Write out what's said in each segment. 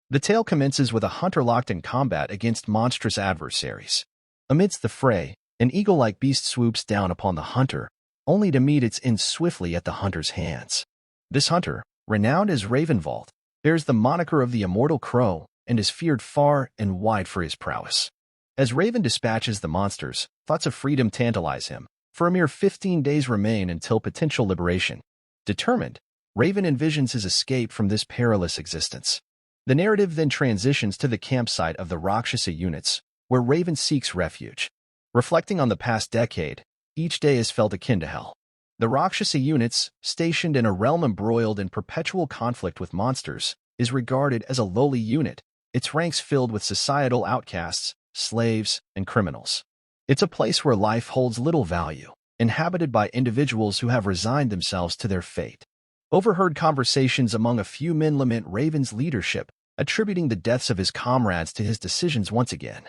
The tale commences with a hunter locked in combat against monstrous adversaries. Amidst the fray, an eagle-like beast swoops down upon the hunter, only to meet its end swiftly at the hunter's hands. This hunter, renowned as Valt, bears the moniker of the immortal crow and is feared far and wide for his prowess. As Raven dispatches the monsters, thoughts of freedom tantalize him, for a mere 15 days remain until potential liberation. Determined, Raven envisions his escape from this perilous existence. The narrative then transitions to the campsite of the Rakshasa units, where Raven seeks refuge. Reflecting on the past decade, each day is felt akin to hell. The Rakshasa units, stationed in a realm embroiled in perpetual conflict with monsters, is regarded as a lowly unit, its ranks filled with societal outcasts, slaves, and criminals. It's a place where life holds little value, inhabited by individuals who have resigned themselves to their fate. Overheard conversations among a few men lament Raven's leadership, attributing the deaths of his comrades to his decisions once again.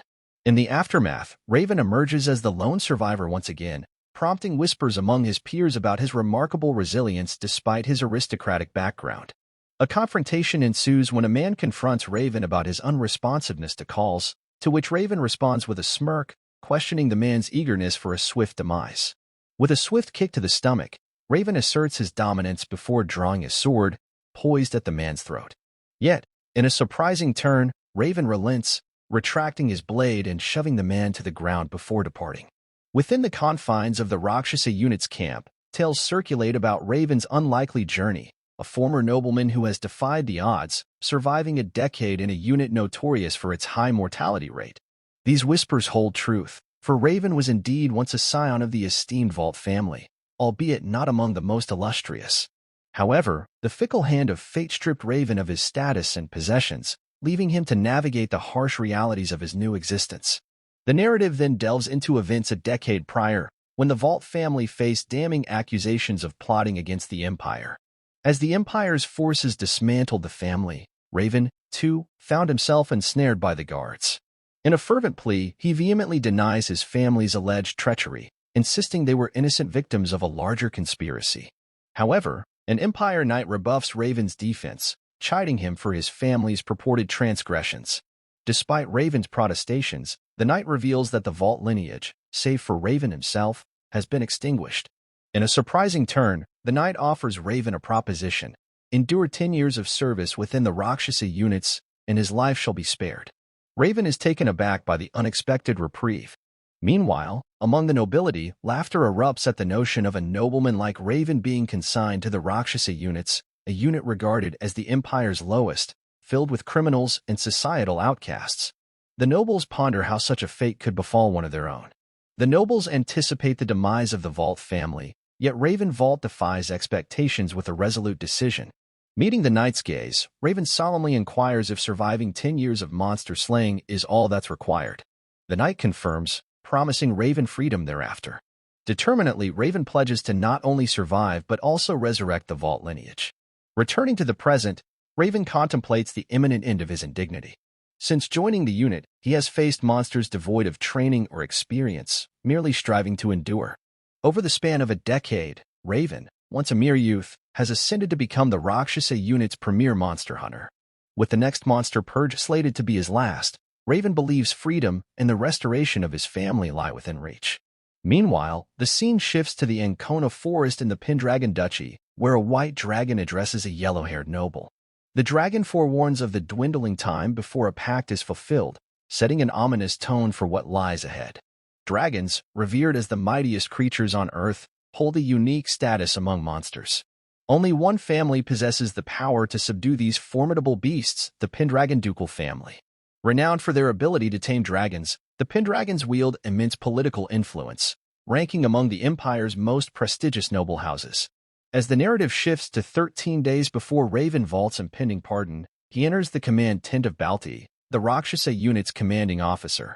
In the aftermath, Raven emerges as the lone survivor once again, prompting whispers among his peers about his remarkable resilience despite his aristocratic background. A confrontation ensues when a man confronts Raven about his unresponsiveness to calls, to which Raven responds with a smirk, questioning the man's eagerness for a swift demise. With a swift kick to the stomach, Raven asserts his dominance before drawing his sword, poised at the man's throat. Yet, in a surprising turn, Raven relents, retracting his blade and shoving the man to the ground before departing. Within the confines of the Rakshasa unit's camp, tales circulate about Raven's unlikely journey, a former nobleman who has defied the odds, surviving a decade in a unit notorious for its high mortality rate. These whispers hold truth, for Raven was indeed once a scion of the esteemed Valt family, albeit not among the most illustrious. However, the fickle hand of fate stripped Raven of his status and possessions, leaving him to navigate the harsh realities of his new existence. The narrative then delves into events a decade prior, when the Valt family faced damning accusations of plotting against the Empire. As the Empire's forces dismantled the family, Raven, too, found himself ensnared by the guards. In a fervent plea, he vehemently denies his family's alleged treachery, insisting they were innocent victims of a larger conspiracy. However, an Empire knight rebuffs Raven's defense, chiding him for his family's purported transgressions. Despite Raven's protestations, the knight reveals that the Valt lineage, save for Raven himself, has been extinguished. In a surprising turn, the knight offers Raven a proposition: endure 10 years of service within the Rakshasa units, and his life shall be spared. Raven is taken aback by the unexpected reprieve. Meanwhile, among the nobility, laughter erupts at the notion of a nobleman like Raven being consigned to the Rakshasa units, a unit regarded as the Empire's lowest, filled with criminals and societal outcasts. The nobles ponder how such a fate could befall one of their own. The nobles anticipate the demise of the Valt family, yet Raven Valt defies expectations with a resolute decision. Meeting the knight's gaze, Raven solemnly inquires if surviving 10 years of monster slaying is all that's required. The knight confirms, promising Raven freedom thereafter. Determinedly, Raven pledges to not only survive but also resurrect the Valt lineage. Returning to the present, Raven contemplates the imminent end of his indignity. Since joining the unit, he has faced monsters devoid of training or experience, merely striving to endure. Over the span of a decade, Raven, once a mere youth, has ascended to become the Rakshasa unit's premier monster hunter. With the next monster purge slated to be his last, Raven believes freedom and the restoration of his family lie within reach. Meanwhile, the scene shifts to the Ancona forest in the Pendragon Duchy, where a white dragon addresses a yellow-haired noble. The dragon forewarns of the dwindling time before a pact is fulfilled, setting an ominous tone for what lies ahead. Dragons, revered as the mightiest creatures on Earth, hold a unique status among monsters. Only one family possesses the power to subdue these formidable beasts, the Pendragon ducal family. Renowned for their ability to tame dragons, the Pendragons wield immense political influence, ranking among the Empire's most prestigious noble houses. As the narrative shifts to 13 days before Raven Valt's impending pardon, he enters the command tent of Balti, the Rakshasa unit's commanding officer.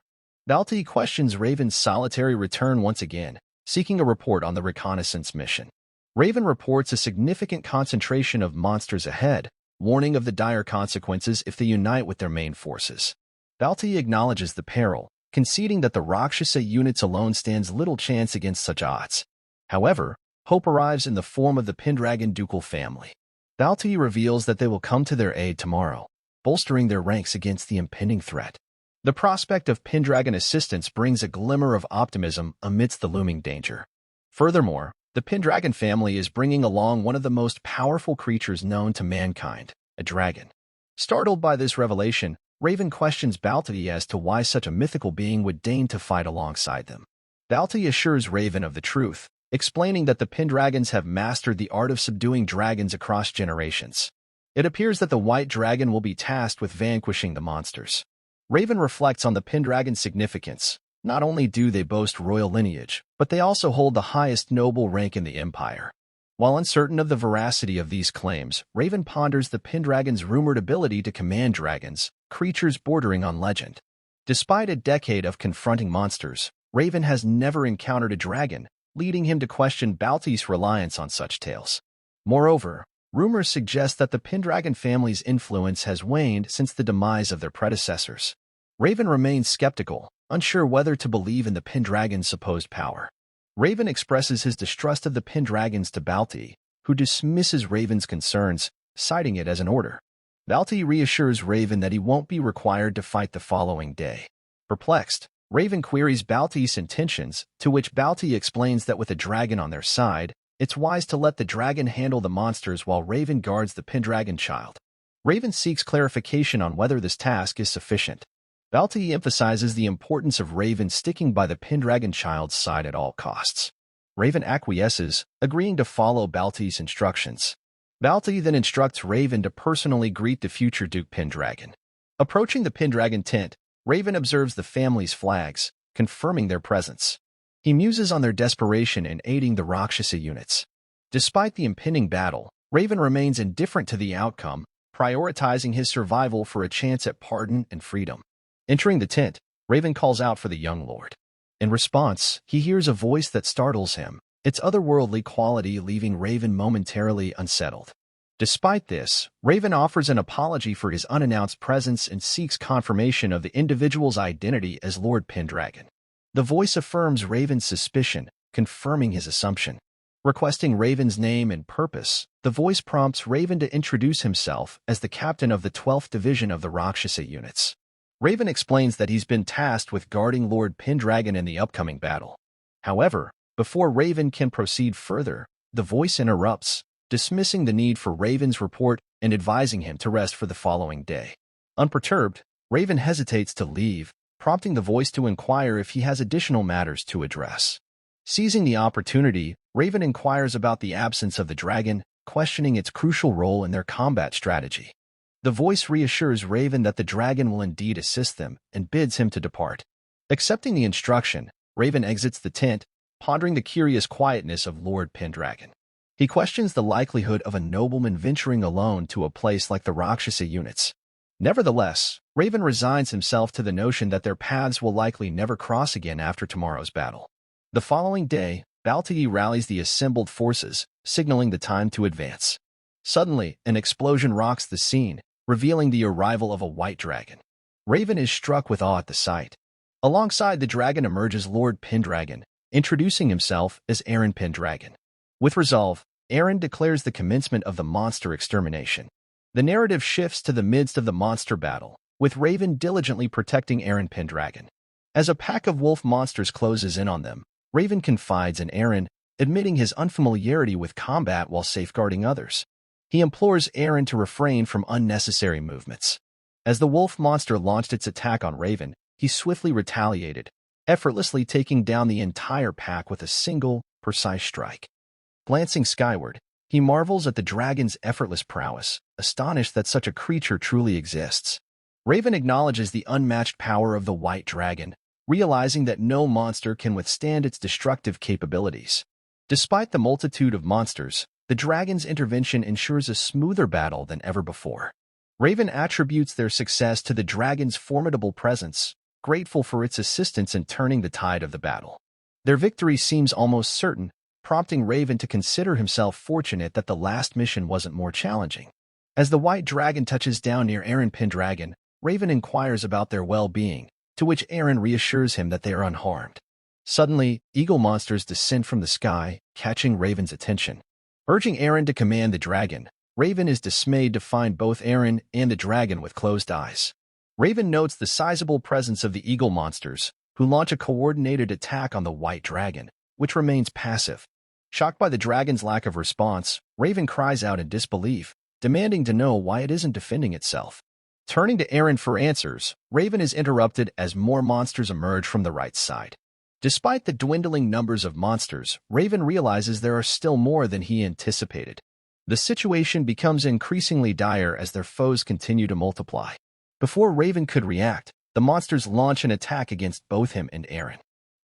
Balti questions Raven's solitary return once again, seeking a report on the reconnaissance mission. Raven reports a significant concentration of monsters ahead, warning of the dire consequences if they unite with their main forces. Balti acknowledges the peril, conceding that the Rakshasa units alone stands little chance against such odds. However, hope arrives in the form of the Pendragon ducal family. Balti reveals that they will come to their aid tomorrow. bolstering their ranks against the impending threat. The prospect of Pendragon assistance brings a glimmer of optimism amidst the looming danger. Furthermore, the Pendragon family is bringing along one of the most powerful creatures known to mankind, a dragon. Startled by this revelation, Raven questions Balti as to why such a mythical being would deign to fight alongside them. Balti assures Raven of the truth, explaining that the Pendragons have mastered the art of subduing dragons across generations. It appears that the white dragon will be tasked with vanquishing the monsters. Raven reflects on the Pendragon's significance. Not only do they boast royal lineage, but they also hold the highest noble rank in the Empire. While uncertain of the veracity of these claims, Raven ponders the Pendragon's rumored ability to command dragons, creatures bordering on legend. Despite a decade of confronting monsters, Raven has never encountered a dragon, leading him to question Balti's reliance on such tales. Moreover, rumors suggest that the Pendragon family's influence has waned since the demise of their predecessors. Raven remains skeptical, unsure whether to believe in the Pendragon's supposed power. Raven expresses his distrust of the Pendragons to Balti, who dismisses Raven's concerns, citing it as an order. Balti reassures Raven that he won't be required to fight the following day. Perplexed, Raven queries Balti's intentions, to which Balti explains that with a dragon on their side, it's wise to let the dragon handle the monsters while Raven guards the Pendragon child. Raven seeks clarification on whether this task is sufficient. Balti emphasizes the importance of Raven sticking by the Pendragon child's side at all costs. Raven acquiesces, agreeing to follow Balti's instructions. Balti then instructs Raven to personally greet the future Duke Pendragon. Approaching the Pendragon tent, Raven observes the family's flags, confirming their presence. He muses on their desperation in aiding the Rakshasa units. Despite the impending battle, Raven remains indifferent to the outcome, prioritizing his survival for a chance at pardon and freedom. Entering the tent, Raven calls out for the young lord. In response, he hears a voice that startles him, its otherworldly quality leaving Raven momentarily unsettled. Despite this, Raven offers an apology for his unannounced presence and seeks confirmation of the individual's identity as Lord Pendragon. The voice affirms Raven's suspicion, confirming his assumption. Requesting Raven's name and purpose, the voice prompts Raven to introduce himself as the captain of the 12th Division of the Rakshasa units. Raven explains that he's been tasked with guarding Lord Pendragon in the upcoming battle. However, before Raven can proceed further, the voice interrupts, dismissing the need for Raven's report and advising him to rest for the following day. Unperturbed, Raven hesitates to leave, prompting the voice to inquire if he has additional matters to address. Seizing the opportunity, Raven inquires about the absence of the dragon, questioning its crucial role in their combat strategy. The voice reassures Raven that the dragon will indeed assist them and bids him to depart. Accepting the instruction, Raven exits the tent, pondering the curious quietness of Lord Pendragon. He questions the likelihood of a nobleman venturing alone to a place like the Rakshasa units. Nevertheless, Raven resigns himself to the notion that their paths will likely never cross again after tomorrow's battle. The following day, Balti rallies the assembled forces, signaling the time to advance. Suddenly, an explosion rocks the scene, revealing the arrival of a white dragon. Raven is struck with awe at the sight. Alongside the dragon emerges Lord Pendragon, introducing himself as Eren Pendragon. With resolve, Eren declares the commencement of the monster extermination. The narrative shifts to the midst of the monster battle, with Raven diligently protecting Eren Pendragon. As a pack of wolf monsters closes in on them, Raven confides in Eren, admitting his unfamiliarity with combat while safeguarding others. He implores Eren to refrain from unnecessary movements. As the wolf monster launched its attack on Raven, he swiftly retaliated, effortlessly taking down the entire pack with a single, precise strike. Glancing skyward, he marvels at the dragon's effortless prowess, astonished that such a creature truly exists. Raven acknowledges the unmatched power of the white dragon, realizing that no monster can withstand its destructive capabilities. Despite the multitude of monsters, the dragon's intervention ensures a smoother battle than ever before. Raven attributes their success to the dragon's formidable presence, grateful for its assistance in turning the tide of the battle. Their victory seems almost certain, prompting Raven to consider himself fortunate that the last mission wasn't more challenging. As the white dragon touches down near Eren Pendragon, Raven inquires about their well-being, to which Eren reassures him that they are unharmed. Suddenly, eagle monsters descend from the sky, catching Raven's attention. Urging Eren to command the dragon, Raven is dismayed to find both Eren and the dragon with closed eyes. Raven notes the sizable presence of the eagle monsters, who launch a coordinated attack on the white dragon, which remains passive. Shocked by the dragon's lack of response, Raven cries out in disbelief, demanding to know why it isn't defending itself. Turning to Eren for answers, Raven is interrupted as more monsters emerge from the right side. Despite the dwindling numbers of monsters, Raven realizes there are still more than he anticipated. The situation becomes increasingly dire as their foes continue to multiply. Before Raven could react, the monsters launch an attack against both him and Eren.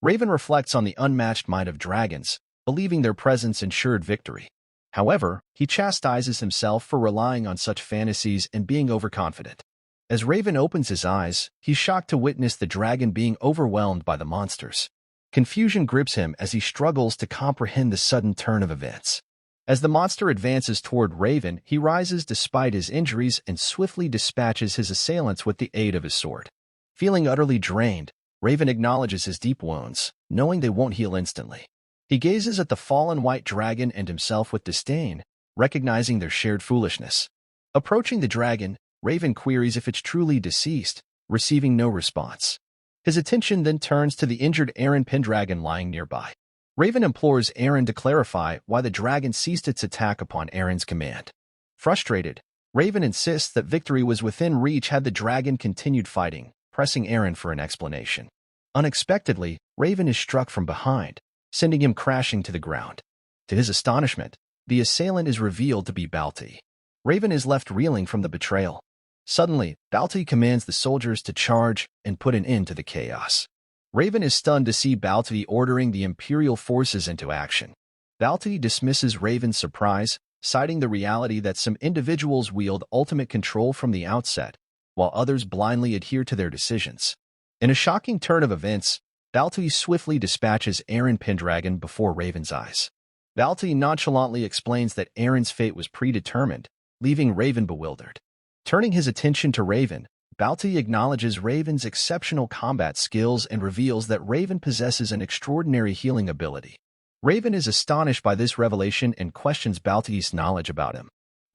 Raven reflects on the unmatched might of dragons, believing their presence ensured victory. However, he chastises himself for relying on such fantasies and being overconfident. As Raven opens his eyes, he's shocked to witness the dragon being overwhelmed by the monsters. Confusion grips him as he struggles to comprehend the sudden turn of events. As the monster advances toward Raven, he rises despite his injuries and swiftly dispatches his assailants with the aid of his sword. Feeling utterly drained, Raven acknowledges his deep wounds, knowing they won't heal instantly. He gazes at the fallen white dragon and himself with disdain, recognizing their shared foolishness. Approaching the dragon, Raven queries if it's truly deceased, receiving no response. His attention then turns to the injured Eren Pendragon lying nearby. Raven implores Eren to clarify why the dragon ceased its attack upon Eren's command. Frustrated, Raven insists that victory was within reach had the dragon continued fighting, pressing Eren for an explanation. Unexpectedly, Raven is struck from behind, sending him crashing to the ground. To his astonishment, the assailant is revealed to be Valt. Raven is left reeling from the betrayal. Suddenly, Valt commands the soldiers to charge and put an end to the chaos. Raven is stunned to see Valt ordering the Imperial forces into action. Valt dismisses Raven's surprise, citing the reality that some individuals wield ultimate control from the outset, while others blindly adhere to their decisions. In a shocking turn of events, Valt swiftly dispatches Eren Pendragon before Raven's eyes. Valt nonchalantly explains that Eren's fate was predetermined, leaving Raven bewildered. Turning his attention to Raven, Valt acknowledges Raven's exceptional combat skills and reveals that Raven possesses an extraordinary healing ability. Raven is astonished by this revelation and questions Valt's knowledge about him.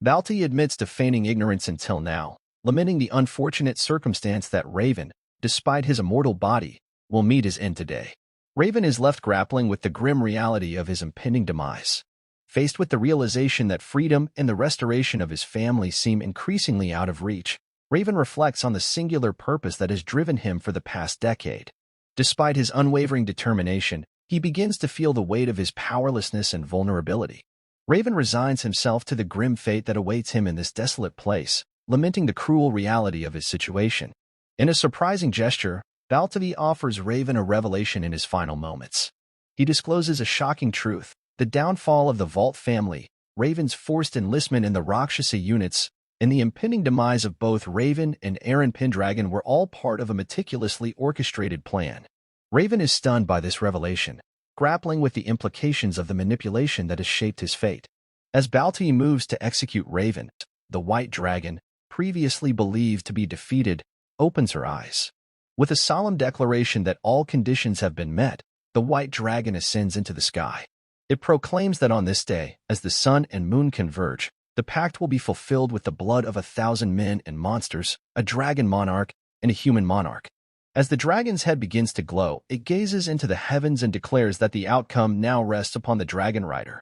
Valt admits to feigning ignorance until now, lamenting the unfortunate circumstance that Raven, despite his immortal body, will meet his end today. Raven is left grappling with the grim reality of his impending demise. Faced with the realization that freedom and the restoration of his family seem increasingly out of reach, Raven reflects on the singular purpose that has driven him for the past decade. Despite his unwavering determination, he begins to feel the weight of his powerlessness and vulnerability. Raven resigns himself to the grim fate that awaits him in this desolate place, lamenting the cruel reality of his situation. In a surprising gesture, Valt offers Raven a revelation in his final moments. He discloses a shocking truth: the downfall of the Valt family, Raven's forced enlistment in the Rakshasa units, and the impending demise of both Raven and Eren Pendragon were all part of a meticulously orchestrated plan. Raven is stunned by this revelation, grappling with the implications of the manipulation that has shaped his fate. As Valt moves to execute Raven, the white dragon, previously believed to be defeated, opens her eyes. With a solemn declaration that all conditions have been met, the white dragon ascends into the sky. It proclaims that on this day, as the sun and moon converge, the pact will be fulfilled with the blood of 1,000 men and monsters, a dragon monarch, and a human monarch. As the dragon's head begins to glow, it gazes into the heavens and declares that the outcome now rests upon the dragon rider.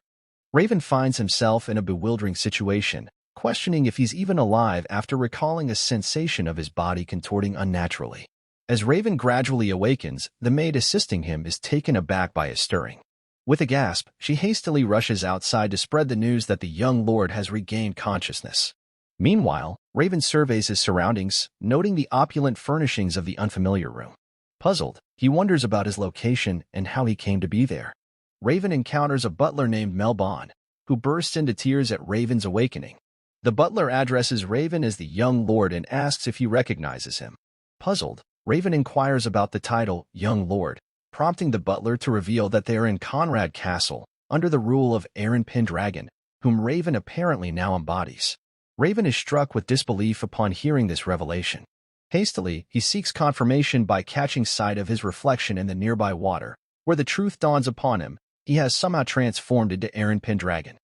Raven finds himself in a bewildering situation, questioning if he's even alive after recalling a sensation of his body contorting unnaturally. As Raven gradually awakens, the maid assisting him is taken aback by his stirring. With a gasp, she hastily rushes outside to spread the news that the young lord has regained consciousness. Meanwhile, Raven surveys his surroundings, noting the opulent furnishings of the unfamiliar room. Puzzled, he wonders about his location and how he came to be there. Raven encounters a butler named Melban, who bursts into tears at Raven's awakening. The butler addresses Raven as the young lord and asks if he recognizes him. Puzzled, Raven inquires about the title, Young Lord, prompting the butler to reveal that they are in Conrad Castle, under the rule of Eren Pendragon, whom Raven apparently now embodies. Raven is struck with disbelief upon hearing this revelation. Hastily, he seeks confirmation by catching sight of his reflection in the nearby water, where the truth dawns upon him: he has somehow transformed into Eren Pendragon.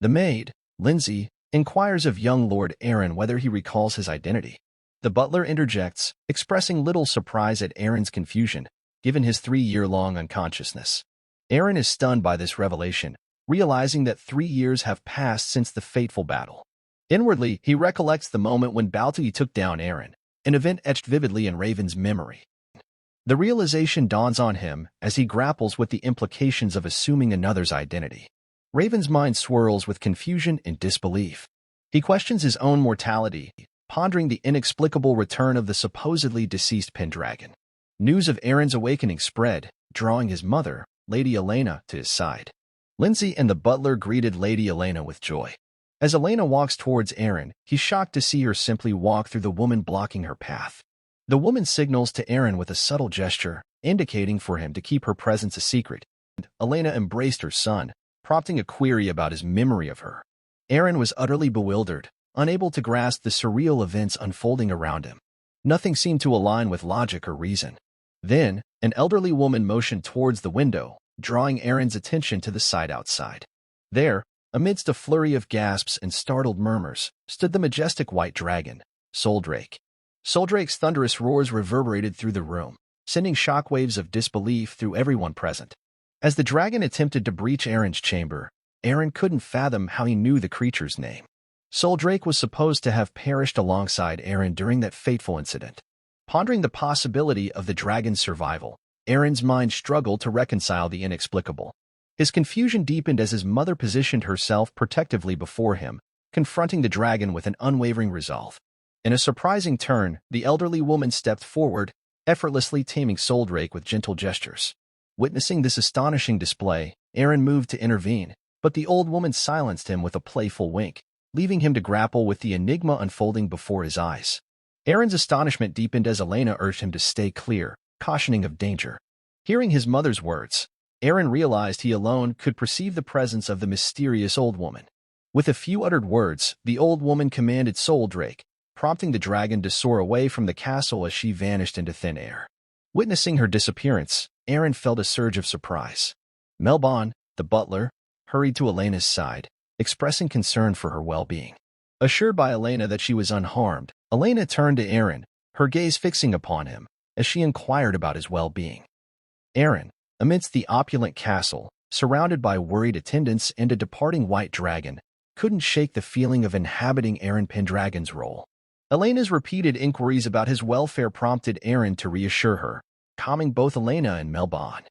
The maid, Lindsay, inquires of young Lord Eren whether he recalls his identity. The butler interjects, expressing little surprise at Eren's confusion, given his 3-year-long unconsciousness. Eren is stunned by this revelation, realizing that 3 years have passed since the fateful battle. Inwardly, he recollects the moment when Balti took down Eren, an event etched vividly in Raven's memory. The realization dawns on him as he grapples with the implications of assuming another's identity. Raven's mind swirls with confusion and disbelief. He questions his own mortality, pondering the inexplicable return of the supposedly deceased Pendragon. News of Eren's awakening spread, drawing his mother, Lady Elena, to his side. Lindsay and the butler greeted Lady Elena with joy. As Elena walks towards Eren, he's shocked to see her simply walk through the woman blocking her path. The woman signals to Eren with a subtle gesture, indicating for him to keep her presence a secret. Elena embraced her son, prompting a query about his memory of her. Eren was utterly bewildered, unable to grasp the surreal events unfolding around him. Nothing seemed to align with logic or reason. Then, an elderly woman motioned towards the window, drawing Eren's attention to the sight outside. There, amidst a flurry of gasps and startled murmurs, stood the majestic white dragon, Soldrake. Soldrake's thunderous roars reverberated through the room, sending shockwaves of disbelief through everyone present. As the dragon attempted to breach Eren's chamber, Eren couldn't fathom how he knew the creature's name. Soldrake was supposed to have perished alongside Eren during that fateful incident. Pondering the possibility of the dragon's survival, Eren's mind struggled to reconcile the inexplicable. His confusion deepened as his mother positioned herself protectively before him, confronting the dragon with an unwavering resolve. In a surprising turn, the elderly woman stepped forward, effortlessly taming Soldrake with gentle gestures. Witnessing this astonishing display, Eren moved to intervene, but the old woman silenced him with a playful wink, leaving him to grapple with the enigma unfolding before his eyes. Eren's astonishment deepened as Elena urged him to stay clear, cautioning of danger. Hearing his mother's words, Eren realized he alone could perceive the presence of the mysterious old woman. With a few uttered words, the old woman commanded Soldrake, prompting the dragon to soar away from the castle as she vanished into thin air. Witnessing her disappearance, Eren felt a surge of surprise. Melbon, the butler, hurried to Elena's side, expressing concern for her well-being. Assured by Elena that she was unharmed, Elena turned to Eren, her gaze fixing upon him, as she inquired about his well-being. Eren, amidst the opulent castle, surrounded by worried attendants and a departing white dragon, couldn't shake the feeling of inhabiting Eren Pendragon's role. Elena's repeated inquiries about his welfare prompted Eren to reassure her, calming both Elena and Melbon.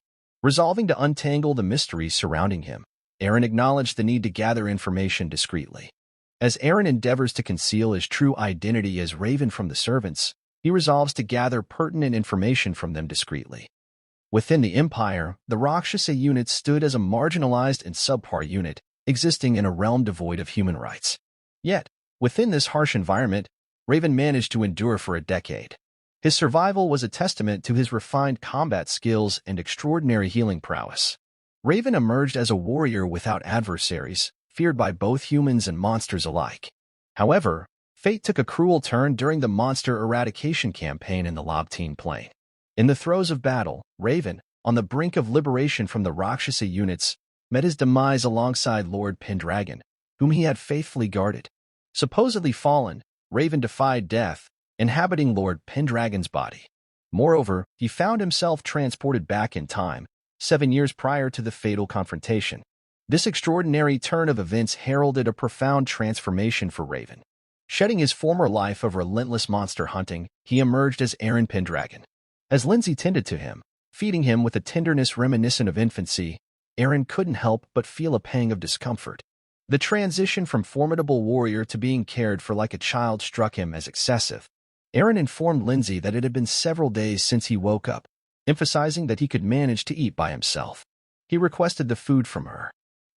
Resolving to untangle the mysteries surrounding him, Eren acknowledged the need to gather information discreetly. As Eren endeavors to conceal his true identity as Raven from the servants, he resolves to gather pertinent information from them discreetly. Within the Empire, the Rakshasa unit stood as a marginalized and subpar unit, existing in a realm devoid of human rights. Yet, within this harsh environment, Raven managed to endure for a decade. His survival was a testament to his refined combat skills and extraordinary healing prowess. Raven emerged as a warrior without adversaries, feared by both humans and monsters alike. However, fate took a cruel turn during the monster eradication campaign in the Lobteen Plain. In the throes of battle, Raven, on the brink of liberation from the Rakshasa units, met his demise alongside Lord Pendragon, whom he had faithfully guarded. Supposedly fallen, Raven defied death, inhabiting Lord Pendragon's body. Moreover, he found himself transported back in time, 7 years prior to the fatal confrontation. This extraordinary turn of events heralded a profound transformation for Raven. Shedding his former life of relentless monster hunting, he emerged as Eren Pendragon. As Lindsay tended to him, feeding him with a tenderness reminiscent of infancy, Eren couldn't help but feel a pang of discomfort. The transition from formidable warrior to being cared for like a child struck him as excessive. Eren informed Lindsay that it had been several days since he woke up, emphasizing that he could manage to eat by himself. He requested the food from her.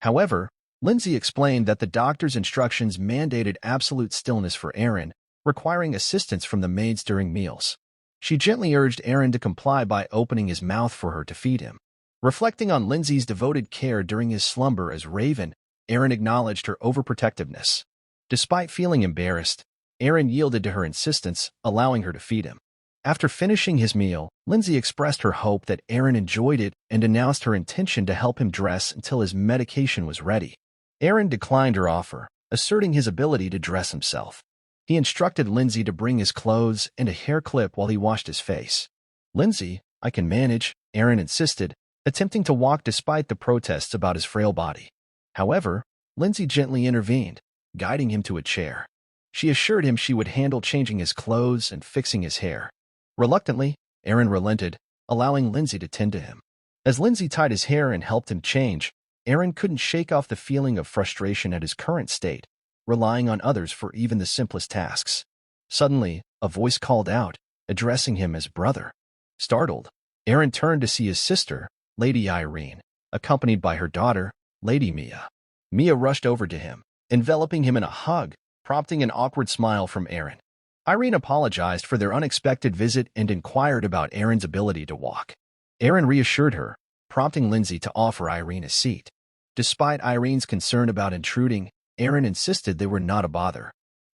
However, Lindsay explained that the doctor's instructions mandated absolute stillness for Eren, requiring assistance from the maids during meals. She gently urged Eren to comply by opening his mouth for her to feed him. Reflecting on Lindsay's devoted care during his slumber as Raven, Eren acknowledged her overprotectiveness. Despite feeling embarrassed, Eren yielded to her insistence, allowing her to feed him. After finishing his meal, Lindsay expressed her hope that Eren enjoyed it and announced her intention to help him dress until his medication was ready. Eren declined her offer, asserting his ability to dress himself. He instructed Lindsay to bring his clothes and a hair clip while he washed his face. "Lindsay, I can manage," Eren insisted, attempting to walk despite the protests about his frail body. However, Lindsay gently intervened, guiding him to a chair. She assured him she would handle changing his clothes and fixing his hair. Reluctantly, Eren relented, allowing Lindsay to tend to him. As Lindsay tied his hair and helped him change, Eren couldn't shake off the feeling of frustration at his current state, relying on others for even the simplest tasks. Suddenly, a voice called out, addressing him as brother. Startled, Eren turned to see his sister, Lady Irene, accompanied by her daughter, Lady Mia. Mia rushed over to him, enveloping him in a hug, prompting an awkward smile from Eren. Irene apologized for their unexpected visit and inquired about Eren's ability to walk. Eren reassured her, prompting Lindsay to offer Irene a seat. Despite Irene's concern about intruding, Eren insisted they were not a bother.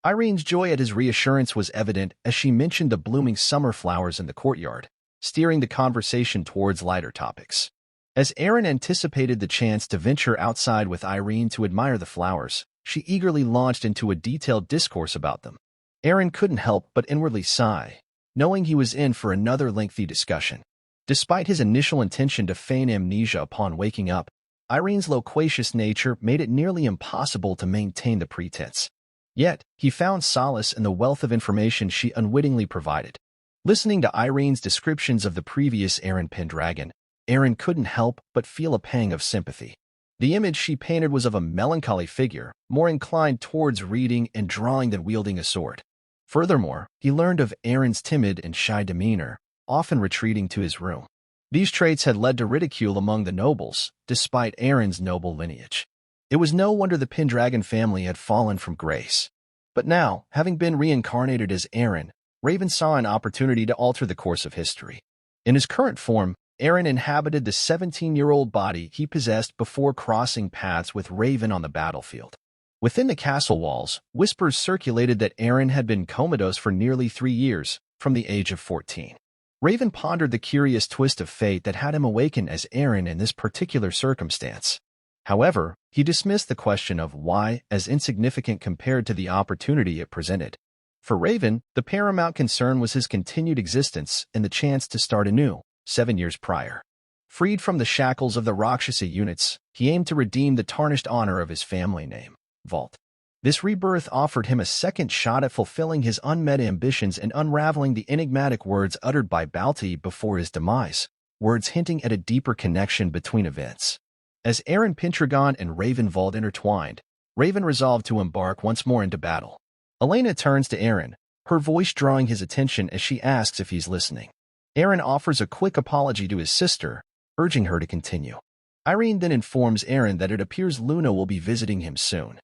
Irene's joy at his reassurance was evident as she mentioned the blooming summer flowers in the courtyard, steering the conversation towards lighter topics. As Eren anticipated the chance to venture outside with Irene to admire the flowers, she eagerly launched into a detailed discourse about them. Eren couldn't help but inwardly sigh, knowing he was in for another lengthy discussion. Despite his initial intention to feign amnesia upon waking up, Irene's loquacious nature made it nearly impossible to maintain the pretense. Yet, he found solace in the wealth of information she unwittingly provided. Listening to Irene's descriptions of the previous Eren Pendragon, Eren couldn't help but feel a pang of sympathy. The image she painted was of a melancholy figure, more inclined towards reading and drawing than wielding a sword. Furthermore, he learned of Eren's timid and shy demeanor, often retreating to his room. These traits had led to ridicule among the nobles, despite Eren's noble lineage. It was no wonder the Pendragon family had fallen from grace. But now, having been reincarnated as Eren, Raven saw an opportunity to alter the course of history. In his current form, Eren inhabited the 17-year-old body he possessed before crossing paths with Raven on the battlefield. Within the castle walls, whispers circulated that Eren had been comatose for nearly 3 years, from the age of 14. Raven pondered the curious twist of fate that had him awaken as Eren in this particular circumstance. However, he dismissed the question of why as insignificant compared to the opportunity it presented. For Raven, the paramount concern was his continued existence and the chance to start anew, 7 years prior. Freed from the shackles of the Rakshasa units, he aimed to redeem the tarnished honor of his family name, Valt. This rebirth offered him a second shot at fulfilling his unmet ambitions and unraveling the enigmatic words uttered by Balti before his demise, words hinting at a deeper connection between events. As Eren Pendragon and Raven Valt intertwined, Raven resolved to embark once more into battle. Elena turns to Eren, her voice drawing his attention as she asks if he's listening. Eren offers a quick apology to his sister, urging her to continue. Irene then informs Eren that it appears Luna will be visiting him soon.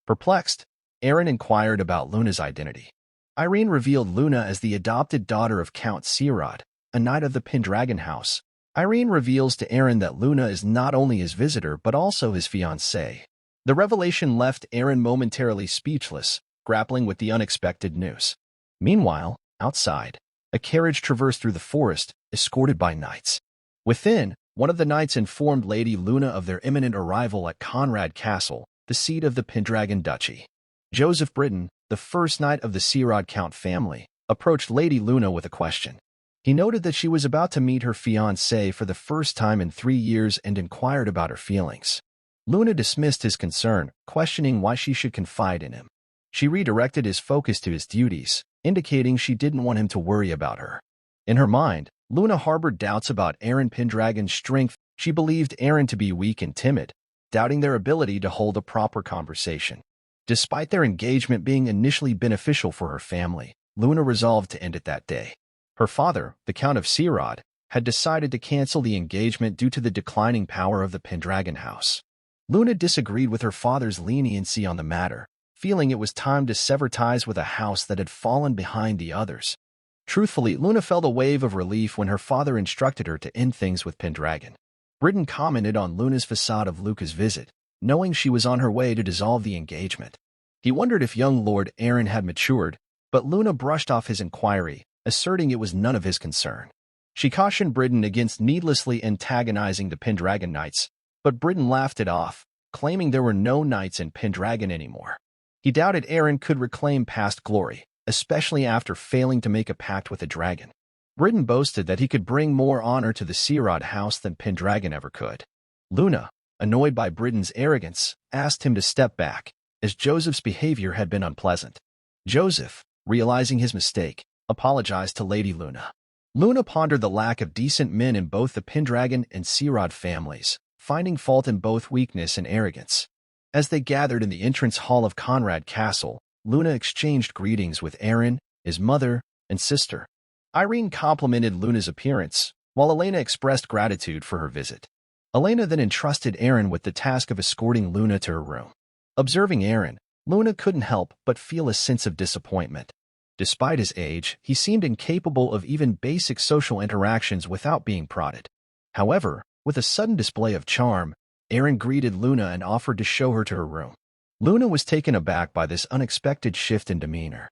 Perplexed, Eren inquired about Luna's identity. Irene revealed Luna as the adopted daughter of Count Sirod, a knight of the Pendragon house. Irene reveals to Eren that Luna is not only his visitor but also his fiancée. The revelation left Eren momentarily speechless, grappling with the unexpected news. Meanwhile, outside, a carriage traversed through the forest, escorted by knights. Within, one of the knights informed Lady Luna of their imminent arrival at Conrad Castle, the seat of the Pendragon Duchy. Joseph Britton, the first knight of the Sirod Count family, approached Lady Luna with a question. He noted that she was about to meet her fiancé for the first time in 3 years and inquired about her feelings. Luna dismissed his concern, questioning why she should confide in him. She redirected his focus to his duties, indicating she didn't want him to worry about her. In her mind, Luna harbored doubts about Eren Pendragon's strength. She believed Eren to be weak and timid, doubting their ability to hold a proper conversation. Despite their engagement being initially beneficial for her family, Luna resolved to end it that day. Her father, the Count of Sirod, had decided to cancel the engagement due to the declining power of the Pendragon house. Luna disagreed with her father's leniency on the matter, feeling it was time to sever ties with a house that had fallen behind the others. Truthfully, Luna felt a wave of relief when her father instructed her to end things with Pendragon. Britton commented on Luna's facade of Luca's visit, knowing she was on her way to dissolve the engagement. He wondered if young Lord Eren had matured, but Luna brushed off his inquiry, asserting it was none of his concern. She cautioned Britton against needlessly antagonizing the Pendragon Knights, but Britton laughed it off, claiming there were no knights in Pendragon anymore. He doubted Eren could reclaim past glory, especially after failing to make a pact with a dragon. Britain boasted that he could bring more honor to the Searod house than Pendragon ever could. Luna, annoyed by Britain's arrogance, asked him to step back, as Joseph's behavior had been unpleasant. Joseph, realizing his mistake, apologized to Lady Luna. Luna pondered the lack of decent men in both the Pendragon and Searod families, finding fault in both weakness and arrogance. As they gathered in the entrance hall of Conrad Castle, Luna exchanged greetings with Eren, his mother, and sister. Irene complimented Luna's appearance, while Elena expressed gratitude for her visit. Elena then entrusted Eren with the task of escorting Luna to her room. Observing Eren, Luna couldn't help but feel a sense of disappointment. Despite his age, he seemed incapable of even basic social interactions without being prodded. However, with a sudden display of charm, Eren greeted Luna and offered to show her to her room. Luna was taken aback by this unexpected shift in demeanor.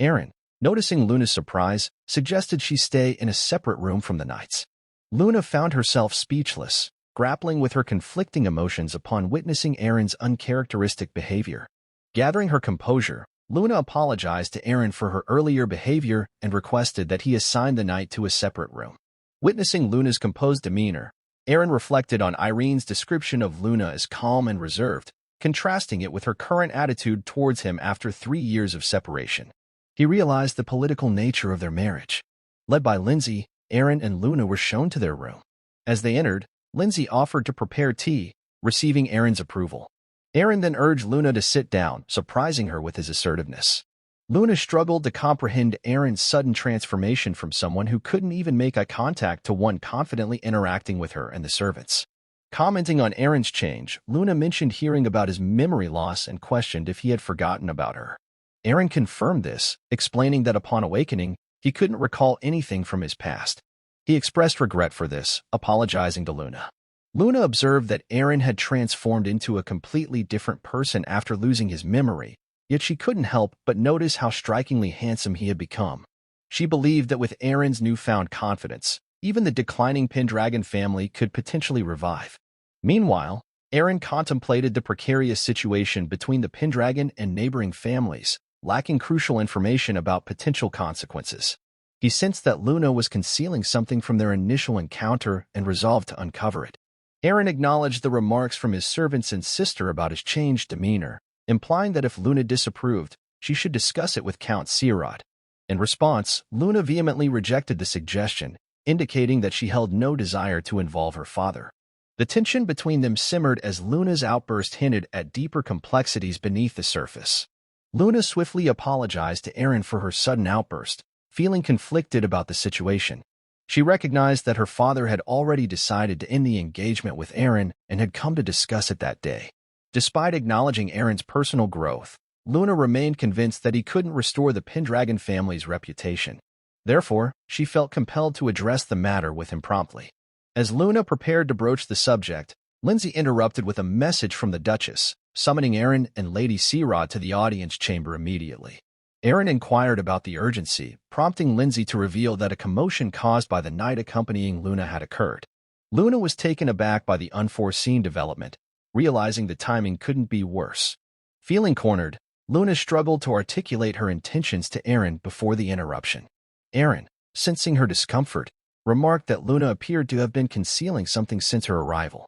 Eren, noticing Luna's surprise, suggested she stay in a separate room from the knights. Luna found herself speechless, grappling with her conflicting emotions upon witnessing Eren's uncharacteristic behavior. Gathering her composure, Luna apologized to Eren for her earlier behavior and requested that he assign the knight to a separate room. Witnessing Luna's composed demeanor, Eren reflected on Irene's description of Luna as calm and reserved, contrasting it with her current attitude towards him after 3 years of separation. He realized the political nature of their marriage. Led by Lindsay, Eren and Luna were shown to their room. As they entered, Lindsay offered to prepare tea, receiving Eren's approval. Eren then urged Luna to sit down, surprising her with his assertiveness. Luna struggled to comprehend Eren's sudden transformation from someone who couldn't even make eye contact to one confidently interacting with her and the servants. Commenting on Eren's change, Luna mentioned hearing about his memory loss and questioned if he had forgotten about her. Eren confirmed this, explaining that upon awakening, he couldn't recall anything from his past. He expressed regret for this, apologizing to Luna. Luna observed that Eren had transformed into a completely different person after losing his memory, yet she couldn't help but notice how strikingly handsome he had become. She believed that with Eren's newfound confidence, even the declining Pendragon family could potentially revive. Meanwhile, Eren contemplated the precarious situation between the Pendragon and neighboring families, lacking crucial information about potential consequences. He sensed that Luna was concealing something from their initial encounter and resolved to uncover it. Eren acknowledged the remarks from his servants and sister about his changed demeanor, implying that if Luna disapproved, she should discuss it with Count Searod. In response, Luna vehemently rejected the suggestion, indicating that she held no desire to involve her father. The tension between them simmered as Luna's outburst hinted at deeper complexities beneath the surface. Luna swiftly apologized to Eren for her sudden outburst, feeling conflicted about the situation. She recognized that her father had already decided to end the engagement with Eren and had come to discuss it that day. Despite acknowledging Eren's personal growth, Luna remained convinced that he couldn't restore the Pendragon family's reputation. Therefore, she felt compelled to address the matter with him promptly. As Luna prepared to broach the subject, Lindsay interrupted with a message from the Duchess, summoning Eren and Lady Searod to the audience chamber immediately. Eren inquired about the urgency, prompting Lindsay to reveal that a commotion caused by the knight accompanying Luna had occurred. Luna was taken aback by the unforeseen development, realizing the timing couldn't be worse. Feeling cornered, Luna struggled to articulate her intentions to Eren before the interruption. Eren, sensing her discomfort, remarked that Luna appeared to have been concealing something since her arrival.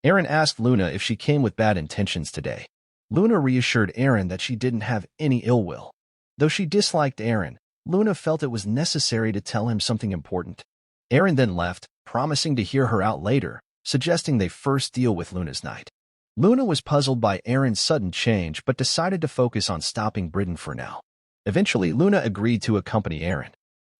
Eren asked Luna if she came with bad intentions today. Luna reassured Eren that she didn't have any ill will. Though she disliked Eren, Luna felt it was necessary to tell him something important. Eren then left, promising to hear her out later, suggesting they first deal with Luna's knight. Luna was puzzled by Eren's sudden change but decided to focus on stopping Britain for now. Eventually, Luna agreed to accompany Eren.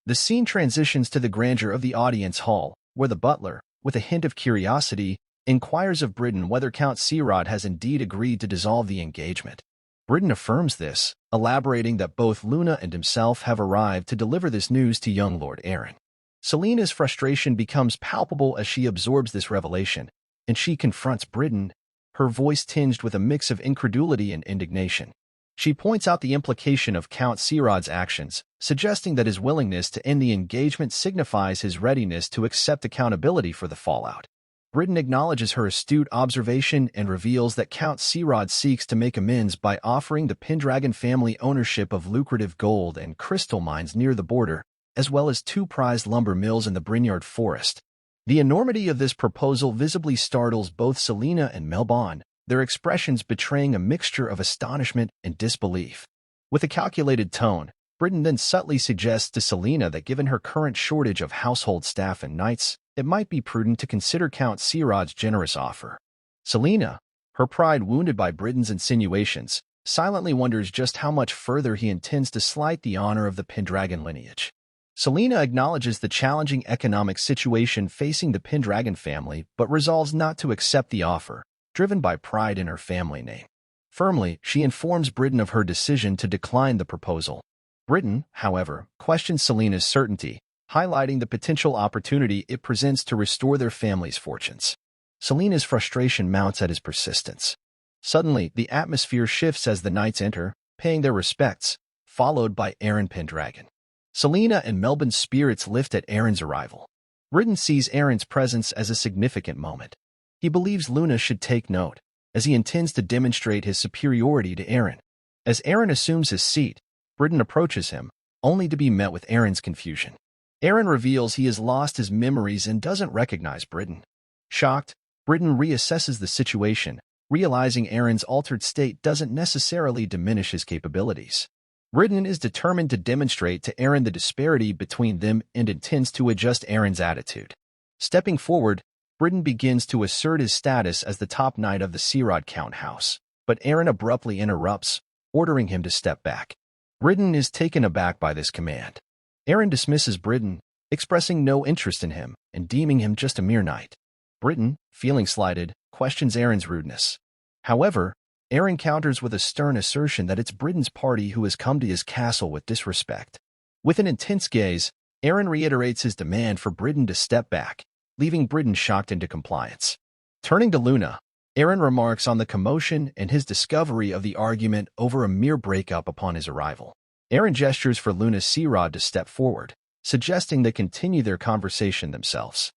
The scene transitions to the grandeur of the audience hall, where the butler, with a hint of curiosity, inquires of Britain whether Count Searod has indeed agreed to dissolve the engagement. Britain affirms this, elaborating that both Luna and himself have arrived to deliver this news to young Lord Eren. Selena's frustration becomes palpable as she absorbs this revelation, and she confronts Britain, her voice tinged with a mix of incredulity and indignation. She points out the implication of Count Searod's actions, suggesting that his willingness to end the engagement signifies his readiness to accept accountability for the fallout. Britain acknowledges her astute observation and reveals that Count Sirod seeks to make amends by offering the Pendragon family ownership of lucrative gold and crystal mines near the border, as well as 2 prized lumber mills in the Brynjard forest. The enormity of this proposal visibly startles both Selena and Melbon, their expressions betraying a mixture of astonishment and disbelief. With a calculated tone, Britain then subtly suggests to Selena that given her current shortage of household staff and knights, it might be prudent to consider Count Sirod's generous offer. Selena, her pride wounded by Britain's insinuations, silently wonders just how much further he intends to slight the honor of the Pendragon lineage. Selena acknowledges the challenging economic situation facing the Pendragon family but resolves not to accept the offer, driven by pride in her family name. Firmly, she informs Britain of her decision to decline the proposal. Britain, however, questions Selena's certainty, highlighting the potential opportunity it presents to restore their family's fortunes. Selena's frustration mounts at his persistence. Suddenly, the atmosphere shifts as the knights enter, paying their respects, followed by Eren Pendragon. Selena and Melbon's spirits lift at Eren's arrival. Britain sees Eren's presence as a significant moment. He believes Luna should take note, as he intends to demonstrate his superiority to Eren. As Eren assumes his seat, Britain approaches him, only to be met with Eren's confusion. Eren reveals he has lost his memories and doesn't recognize Britain. Shocked, Britain reassesses the situation, realizing Eren's altered state doesn't necessarily diminish his capabilities. Britain is determined to demonstrate to Eren the disparity between them and intends to adjust Eren's attitude. Stepping forward, Britain begins to assert his status as the top knight of the Sirod Count house, but Eren abruptly interrupts, ordering him to step back. Britain is taken aback by this command. Eren dismisses Britain, expressing no interest in him and deeming him just a mere knight. Britain, feeling slighted, questions Eren's rudeness. However, Eren counters with a stern assertion that it's Britain's party who has come to his castle with disrespect. With an intense gaze, Eren reiterates his demand for Britain to step back, leaving Britain shocked into compliance. Turning to Luna, Eren remarks on the commotion and his discovery of the argument over a mere breakup upon his arrival. Eren gestures for Luna Sirod to step forward, suggesting they continue their conversation themselves.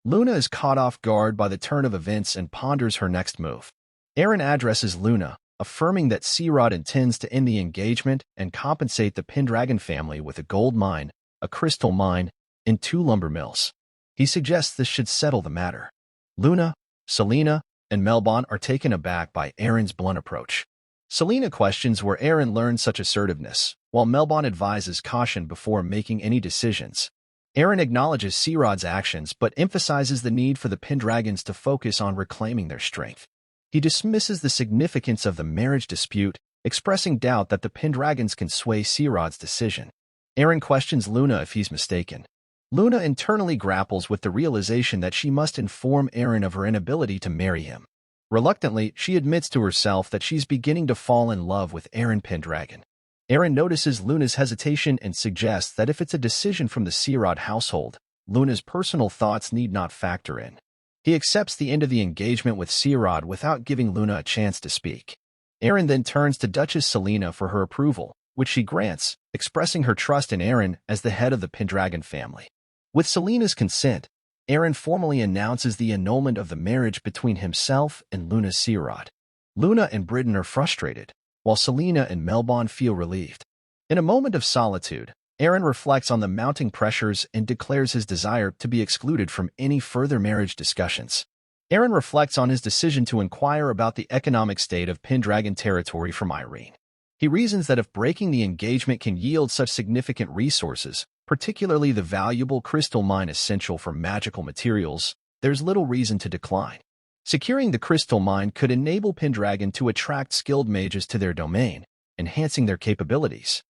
Luna is caught off guard by the turn of events and ponders her next move. Eren addresses Luna, affirming that Sirod intends to end the engagement and compensate the Pendragon family with a gold mine, a crystal mine, and 2 lumber mills. He suggests this should settle the matter. Luna, Selena, and Melbon are taken aback by Eren's blunt approach. Selena questions where Eren learned such assertiveness, while Melbon advises caution before making any decisions. Eren acknowledges Sirod's actions but emphasizes the need for the Pendragons to focus on reclaiming their strength. He dismisses the significance of the marriage dispute, expressing doubt that the Pendragons can sway Sirod's decision. Eren questions Luna if he's mistaken. Luna internally grapples with the realization that she must inform Eren of her inability to marry him. Reluctantly, she admits to herself that she's beginning to fall in love with Eren Pendragon. Eren notices Luna's hesitation and suggests that if it's a decision from the Sirod household, Luna's personal thoughts need not factor in. He accepts the end of the engagement with Sirod without giving Luna a chance to speak. Eren then turns to Duchess Selena for her approval, which she grants, expressing her trust in Eren as the head of the Pendragon family. With Selena's consent, Eren formally announces the annulment of the marriage between himself and Luna Sirod. Luna and Britain are frustrated, while Selena and Melbon feel relieved. In a moment of solitude, Eren reflects on the mounting pressures and declares his desire to be excluded from any further marriage discussions. Eren reflects on his decision to inquire about the economic state of Pendragon territory from Irene. He reasons that if breaking the engagement can yield such significant resources, particularly the valuable crystal mine essential for magical materials, there's little reason to decline. Securing the crystal mine could enable Pendragon to attract skilled mages to their domain, enhancing their capabilities.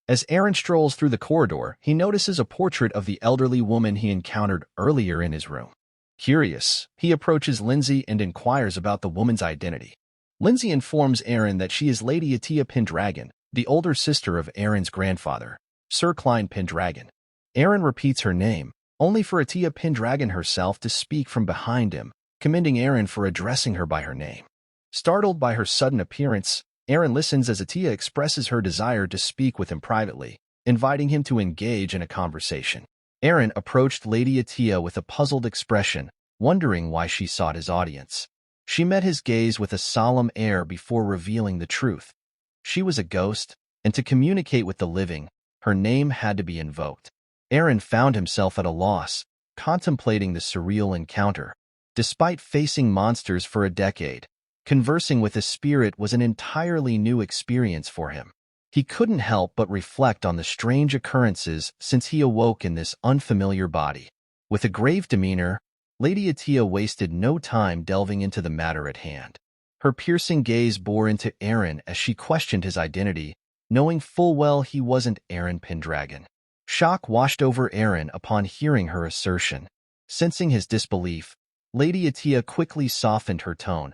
As Eren strolls through the corridor, he notices a portrait of the elderly woman he encountered earlier in his room. Curious, he approaches Lindsay and inquires about the woman's identity. Lindsay informs Eren that she is Lady Atia Pendragon, the older sister of Eren's grandfather, Sir Klein Pendragon. Eren repeats her name, only for Atia Pendragon herself to speak from behind him, commending Eren for addressing her by her name. Startled by her sudden appearance, Eren listens as Atia expresses her desire to speak with him privately, inviting him to engage in a conversation. Eren approached Lady Atia with a puzzled expression, wondering why she sought his audience. She met his gaze with a solemn air before revealing the truth. She was a ghost, and to communicate with the living, her name had to be invoked. Eren found himself at a loss, contemplating the surreal encounter. Despite facing monsters for a decade, conversing with a spirit was an entirely new experience for him. He couldn't help but reflect on the strange occurrences since he awoke in this unfamiliar body. With a grave demeanor, Lady Atia wasted no time delving into the matter at hand. Her piercing gaze bore into Eren as she questioned his identity, knowing full well he wasn't Eren Pendragon. Shock washed over Eren upon hearing her assertion. Sensing his disbelief, Lady Atia quickly softened her tone,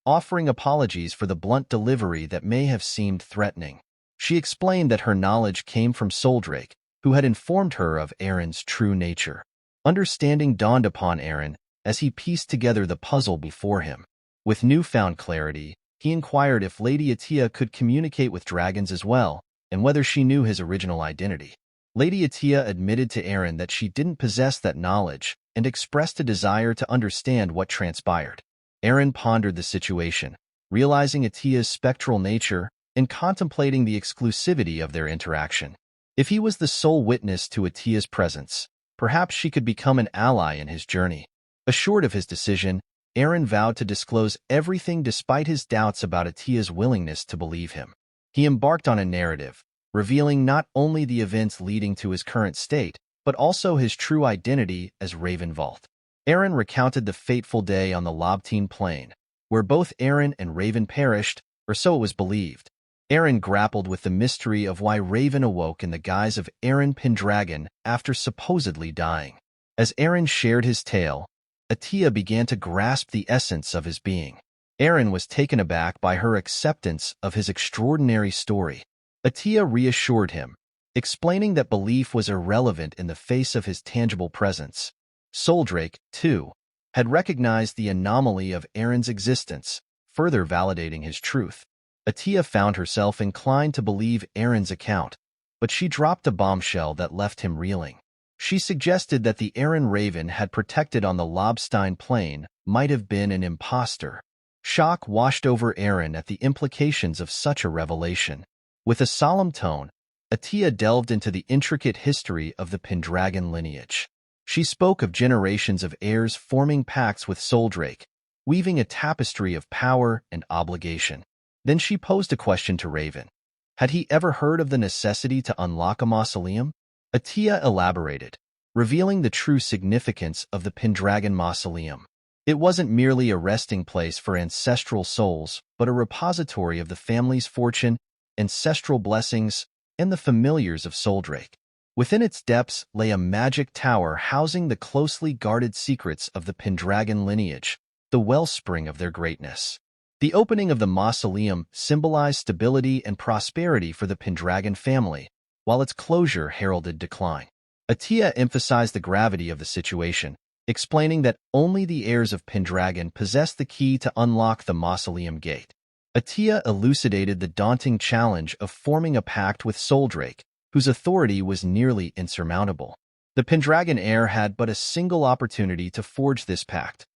offering apologies for the blunt delivery that may have seemed threatening. She explained that her knowledge came from Soldrake, who had informed her of Eren's true nature. Understanding dawned upon Eren as he pieced together the puzzle before him. With newfound clarity, he inquired if Lady Atia could communicate with dragons as well, and whether she knew his original identity. Lady Atia admitted to Eren that she didn't possess that knowledge and expressed a desire to understand what transpired. Eren pondered the situation, realizing Atia's spectral nature and contemplating the exclusivity of their interaction. If he was the sole witness to Atia's presence, perhaps she could become an ally in his journey. Assured of his decision, Eren vowed to disclose everything despite his doubts about Atia's willingness to believe him. He embarked on a narrative, revealing not only the events leading to his current state, but also his true identity as Valt. Eren recounted the fateful day on the Lobtine Plain, where both Eren and Raven perished, or so it was believed. Eren grappled with the mystery of why Raven awoke in the guise of Eren Pendragon after supposedly dying. As Eren shared his tale, Atia began to grasp the essence of his being. Eren was taken aback by her acceptance of his extraordinary story. Atia reassured him, explaining that belief was irrelevant in the face of his tangible presence. Soldrake, too, had recognized the anomaly of Eren's existence, further validating his truth. Atia found herself inclined to believe Eren's account, but she dropped a bombshell that left him reeling. She suggested that the Eren Raven had protected on the Lobtine Plain might have been an impostor. Shock washed over Eren at the implications of such a revelation. With a solemn tone, Atia delved into the intricate history of the Pendragon lineage. She spoke of generations of heirs forming pacts with Soldrake, weaving a tapestry of power and obligation. Then she posed a question to Raven. Had he ever heard of the necessity to unlock a mausoleum? Atia elaborated, revealing the true significance of the Pendragon mausoleum. It wasn't merely a resting place for ancestral souls, but a repository of the family's fortune, ancestral blessings, and the familiars of Soldrake. Within its depths lay a magic tower housing the closely guarded secrets of the Pendragon lineage, the wellspring of their greatness. The opening of the mausoleum symbolized stability and prosperity for the Pendragon family, while its closure heralded decline. Atia emphasized the gravity of the situation, explaining that only the heirs of Pendragon possessed the key to unlock the mausoleum gate. Atia elucidated the daunting challenge of forming a pact with Soldrake, whose authority was nearly insurmountable. The Pendragon heir had but a single opportunity to forge this pact.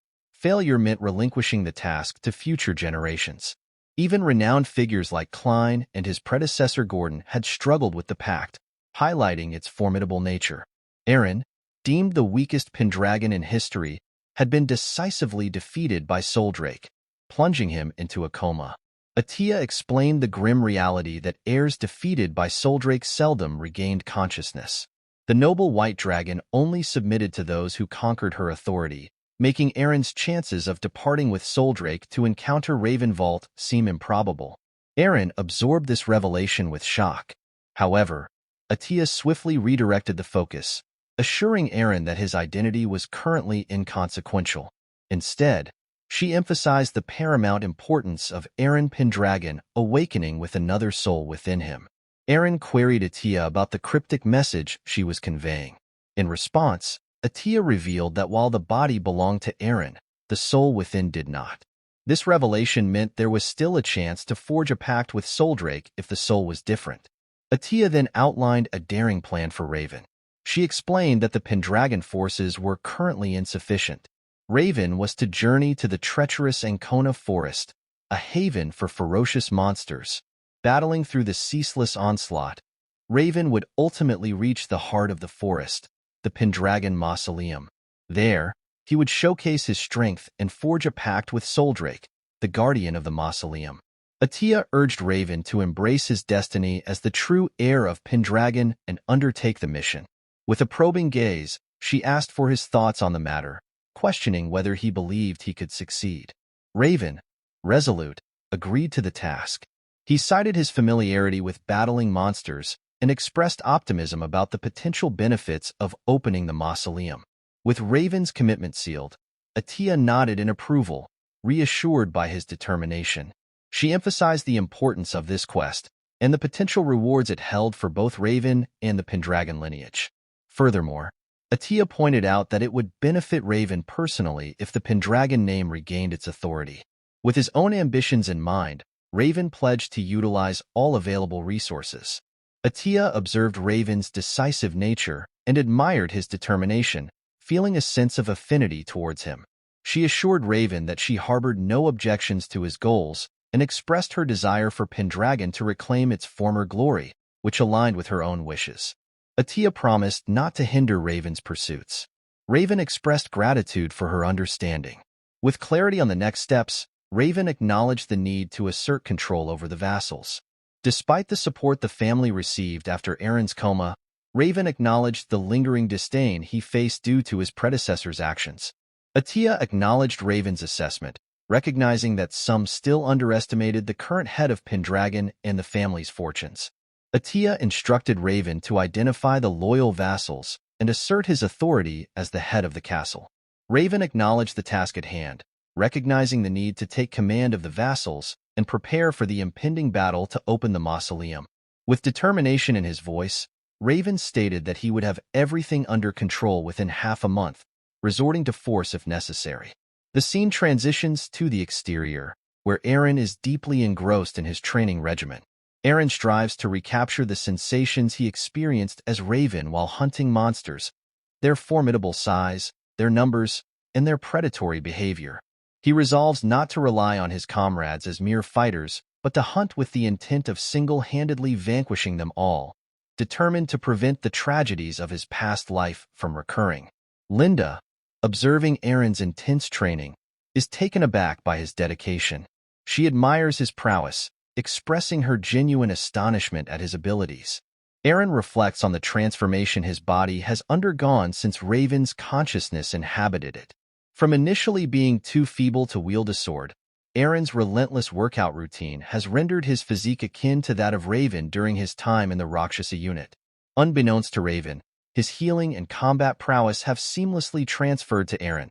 Failure meant relinquishing the task to future generations. Even renowned figures like Klein and his predecessor Gordon had struggled with the pact, highlighting its formidable nature. Eren, deemed the weakest Pendragon in history, had been decisively defeated by Soldrake, plunging him into a coma. Atia explained the grim reality that heirs defeated by Soldrake seldom regained consciousness. The noble white dragon only submitted to those who conquered her authority, making Eren's chances of departing with Soldrake to encounter Valt seem improbable. Eren absorbed this revelation with shock. However, Atia swiftly redirected the focus, assuring Eren that his identity was currently inconsequential. Instead, she emphasized the paramount importance of Eren Pendragon awakening with another soul within him. Eren queried Atia about the cryptic message she was conveying. In response, Atia revealed that while the body belonged to Eren, the soul within did not. This revelation meant there was still a chance to forge a pact with Soldrake if the soul was different. Atia then outlined a daring plan for Raven. She explained that the Pendragon forces were currently insufficient. Raven was to journey to the treacherous Ancona forest, a haven for ferocious monsters. Battling through the ceaseless onslaught, Raven would ultimately reach the heart of the forest, the Pendragon mausoleum. There, he would showcase his strength and forge a pact with Soldrake, the guardian of the mausoleum. Atia urged Raven to embrace his destiny as the true heir of Pendragon and undertake the mission. With a probing gaze, she asked for his thoughts on the matter, questioning whether he believed he could succeed. Raven, resolute, agreed to the task. He cited his familiarity with battling monsters and expressed optimism about the potential benefits of opening the mausoleum. With Raven's commitment sealed, Atia nodded in approval, reassured by his determination. She emphasized the importance of this quest and the potential rewards it held for both Raven and the Pendragon lineage. Furthermore, Atia pointed out that it would benefit Raven personally if the Pendragon name regained its authority. With his own ambitions in mind, Raven pledged to utilize all available resources. Atia observed Raven's decisive nature and admired his determination, feeling a sense of affinity towards him. She assured Raven that she harbored no objections to his goals and expressed her desire for Pendragon to reclaim its former glory, which aligned with her own wishes. Atia promised not to hinder Raven's pursuits. Raven expressed gratitude for her understanding. With clarity on the next steps, Raven acknowledged the need to assert control over the vassals. Despite the support the family received after Eren's coma, Raven acknowledged the lingering disdain he faced due to his predecessor's actions. Atia acknowledged Raven's assessment, recognizing that some still underestimated the current head of Pendragon and the family's fortunes. Atia instructed Raven to identify the loyal vassals and assert his authority as the head of the castle. Raven acknowledged the task at hand, recognizing the need to take command of the vassals and prepare for the impending battle to open the mausoleum. With determination in his voice, Raven stated that he would have everything under control within half a month, resorting to force if necessary. The scene transitions to the exterior, where Eren is deeply engrossed in his training regimen. Eren strives to recapture the sensations he experienced as Raven while hunting monsters, their formidable size, their numbers, and their predatory behavior. He resolves not to rely on his comrades as mere fighters, but to hunt with the intent of single-handedly vanquishing them all, determined to prevent the tragedies of his past life from recurring. Linda, observing Eren's intense training, is taken aback by his dedication. She admires his prowess, expressing her genuine astonishment at his abilities. Eren reflects on the transformation his body has undergone since Raven's consciousness inhabited it. From initially being too feeble to wield a sword, Eren's relentless workout routine has rendered his physique akin to that of Raven during his time in the Rakshasa unit. Unbeknownst to Raven, his healing and combat prowess have seamlessly transferred to Eren,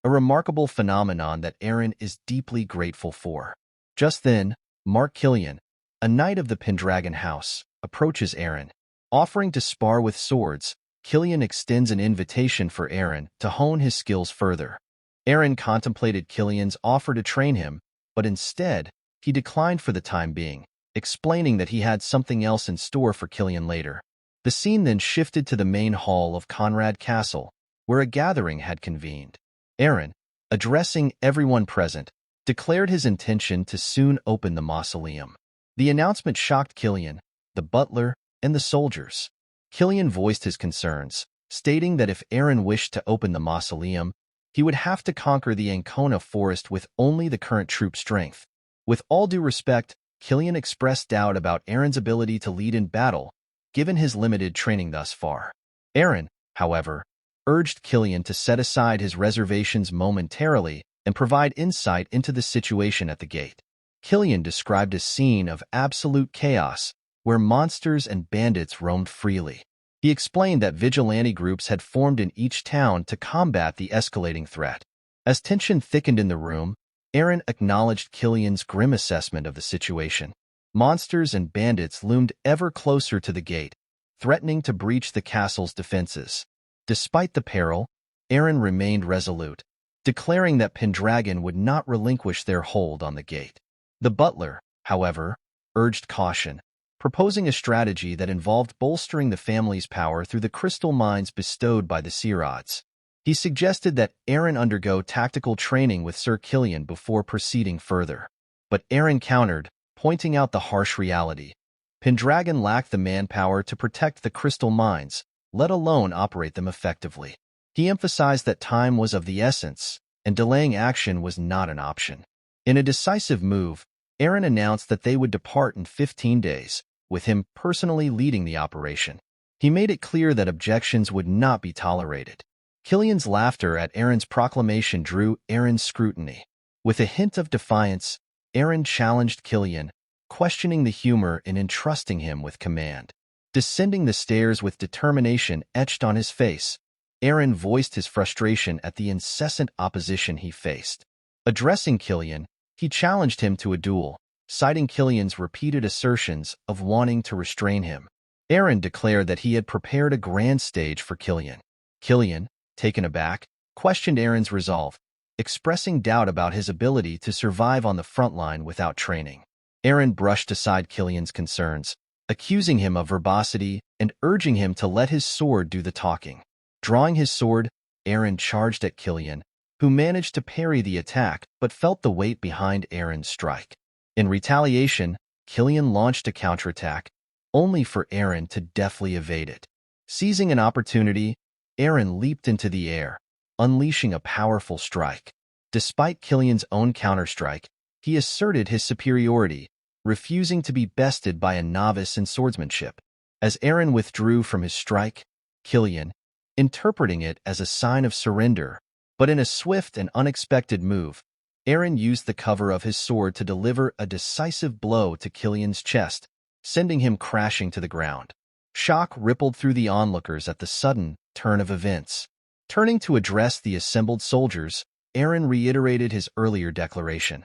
a remarkable phenomenon that Eren is deeply grateful for. Just then, Mark Killian, a knight of the Pendragon house, approaches Eren. Offering to spar with swords, Killian extends an invitation for Eren to hone his skills further. Eren contemplated Killian's offer to train him, but instead, he declined for the time being, explaining that he had something else in store for Killian later. The scene then shifted to the main hall of Conrad Castle, where a gathering had convened. Eren, addressing everyone present, declared his intention to soon open the mausoleum. The announcement shocked Killian, the butler, and the soldiers. Killian voiced his concerns, stating that if Eren wished to open the mausoleum, he would have to conquer the Ancona forest with only the current troop strength. With all due respect, Killian expressed doubt about Eren's ability to lead in battle, given his limited training thus far. Eren, however, urged Killian to set aside his reservations momentarily and provide insight into the situation at the gate. Killian described a scene of absolute chaos, where monsters and bandits roamed freely. He explained that vigilante groups had formed in each town to combat the escalating threat. As tension thickened in the room, Eren acknowledged Killian's grim assessment of the situation. Monsters and bandits loomed ever closer to the gate, threatening to breach the castle's defenses. Despite the peril, Eren remained resolute, declaring that Pendragon would not relinquish their hold on the gate. The butler, however, urged caution, proposing a strategy that involved bolstering the family's power through the crystal mines bestowed by the Seerods. He suggested that Eren undergo tactical training with Sir Killian before proceeding further. But Eren countered, pointing out the harsh reality. Pendragon lacked the manpower to protect the crystal mines, let alone operate them effectively. He emphasized that time was of the essence, and delaying action was not an option. In a decisive move, Eren announced that they would depart in 15 days, with him personally leading the operation. He made it clear that objections would not be tolerated. Killian's laughter at Eren's proclamation drew Eren's scrutiny. With a hint of defiance, Eren challenged Killian, questioning the humor in entrusting him with command. Descending the stairs with determination etched on his face, Eren voiced his frustration at the incessant opposition he faced. Addressing Killian, he challenged him to a duel, citing Killian's repeated assertions of wanting to restrain him. Eren declared that he had prepared a grand stage for Killian. Killian, taken aback, questioned Eren's resolve, expressing doubt about his ability to survive on the front line without training. Eren brushed aside Killian's concerns, accusing him of verbosity and urging him to let his sword do the talking. Drawing his sword, Eren charged at Killian, who managed to parry the attack but felt the weight behind Eren's strike. In retaliation, Killian launched a counterattack, only for Eren to deftly evade it. Seizing an opportunity, Eren leaped into the air, unleashing a powerful strike. Despite Killian's own counterstrike, he asserted his superiority, refusing to be bested by a novice in swordsmanship. As Eren withdrew from his strike, Killian, interpreting it as a sign of surrender, but in a swift and unexpected move, Eren used the cover of his sword to deliver a decisive blow to Killian's chest, sending him crashing to the ground. Shock rippled through the onlookers at the sudden turn of events. Turning to address the assembled soldiers, Eren reiterated his earlier declaration.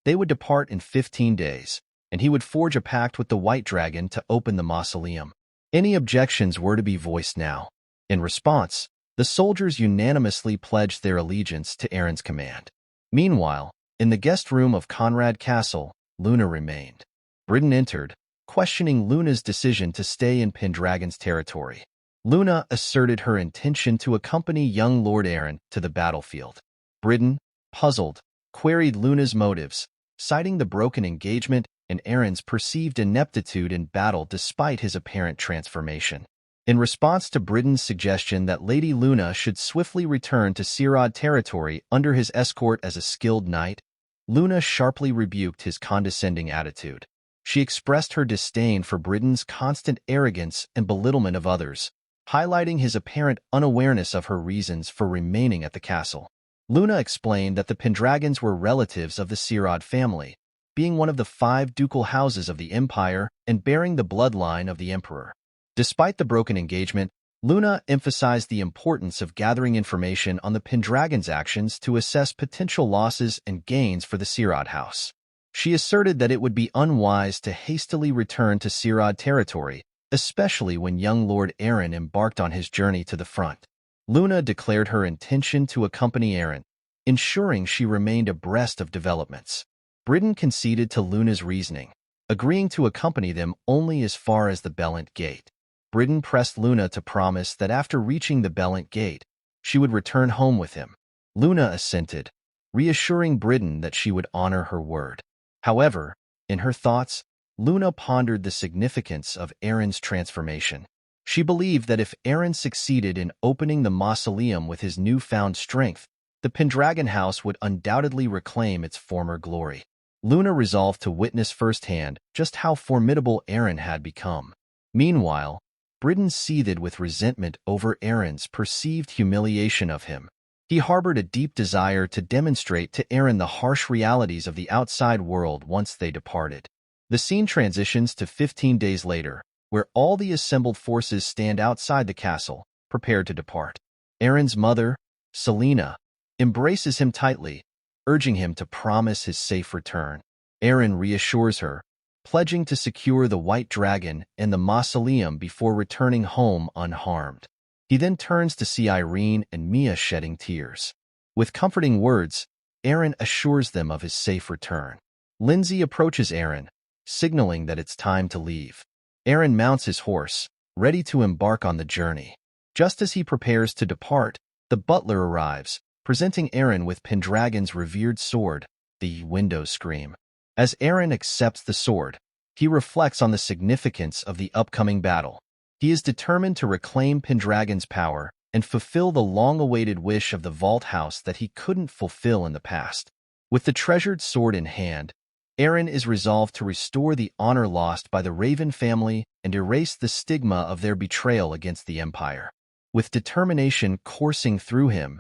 They would depart in 15 days, and he would forge a pact with the White Dragon to open the mausoleum. Any objections were to be voiced now. In response, the soldiers unanimously pledged their allegiance to Eren's command. Meanwhile, in the guest room of Conrad Castle, Luna remained. Britain entered, questioning Luna's decision to stay in Pendragon's territory. Luna asserted her intention to accompany young Lord Eren to the battlefield. Britain, puzzled, queried Luna's motives, citing the broken engagement and Eren's perceived ineptitude in battle despite his apparent transformation. In response to Britain's suggestion that Lady Luna should swiftly return to Sirad territory under his escort as a skilled knight, Luna sharply rebuked his condescending attitude. She expressed her disdain for Britain's constant arrogance and belittlement of others, highlighting his apparent unawareness of her reasons for remaining at the castle. Luna explained that the Pendragons were relatives of the Sirad family, being one of the 5 ducal houses of the empire and bearing the bloodline of the emperor. Despite the broken engagement, Luna emphasized the importance of gathering information on the Pendragon's actions to assess potential losses and gains for the Sirad house. She asserted that it would be unwise to hastily return to Sirad territory, especially when young Lord Eren embarked on his journey to the front. Luna declared her intention to accompany Eren, ensuring she remained abreast of developments. Britain conceded to Luna's reasoning, agreeing to accompany them only as far as the Bellant Gate. Britain pressed Luna to promise that after reaching the Bellant Gate, she would return home with him. Luna assented, reassuring Britain that she would honor her word. However, in her thoughts, Luna pondered the significance of Eren's transformation. She believed that if Eren succeeded in opening the mausoleum with his newfound strength, the Pendragon house would undoubtedly reclaim its former glory. Luna resolved to witness firsthand just how formidable Eren had become. Meanwhile, Britain seethed with resentment over Eren's perceived humiliation of him. He harbored a deep desire to demonstrate to Eren the harsh realities of the outside world once they departed. The scene transitions to 15 days later, where all the assembled forces stand outside the castle, prepared to depart. Eren's mother, Selena, embraces him tightly, urging him to promise his safe return. Eren reassures her, pledging to secure the White Dragon and the mausoleum before returning home unharmed. He then turns to see Irene and Mia shedding tears. With comforting words, Eren assures them of his safe return. Lindsay approaches Eren, signaling that it's time to leave. Eren mounts his horse, ready to embark on the journey. Just as he prepares to depart, The butler arrives, presenting Eren with Pendragon's revered sword, the Window Scream. As Eren accepts the sword, he reflects on the significance of the upcoming battle. He is determined to reclaim Pendragon's power and fulfill the long-awaited wish of the Valt house that he couldn't fulfill in the past. With the treasured sword in hand, Eren is resolved to restore the honor lost by the Raven family and erase the stigma of their betrayal against the Empire. With determination coursing through him,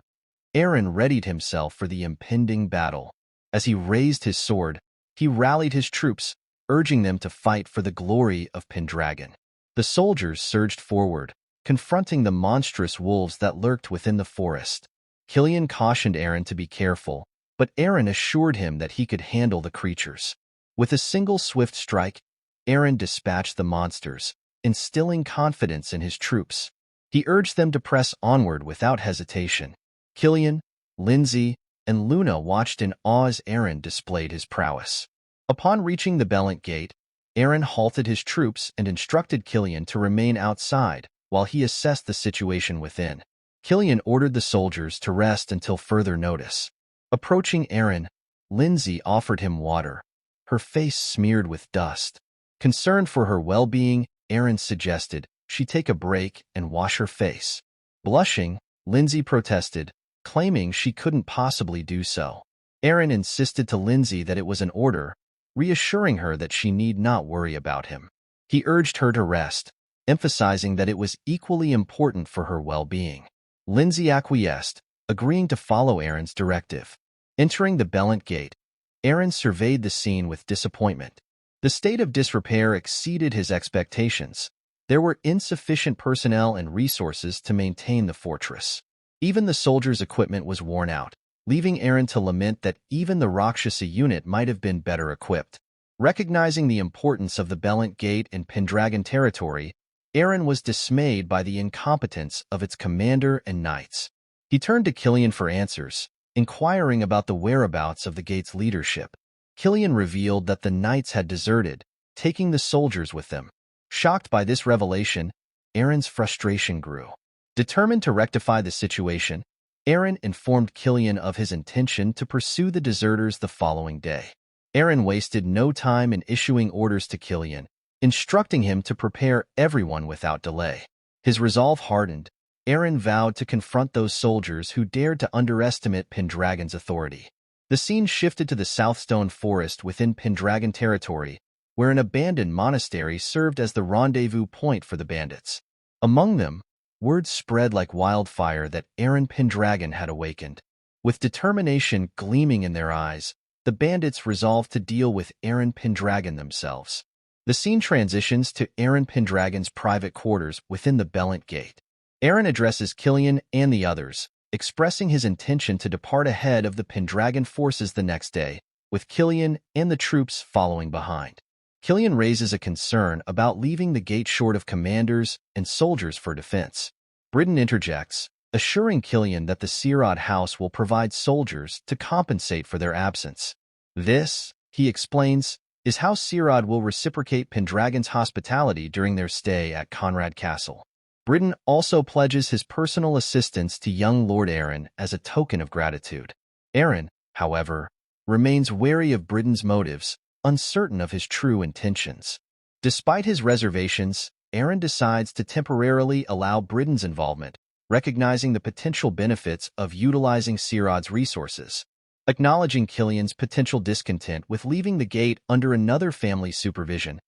Eren readied himself for the impending battle. As he raised his sword, he rallied his troops, urging them to fight for the glory of Pendragon. The soldiers surged forward, confronting the monstrous wolves that lurked within the forest. Killian cautioned Eren to be careful, but Eren assured him that he could handle the creatures. With a single swift strike, Eren dispatched the monsters, instilling confidence in his troops. He urged them to press onward without hesitation. Killian, Lindsay, and Luna watched in awe as Eren displayed his prowess. Upon reaching the Belent Gate, Eren halted his troops and instructed Killian to remain outside while he assessed the situation within. Killian ordered the soldiers to rest until further notice. Approaching Eren, Lindsay offered him water, her face smeared with dust. Concerned for her well-being, Eren suggested she take a break and wash her face. Blushing, Lindsay protested, claiming she couldn't possibly do so. Eren insisted to Lindsay that it was an order, reassuring her that she need not worry about him. He urged her to rest, emphasizing that it was equally important for her well-being. Lindsay acquiesced, agreeing to follow Eren's directive. Entering the Belent Gate, Eren surveyed the scene with disappointment. The state of disrepair exceeded his expectations. There were insufficient personnel and resources to maintain the fortress. Even the soldiers' equipment was worn out, leaving Eren to lament that even the Rakshasa unit might have been better equipped. Recognizing the importance of the Belent Gate in Pendragon territory, Eren was dismayed by the incompetence of its commander and knights. He turned to Killian for answers, inquiring about the whereabouts of the gate's leadership. Killian revealed that the knights had deserted, taking the soldiers with them. Shocked by this revelation, Eren's frustration grew. Determined to rectify the situation, Eren informed Killian of his intention to pursue the deserters the following day. Eren wasted no time in issuing orders to Killian, instructing him to prepare everyone without delay. His resolve hardened. Eren vowed to confront those soldiers who dared to underestimate Pendragon's authority. The scene shifted to the Southstone Forest within Pendragon territory, where an abandoned monastery served as the rendezvous point for the bandits. Among them, word spread like wildfire that Eren Pendragon had awakened. With determination gleaming in their eyes, the bandits resolved to deal with Eren Pendragon themselves. The scene transitions to Eren Pendragon's private quarters within the Belent Gate. Eren addresses Killian and the others, expressing his intention to depart ahead of the Pendragon forces the next day, with Killian and the troops following behind. Killian raises a concern about leaving the gate short of commanders and soldiers for defense. Britain interjects, assuring Killian that the Sirad house will provide soldiers to compensate for their absence. This, he explains, is how Sirad will reciprocate Pendragon's hospitality during their stay at Conrad Castle. Britain also pledges his personal assistance to young Lord Eren as a token of gratitude. Eren, however, remains wary of Britain's motives, uncertain of his true intentions. Despite his reservations, Eren decides to temporarily allow Britain's involvement, recognizing the potential benefits of utilizing Sirad's resources. Acknowledging Killian's potential discontent with leaving the gate under another family's supervision,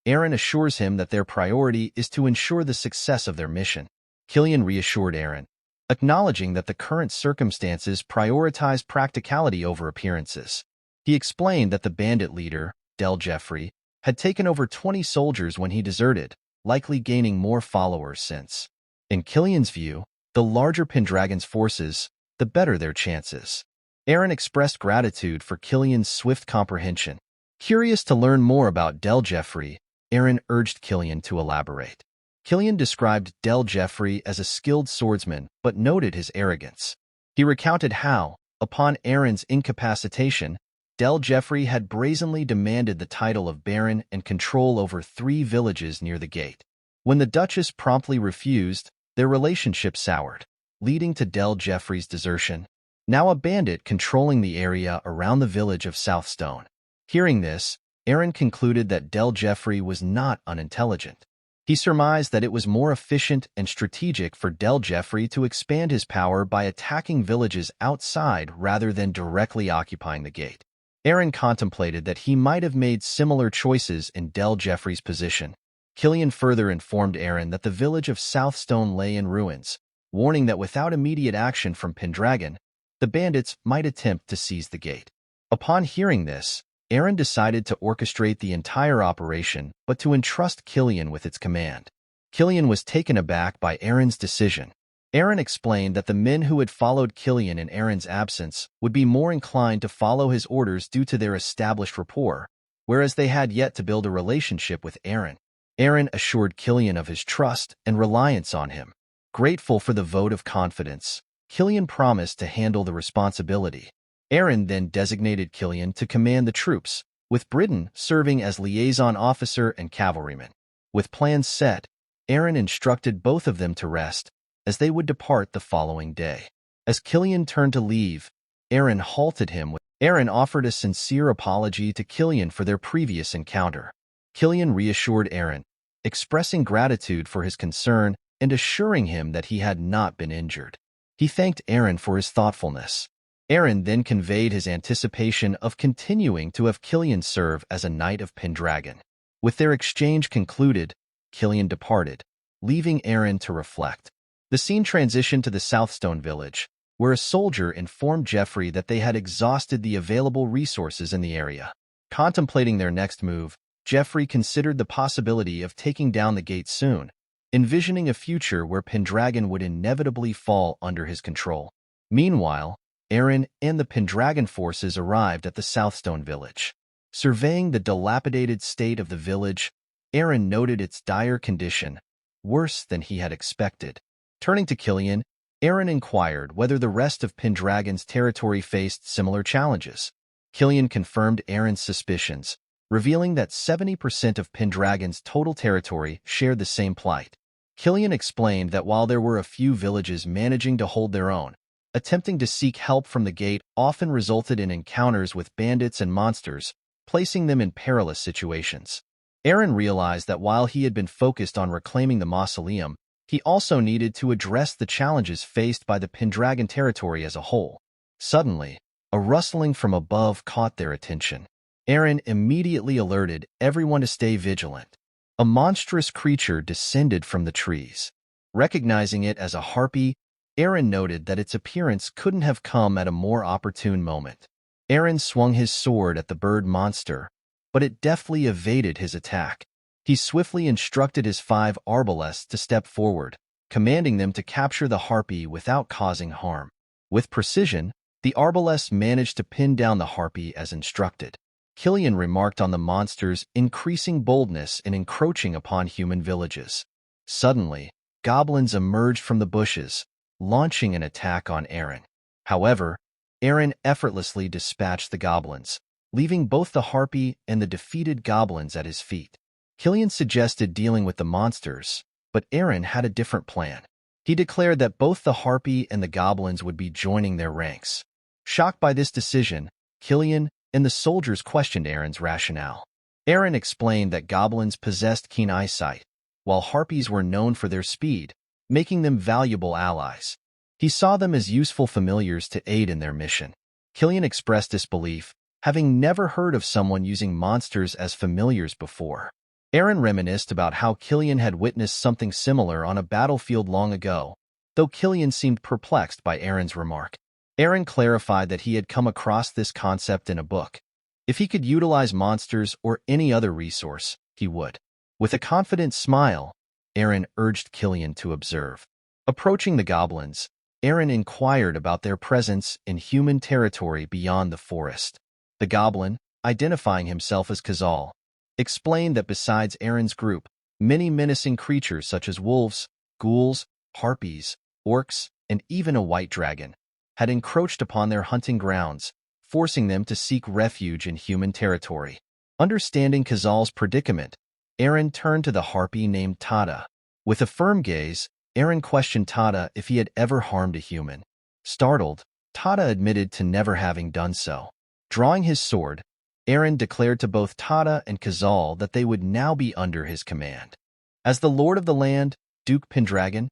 Eren assures him that their priority is to ensure the success of their mission. Killian reassured Eren, acknowledging that the current circumstances prioritize practicality over appearances. He explained that the bandit leader, Del Jeffrey, had taken over 20 soldiers when he deserted, likely gaining more followers since. In Killian's view, the larger Pendragon's forces, the better their chances. Eren expressed gratitude for Killian's swift comprehension. Curious to learn more about Del Jeffrey, Eren urged Killian to elaborate. Killian described Del Jeffrey as a skilled swordsman but noted his arrogance. He recounted how, upon Eren's incapacitation, Del Jeffrey had brazenly demanded the title of Baron and control over 3 villages near the gate. When the Duchess promptly refused, their relationship soured. leading to Del Jeffrey's desertion, now a bandit controlling the area around the village of Southstone. Hearing this, Eren concluded that Del Jeffrey was not unintelligent. He surmised that it was more efficient and strategic for Del Jeffrey to expand his power by attacking villages outside rather than directly occupying the gate. Eren contemplated that he might have made similar choices in Del Jeffrey's position. Killian further informed Eren that the village of Southstone lay in ruins, warning that without immediate action from Pendragon, the bandits might attempt to seize the gate. Upon hearing this, Eren decided to orchestrate the entire operation, but to entrust Killian with its command. Killian was taken aback by Eren's decision. Eren explained that the men who had followed Killian in Eren's absence would be more inclined to follow his orders due to their established rapport, whereas they had yet to build a relationship with Eren. Eren assured Killian of his trust and reliance on him. Grateful for the vote of confidence, Killian promised to handle the responsibility. Eren then designated Killian to command the troops, with Britain serving as liaison officer and cavalryman. With plans set, Eren instructed both of them to rest, as they would depart the following day. As Killian turned to leave, Eren halted him. Eren offered a sincere apology to Killian for their previous encounter. Killian reassured Eren, expressing gratitude for his concern and assuring him that he had not been injured. He thanked Eren for his thoughtfulness. Eren then conveyed his anticipation of continuing to have Killian serve as a Knight of Pendragon. With their exchange concluded, Killian departed, leaving Eren to reflect. The scene transitioned to the Southstone village, where a soldier informed Jeffrey that they had exhausted the available resources in the area. Contemplating their next move, Jeffrey considered the possibility of taking down the gate soon, envisioning a future where Pendragon would inevitably fall under his control. Meanwhile, Eren and the Pendragon forces arrived at the Southstone village. Surveying the dilapidated state of the village, Eren noted its dire condition, worse than he had expected. Turning to Killian, Eren inquired whether the rest of Pendragon's territory faced similar challenges. Killian confirmed Eren's suspicions, revealing that 70% of Pendragon's total territory shared the same plight. Killian explained that while there were a few villages managing to hold their own, attempting to seek help from the gate often resulted in encounters with bandits and monsters, placing them in perilous situations. Eren realized that while he had been focused on reclaiming the mausoleum, he also needed to address the challenges faced by the Pendragon territory as a whole. Suddenly, a rustling from above caught their attention. Eren immediately alerted everyone to stay vigilant. A monstrous creature descended from the trees. Recognizing it as a harpy, Eren noted that its appearance couldn't have come at a more opportune moment. Eren swung his sword at the bird monster, but it deftly evaded his attack. He swiftly instructed his 5 arbalests to step forward, commanding them to capture the harpy without causing harm. With precision, the arbalests managed to pin down the harpy as instructed. Killian remarked on the monster's increasing boldness in encroaching upon human villages. Suddenly, goblins emerged from the bushes, launching an attack on Eren. However, Eren effortlessly dispatched the goblins, leaving both the harpy and the defeated goblins at his feet. Killian suggested dealing with the monsters, but Eren had a different plan. He declared that both the harpy and the goblins would be joining their ranks. Shocked by this decision, Killian and the soldiers questioned Eren's rationale. Eren explained that goblins possessed keen eyesight, while harpies were known for their speed, making them valuable allies. He saw them as useful familiars to aid in their mission. Killian expressed disbelief, having never heard of someone using monsters as familiars before. Eren reminisced about how Killian had witnessed something similar on a battlefield long ago, though Killian seemed perplexed by Eren's remark. Eren clarified that he had come across this concept in a book. If he could utilize monsters or any other resource, he would. With a confident smile, Eren urged Killian to observe. Approaching the goblins, Eren inquired about their presence in human territory beyond the forest. The goblin, identifying himself as Khazal, explained that besides Eren's group, many menacing creatures such as wolves, ghouls, harpies, orcs, and even a white dragon had encroached upon their hunting grounds, forcing them to seek refuge in human territory. Understanding Khazal's predicament, Eren turned to the harpy named Tada. With a firm gaze, Eren questioned Tada if he had ever harmed a human. Startled, Tada admitted to never having done so. Drawing his sword, Eren declared to both Tada and Khazal that they would now be under his command. As the Lord of the Land, Duke Pendragon,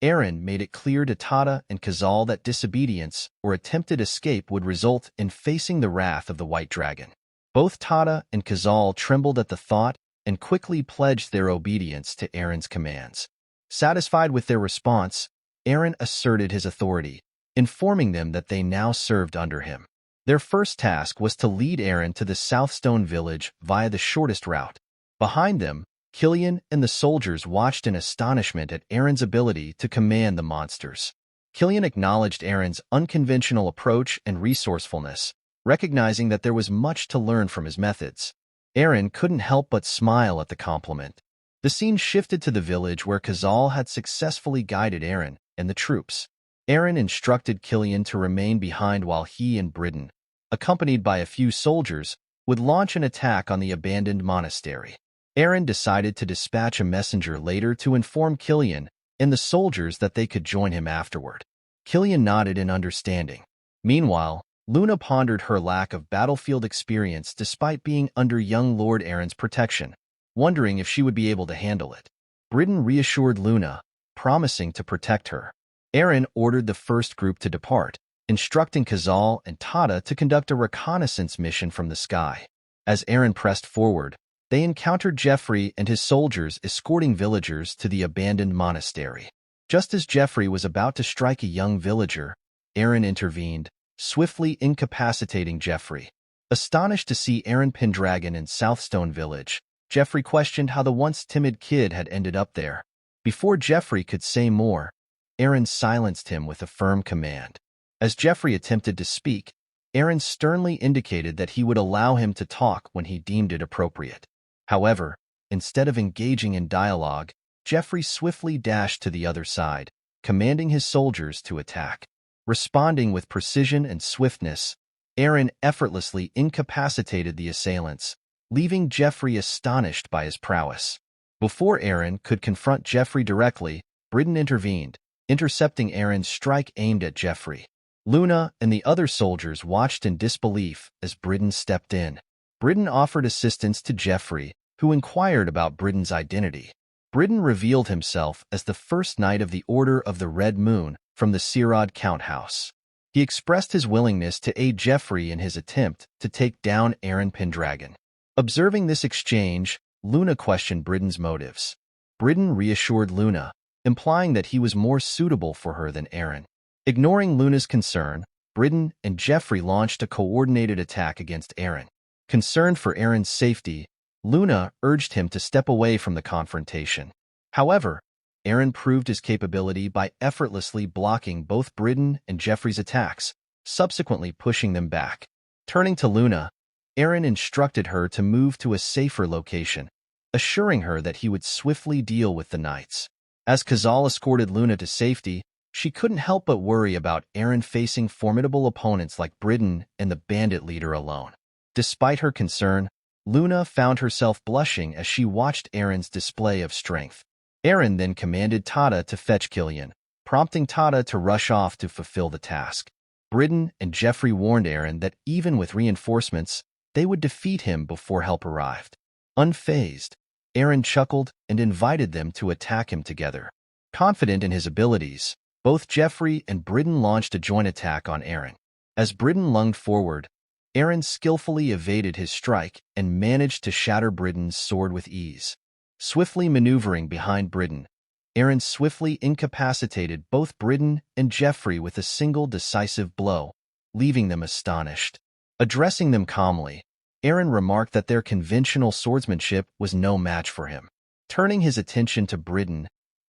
Eren made it clear to Tada and Khazal that disobedience or attempted escape would result in facing the wrath of the White Dragon. Both Tada and Khazal trembled at the thought and quickly pledged their obedience to Eren's commands. Satisfied with their response, Eren asserted his authority, informing them that they now served under him. Their first task was to lead Eren to the Southstone village via the shortest route. Behind them, Killian and the soldiers watched in astonishment at Eren's ability to command the monsters. Killian acknowledged Eren's unconventional approach and resourcefulness, recognizing that there was much to learn from his methods. Eren couldn't help but smile at the compliment. The scene shifted to the village where Khazal had successfully guided Eren and the troops. Eren instructed Killian to remain behind while he and Britain, accompanied by a few soldiers, would launch an attack on the abandoned monastery. Eren decided to dispatch a messenger later to inform Killian and the soldiers that they could join him afterward. Killian nodded in understanding. Meanwhile, Luna pondered her lack of battlefield experience despite being under young Lord Eren's protection, wondering if she would be able to handle it. Britain reassured Luna, promising to protect her. Eren ordered the first group to depart, instructing Khazal and Tada to conduct a reconnaissance mission from the sky. As Eren pressed forward, they encountered Jeffrey and his soldiers escorting villagers to the abandoned monastery. Just as Jeffrey was about to strike a young villager, Eren intervened, swiftly incapacitating Jeffrey. Astonished to see Eren Pendragon in Southstone village, Jeffrey questioned how the once timid kid had ended up there. Before Jeffrey could say more, Eren silenced him with a firm command. As Jeffrey attempted to speak, Eren sternly indicated that he would allow him to talk when he deemed it appropriate. However, instead of engaging in dialogue, Jeffrey swiftly dashed to the other side, commanding his soldiers to attack. Responding with precision and swiftness, Eren effortlessly incapacitated the assailants, leaving Jeffrey astonished by his prowess. Before Eren could confront Jeffrey directly, Britain intervened, intercepting Eren's strike aimed at Jeffrey. Luna and the other soldiers watched in disbelief as Britain stepped in. Britain offered assistance to Jeffrey, who inquired about Britain's identity. Britain revealed himself as the first knight of the Order of the Red Moon from the Sirad Count House. He expressed his willingness to aid Jeffrey in his attempt to take down Eren Pendragon. Observing this exchange, Luna questioned Britain's motives. Britain reassured Luna, implying that he was more suitable for her than Eren. Ignoring Luna's concern, Britain and Jeffrey launched a coordinated attack against Eren. Concerned for Eren's safety, Luna urged him to step away from the confrontation. However, Eren proved his capability by effortlessly blocking both Britain and Jeffrey's attacks, subsequently pushing them back. Turning to Luna, Eren instructed her to move to a safer location, assuring her that he would swiftly deal with the knights. As Khazal escorted Luna to safety, she couldn't help but worry about Eren facing formidable opponents like Britain and the bandit leader alone. Despite her concern, Luna found herself blushing as she watched Eren's display of strength. Eren then commanded Tada to fetch Killian, prompting Tada to rush off to fulfill the task. Britain and Jeffrey warned Eren that even with reinforcements, they would defeat him before help arrived. Unfazed, Eren chuckled and invited them to attack him together. Confident in his abilities, both Jeffrey and Britain launched a joint attack on Eren. As Britain lunged forward, Eren skillfully evaded his strike and managed to shatter Britain's sword with ease. Swiftly maneuvering behind Britain, Eren swiftly incapacitated both Britain and Jeffrey with a single decisive blow, leaving them astonished. Addressing them calmly, Eren remarked that their conventional swordsmanship was no match for him. Turning his attention to Britain,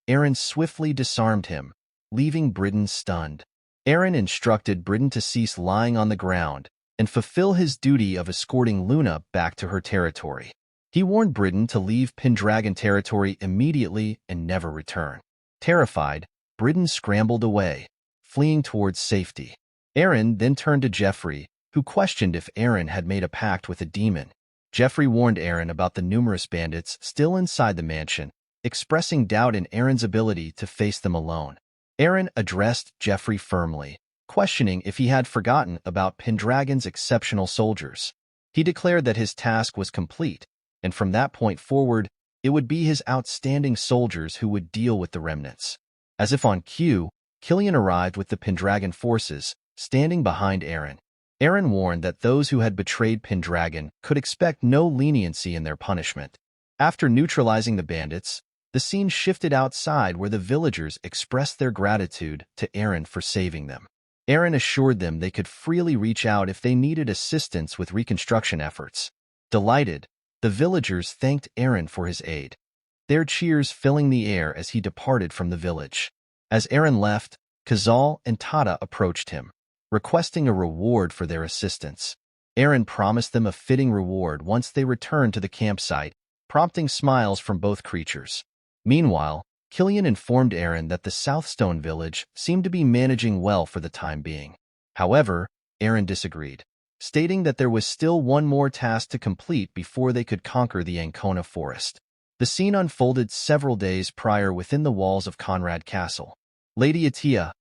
Eren swiftly disarmed him, leaving Britain stunned. Eren instructed Britain to cease lying on the ground and fulfill his duty of escorting Luna back to her territory. He warned Britain to leave Pendragon territory immediately and never return. Terrified, Britain scrambled away, fleeing towards safety. Eren then turned to Jeffrey, who questioned if Eren had made a pact with a demon. Jeffrey warned Eren about the numerous bandits still inside the mansion, expressing doubt in Eren's ability to face them alone. Eren addressed Jeffrey firmly, questioning if he had forgotten about Pendragon's exceptional soldiers. He declared that his task was complete, and from that point forward, it would be his outstanding soldiers who would deal with the remnants. As if on cue, Killian arrived with the Pendragon forces, standing behind Eren. Eren warned that those who had betrayed Pendragon could expect no leniency in their punishment. After neutralizing the bandits, the scene shifted outside where the villagers expressed their gratitude to Eren for saving them. Eren assured them they could freely reach out if they needed assistance with reconstruction efforts. Delighted, the villagers thanked Eren for his aid, their cheers filling the air as he departed from the village. As Eren left, Khazal and Tada approached him, requesting a reward for their assistance. Eren promised them a fitting reward once they returned to the campsite, prompting smiles from both creatures. Meanwhile, Killian informed Eren that the Southstone village seemed to be managing well for the time being. However, Eren disagreed, stating that there was still one more task to complete before they could conquer the Ancona forest. The scene unfolded several days prior within the walls of Conrad Castle. Lady Atia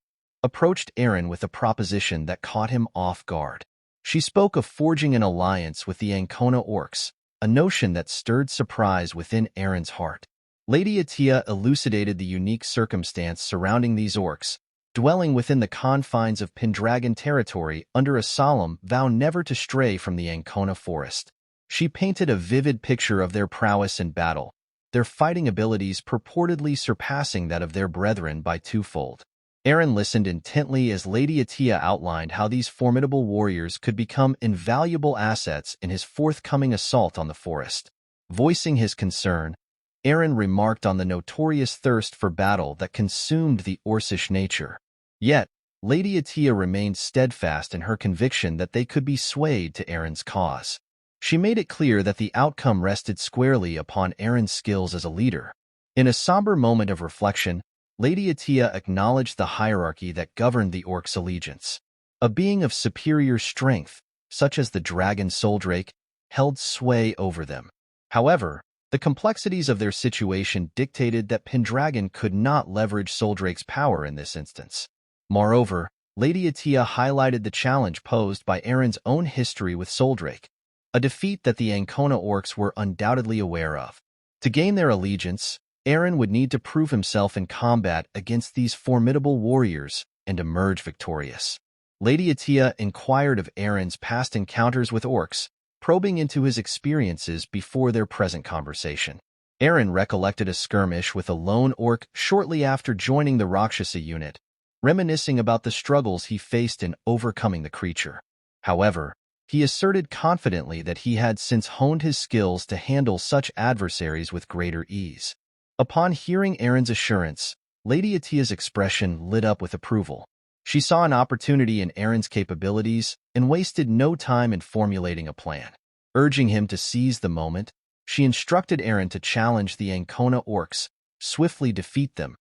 approached Eren with a proposition that caught him off guard. She spoke of forging an alliance with the Ancona orcs, a notion that stirred surprise within Eren's heart. Lady Atia elucidated the unique circumstance surrounding these orcs, dwelling within the confines of Pendragon territory under a solemn vow never to stray from the Ancona forest. She painted a vivid picture of their prowess in battle, their fighting abilities purportedly surpassing that of their brethren by twofold. Eren listened intently as Lady Atia outlined how these formidable warriors could become invaluable assets in his forthcoming assault on the forest. Voicing his concern, Eren remarked on the notorious thirst for battle that consumed the Orcish nature. Yet, Lady Atia remained steadfast in her conviction that they could be swayed to Eren's cause. She made it clear that the outcome rested squarely upon Eren's skills as a leader. In a somber moment of reflection, Lady Atia acknowledged the hierarchy that governed the orcs' allegiance. A being of superior strength, such as the dragon Soldrake, held sway over them. However, the complexities of their situation dictated that Pendragon could not leverage Soldrake's power in this instance. Moreover, Lady Atia highlighted the challenge posed by Eren's own history with Soldrake, a defeat that the Ancona orcs were undoubtedly aware of. To gain their allegiance, Eren would need to prove himself in combat against these formidable warriors and emerge victorious. Lady Atia inquired of Eren's past encounters with orcs, probing into his experiences before their present conversation. Eren recollected a skirmish with a lone orc shortly after joining the Rakshasa unit, reminiscing about the struggles he faced in overcoming the creature. However, he asserted confidently that he had since honed his skills to handle such adversaries with greater ease. Upon hearing Eren's assurance, Lady Atia's expression lit up with approval. She saw an opportunity in Eren's capabilities and wasted no time in formulating a plan. Urging him to seize the moment, she instructed Eren to challenge the Ancona orcs, swiftly defeat them,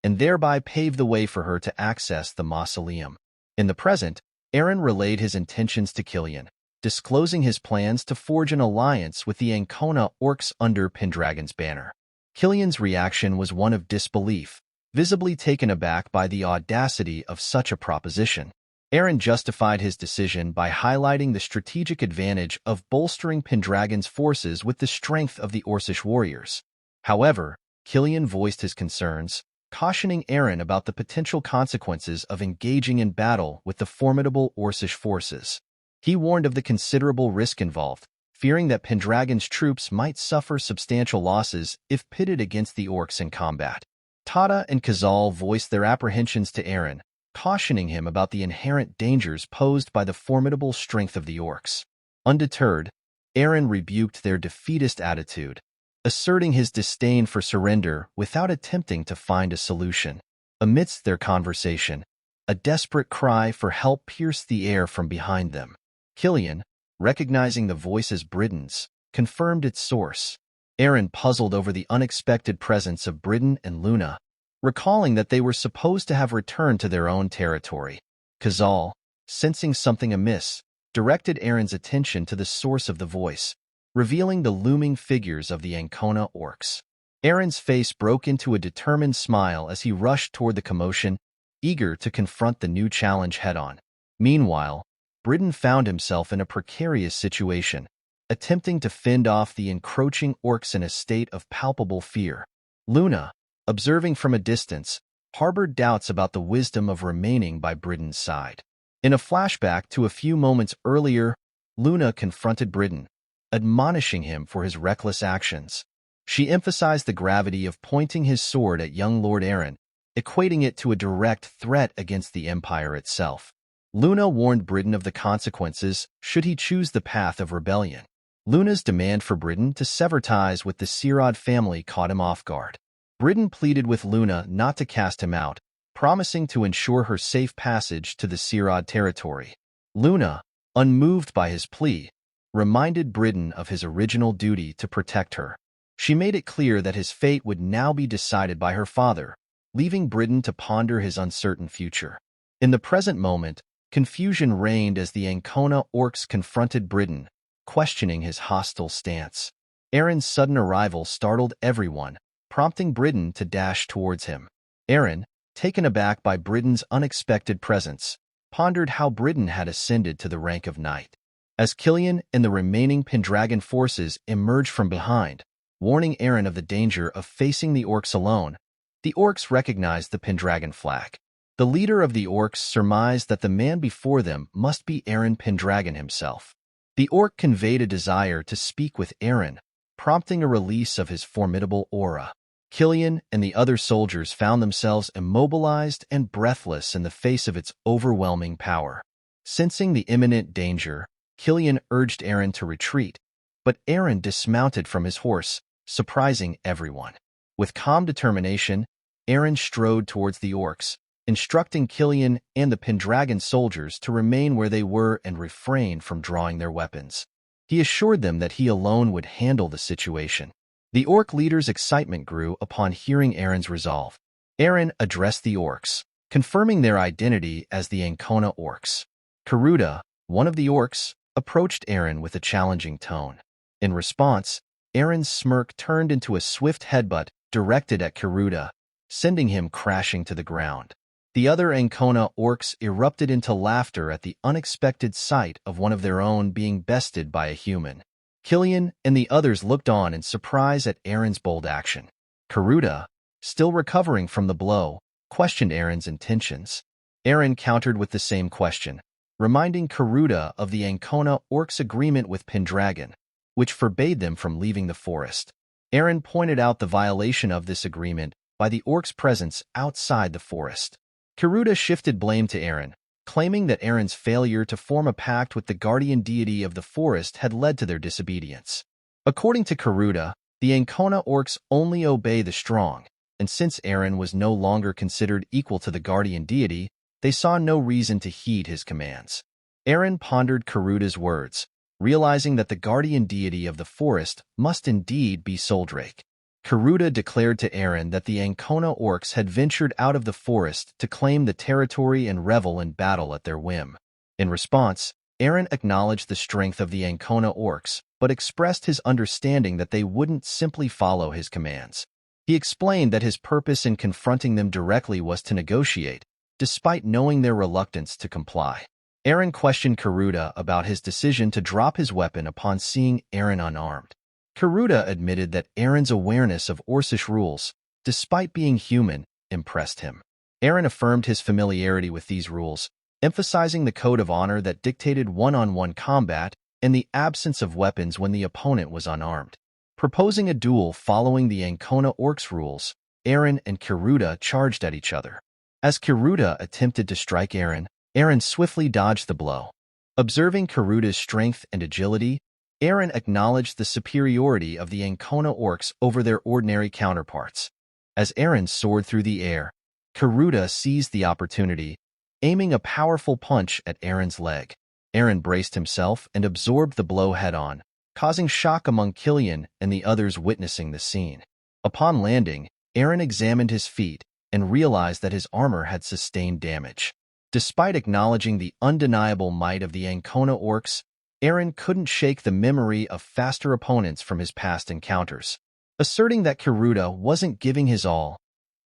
and thereby pave the way for her to access the mausoleum. In the present, Eren relayed his intentions to Killian, disclosing his plans to forge an alliance with the Ancona orcs under Pendragon's banner. Killian's reaction was one of disbelief, visibly taken aback by the audacity of such a proposition. Eren justified his decision by highlighting the strategic advantage of bolstering Pendragon's forces with the strength of the Orcish warriors. However, Killian voiced his concerns, cautioning Eren about the potential consequences of engaging in battle with the formidable Orcish forces. He warned of the considerable risk involved, fearing that Pendragon's troops might suffer substantial losses if pitted against the orcs in combat. Tada and Khazal voiced their apprehensions to Eren, cautioning him about the inherent dangers posed by the formidable strength of the orcs. Undeterred, Eren rebuked their defeatist attitude, asserting his disdain for surrender without attempting to find a solution. Amidst their conversation, a desperate cry for help pierced the air from behind them. Killian, recognizing the voice as Bridden's, confirmed its source. Eren puzzled over the unexpected presence of Bridden and Luna, recalling that they were supposed to have returned to their own territory. Khazal, sensing something amiss, directed Eren's attention to the source of the voice, revealing the looming figures of the Ancona orcs. Eren's face broke into a determined smile as he rushed toward the commotion, eager to confront the new challenge head-on. Meanwhile, Britain found himself in a precarious situation, attempting to fend off the encroaching orcs in a state of palpable fear. Luna, observing from a distance, harbored doubts about the wisdom of remaining by Britain's side. In a flashback to a few moments earlier, Luna confronted Britain, admonishing him for his reckless actions. She emphasized the gravity of pointing his sword at young Lord Eren, equating it to a direct threat against the Empire itself. Luna warned Britain of the consequences should he choose the path of rebellion. Luna's demand for Britain to sever ties with the Sirad family caught him off guard. Britain pleaded with Luna not to cast him out, promising to ensure her safe passage to the Sirad territory. Luna, unmoved by his plea, reminded Britain of his original duty to protect her. She made it clear that his fate would now be decided by her father, leaving Britain to ponder his uncertain future. In the present moment, confusion reigned as the Ancona orcs confronted Britain, questioning his hostile stance. Eren's sudden arrival startled everyone, prompting Britain to dash towards him. Eren, taken aback by Britain's unexpected presence, pondered how Britain had ascended to the rank of knight. As Killian and the remaining Pendragon forces emerged from behind, warning Eren of the danger of facing the orcs alone, the orcs recognized the Pendragon flag. The leader of the orcs surmised that the man before them must be Eren Pendragon himself. The orc conveyed a desire to speak with Eren, prompting a release of his formidable aura. Killian and the other soldiers found themselves immobilized and breathless in the face of its overwhelming power. Sensing the imminent danger, Killian urged Eren to retreat, but Eren dismounted from his horse, surprising everyone. With calm determination, Eren strode towards the orcs, instructing Killian and the Pendragon soldiers to remain where they were and refrain from drawing their weapons. He assured them that he alone would handle the situation. The orc leader's excitement grew upon hearing Eren's resolve. Eren addressed the orcs, confirming their identity as the Ancona orcs. Karuta, one of the orcs, approached Eren with a challenging tone. In response, Eren's smirk turned into a swift headbutt directed at Karuta, sending him crashing to the ground. The other Ancona orcs erupted into laughter at the unexpected sight of one of their own being bested by a human. Killian and the others looked on in surprise at Eren's bold action. Karuta, still recovering from the blow, questioned Eren's intentions. Eren countered with the same question, reminding Karuta of the Ancona orcs' agreement with Pendragon, which forbade them from leaving the forest. Eren pointed out the violation of this agreement by the orcs' presence outside the forest. Karuta shifted blame to Eren, claiming that Eren's failure to form a pact with the guardian deity of the forest had led to their disobedience. According to Karuta, the Ancona orcs only obey the strong, and since Eren was no longer considered equal to the guardian deity, they saw no reason to heed his commands. Eren pondered Karuta's words, realizing that the guardian deity of the forest must indeed be Soldrake. Karuta declared to Eren that the Ancona orcs had ventured out of the forest to claim the territory and revel in battle at their whim. In response, Eren acknowledged the strength of the Ancona orcs, but expressed his understanding that they wouldn't simply follow his commands. He explained that his purpose in confronting them directly was to negotiate, despite knowing their reluctance to comply. Eren questioned Karuta about his decision to drop his weapon upon seeing Eren unarmed. Karuta admitted that Eren's awareness of Orcish rules, despite being human, impressed him. Eren affirmed his familiarity with these rules, emphasizing the code of honor that dictated one-on-one combat and the absence of weapons when the opponent was unarmed. Proposing a duel following the Ancona orcs rules, Eren and Karuta charged at each other. As Karuta attempted to strike Eren, Eren swiftly dodged the blow. Observing Karuta's strength and agility, Eren acknowledged the superiority of the Ancona orcs over their ordinary counterparts. As Eren soared through the air, Karuta seized the opportunity, aiming a powerful punch at Eren's leg. Eren braced himself and absorbed the blow head-on, causing shock among Killian and the others witnessing the scene. Upon landing, Eren examined his feet and realized that his armor had sustained damage. Despite acknowledging the undeniable might of the Ancona orcs, Eren couldn't shake the memory of faster opponents from his past encounters. Asserting that Karuta wasn't giving his all,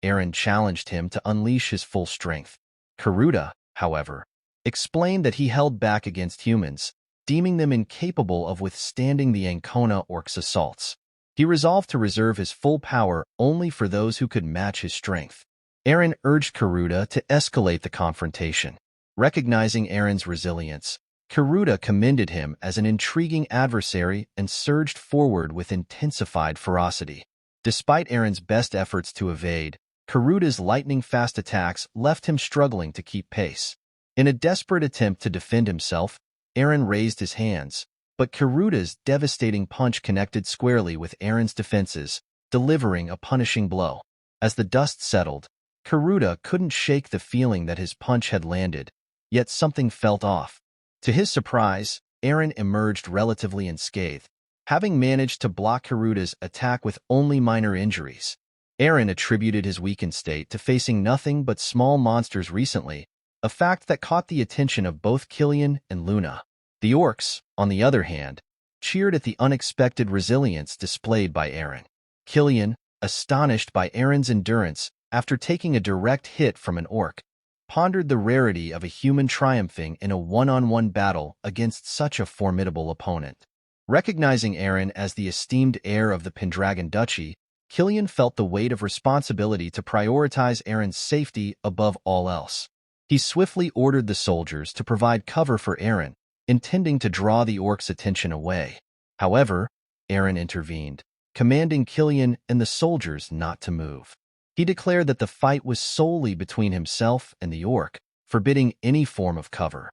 Eren challenged him to unleash his full strength. Karuta, however, explained that he held back against humans, deeming them incapable of withstanding the Ancona orcs' assaults. He resolved to reserve his full power only for those who could match his strength. Eren urged Karuta to escalate the confrontation. Recognizing Eren's resilience, Karuta commended him as an intriguing adversary and surged forward with intensified ferocity. Despite Eren's best efforts to evade, Karuta's lightning-fast attacks left him struggling to keep pace. In a desperate attempt to defend himself, Eren raised his hands, but Karuta's devastating punch connected squarely with Eren's defenses, delivering a punishing blow. As the dust settled, Karuta couldn't shake the feeling that his punch had landed, yet something felt off. To his surprise, Eren emerged relatively unscathed, having managed to block Karuta's attack with only minor injuries. Eren attributed his weakened state to facing nothing but small monsters recently, a fact that caught the attention of both Killian and Luna. The orcs, on the other hand, cheered at the unexpected resilience displayed by Eren. Killian, astonished by Eren's endurance after taking a direct hit from an orc, pondered the rarity of a human triumphing in a one-on-one battle against such a formidable opponent. Recognizing Eren as the esteemed heir of the Pendragon Duchy, Killian felt the weight of responsibility to prioritize Eren's safety above all else. He swiftly ordered the soldiers to provide cover for Eren, intending to draw the orcs' attention away. However, Eren intervened, commanding Killian and the soldiers not to move. He declared that the fight was solely between himself and the orc, forbidding any form of cover.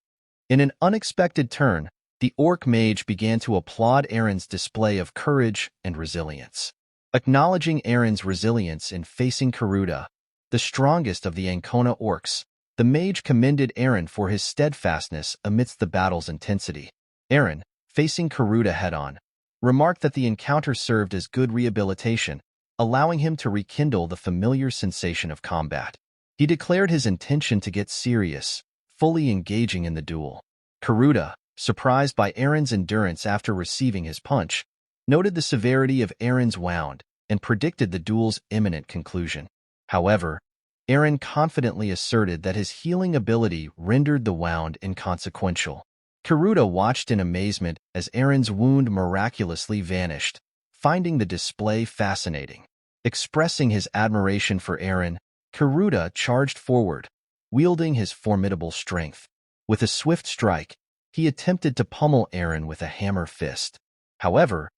In an unexpected turn, the orc mage began to applaud Eren's display of courage and resilience. Acknowledging Eren's resilience in facing Karuta, the strongest of the Ancona orcs, the mage commended Eren for his steadfastness amidst the battle's intensity. Eren, facing Karuta head-on, remarked that the encounter served as good rehabilitation, allowing him to rekindle the familiar sensation of combat. He declared his intention to get serious, fully engaging in the duel. Karuta, surprised by Eren's endurance after receiving his punch, noted the severity of Eren's wound and predicted the duel's imminent conclusion. However, Eren confidently asserted that his healing ability rendered the wound inconsequential. Karuta watched in amazement as Eren's wound miraculously vanished, finding the display fascinating. Expressing his admiration for Eren, Karuta charged forward, wielding his formidable strength. With a swift strike, he attempted to pummel Eren with a hammer fist. However,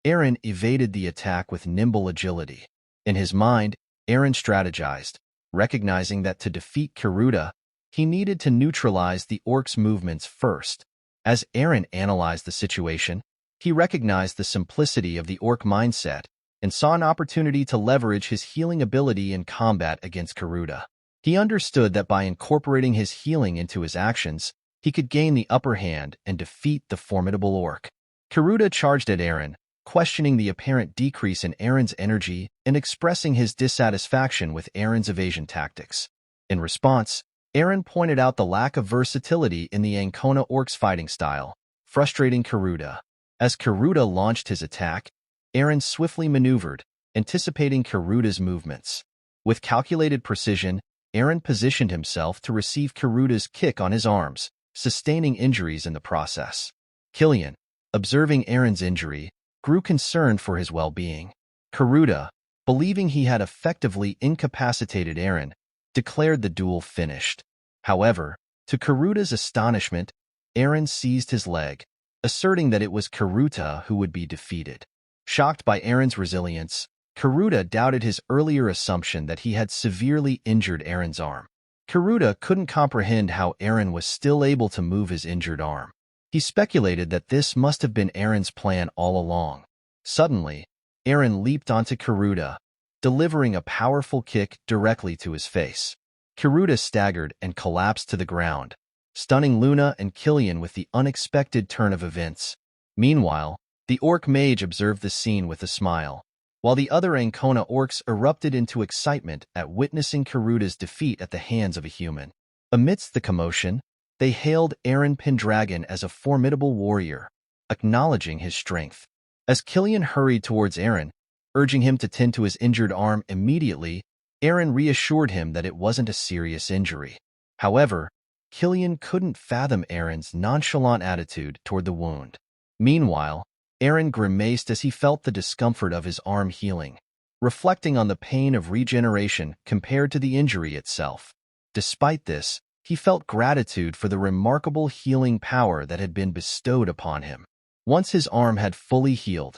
Eren evaded the attack with nimble agility. In his mind, Eren strategized, recognizing that to defeat Karuta, he needed to neutralize the orc's movements first. As Eren analyzed the situation, he recognized the simplicity of the orc mindset and saw an opportunity to leverage his healing ability in combat against Karuta. He understood that by incorporating his healing into his actions, he could gain the upper hand and defeat the formidable orc. Karuta charged at Eren, questioning the apparent decrease in Eren's energy and expressing his dissatisfaction with Eren's evasion tactics. In response, Eren pointed out the lack of versatility in the Ancona orc's fighting style, frustrating Karuta. As Karuta launched his attack, Eren swiftly maneuvered, anticipating Karuta's movements. With calculated precision, Eren positioned himself to receive Karuta's kick on his arms, sustaining injuries in the process. Killian, observing Eren's injury, grew concerned for his well-being. Karuta, believing he had effectively incapacitated Eren, declared the duel finished. However, to Karuta's astonishment, Eren seized his leg, asserting that it was Karuta who would be defeated. Shocked by Eren's resilience, Karuta doubted his earlier assumption that he had severely injured Eren's arm. Karuta couldn't comprehend how Eren was still able to move his injured arm. He speculated that this must have been Eren's plan all along. Suddenly, Eren leaped onto Karuta, delivering a powerful kick directly to his face. Karuta staggered and collapsed to the ground, stunning Luna and Killian with the unexpected turn of events. Meanwhile, the orc mage observed the scene with a smile, while the other Ancona orcs erupted into excitement at witnessing Karuta's defeat at the hands of a human. Amidst the commotion, they hailed Eren Pendragon as a formidable warrior, acknowledging his strength. As Killian hurried towards Eren, Urging him to tend to his injured arm immediately, Eren reassured him that it wasn't a serious injury. However, Killian couldn't fathom Eren's nonchalant attitude toward the wound. Meanwhile, Eren grimaced as he felt the discomfort of his arm healing, reflecting on the pain of regeneration compared to the injury itself. Despite this, he felt gratitude for the remarkable healing power that had been bestowed upon him. Once his arm had fully healed,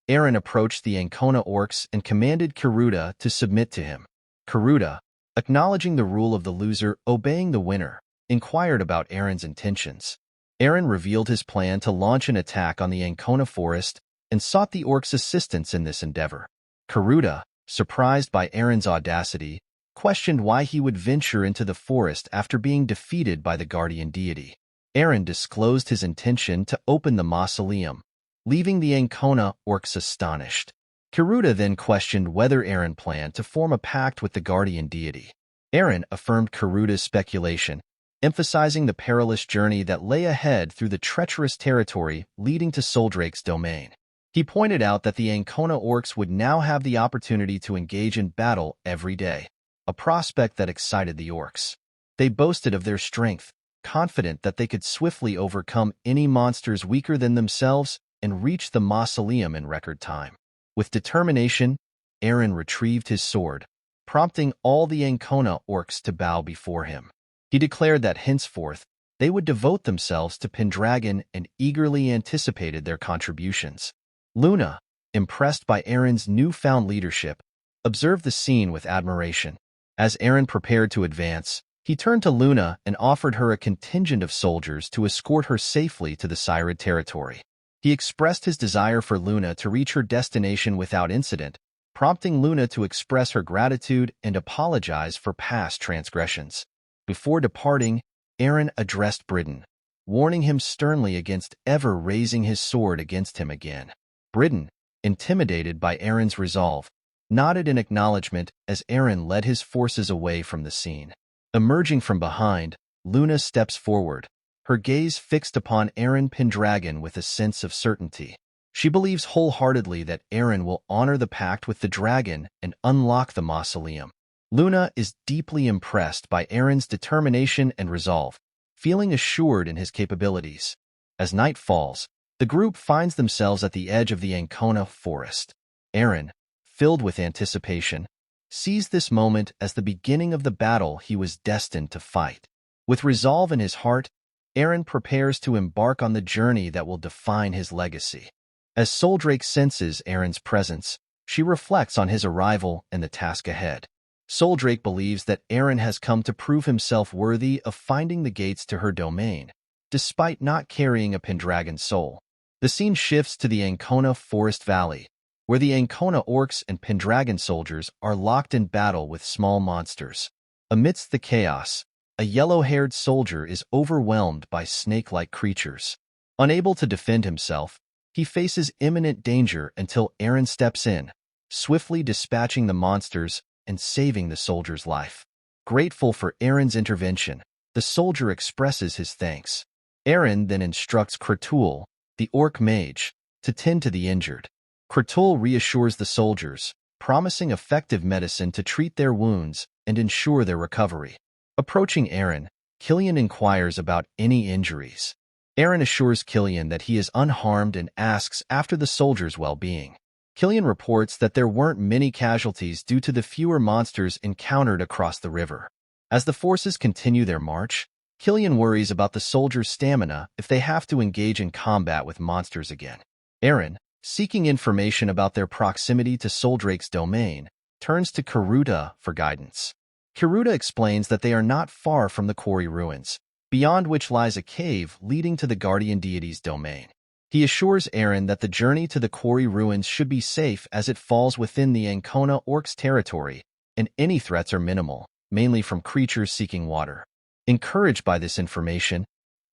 Eren approached the Ancona orcs and commanded Kiruda to submit to him. Kiruda, acknowledging the rule of the loser obeying the winner, inquired about Eren's intentions. Eren revealed his plan to launch an attack on the Ancona forest and sought the orcs' assistance in this endeavor. Kiruda, surprised by Eren's audacity, questioned why he would venture into the forest after being defeated by the guardian deity. Eren disclosed his intention to open the mausoleum, leaving the Ancona orcs astonished. Kiruda then questioned whether Eren planned to form a pact with the guardian deity. Eren affirmed Kiruda's speculation, emphasizing the perilous journey that lay ahead through the treacherous territory leading to Soldrake's domain. He pointed out that the Ancona orcs would now have the opportunity to engage in battle every day, a prospect that excited the orcs. They boasted of their strength, confident that they could swiftly overcome any monsters weaker than themselves and reach the mausoleum in record time. With determination, Eren retrieved his sword, prompting all the Ancona orcs to bow before him. He declared that henceforth they would devote themselves to Pendragon and eagerly anticipated their contributions. Luna, impressed by Eren's newfound leadership, observed the scene with admiration. As Eren prepared to advance, he turned to Luna and offered her a contingent of soldiers to escort her safely to the Cyrid territory. He expressed his desire for Luna to reach her destination without incident, prompting Luna to express her gratitude and apologize for past transgressions. Before departing, Eren addressed Bridden, warning him sternly against ever raising his sword against him again. Bridden, intimidated by Eren's resolve, nodded in acknowledgement as Eren led his forces away from the scene. Emerging from behind, Luna steps forward, her gaze fixed upon Eren Pendragon with a sense of certainty. She believes wholeheartedly that Eren will honor the pact with the dragon and unlock the mausoleum. Luna is deeply impressed by Eren's determination and resolve, feeling assured in his capabilities. As night falls, the group finds themselves at the edge of the Ancona forest. Eren, filled with anticipation, sees this moment as the beginning of the battle he was destined to fight. With resolve in his heart, Eren prepares to embark on the journey that will define his legacy. As Soldrake senses Eren's presence, she reflects on his arrival and the task ahead. Soldrake believes that Eren has come to prove himself worthy of finding the gates to her domain, despite not carrying a Pendragon soul. The scene shifts to the Ancona Forest Valley, where the Ancona orcs and Pendragon soldiers are locked in battle with small monsters. Amidst the chaos, a yellow-haired soldier is overwhelmed by snake-like creatures. Unable to defend himself, he faces imminent danger until Eren steps in, swiftly dispatching the monsters and saving the soldier's life. Grateful for Eren's intervention, the soldier expresses his thanks. Eren then instructs Kratul, the orc mage, to tend to the injured. Kratul reassures the soldiers, promising effective medicine to treat their wounds and ensure their recovery. Approaching Eren, Killian inquires about any injuries. Eren assures Killian that he is unharmed and asks after the soldiers' well-being. Killian reports that there weren't many casualties due to the fewer monsters encountered across the river. As the forces continue their march, Killian worries about the soldiers' stamina if they have to engage in combat with monsters again. Eren, seeking information about their proximity to Soldrake's domain, turns to Kiruda for guidance. Kiruda explains that they are not far from the quarry ruins, beyond which lies a cave leading to the guardian deity's domain. He assures Eren that the journey to the quarry ruins should be safe as it falls within the Ancona orcs' territory, and any threats are minimal, mainly from creatures seeking water. Encouraged by this information,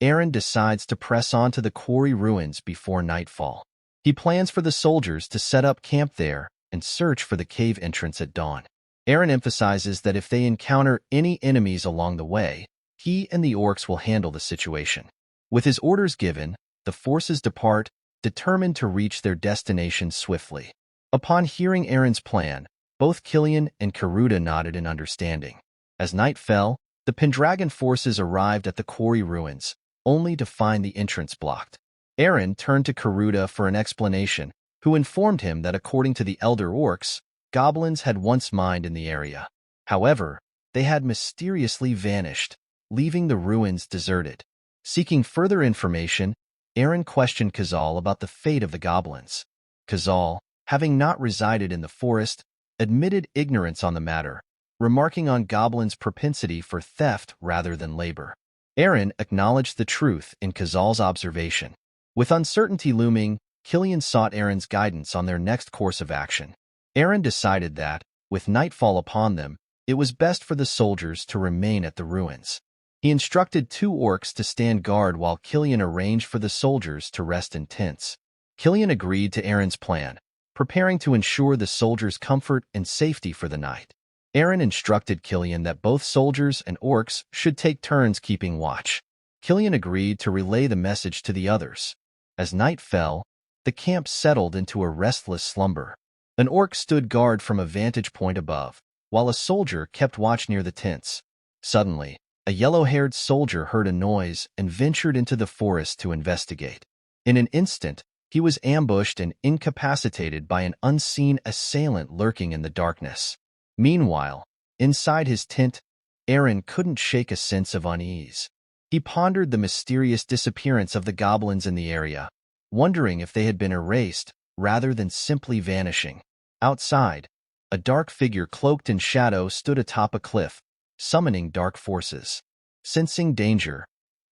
Eren decides to press on to the quarry ruins before nightfall. He plans for the soldiers to set up camp there and search for the cave entrance at dawn. Eren emphasizes that if they encounter any enemies along the way, he and the orcs will handle the situation. With his orders given, the forces depart, determined to reach their destination swiftly. Upon hearing Eren's plan, both Killian and Karuda nodded in understanding. As night fell, the Pendragon forces arrived at the quarry ruins, only to find the entrance blocked. Eren turned to Karuda for an explanation, who informed him that according to the elder orcs, goblins had once mined in the area. However, they had mysteriously vanished, leaving the ruins deserted. Seeking further information, Eren questioned Khazal about the fate of the goblins. Khazal, having not resided in the forest, admitted ignorance on the matter, remarking on goblins' propensity for theft rather than labor. Eren acknowledged the truth in Khazal's observation. With uncertainty looming, Killian sought Eren's guidance on their next course of action. Eren decided that, with nightfall upon them, it was best for the soldiers to remain at the ruins. He instructed 2 orcs to stand guard while Killian arranged for the soldiers to rest in tents. Killian agreed to Eren's plan, preparing to ensure the soldiers' comfort and safety for the night. Eren instructed Killian that both soldiers and orcs should take turns keeping watch. Killian agreed to relay the message to the others. As night fell, the camp settled into a restless slumber. An orc stood guard from a vantage point above, while a soldier kept watch near the tents. Suddenly, a yellow-haired soldier heard a noise and ventured into the forest to investigate. In an instant, he was ambushed and incapacitated by an unseen assailant lurking in the darkness. Meanwhile, inside his tent, Eren couldn't shake a sense of unease. He pondered the mysterious disappearance of the goblins in the area, wondering if they had been erased rather than simply vanishing. Outside, a dark figure cloaked in shadow stood atop a cliff, summoning dark forces. Sensing danger,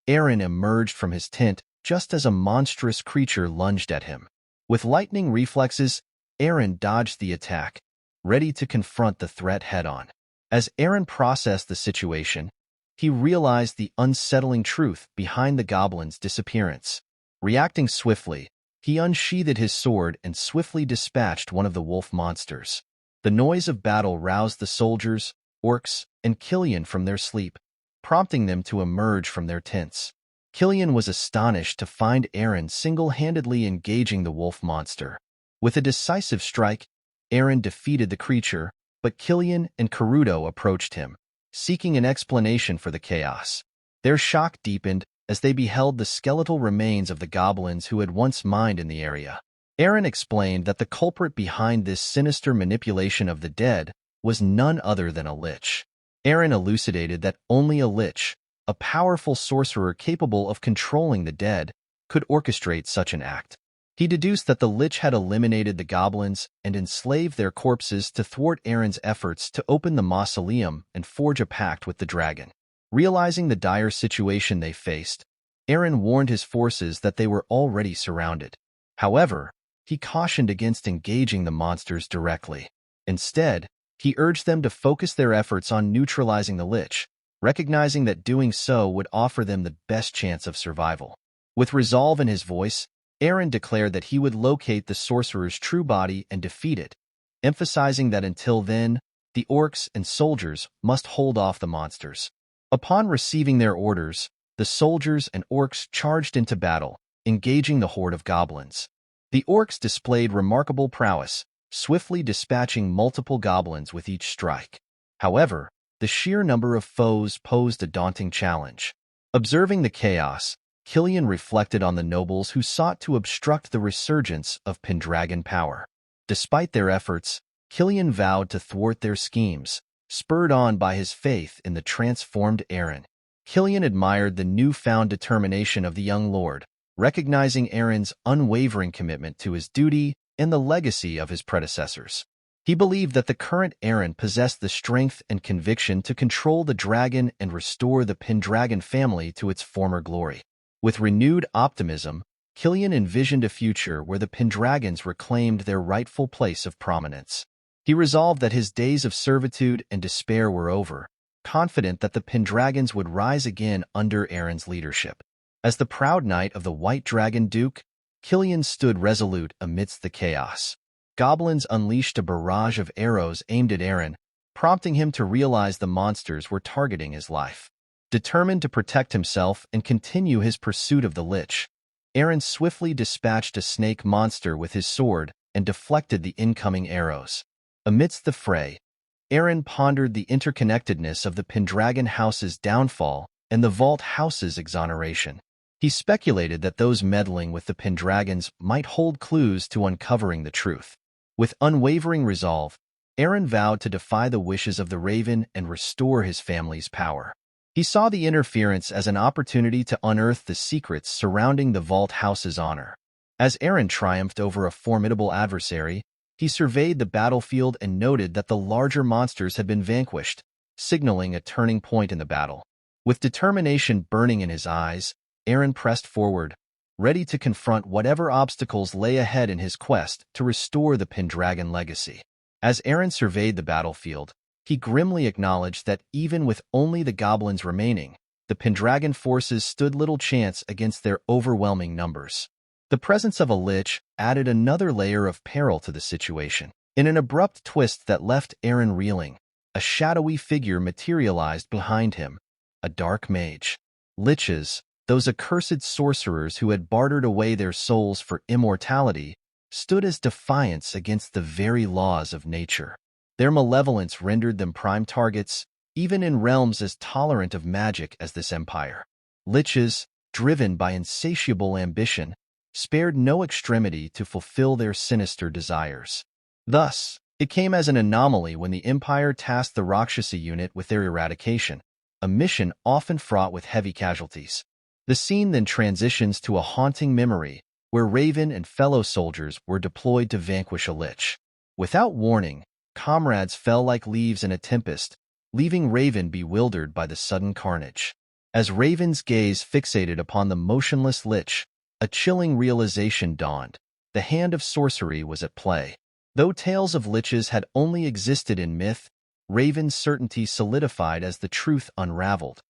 Eren emerged from his tent just as a monstrous creature lunged at him. With lightning reflexes, Eren dodged the attack, ready to confront the threat head-on. As Eren processed the situation, he realized the unsettling truth behind the goblin's disappearance. Reacting swiftly, he unsheathed his sword and swiftly dispatched one of the wolf monsters. The noise of battle roused the soldiers, orcs, and Killian from their sleep, prompting them to emerge from their tents. Killian was astonished to find Eren single-handedly engaging the wolf monster. With a decisive strike, Eren defeated the creature, but Killian and Karudo approached him, seeking an explanation for the chaos. Their shock deepened as they beheld the skeletal remains of the goblins who had once mined in the area. Eren explained that the culprit behind this sinister manipulation of the dead was none other than a lich. Eren elucidated that only a lich, a powerful sorcerer capable of controlling the dead, could orchestrate such an act. He deduced that the lich had eliminated the goblins and enslaved their corpses to thwart Eren's efforts to open the mausoleum and forge a pact with the dragon. Realizing the dire situation they faced, Eren warned his forces that they were already surrounded. However, he cautioned against engaging the monsters directly. Instead, he urged them to focus their efforts on neutralizing the lich, recognizing that doing so would offer them the best chance of survival. With resolve in his voice, Eren declared that he would locate the sorcerer's true body and defeat it, emphasizing that until then, the orcs and soldiers must hold off the monsters. Upon receiving their orders, the soldiers and orcs charged into battle, engaging the horde of goblins. The orcs displayed remarkable prowess, swiftly dispatching multiple goblins with each strike. However, the sheer number of foes posed a daunting challenge. Observing the chaos, Killian reflected on the nobles who sought to obstruct the resurgence of Pendragon power. Despite their efforts, Killian vowed to thwart their schemes, spurred on by his faith in the transformed Eren. Killian admired the newfound determination of the young lord, recognizing Eren's unwavering commitment to his duty and the legacy of his predecessors. He believed that the current Eren possessed the strength and conviction to control the dragon and restore the Pendragon family to its former glory. With renewed optimism, Killian envisioned a future where the Pendragons reclaimed their rightful place of prominence. He resolved that his days of servitude and despair were over, confident that the Pendragons would rise again under Eren's leadership. As the proud knight of the White Dragon Duke, Killian stood resolute amidst the chaos. Goblins unleashed a barrage of arrows aimed at Eren, prompting him to realize the monsters were targeting his life. Determined to protect himself and continue his pursuit of the lich, Eren swiftly dispatched a snake monster with his sword and deflected the incoming arrows. Amidst the fray, Eren pondered the interconnectedness of the Pendragon house's downfall and the Valt house's exoneration. He speculated that those meddling with the Pendragons might hold clues to uncovering the truth. With unwavering resolve, Eren vowed to defy the wishes of the Raven and restore his family's power. He saw the interference as an opportunity to unearth the secrets surrounding the Valt house's honor. As Eren triumphed over a formidable adversary, he surveyed the battlefield and noted that the larger monsters had been vanquished, signaling a turning point in the battle. With determination burning in his eyes, Eren pressed forward, ready to confront whatever obstacles lay ahead in his quest to restore the Pendragon legacy. As Eren surveyed the battlefield, he grimly acknowledged that even with only the goblins remaining, the Pendragon forces stood little chance against their overwhelming numbers. The presence of a lich added another layer of peril to the situation. In an abrupt twist that left Eren reeling, a shadowy figure materialized behind him, a dark mage. Liches, those accursed sorcerers who had bartered away their souls for immortality, stood as defiance against the very laws of nature. Their malevolence rendered them prime targets, even in realms as tolerant of magic as this empire. Liches, driven by insatiable ambition, spared no extremity to fulfill their sinister desires. Thus, it came as an anomaly when the Empire tasked the Rakshasa unit with their eradication, a mission often fraught with heavy casualties. The scene then transitions to a haunting memory, where Raven and fellow soldiers were deployed to vanquish a lich. Without warning, comrades fell like leaves in a tempest, leaving Raven bewildered by the sudden carnage. As Raven's gaze fixated upon the motionless lich, a chilling realization dawned. The hand of sorcery was at play. Though tales of liches had only existed in myth, Raven's certainty solidified as the truth unraveled.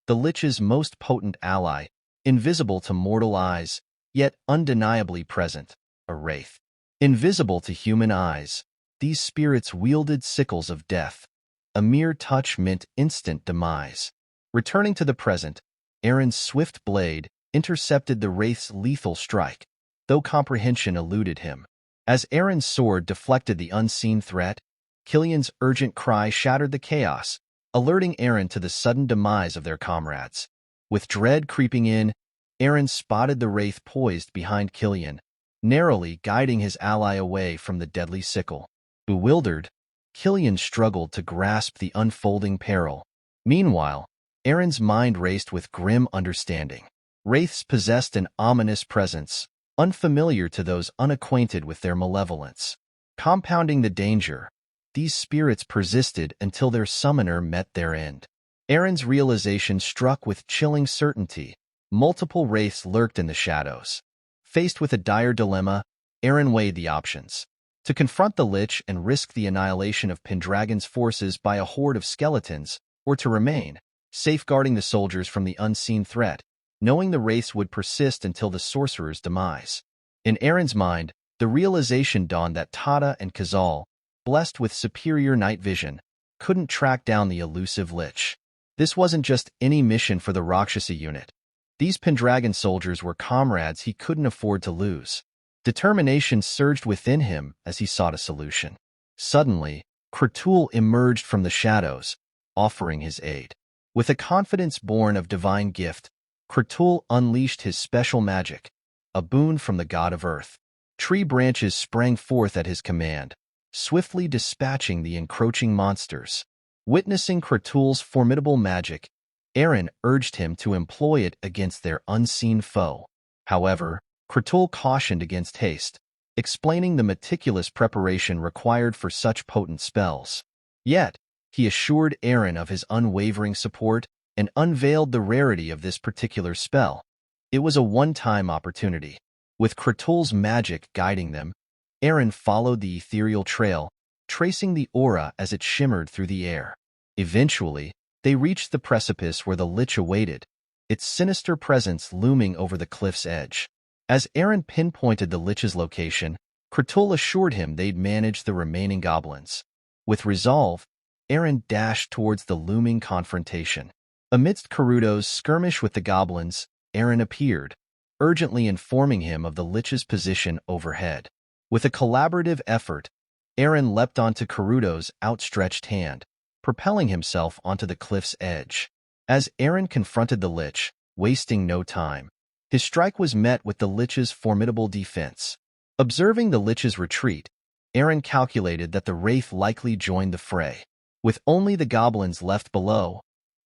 The lich's most potent ally, invisible to mortal eyes, yet undeniably present, a wraith. Invisible to human eyes, these spirits wielded sickles of death. A mere touch meant instant demise. Returning to the present, Eren's swift blade intercepted the wraith's lethal strike, though comprehension eluded him. As Eren's sword deflected the unseen threat, Killian's urgent cry shattered the chaos, alerting Eren to the sudden demise of their comrades. With dread creeping in, Eren spotted the wraith poised behind Killian, narrowly guiding his ally away from the deadly sickle. Bewildered, Killian struggled to grasp the unfolding peril. Meanwhile, Eren's mind raced with grim understanding. Wraiths possessed an ominous presence, unfamiliar to those unacquainted with their malevolence. Compounding the danger, these spirits persisted until their summoner met their end. Eren's realization struck with chilling certainty. Multiple wraiths lurked in the shadows. Faced with a dire dilemma, Eren weighed the options. To confront the lich and risk the annihilation of Pendragon's forces by a horde of skeletons, or to remain, safeguarding the soldiers from the unseen threat, knowing the wraiths would persist until the sorcerer's demise. In Eren's mind, the realization dawned that Tada and Khazal, blessed with superior night vision, couldn't track down the elusive lich. This wasn't just any mission for the Rakshasa unit. These Pendragon soldiers were comrades he couldn't afford to lose. Determination surged within him as he sought a solution. Suddenly, Kratul emerged from the shadows, offering his aid. With a confidence born of divine gift, Kratul unleashed his special magic, a boon from the god of earth. Tree branches sprang forth at his command, swiftly dispatching the encroaching monsters. Witnessing Kratul's formidable magic, Eren urged him to employ it against their unseen foe. However, Kratul cautioned against haste, explaining the meticulous preparation required for such potent spells. Yet, he assured Eren of his unwavering support and unveiled the rarity of this particular spell. It was a one-time opportunity. With Kratul's magic guiding them, Eren followed the ethereal trail, tracing the aura as it shimmered through the air. Eventually, they reached the precipice where the lich awaited, its sinister presence looming over the cliff's edge. As Eren pinpointed the lich's location, Kratul assured him they'd manage the remaining goblins. With resolve, Eren dashed towards the looming confrontation. Amidst Karuto's skirmish with the goblins, Eren appeared, urgently informing him of the lich's position overhead. With a collaborative effort, Eren leapt onto Karuto's outstretched hand, propelling himself onto the cliff's edge. As Eren confronted the Lich, wasting no time, his strike was met with the Lich's formidable defense. Observing the Lich's retreat, Eren calculated that the Wraith likely joined the fray. With only the goblins left below,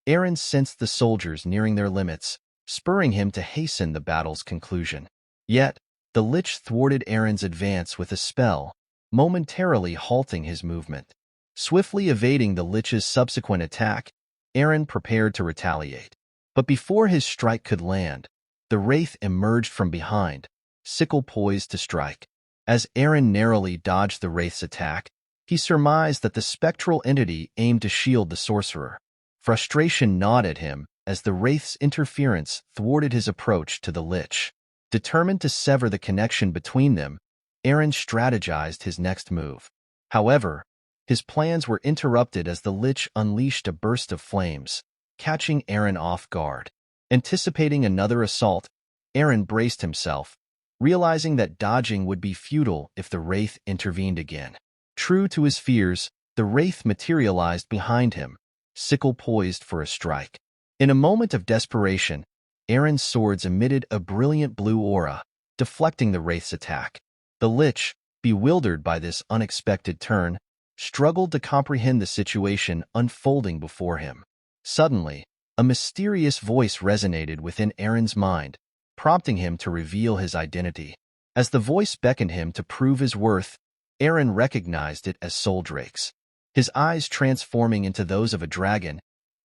Eren sensed the soldiers nearing their limits, spurring him to hasten the battle's conclusion. Yet, the Lich thwarted Eren's advance with a spell, momentarily halting his movement. Swiftly evading the Lich's subsequent attack, Eren prepared to retaliate. But before his strike could land, the Wraith emerged from behind, sickle poised to strike. As Eren narrowly dodged the Wraith's attack, he surmised that the spectral entity aimed to shield the sorcerer. Frustration gnawed at him as the Wraith's interference thwarted his approach to the Lich. Determined to sever the connection between them, Eren strategized his next move. However, his plans were interrupted as the Lich unleashed a burst of flames, catching Eren off guard. Anticipating another assault, Eren braced himself, realizing that dodging would be futile if the Wraith intervened again. True to his fears, the Wraith materialized behind him, sickle poised for a strike. In a moment of desperation, Eren's swords emitted a brilliant blue aura, deflecting the Wraith's attack. The Lich, bewildered by this unexpected turn, struggled to comprehend the situation unfolding before him. Suddenly, a mysterious voice resonated within Eren's mind, prompting him to reveal his identity. As the voice beckoned him to prove his worth, Eren recognized it as Soldrake's. His eyes transforming into those of a dragon,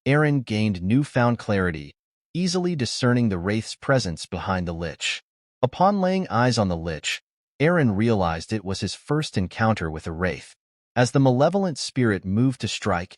Eren gained newfound clarity, easily discerning the Wraith's presence behind the Lich. Upon laying eyes on the Lich, Eren realized it was his first encounter with a Wraith. As the malevolent spirit moved to strike,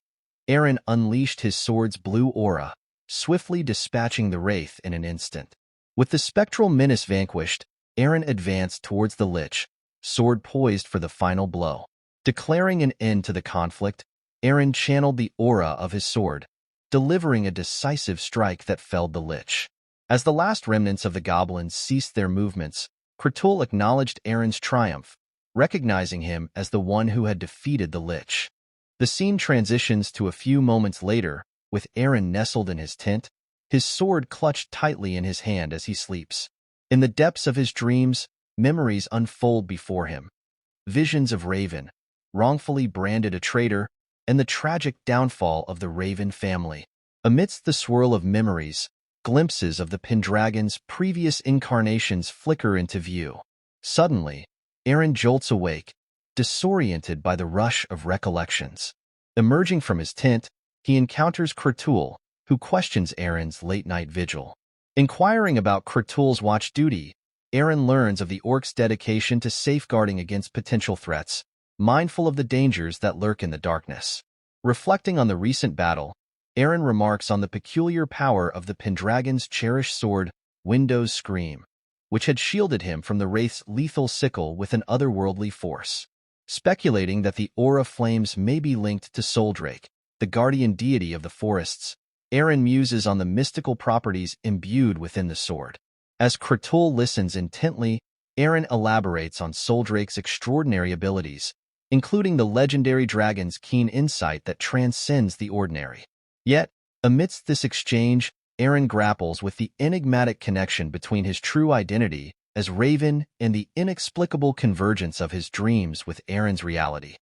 Eren unleashed his sword's blue aura, swiftly dispatching the Wraith in an instant. With the spectral menace vanquished, Eren advanced towards the Lich, sword poised for the final blow. Declaring an end to the conflict, Eren channeled the aura of his sword, delivering a decisive strike that felled the Lich. As the last remnants of the goblins ceased their movements, Kratul acknowledged Eren's triumph, recognizing him as the one who had defeated the Lich. The scene transitions to a few moments later, with Eren nestled in his tent, his sword clutched tightly in his hand as he sleeps. In the depths of his dreams, memories unfold before him. Visions of Raven, wrongfully branded a traitor, and the tragic downfall of the Raven family. Amidst the swirl of memories, glimpses of the Pendragon's previous incarnations flicker into view. Suddenly, Eren jolts awake, disoriented by the rush of recollections. Emerging from his tent, he encounters Kratul, who questions Eren's late-night vigil. Inquiring about Kratul's watch duty, Eren learns of the orc's dedication to safeguarding against potential threats, mindful of the dangers that lurk in the darkness. Reflecting on the recent battle, Eren remarks on the peculiar power of the Pendragon's cherished sword, Window's Scream, which had shielded him from the Wraith's lethal sickle with an otherworldly force. Speculating that the aura flames may be linked to Soldrake, the guardian deity of the forests, Eren muses on the mystical properties imbued within the sword. As Kratul listens intently, Eren elaborates on Soldrake's extraordinary abilities, including the legendary dragon's keen insight that transcends the ordinary. Yet, amidst this exchange, Eren grapples with the enigmatic connection between his true identity as Raven and the inexplicable convergence of his dreams with Eren's reality.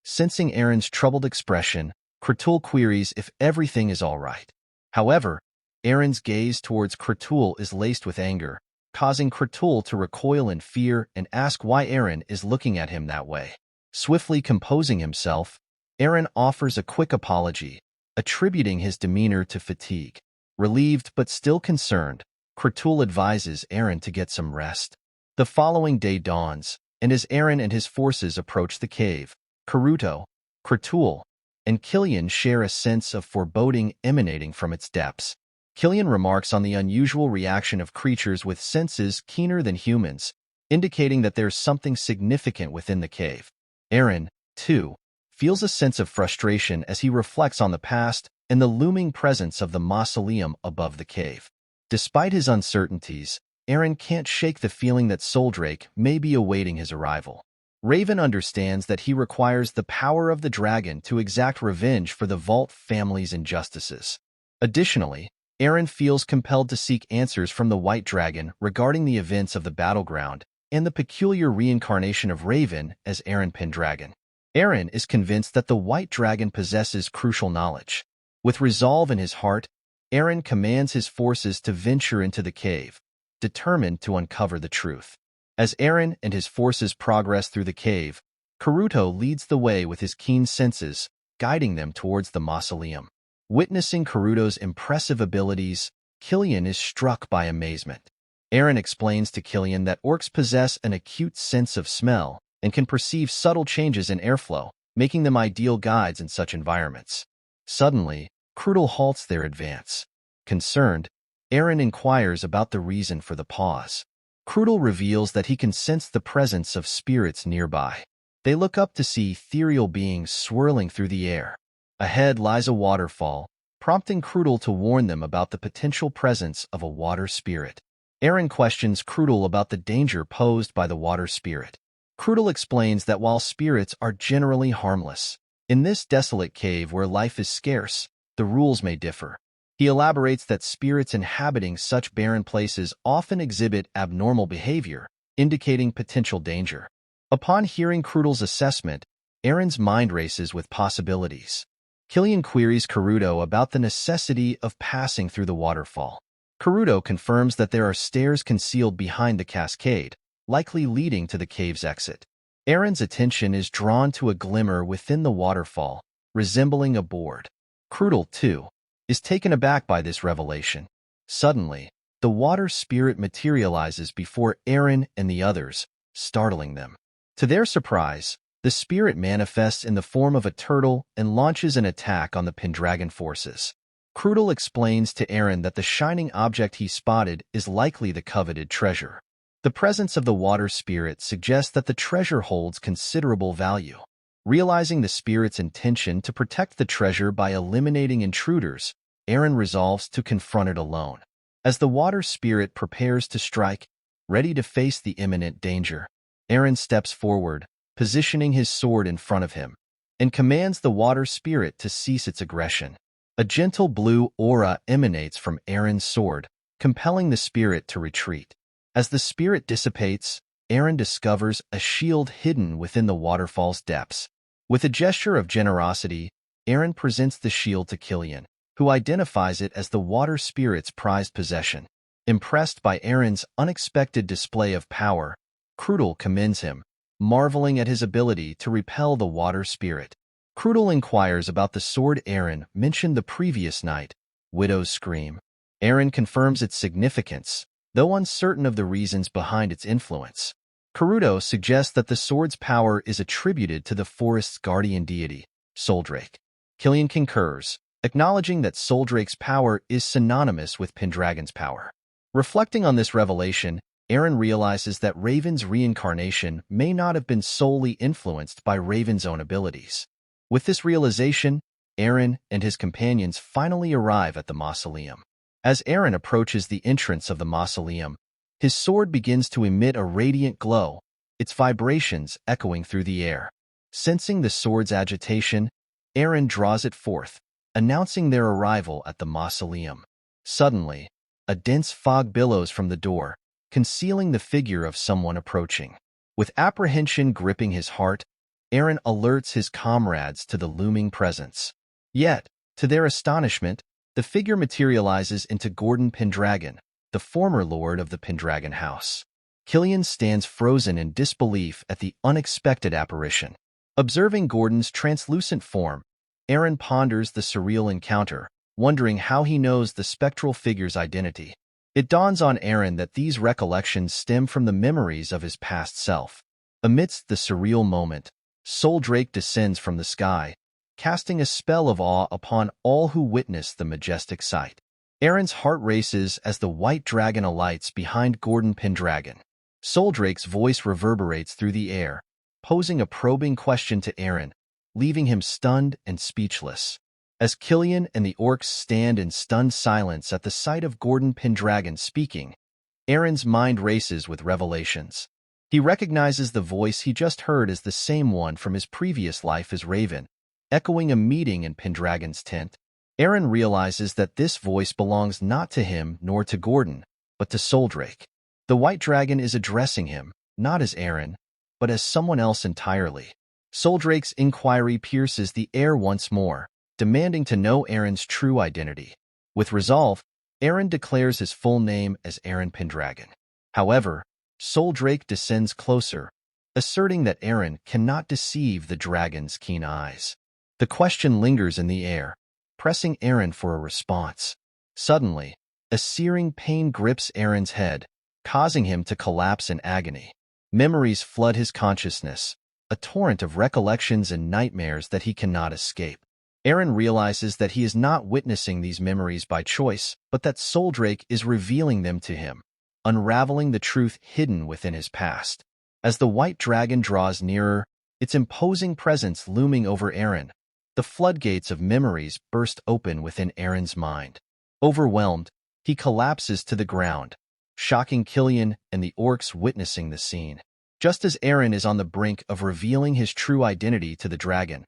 Sensing Eren's troubled expression, Kratul queries if everything is all right. However, Eren's gaze towards Kratul is laced with anger, causing Kratul to recoil in fear and ask why Eren is looking at him that way. Swiftly composing himself, Eren offers a quick apology, attributing his demeanor to fatigue. Relieved but still concerned, Kratul advises Eren to get some rest. The following day dawns, and as Eren and his forces approach the cave, Karuto, Kratul, and Killian share a sense of foreboding emanating from its depths. Killian remarks on the unusual reaction of creatures with senses keener than humans, indicating that there's something significant within the cave. Eren, too, feels a sense of frustration as he reflects on the past and the looming presence of the mausoleum above the cave. Despite his uncertainties, Eren can't shake the feeling that Soldrake may be awaiting his arrival. Raven understands that he requires the power of the dragon to exact revenge for the Valt family's injustices. Additionally, Eren feels compelled to seek answers from the White Dragon regarding the events of the battleground and the peculiar reincarnation of Raven as Eren Pendragon. Eren is convinced that the White Dragon possesses crucial knowledge. With resolve in his heart, Eren commands his forces to venture into the cave, determined to uncover the truth. As Eren and his forces progress through the cave, Karuto leads the way with his keen senses, guiding them towards the mausoleum. Witnessing Karuto's impressive abilities, Killian is struck by amazement. Eren explains to Killian that orcs possess an acute sense of smell and can perceive subtle changes in airflow, making them ideal guides in such environments. Suddenly, Karuto halts their advance. Concerned, Eren inquires about the reason for the pause. Karuto reveals that he can sense the presence of spirits nearby. They look up to see ethereal beings swirling through the air. Ahead lies a waterfall, prompting Karuto to warn them about the potential presence of a water spirit. Eren questions Karuto about the danger posed by the water spirit. Karuto explains that while spirits are generally harmless, in this desolate cave where life is scarce, the rules may differ. He elaborates that spirits inhabiting such barren places often exhibit abnormal behavior, indicating potential danger. Upon hearing Karuto's assessment, Eren's mind races with possibilities. Killian queries Karuto about the necessity of passing through the waterfall. Karuto confirms that there are stairs concealed behind the cascade, likely leading to the cave's exit. Eren's attention is drawn to a glimmer within the waterfall, resembling a board. Karuto, too, is taken aback by this revelation. Suddenly, the water spirit materializes before Eren and the others, startling them. To their surprise, the spirit manifests in the form of a turtle and launches an attack on the Pendragon forces. Karuto explains to Eren that the shining object he spotted is likely the coveted treasure. The presence of the water spirit suggests that the treasure holds considerable value. Realizing the spirit's intention to protect the treasure by eliminating intruders, Eren resolves to confront it alone. As the water spirit prepares to strike, ready to face the imminent danger, Eren steps forward, positioning his sword in front of him, and commands the water spirit to cease its aggression. A gentle blue aura emanates from Eren's sword, compelling the spirit to retreat. As the spirit dissipates, Eren discovers a shield hidden within the waterfall's depths. With a gesture of generosity, Eren presents the shield to Killian, who identifies it as the water spirit's prized possession. Impressed by Eren's unexpected display of power, Karuto commends him, marveling at his ability to repel the water spirit. Karuto inquires about the sword Eren mentioned the previous night, Widow's Scream. Eren confirms its significance, though uncertain of the reasons behind its influence. Karuto suggests that the sword's power is attributed to the forest's guardian deity, Soldrake. Killian concurs, acknowledging that Soldrake's power is synonymous with Pendragon's power. Reflecting on this revelation, Eren realizes that Raven's reincarnation may not have been solely influenced by Raven's own abilities. With this realization, Eren and his companions finally arrive at the mausoleum. As Eren approaches the entrance of the mausoleum, his sword begins to emit a radiant glow, its vibrations echoing through the air. Sensing the sword's agitation, Eren draws it forth, announcing their arrival at the mausoleum. Suddenly, a dense fog billows from the door, concealing the figure of someone approaching. With apprehension gripping his heart, Eren alerts his comrades to the looming presence. Yet, to their astonishment, the figure materializes into Gordon Pendragon, the former lord of the Pendragon house. Killian stands frozen in disbelief at the unexpected apparition. Observing Gordon's translucent form, Eren ponders the surreal encounter, wondering how he knows the spectral figure's identity. It dawns on Eren that these recollections stem from the memories of his past self. Amidst the surreal moment, Soldrake descends from the sky, casting a spell of awe upon all who witness the majestic sight. Eren's heart races as the white dragon alights behind Gordon Pendragon. Soldrake's voice reverberates through the air, posing a probing question to Eren, leaving him stunned and speechless. As Killian and the orcs stand in stunned silence at the sight of Gordon Pendragon speaking, Eren's mind races with revelations. He recognizes the voice he just heard as the same one from his previous life as Raven, echoing a meeting in Pendragon's tent. Eren realizes that this voice belongs not to him nor to Gordon, but to Soldrake. The White Dragon is addressing him, not as Eren, but as someone else entirely. Soldrake's inquiry pierces the air once more, demanding to know Eren's true identity. With resolve, Eren declares his full name as Eren Pendragon. However, Soldrake descends closer, asserting that Eren cannot deceive the dragon's keen eyes. The question lingers in the air, pressing Eren for a response. Suddenly, a searing pain grips Eren's head, causing him to collapse in agony. Memories flood his consciousness, a torrent of recollections and nightmares that he cannot escape. Eren realizes that he is not witnessing these memories by choice, but that Soldrake is revealing them to him, unraveling the truth hidden within his past. As the White Dragon draws nearer, its imposing presence looming over Eren, the floodgates of memories burst open within Eren's mind. Overwhelmed, he collapses to the ground, shocking Killian and the orcs witnessing the scene. Just as Eren is on the brink of revealing his true identity to the dragon,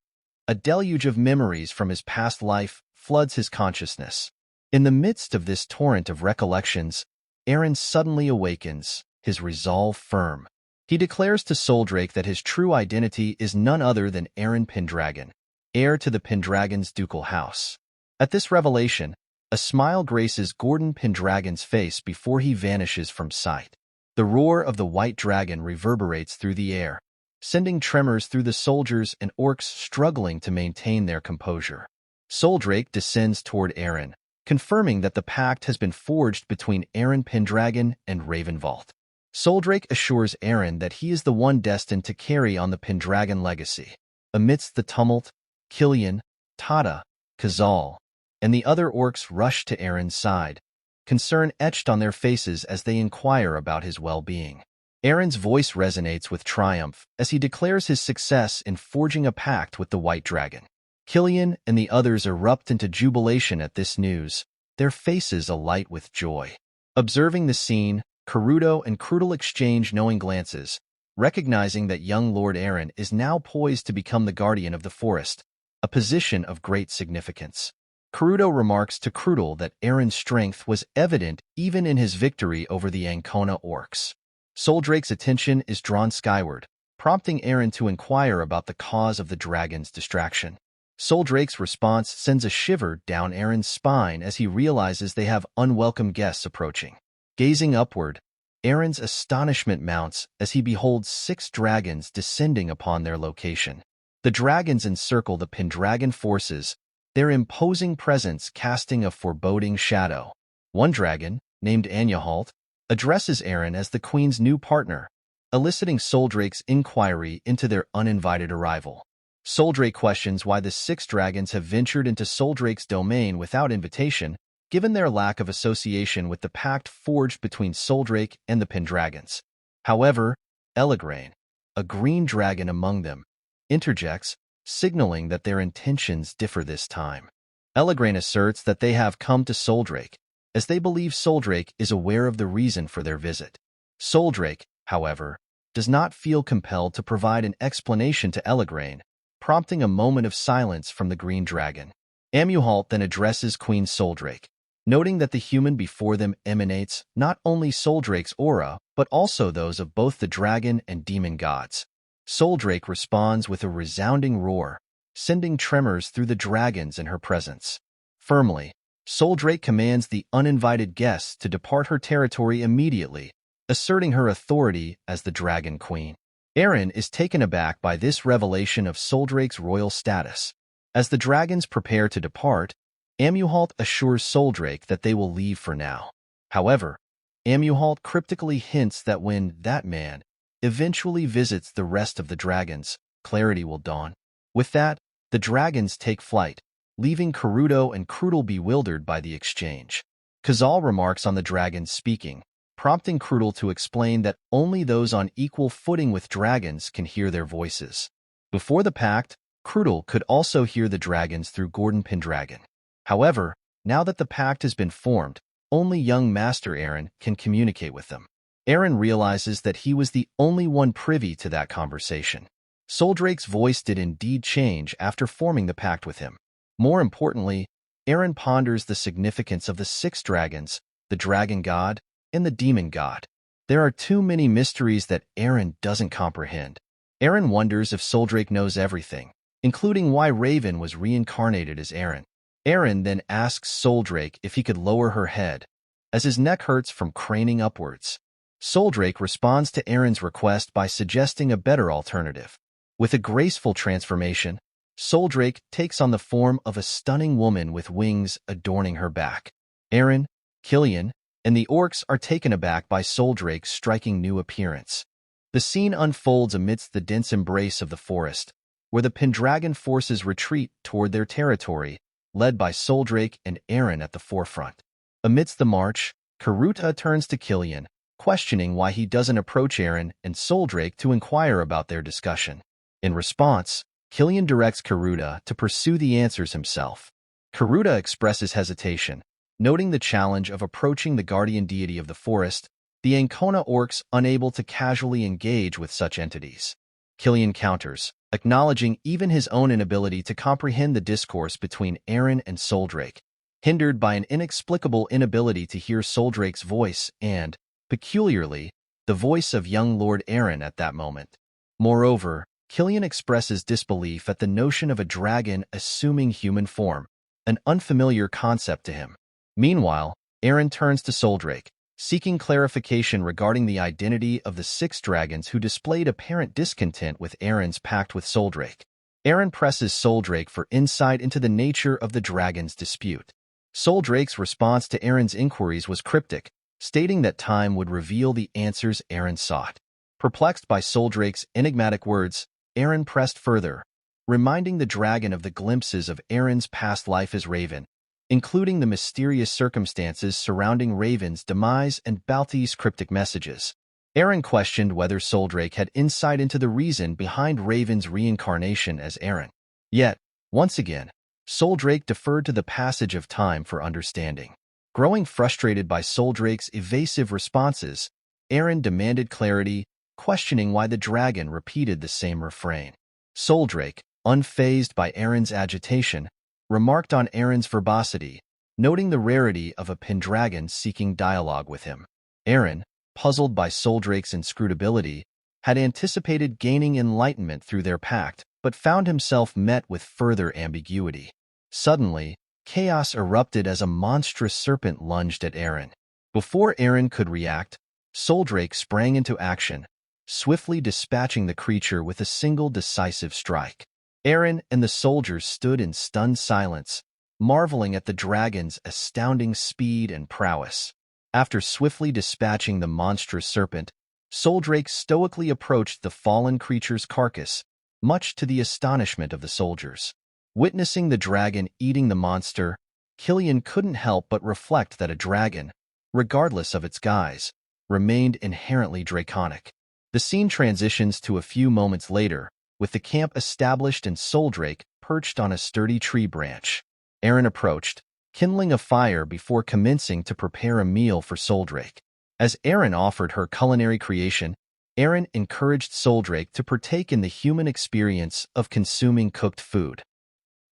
a deluge of memories from his past life floods his consciousness. In the midst of this torrent of recollections, Eren suddenly awakens, his resolve firm. He declares to Soldrake that his true identity is none other than Eren Pendragon, heir to the Pendragon's ducal house. At this revelation, a smile graces Gordon Pendragon's face before he vanishes from sight. The roar of the White Dragon reverberates through the air, sending tremors through the soldiers and orcs struggling to maintain their composure. Soldrake descends toward Eren, confirming that the pact has been forged between Eren Pendragon and Raven Valt. Soldrake assures Eren that he is the one destined to carry on the Pendragon legacy. Amidst the tumult, Killian, Tata, Khazal, and the other orcs rush to Eren's side, concern etched on their faces as they inquire about his well-being. Eren's voice resonates with triumph as he declares his success in forging a pact with the White Dragon. Killian and the others erupt into jubilation at this news, their faces alight with joy. Observing the scene, Karuto and Krudel exchange knowing glances, recognizing that young Lord Eren is now poised to become the guardian of the forest, a position of great significance. Karuto remarks to Krudel that Eren's strength was evident even in his victory over the Ancona orcs. Soldrake's attention is drawn skyward, prompting Eren to inquire about the cause of the dragon's distraction. Soldrake's response sends a shiver down Eren's spine as he realizes they have unwelcome guests approaching. Gazing upward, Eren's astonishment mounts as he beholds 6 dragons descending upon their location. The dragons encircle the Pendragon forces, their imposing presence casting a foreboding shadow. One dragon, named Anyahalt, addresses Eren as the Queen's new partner, eliciting Soldrake's inquiry into their uninvited arrival. Soldrake questions why the 6 dragons have ventured into Soldrake's domain without invitation, given their lack of association with the pact forged between Soldrake and the Pendragons. However, Elagrain, a green dragon among them, interjects, signaling that their intentions differ this time. Elagrain asserts that they have come to Soldrake, as they believe Soldrake is aware of the reason for their visit. Soldrake, however, does not feel compelled to provide an explanation to Elagrain, prompting a moment of silence from the green dragon. Amuhalt then addresses Queen Soldrake, noting that the human before them emanates not only Soldrake's aura, but also those of both the dragon and demon gods. Soldrake responds with a resounding roar, sending tremors through the dragons in her presence. Firmly, Soldrake commands the uninvited guests to depart her territory immediately, asserting her authority as the Dragon Queen. Eren is taken aback by this revelation of Soldrake's royal status. As the dragons prepare to depart, Amuhalt assures Soldrake that they will leave for now. However, Amuhalt cryptically hints that when that man eventually visits the rest of the dragons, clarity will dawn. With that, the dragons take flight, leaving Karuto and Krudel bewildered by the exchange. Khazal remarks on the dragons speaking, prompting Krudel to explain that only those on equal footing with dragons can hear their voices. Before the pact, Krudel could also hear the dragons through Gordon Pendragon. However, now that the pact has been formed, only young Master Eren can communicate with them. Eren realizes that he was the only one privy to that conversation. Soldrake's voice did indeed change after forming the pact with him. More importantly, Eren ponders the significance of the 6 dragons, the dragon god and the demon god. There are too many mysteries that Eren doesn't comprehend. Eren wonders if Soldrake knows everything, including why Raven was reincarnated as Eren. Eren then asks Soldrake if he could lower her head, as his neck hurts from craning upwards. Soldrake responds to Eren's request by suggesting a better alternative. With a graceful transformation, Soldrake takes on the form of a stunning woman with wings adorning her back. Eren, Killian, and the orcs are taken aback by Soldrake's striking new appearance. The scene unfolds amidst the dense embrace of the forest, where the Pendragon forces retreat toward their territory, led by Soldrake and Eren at the forefront. Amidst the march, Karuta turns to Killian, questioning why he doesn't approach Eren and Soldrake to inquire about their discussion. In response, Killian directs Karuta to pursue the answers himself. Karuta expresses hesitation, noting the challenge of approaching the guardian deity of the forest, the Ancona orcs unable to casually engage with such entities. Killian counters, acknowledging even his own inability to comprehend the discourse between Eren and Soldrake, hindered by an inexplicable inability to hear Soldrake's voice and, peculiarly, the voice of young Lord Eren at that moment. Moreover, Killian expresses disbelief at the notion of a dragon assuming human form, an unfamiliar concept to him. Meanwhile, Eren turns to Soldrake, seeking clarification regarding the identity of the 6 dragons who displayed apparent discontent with Eren's pact with Soldrake. Eren presses Soldrake for insight into the nature of the dragon's dispute. Soldrake's response to Eren's inquiries was cryptic, stating that time would reveal the answers Eren sought. Perplexed by Soldrake's enigmatic words, Eren pressed further, reminding the dragon of the glimpses of Eren's past life as Raven, including the mysterious circumstances surrounding Raven's demise and Balti's cryptic messages. Eren questioned whether Soldrake had insight into the reason behind Raven's reincarnation as Eren. Yet, once again, Soldrake deferred to the passage of time for understanding. Growing frustrated by Soldrake's evasive responses, Eren demanded clarity, questioning why the dragon repeated the same refrain. Soldrake, unfazed by Eren's agitation, remarked on Eren's verbosity, noting the rarity of a Pendragon seeking dialogue with him. Eren, puzzled by Soldrake's inscrutability, had anticipated gaining enlightenment through their pact, but found himself met with further ambiguity. Suddenly, chaos erupted as a monstrous serpent lunged at Eren. Before Eren could react, Soldrake sprang into action, swiftly dispatching the creature with a single decisive strike. Eren and the soldiers stood in stunned silence, marveling at the dragon's astounding speed and prowess. After swiftly dispatching the monstrous serpent, Soldrake stoically approached the fallen creature's carcass, much to the astonishment of the soldiers. Witnessing the dragon eating the monster, Killian couldn't help but reflect that a dragon, regardless of its guise, remained inherently draconic. The scene transitions to a few moments later, with the camp established and Soldrake perched on a sturdy tree branch. Eren approached, kindling a fire before commencing to prepare a meal for Soldrake. As Eren offered her culinary creation, Eren encouraged Soldrake to partake in the human experience of consuming cooked food.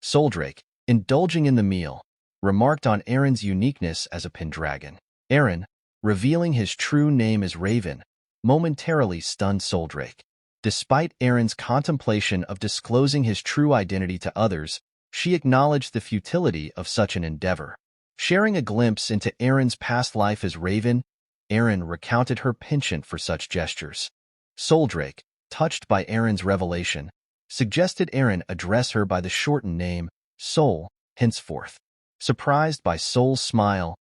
Soldrake, indulging in the meal, remarked on Eren's uniqueness as a Pendragon. Eren, revealing his true name as Raven, momentarily stunned Soldrake. Despite Eren's contemplation of disclosing his true identity to others, she acknowledged the futility of such an endeavor. Sharing a glimpse into Eren's past life as Raven, Eren recounted her penchant for such gestures. Soldrake, touched by Eren's revelation, suggested Eren address her by the shortened name, Sol, henceforth. Surprised by Sol's smile,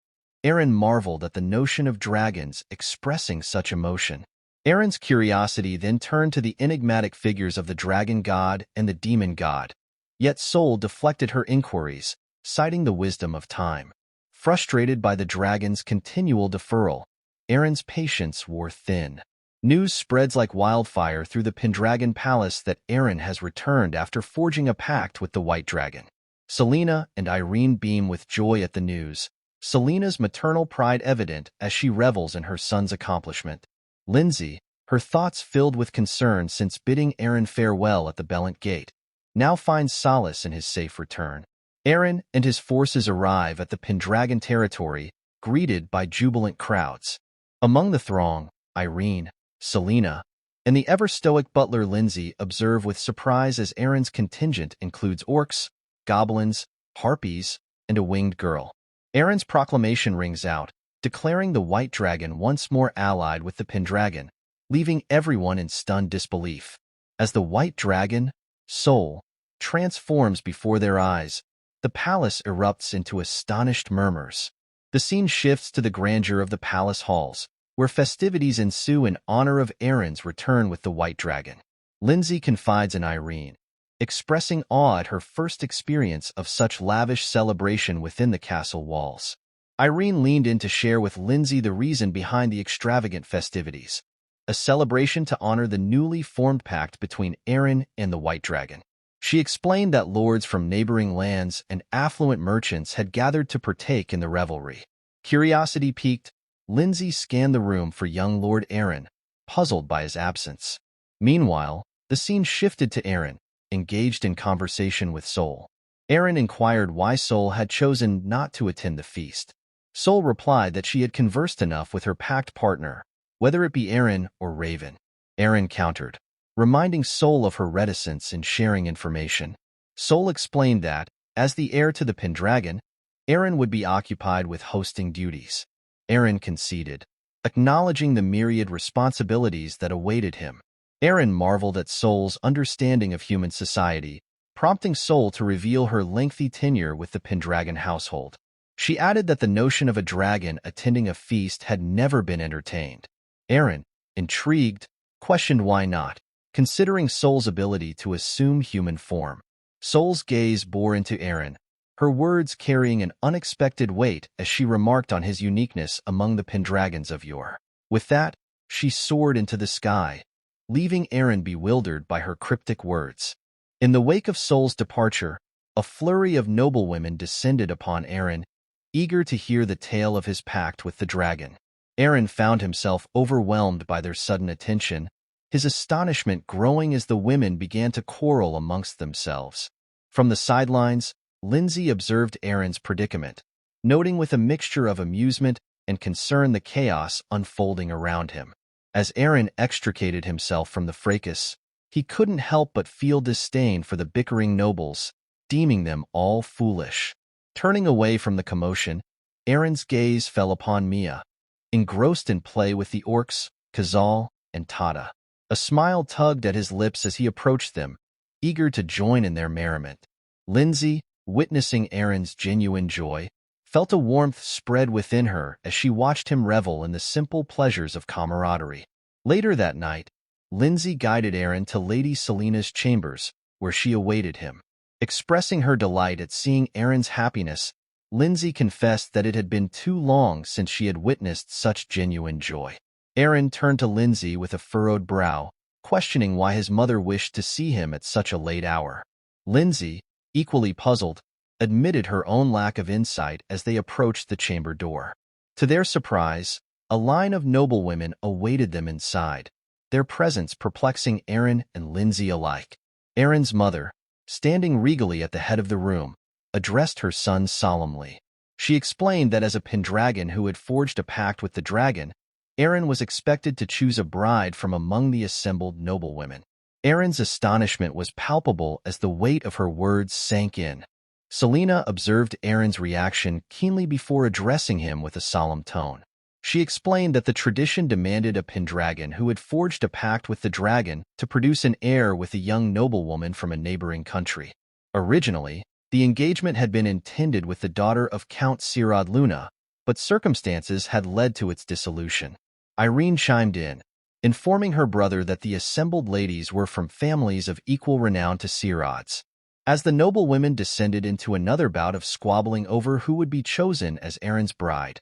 Eren marveled at the notion of dragons expressing such emotion. Eren's curiosity then turned to the enigmatic figures of the dragon god and the demon god, yet Sol deflected her inquiries, citing the wisdom of time. Frustrated by the dragon's continual deferral, Eren's patience wore thin. News spreads like wildfire through the Pendragon Palace that Eren has returned after forging a pact with the White Dragon. Selena and Irene beam with joy at the news, Selena's maternal pride evident as she revels in her son's accomplishment. Lindsay, her thoughts filled with concern since bidding Eren farewell at the Bellant Gate, now finds solace in his safe return. Eren and his forces arrive at the Pendragon territory, greeted by jubilant crowds. Among the throng, Irene, Selena, and the ever-stoic butler Lindsay observe with surprise as Eren's contingent includes orcs, goblins, harpies, and a winged girl. Eren's proclamation rings out, declaring the White Dragon once more allied with the Pendragon, leaving everyone in stunned disbelief. As the White Dragon, Soul, transforms before their eyes, the palace erupts into astonished murmurs. The scene shifts to the grandeur of the palace halls, where festivities ensue in honor of Eren's return with the White Dragon. Lindsay confides in Irene, expressing awe at her first experience of such lavish celebration within the castle walls. Irene leaned in to share with Lindsay the reason behind the extravagant festivities, a celebration to honor the newly formed pact between Eren and the White Dragon. She explained that lords from neighboring lands and affluent merchants had gathered to partake in the revelry. Curiosity piqued, Lindsay scanned the room for young Lord Eren, puzzled by his absence. Meanwhile, the scene shifted to Eren, engaged in conversation with Soul. Eren inquired why Soul had chosen not to attend the feast. Soul replied that she had conversed enough with her pact partner, whether it be Eren or Raven. Eren countered, reminding Soul of her reticence in sharing information. Soul explained that, as the heir to the Pendragon, Eren would be occupied with hosting duties. Eren conceded, acknowledging the myriad responsibilities that awaited him. Eren marveled at Soul's understanding of human society, prompting Soul to reveal her lengthy tenure with the Pendragon household. She added that the notion of a dragon attending a feast had never been entertained. Eren, intrigued, questioned why not, considering Soul's ability to assume human form. Soul's gaze bore into Eren, her words carrying an unexpected weight as she remarked on his uniqueness among the Pendragons of yore. With that, she soared into the sky, leaving Eren bewildered by her cryptic words. In the wake of Soul's departure, a flurry of noblewomen descended upon Eren, eager to hear the tale of his pact with the dragon. Eren found himself overwhelmed by their sudden attention, his astonishment growing as the women began to quarrel amongst themselves. From the sidelines, Lindsay observed Eren's predicament, noting with a mixture of amusement and concern the chaos unfolding around him. As Eren extricated himself from the fracas, he couldn't help but feel disdain for the bickering nobles, deeming them all foolish. Turning away from the commotion, Eren's gaze fell upon Mia, engrossed in play with the orcs, Khazal, and Tata. A smile tugged at his lips as he approached them, eager to join in their merriment. Lindsay, witnessing Eren's genuine joy, felt a warmth spread within her as she watched him revel in the simple pleasures of camaraderie. Later that night, Lindsay guided Eren to Lady Selena's chambers, where she awaited him. Expressing her delight at seeing Eren's happiness, Lindsay confessed that it had been too long since she had witnessed such genuine joy. Eren turned to Lindsay with a furrowed brow, questioning why his mother wished to see him at such a late hour. Lindsay, equally puzzled, admitted her own lack of insight as they approached the chamber door. To their surprise, a line of noblewomen awaited them inside, their presence perplexing Eren and Lindsay alike. Eren's mother, standing regally at the head of the room, addressed her son solemnly. She explained that as a Pendragon who had forged a pact with the dragon, Eren was expected to choose a bride from among the assembled noblewomen. Eren's astonishment was palpable as the weight of her words sank in. Selena observed Eren's reaction keenly before addressing him with a solemn tone. She explained that the tradition demanded a Pendragon who had forged a pact with the dragon to produce an heir with a young noblewoman from a neighboring country. Originally, the engagement had been intended with the daughter of Count Sirad Luna, but circumstances had led to its dissolution. Irene chimed in, informing her brother that the assembled ladies were from families of equal renown to Sirad's. As the noblewomen descended into another bout of squabbling over who would be chosen as Eren's bride,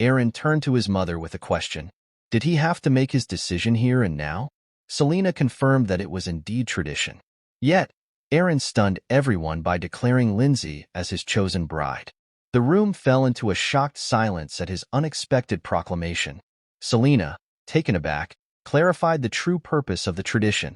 Eren turned to his mother with a question. Did he have to make his decision here and now? Selena confirmed that it was indeed tradition. Yet, Eren stunned everyone by declaring Lindsay as his chosen bride. The room fell into a shocked silence at his unexpected proclamation. Selena, taken aback, clarified the true purpose of the tradition,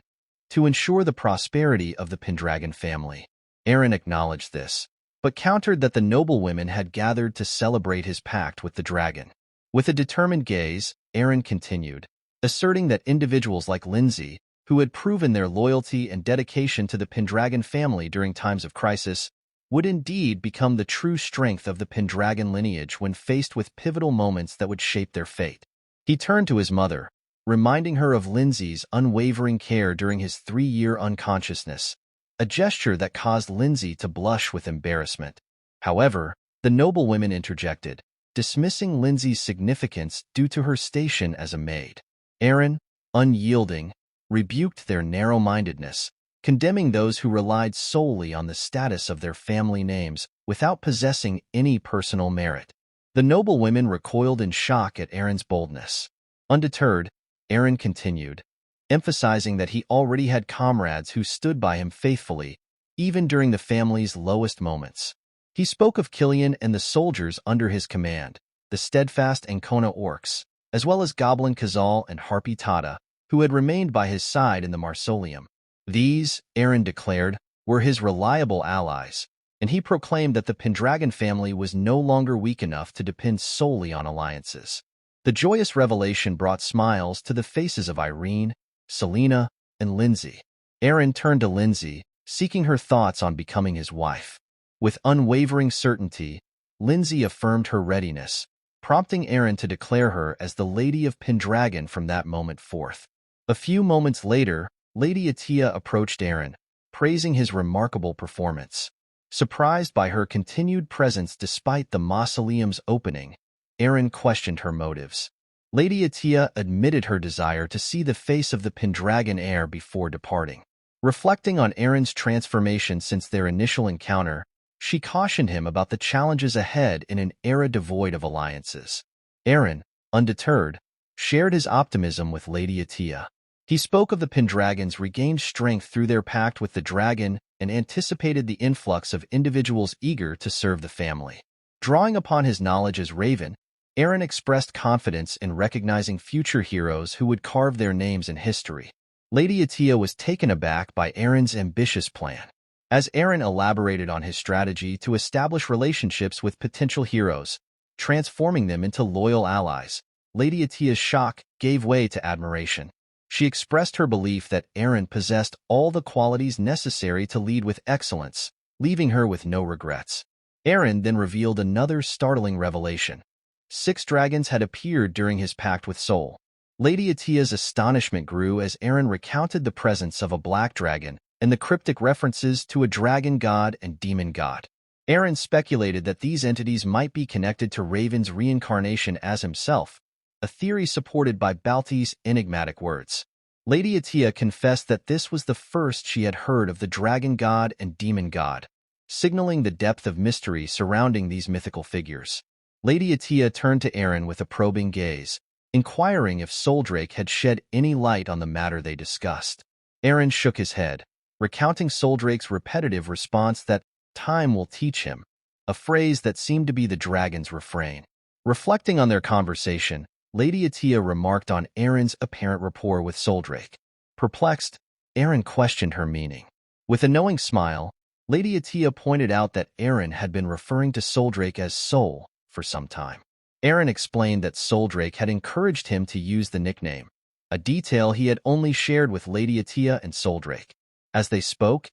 to ensure the prosperity of the Pendragon family. Eren acknowledged this, but countered that the noblewomen had gathered to celebrate his pact with the dragon. With a determined gaze, Eren continued, asserting that individuals like Lindsay, who had proven their loyalty and dedication to the Pendragon family during times of crisis, would indeed become the true strength of the Pendragon lineage when faced with pivotal moments that would shape their fate. He turned to his mother, reminding her of Lindsay's unwavering care during his 3-year unconsciousness, a gesture that caused Lindsay to blush with embarrassment. However, the noblewomen interjected, dismissing Lindsay's significance due to her station as a maid. Eren, unyielding, rebuked their narrow-mindedness, condemning those who relied solely on the status of their family names without possessing any personal merit. The noblewomen recoiled in shock at Eren's boldness. Undeterred, Eren continued, emphasizing that he already had comrades who stood by him faithfully, even during the family's lowest moments. He spoke of Killian and the soldiers under his command, the steadfast Ancona orcs, as well as Goblin Khazal and Harpy Tata, who had remained by his side in the Mausoleum. These, Eren declared, were his reliable allies, and he proclaimed that the Pendragon family was no longer weak enough to depend solely on alliances. The joyous revelation brought smiles to the faces of Irene, Selena, and Lindsay. Eren turned to Lindsay, seeking her thoughts on becoming his wife. With unwavering certainty, Lindsay affirmed her readiness, prompting Eren to declare her as the Lady of Pendragon from that moment forth. A few moments later, Lady Atia approached Eren, praising his remarkable performance. Surprised by her continued presence despite the mausoleum's opening, Eren questioned her motives. Lady Atia admitted her desire to see the face of the Pendragon heir before departing. Reflecting on Eren's transformation since their initial encounter, she cautioned him about the challenges ahead in an era devoid of alliances. Eren, undeterred, shared his optimism with Lady Atia. He spoke of the Pendragon's regained strength through their pact with the dragon and anticipated the influx of individuals eager to serve the family. Drawing upon his knowledge as Raven, Eren expressed confidence in recognizing future heroes who would carve their names in history. Lady Atia was taken aback by Eren's ambitious plan. As Eren elaborated on his strategy to establish relationships with potential heroes, transforming them into loyal allies, Lady Atia's shock gave way to admiration. She expressed her belief that Eren possessed all the qualities necessary to lead with excellence, leaving her with no regrets. Eren then revealed another startling revelation. 6 dragons had appeared during his pact with Sol. Lady Atia's astonishment grew as Eren recounted the presence of a black dragon and the cryptic references to a dragon god and demon god. Eren speculated that these entities might be connected to Raven's reincarnation as himself, a theory supported by Balti's enigmatic words. Lady Atia confessed that this was the first she had heard of the dragon god and demon god, signaling the depth of mystery surrounding these mythical figures. Lady Atia turned to Eren with a probing gaze, inquiring if Soldrake had shed any light on the matter they discussed. Eren shook his head, recounting Soldrake's repetitive response that time will teach him, a phrase that seemed to be the dragon's refrain. Reflecting on their conversation, Lady Atia remarked on Eren's apparent rapport with Soldrake. Perplexed, Eren questioned her meaning. With a knowing smile, Lady Atia pointed out that Eren had been referring to Soldrake as Sol for some time. Eren explained that Soldrake had encouraged him to use the nickname, a detail he had only shared with Lady Atia and Soldrake. As they spoke,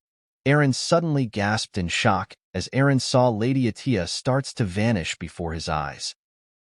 Eren suddenly gasped in shock as Eren saw Lady Atia starts to vanish before his eyes.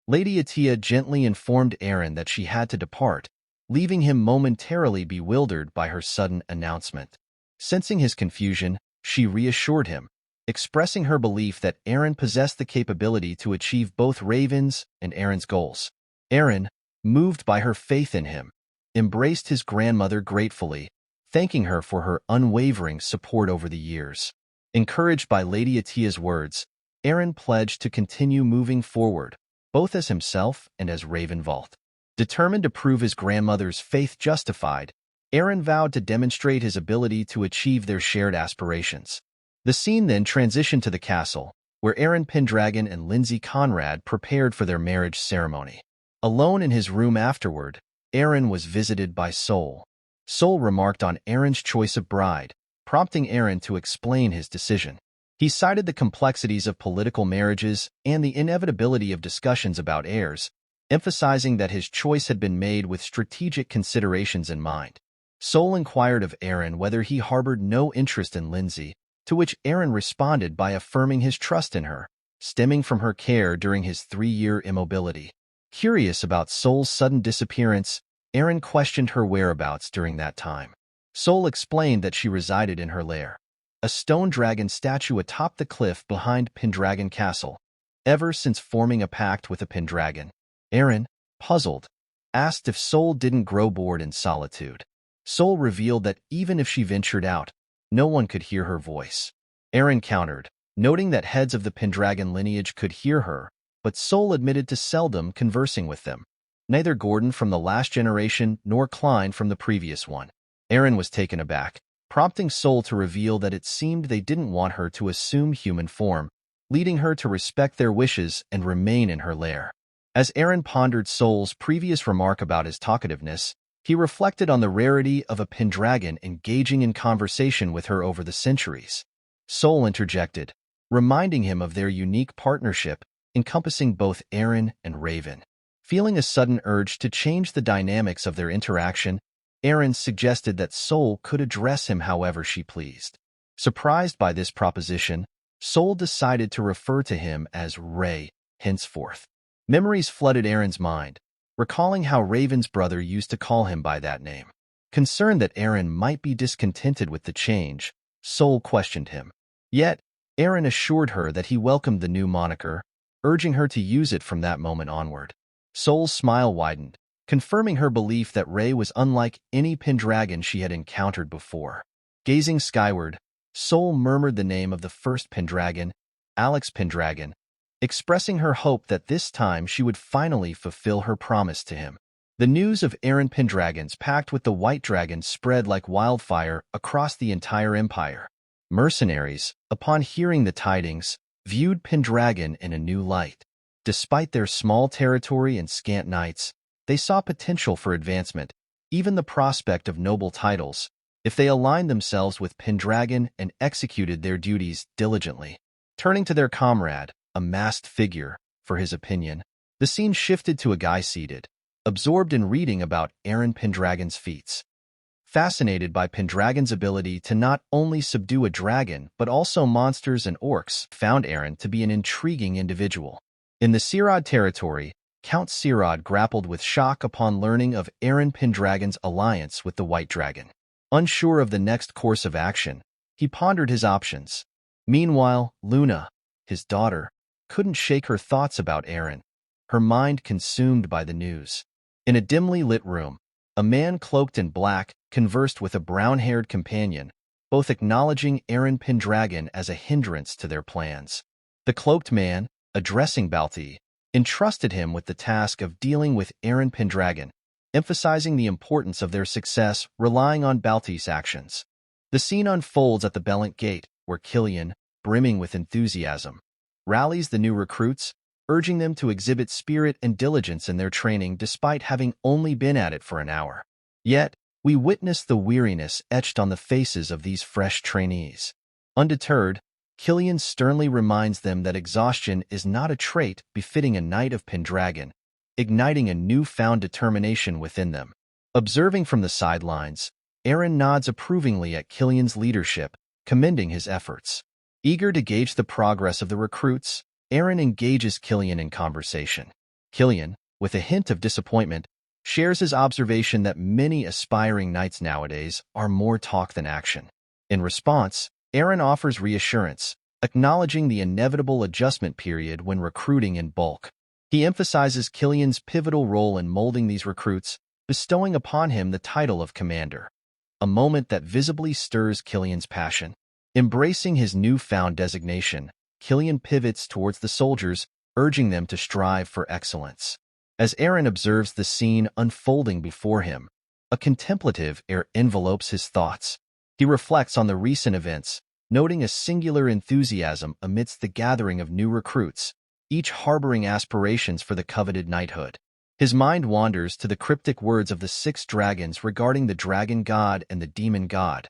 Lady Atia gently informed Eren that she had to depart, leaving him momentarily bewildered by her sudden announcement. Sensing his confusion, she reassured him, expressing her belief that Eren possessed the capability to achieve both Raven's and Eren's goals. Eren, moved by her faith in him, embraced his grandmother gratefully, thanking her for her unwavering support over the years. Encouraged by Lady Atia's words, Eren pledged to continue moving forward, both as himself and as Raven Valt. Determined to prove his grandmother's faith justified, Eren vowed to demonstrate his ability to achieve their shared aspirations. The scene then transitioned to the castle, where Eren Pendragon and Lindsay Conrad prepared for their marriage ceremony. Alone in his room afterward, Eren was visited by Sol. Sol remarked on Eren's choice of bride, prompting Eren to explain his decision. He cited the complexities of political marriages and the inevitability of discussions about heirs, emphasizing that his choice had been made with strategic considerations in mind. Sol inquired of Eren whether he harbored no interest in Lindsay, to which Eren responded by affirming his trust in her, stemming from her care during his 3-year immobility. Curious about Sol's sudden disappearance, Eren questioned her whereabouts during that time. Sol explained that she resided in her lair, a stone dragon statue atop the cliff behind Pendragon Castle, ever since forming a pact with a Pendragon. Eren, puzzled, asked if Sol didn't grow bored in solitude. Sol revealed that even if she ventured out, no one could hear her voice. Eren countered, noting that heads of the Pendragon lineage could hear her, but Sol admitted to seldom conversing with them. Neither Gordon from the last generation nor Klein from the previous one. Eren was taken aback, prompting Sol to reveal that it seemed they didn't want her to assume human form, leading her to respect their wishes and remain in her lair. As Eren pondered Sol's previous remark about his talkativeness, he reflected on the rarity of a Pendragon engaging in conversation with her over the centuries. Sol interjected, reminding him of their unique partnership, encompassing both Eren and Raven. Feeling a sudden urge to change the dynamics of their interaction, Eren suggested that Sol could address him however she pleased. Surprised by this proposition, Sol decided to refer to him as Ray henceforth. Memories flooded Eren's mind, recalling how Raven's brother used to call him by that name. Concerned that Eren might be discontented with the change, Sol questioned him. Yet, Eren assured her that he welcomed the new moniker, urging her to use it from that moment onward. Sol's smile widened, confirming her belief that Ray was unlike any Pendragon she had encountered before. Gazing skyward, Sol murmured the name of the first Pendragon, Alex Pendragon, expressing her hope that this time she would finally fulfill her promise to him. The news of Eren Pendragon's pact with the White Dragon spread like wildfire across the entire empire. Mercenaries, upon hearing the tidings, viewed Pendragon in a new light. Despite their small territory and scant knights, they saw potential for advancement, even the prospect of noble titles, if they aligned themselves with Pendragon and executed their duties diligently. Turning to their comrade, a masked figure, for his opinion, the scene shifted to a guy seated, absorbed in reading about Eren Pendragon's feats. Fascinated by Pendragon's ability to not only subdue a dragon but also monsters and orcs, found Eren to be an intriguing individual. In the Sirad territory, Count Sirad grappled with shock upon learning of Eren Pendragon's alliance with the White Dragon. Unsure of the next course of action, he pondered his options. Meanwhile, Luna, his daughter, couldn't shake her thoughts about Eren, her mind consumed by the news. In a dimly lit room, a man cloaked in black conversed with a brown-haired companion, both acknowledging Eren Pendragon as a hindrance to their plans. The cloaked man, addressing Valt, entrusted him with the task of dealing with Eren Pendragon, emphasizing the importance of their success relying on Valt's actions. The scene unfolds at the Bellant Gate, where Killian, brimming with enthusiasm, rallies the new recruits, urging them to exhibit spirit and diligence in their training despite having only been at it for an hour. Yet, we witness the weariness etched on the faces of these fresh trainees. Undeterred, Killian sternly reminds them that exhaustion is not a trait befitting a knight of Pendragon, igniting a newfound determination within them. Observing from the sidelines, Eren nods approvingly at Killian's leadership, commending his efforts. Eager to gauge the progress of the recruits, Eren engages Killian in conversation. Killian, with a hint of disappointment, shares his observation that many aspiring knights nowadays are more talk than action. In response, Eren offers reassurance, acknowledging the inevitable adjustment period when recruiting in bulk. He emphasizes Killian's pivotal role in molding these recruits, bestowing upon him the title of commander, a moment that visibly stirs Killian's passion. Embracing his newfound designation, Killian pivots towards the soldiers, urging them to strive for excellence. As Eren observes the scene unfolding before him, a contemplative air envelopes his thoughts. He reflects on the recent events, noting a singular enthusiasm amidst the gathering of new recruits, each harboring aspirations for the coveted knighthood. His mind wanders to the cryptic words of the 6 dragons regarding the dragon god and the demon god,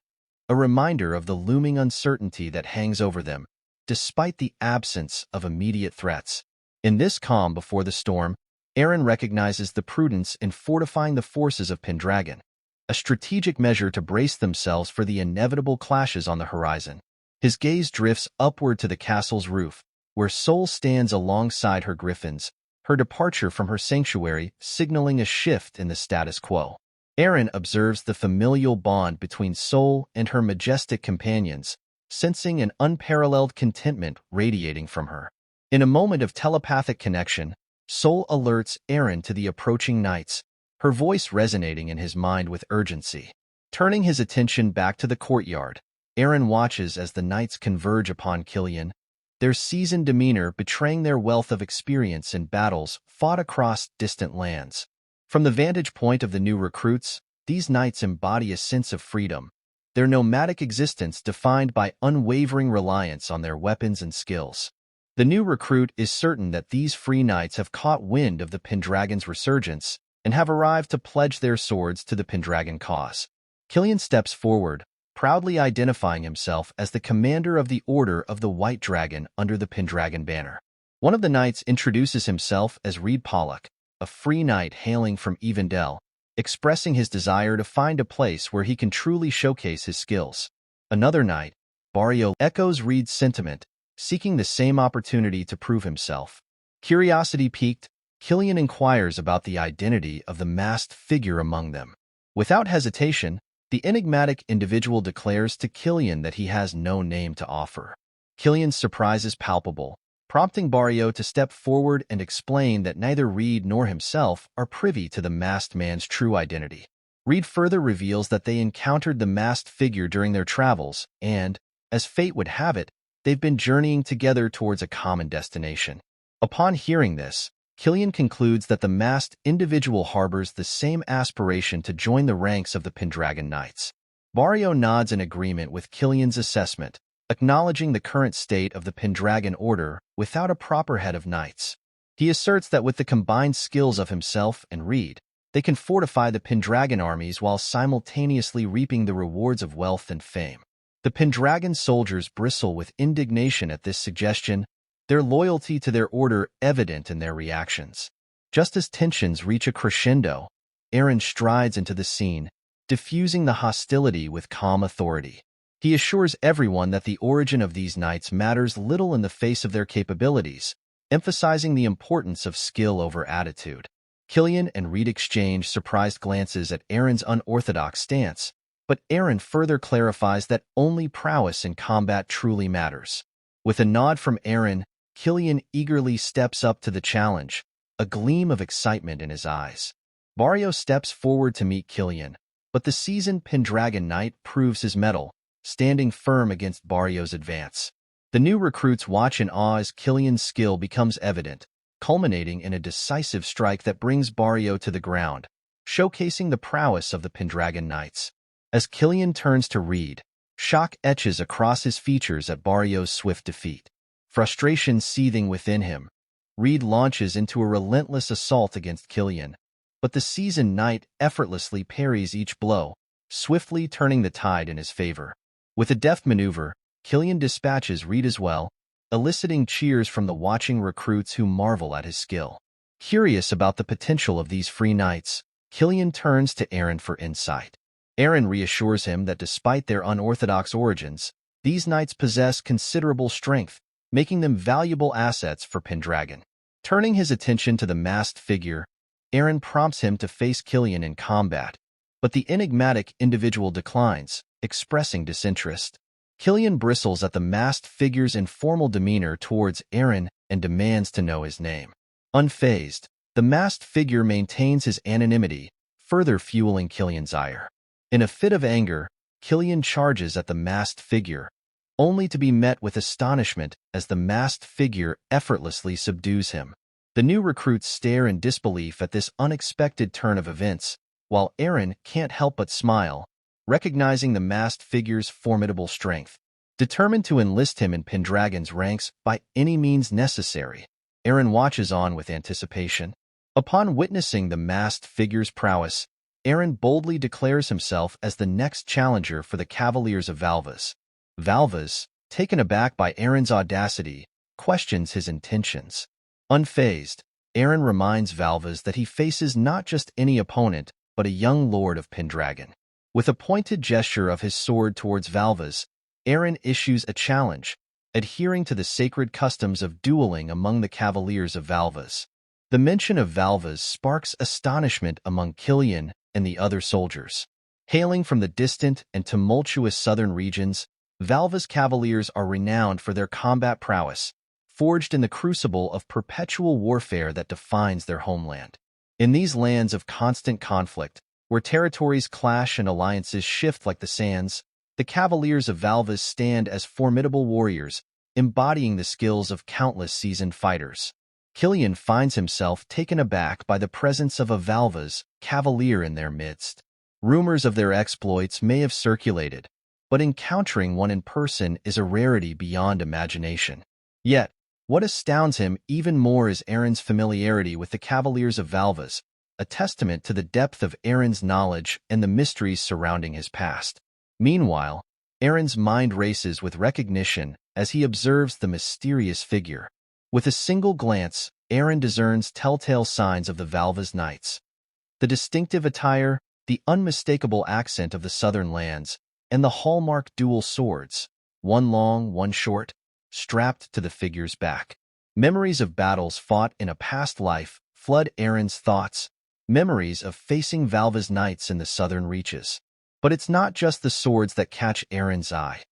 a reminder of the looming uncertainty that hangs over them, despite the absence of immediate threats. In this calm before the storm, Eren recognizes the prudence in fortifying the forces of Pendragon, a strategic measure to brace themselves for the inevitable clashes on the horizon. His gaze drifts upward to the castle's roof, where Sol stands alongside her griffins, her departure from her sanctuary signaling a shift in the status quo. Eren observes the familial bond between Sol and her majestic companions, sensing an unparalleled contentment radiating from her. In a moment of telepathic connection, Sol alerts Eren to the approaching knights, her voice resonating in his mind with urgency. Turning his attention back to the courtyard, Eren watches as the knights converge upon Killian, their seasoned demeanor betraying their wealth of experience in battles fought across distant lands. From the vantage point of the new recruits, these knights embody a sense of freedom, their nomadic existence defined by unwavering reliance on their weapons and skills. The new recruit is certain that these free knights have caught wind of the Pendragon's resurgence and have arrived to pledge their swords to the Pendragon cause. Killian steps forward, proudly identifying himself as the commander of the Order of the White Dragon under the Pendragon banner. One of the knights introduces himself as Reed Pollock, a free knight hailing from Evendell, expressing his desire to find a place where he can truly showcase his skills. Another knight, Barrio, echoes Reed's sentiment, seeking the same opportunity to prove himself. Curiosity piqued, Killian inquires about the identity of the masked figure among them. Without hesitation, the enigmatic individual declares to Killian that he has no name to offer. Killian's surprise is palpable, prompting Barrio to step forward and explain that neither Reed nor himself are privy to the masked man's true identity. Reed further reveals that they encountered the masked figure during their travels and, as fate would have it, they've been journeying together towards a common destination. Upon hearing this, Killian concludes that the masked individual harbors the same aspiration to join the ranks of the Pendragon Knights. Barrio nods in agreement with Killian's assessment, acknowledging the current state of the Pendragon Order without a proper head of knights. He asserts that with the combined skills of himself and Reed, they can fortify the Pendragon armies while simultaneously reaping the rewards of wealth and fame. The Pendragon soldiers bristle with indignation at this suggestion, their loyalty to their order evident in their reactions. Just as tensions reach a crescendo, Eren strides into the scene, diffusing the hostility with calm authority. He assures everyone that the origin of these knights matters little in the face of their capabilities, emphasizing the importance of skill over attitude. Killian and Reed exchange surprised glances at Eren's unorthodox stance, but Eren further clarifies that only prowess in combat truly matters. With a nod from Eren, Killian eagerly steps up to the challenge, a gleam of excitement in his eyes. Barrio steps forward to meet Killian, but the seasoned Pendragon Knight proves his mettle, standing firm against Barrio's advance. The new recruits watch in awe as Killian's skill becomes evident, culminating in a decisive strike that brings Barrio to the ground, showcasing the prowess of the Pendragon Knights. As Killian turns to Reed, shock etches across his features at Barrio's swift defeat. Frustration seething within him, Reed launches into a relentless assault against Killian, but the seasoned knight effortlessly parries each blow, swiftly turning the tide in his favor. With a deft maneuver, Killian dispatches Reed as well, eliciting cheers from the watching recruits who marvel at his skill. Curious about the potential of these free knights, Killian turns to Eren for insight. Eren reassures him that despite their unorthodox origins, these knights possess considerable strength, making them valuable assets for Pendragon. Turning his attention to the masked figure, Eren prompts him to face Killian in combat, but the enigmatic individual declines, expressing disinterest. Killian bristles at the masked figure's informal demeanor towards Eren and demands to know his name. Unfazed, the masked figure maintains his anonymity, further fueling Killian's ire. In a fit of anger, Killian charges at the masked figure, only to be met with astonishment as the masked figure effortlessly subdues him. The new recruits stare in disbelief at this unexpected turn of events, while Eren can't help but smile, recognizing the masked figure's formidable strength. Determined to enlist him in Pendragon's ranks by any means necessary, Eren watches on with anticipation. Upon witnessing the masked figure's prowess, Eren boldly declares himself as the next challenger for the Cavaliers of Valvas. Valvas, taken aback by Eren's audacity, questions his intentions. Unfazed, Eren reminds Valvas that he faces not just any opponent, but a young lord of Pendragon. With a pointed gesture of his sword towards Valvas, Eren issues a challenge, adhering to the sacred customs of dueling among the Cavaliers of Valvas. The mention of Valvas sparks astonishment among Killian and the other soldiers. Hailing from the distant and tumultuous southern regions, Valvas Cavaliers are renowned for their combat prowess, forged in the crucible of perpetual warfare that defines their homeland. In these lands of constant conflict, where territories clash and alliances shift like the sands, the Cavaliers of Valvas stand as formidable warriors, embodying the skills of countless seasoned fighters. Killian finds himself taken aback by the presence of a Valvas cavalier in their midst. Rumors of their exploits may have circulated, but encountering one in person is a rarity beyond imagination. Yet, what astounds him even more is Eren's familiarity with the Cavaliers of Valvas, a testament to the depth of Eren's knowledge and the mysteries surrounding his past. Meanwhile, Eren's mind races with recognition as he observes the mysterious figure. With a single glance, Eren discerns telltale signs of the Valvas Knights. The distinctive attire, the unmistakable accent of the southern lands, and the hallmark dual swords, one long, one short, strapped to the figure's back. Memories of battles fought in a past life flood Eren's thoughts, memories of facing Valvas Knights in the southern reaches. But it's not just the swords that catch Eren's eye.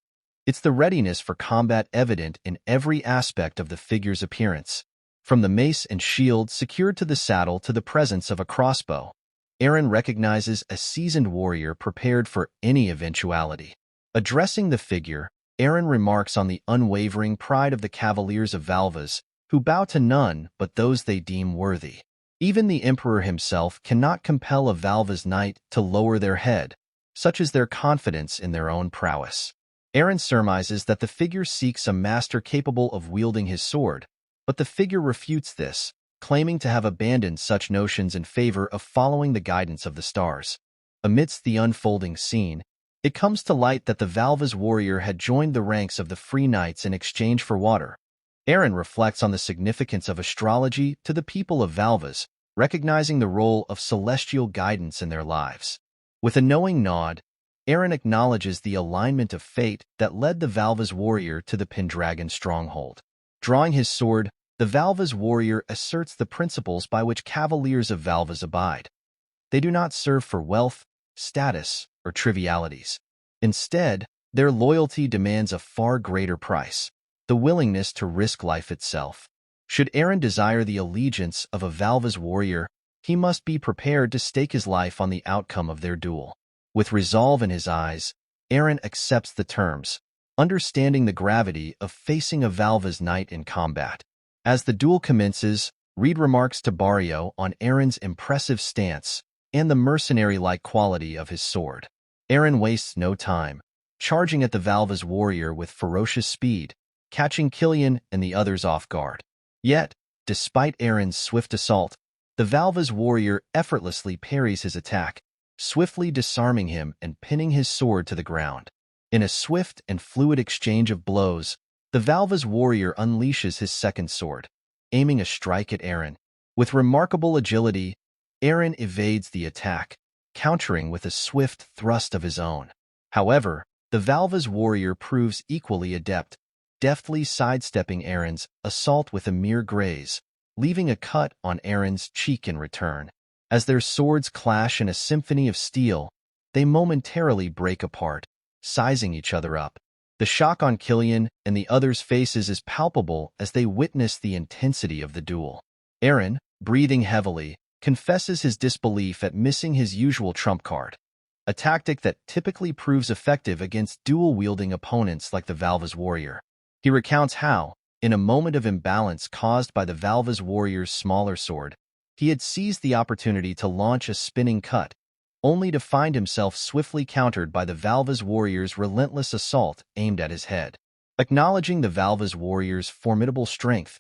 It's the readiness for combat evident in every aspect of the figure's appearance, from the mace and shield secured to the saddle to the presence of a crossbow. Eren recognizes a seasoned warrior prepared for any eventuality. Addressing the figure, Eren remarks on the unwavering pride of the Cavaliers of Valvas, who bow to none but those they deem worthy. Even the Emperor himself cannot compel a Valvas Knight to lower their head, such is their confidence in their own prowess. Eren surmises that the figure seeks a master capable of wielding his sword, but the figure refutes this, claiming to have abandoned such notions in favor of following the guidance of the stars. Amidst the unfolding scene, it comes to light that the Valvas warrior had joined the ranks of the Free Knights in exchange for water. Eren reflects on the significance of astrology to the people of Valvas, recognizing the role of celestial guidance in their lives. With a knowing nod, Eren acknowledges the alignment of fate that led the Valvas warrior to the Pendragon stronghold. Drawing his sword, the Valvas warrior asserts the principles by which Cavaliers of Valvas abide. They do not serve for wealth, status, or trivialities. Instead, their loyalty demands a far greater price, the willingness to risk life itself. Should Eren desire the allegiance of a Valvas warrior, he must be prepared to stake his life on the outcome of their duel. With resolve in his eyes, Eren accepts the terms, understanding the gravity of facing a Valvas Knight in combat. As the duel commences, Reed remarks to Barrio on Eren's impressive stance and the mercenary-like quality of his sword. Eren wastes no time, charging at the Valvas warrior with ferocious speed, catching Killian and the others off guard. Yet, despite Eren's swift assault, the Valvas warrior effortlessly parries his attack, swiftly disarming him and pinning his sword to the ground. In a swift and fluid exchange of blows, the Valvas warrior unleashes his second sword, aiming a strike at Eren. With remarkable agility, Eren evades the attack, countering with a swift thrust of his own. However, the Valvas warrior proves equally adept, deftly sidestepping Eren's assault with a mere graze, leaving a cut on Eren's cheek in return. As their swords clash in a symphony of steel, they momentarily break apart, sizing each other up. The shock on Killian and the others' faces is palpable as they witness the intensity of the duel. Eren, breathing heavily, confesses his disbelief at missing his usual trump card, a tactic that typically proves effective against dual-wielding opponents like the Valvas warrior. He recounts how, in a moment of imbalance caused by the Valvas warrior's smaller sword, he had seized the opportunity to launch a spinning cut, only to find himself swiftly countered by the Valvas warrior's relentless assault aimed at his head. Acknowledging the Valvas warrior's formidable strength,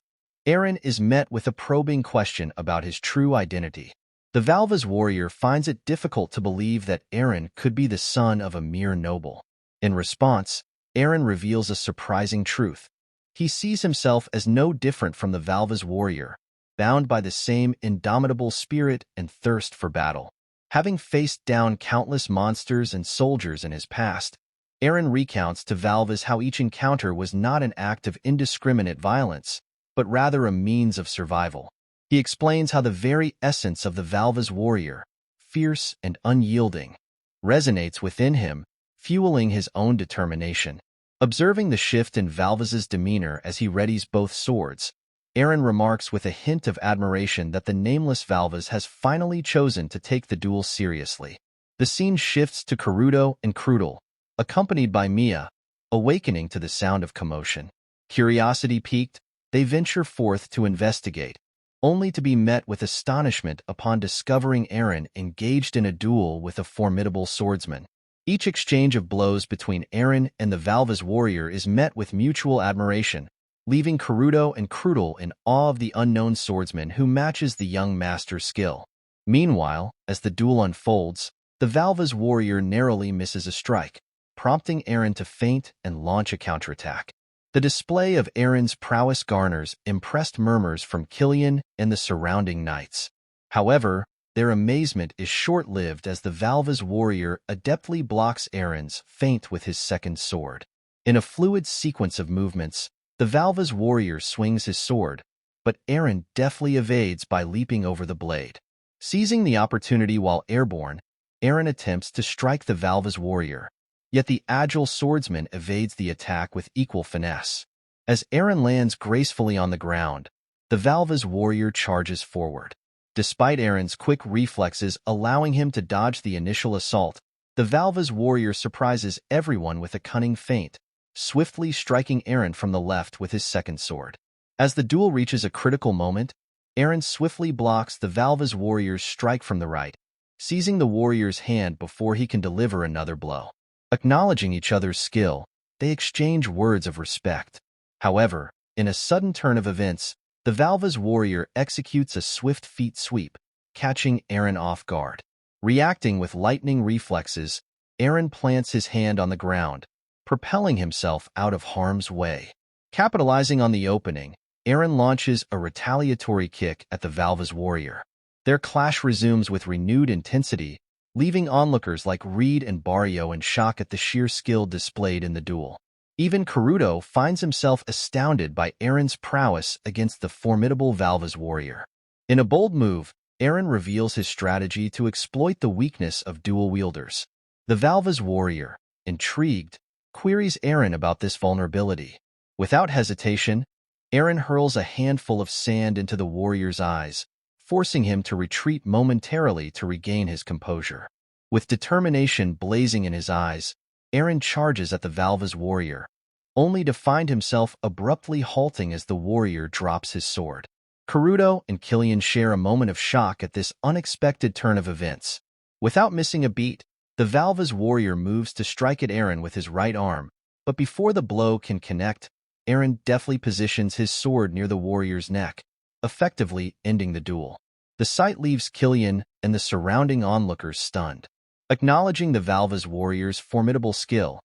Eren is met with a probing question about his true identity. The Valva's warrior finds it difficult to believe that Eren could be the son of a mere noble. In response, Eren reveals a surprising truth. He sees himself as no different from the Valva's warrior, bound by the same indomitable spirit and thirst for battle. Having faced down countless monsters and soldiers in his past, Eren recounts to Valvas how each encounter was not an act of indiscriminate violence, but rather a means of survival. He explains how the very essence of the Valva's warrior, fierce and unyielding, resonates within him, fueling his own determination. Observing the shift in Valvas's demeanor as he readies both swords, Eren remarks with a hint of admiration that the nameless Valvas has finally chosen to take the duel seriously. The scene shifts to Karuto and Krudel, accompanied by Mia, awakening to the sound of commotion. Curiosity piqued, they venture forth to investigate, only to be met with astonishment upon discovering Eren engaged in a duel with a formidable swordsman. Each exchange of blows between Eren and the Valva's warrior is met with mutual admiration, leaving Karuto and Krudel in awe of the unknown swordsman who matches the young master's skill. Meanwhile, as the duel unfolds, the Valva's warrior narrowly misses a strike, prompting Eren to feint and launch a counterattack. The display of Eren's prowess garners impressed murmurs from Killian and the surrounding knights. However, their amazement is short-lived as the Valva's warrior adeptly blocks Eren's feint with his second sword. In a fluid sequence of movements, the Valva's warrior swings his sword, but Eren deftly evades by leaping over the blade. Seizing the opportunity while airborne, Eren attempts to strike the Valva's warrior, yet the agile swordsman evades the attack with equal finesse. As Eren lands gracefully on the ground, the Valva's warrior charges forward. Despite Eren's quick reflexes allowing him to dodge the initial assault, the Valva's warrior surprises everyone with a cunning feint, swiftly striking Eren from the left with his second sword. As the duel reaches a critical moment, Eren swiftly blocks the Valva's warrior's strike from the right, seizing the warrior's hand before he can deliver another blow. Acknowledging each other's skill, they exchange words of respect. However, in a sudden turn of events, the Valva's warrior executes a swift feet sweep, catching Eren off guard. Reacting with lightning reflexes, Eren plants his hand on the ground, propelling himself out of harm's way. Capitalizing on the opening, Eren launches a retaliatory kick at the Valva's warrior. Their clash resumes with renewed intensity, leaving onlookers like Reed and Barrio in shock at the sheer skill displayed in the duel. Even Karuto finds himself astounded by Eren's prowess against the formidable Valva's warrior. In a bold move, Eren reveals his strategy to exploit the weakness of dual wielders. The Valva's warrior, intrigued, queries Eren about this vulnerability. Without hesitation, Eren hurls a handful of sand into the warrior's eyes, forcing him to retreat momentarily to regain his composure. With determination blazing in his eyes, Eren charges at the Valva's warrior, only to find himself abruptly halting as the warrior drops his sword. Karuto and Killian share a moment of shock at this unexpected turn of events. Without missing a beat, the Valva's warrior moves to strike at Eren with his right arm, but before the blow can connect, Eren deftly positions his sword near the warrior's neck, effectively ending the duel. The sight leaves Killian and the surrounding onlookers stunned. Acknowledging the Valva's warrior's formidable skill,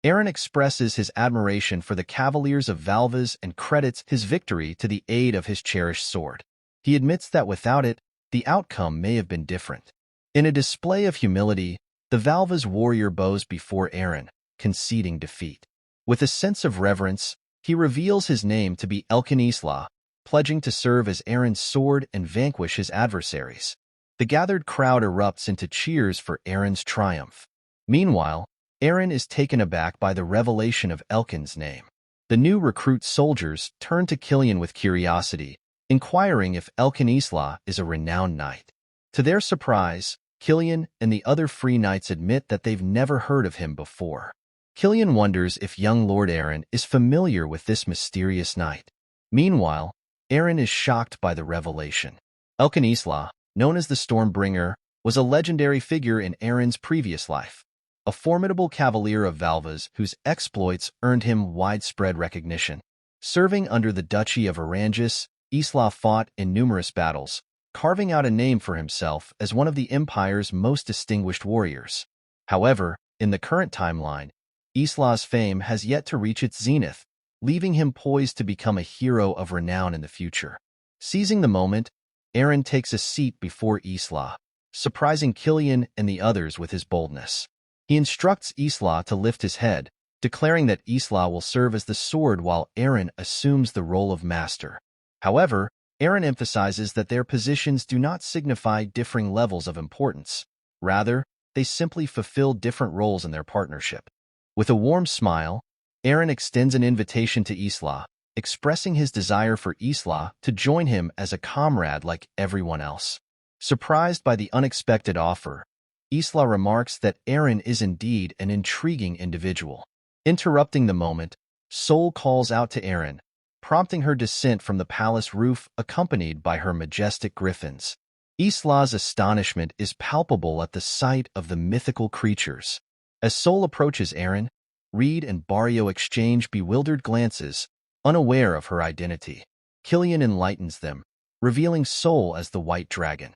Eren expresses his admiration for the Cavaliers of Valvas and credits his victory to the aid of his cherished sword. He admits that without it, the outcome may have been different. In a display of humility, the Valva's warrior bows before Eren, conceding defeat. With a sense of reverence, he reveals his name to be Elkanisla, pledging to serve as Eren's sword and vanquish his adversaries. The gathered crowd erupts into cheers for Eren's triumph. Meanwhile, Eren is taken aback by the revelation of Elkin's name. The new recruit soldiers turn to Killian with curiosity, inquiring if Elkanisla is a renowned knight. To their surprise, Killian and the other free knights admit that they've never heard of him before. Killian wonders if young Lord Eren is familiar with this mysterious knight. Meanwhile, Eren is shocked by the revelation. Elkanisla, known as the Stormbringer, was a legendary figure in Eren's previous life, a formidable cavalier of Valvas whose exploits earned him widespread recognition. Serving under the Duchy of Erangis, Isla fought in numerous battles, carving out a name for himself as one of the Empire's most distinguished warriors. However, in the current timeline, Isla's fame has yet to reach its zenith, leaving him poised to become a hero of renown in the future. Seizing the moment, Eren takes a seat before Isla, surprising Killian and the others with his boldness. He instructs Isla to lift his head, declaring that Isla will serve as the sword while Eren assumes the role of master. However, Eren emphasizes that their positions do not signify differing levels of importance. Rather, they simply fulfill different roles in their partnership. With a warm smile, Eren extends an invitation to Isla, expressing his desire for Isla to join him as a comrade like everyone else. Surprised by the unexpected offer, Isla remarks that Eren is indeed an intriguing individual. Interrupting the moment, Sol calls out to Eren, prompting her descent from the palace roof accompanied by her majestic griffins. Isla's astonishment is palpable at the sight of the mythical creatures. As Sol approaches Eren, Reed and Barrio exchange bewildered glances, unaware of her identity. Killian enlightens them, revealing Sol as the White Dragon,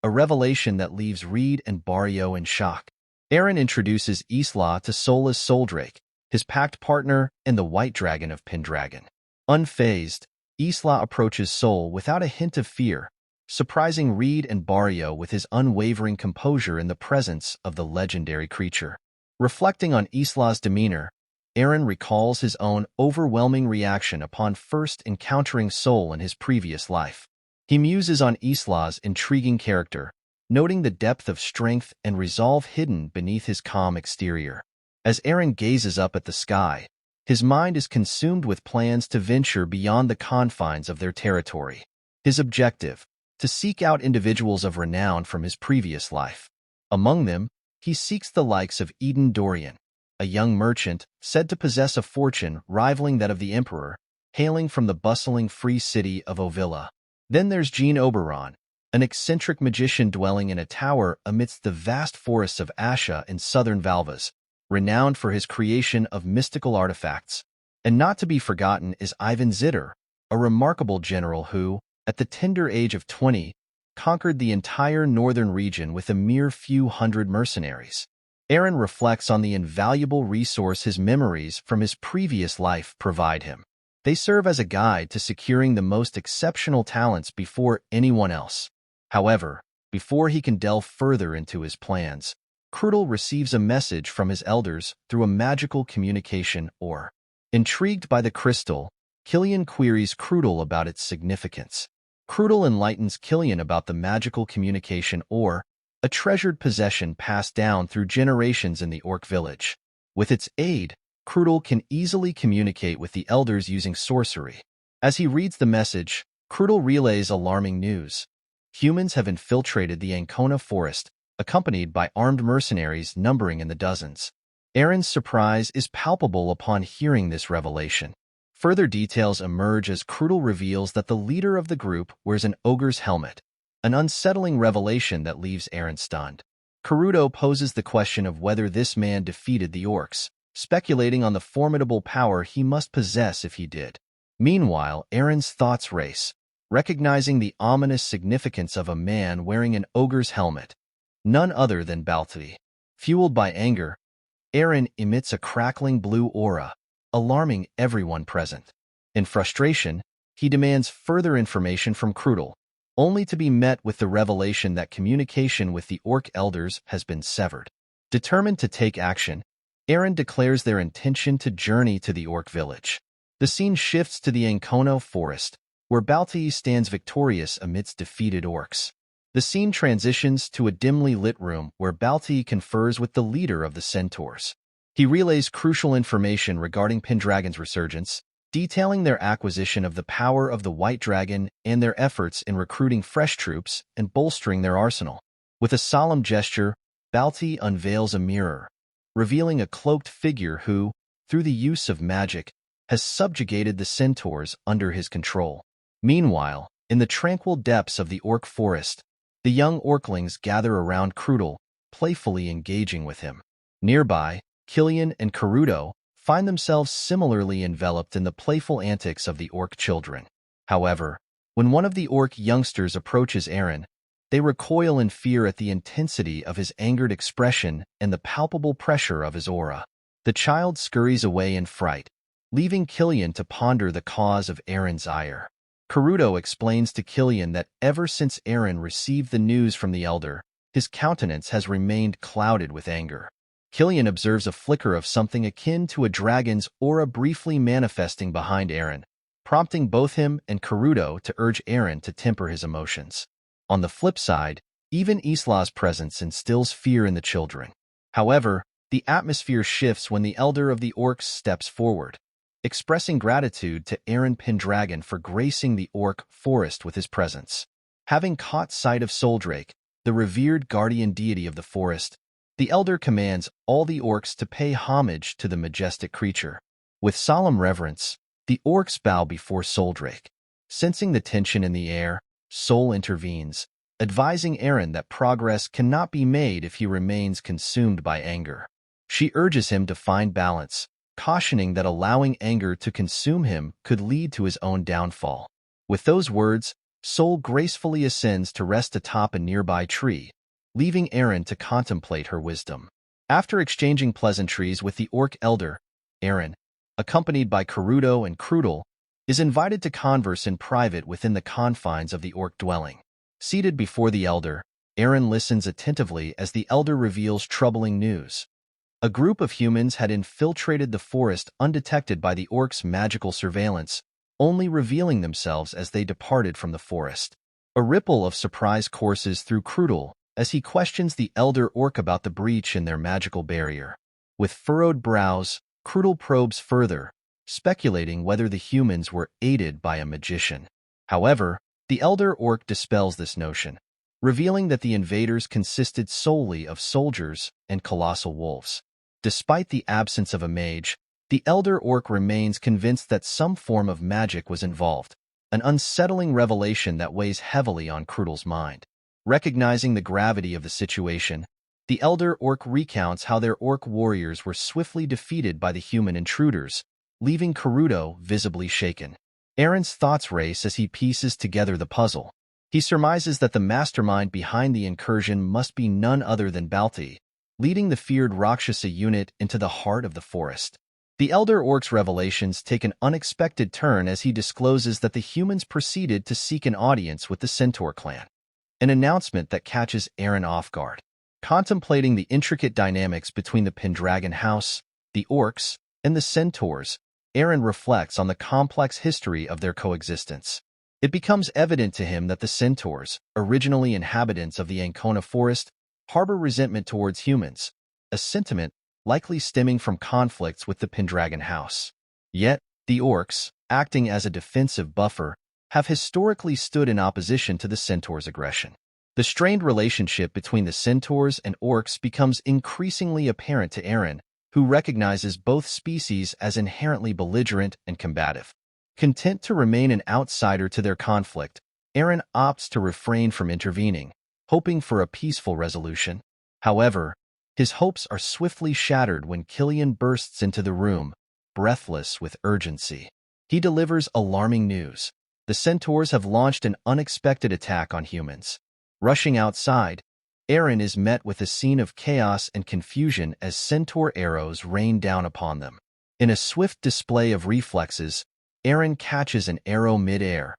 a revelation that leaves Reed and Barrio in shock. Eren introduces Isla to Sol as Soldrake, his pact partner and the White Dragon of Pendragon. Unfazed, Isla approaches Sol without a hint of fear, surprising Reed and Barrio with his unwavering composure in the presence of the legendary creature. Reflecting on Isla's demeanor, Eren recalls his own overwhelming reaction upon first encountering Sol in his previous life. He muses on Isla's intriguing character, noting the depth of strength and resolve hidden beneath his calm exterior. As Eren gazes up at the sky, his mind is consumed with plans to venture beyond the confines of their territory. His objective, to seek out individuals of renown from his previous life. Among them, he seeks the likes of Eden Dorian, a young merchant said to possess a fortune rivaling that of the Emperor, hailing from the bustling free city of Ovilla. Then there's Jean Oberon, an eccentric magician dwelling in a tower amidst the vast forests of Asha in southern Valvas, renowned for his creation of mystical artifacts. And not to be forgotten is Ivan Zitter, a remarkable general who, at the tender age of 20, conquered the entire northern region with a mere few hundred mercenaries. Eren reflects on the invaluable resource his memories from his previous life provide him. They serve as a guide to securing the most exceptional talents before anyone else. However, before he can delve further into his plans, Crudel receives a message from his elders through a magical communication ore. Intrigued by the crystal, Killian queries Crudel about its significance. Crudel enlightens Killian about the magical communication ore, a treasured possession passed down through generations in the Orc village. With its aid, Crudel can easily communicate with the elders using sorcery. As he reads the message, Crudel relays alarming news. Humans have infiltrated the Ancona forest, accompanied by armed mercenaries numbering in the dozens. Eren's surprise is palpable upon hearing this revelation. Further details emerge as Crudel reveals that the leader of the group wears an ogre's helmet, an unsettling revelation that leaves Eren stunned. Karuto poses the question of whether this man defeated the orcs, speculating on the formidable power he must possess if he did. Meanwhile, Eren's thoughts race, recognizing the ominous significance of a man wearing an ogre's helmet, none other than Balti. Fueled by anger, Eren emits a crackling blue aura, alarming everyone present. In frustration, he demands further information from Crudel, only to be met with the revelation that communication with the Orc elders has been severed. Determined to take action, Eren declares their intention to journey to the Orc village. The scene shifts to the Ancona forest, where Balti stands victorious amidst defeated orcs. The scene transitions to a dimly lit room where Balti confers with the leader of the centaurs. He relays crucial information regarding Pendragon's resurgence, detailing their acquisition of the power of the White Dragon and their efforts in recruiting fresh troops and bolstering their arsenal. With a solemn gesture, Balti unveils a mirror, revealing a cloaked figure who, through the use of magic, has subjugated the centaurs under his control. Meanwhile, in the tranquil depths of the Orc forest, the young Orclings gather around Crudel, playfully engaging with him. Nearby, Killian and Karuto find themselves similarly enveloped in the playful antics of the Orc children. However, When one of the orc youngsters approaches Eren, they recoil in fear at the intensity of his angered expression and the palpable pressure of his aura. The child scurries away in fright, leaving Killian to ponder the cause of Eren's ire. Karuto explains to Killian that ever since Eren received the news from the elder, his countenance has remained clouded with anger. Killian observes a flicker of something akin to a dragon's aura briefly manifesting behind Eren, prompting both him and Karuto to urge Eren to temper his emotions. On the flip side, even Isla's presence instills fear in the children. However, the atmosphere shifts when the elder of the orcs steps forward, expressing gratitude to Eren Pendragon for gracing the orc forest with his presence. Having caught sight of Soldrake, the revered guardian deity of the forest, the elder commands all the orcs to pay homage to the majestic creature. With solemn reverence, the orcs bow before Soldrake. Sensing the tension in the air, Sol intervenes, advising Eren that progress cannot be made if he remains consumed by anger. She urges him to find balance, cautioning that allowing anger to consume him could lead to his own downfall. With those words, Sol gracefully ascends to rest atop a nearby tree, leaving Eren to contemplate her wisdom. After exchanging pleasantries with the orc elder, Eren, accompanied by Karuto and Krudel, is invited to converse in private within the confines of the orc dwelling. Seated before the elder, Eren listens attentively as the elder reveals troubling news. A group of humans had infiltrated the forest undetected by the orcs' magical surveillance, only revealing themselves as they departed from the forest. A ripple of surprise courses through Krudel as he questions the elder orc about the breach in their magical barrier. With furrowed brows, Krudel probes further, speculating whether the humans were aided by a magician. However, the elder orc dispels this notion, revealing that the invaders consisted solely of soldiers and colossal wolves. Despite the absence of a mage, the elder orc remains convinced that some form of magic was involved, an unsettling revelation that weighs heavily on Krudel's mind. Recognizing the gravity of the situation, the elder orc recounts how their orc warriors were swiftly defeated by the human intruders, leaving Karuto visibly shaken. Eren's thoughts race as he pieces together the puzzle. He surmises that the mastermind behind the incursion must be none other than Balti, leading the feared Rakshasa unit into the heart of the forest. The elder orc's revelations take an unexpected turn as he discloses that the humans proceeded to seek an audience with the Centaur clan, an announcement that catches Eren off guard. Contemplating the intricate dynamics between the Pendragon house, the orcs, and the centaurs, Eren reflects on the complex history of their coexistence. It becomes evident to him that the centaurs, originally inhabitants of the Ancona forest, harbor resentment towards humans, a sentiment likely stemming from conflicts with the Pendragon house. Yet, the orcs, acting as a defensive buffer, have historically stood in opposition to the centaurs' aggression. The strained relationship between the centaurs and orcs becomes increasingly apparent to Eren, who recognizes both species as inherently belligerent and combative. Content to remain an outsider to their conflict, Eren opts to refrain from intervening, hoping for a peaceful resolution. However, his hopes are swiftly shattered when Killian bursts into the room, breathless with urgency. He delivers alarming news. The centaurs have launched an unexpected attack on humans. Rushing outside, Eren is met with a scene of chaos and confusion as centaur arrows rain down upon them. In a swift display of reflexes, Eren catches an arrow mid-air,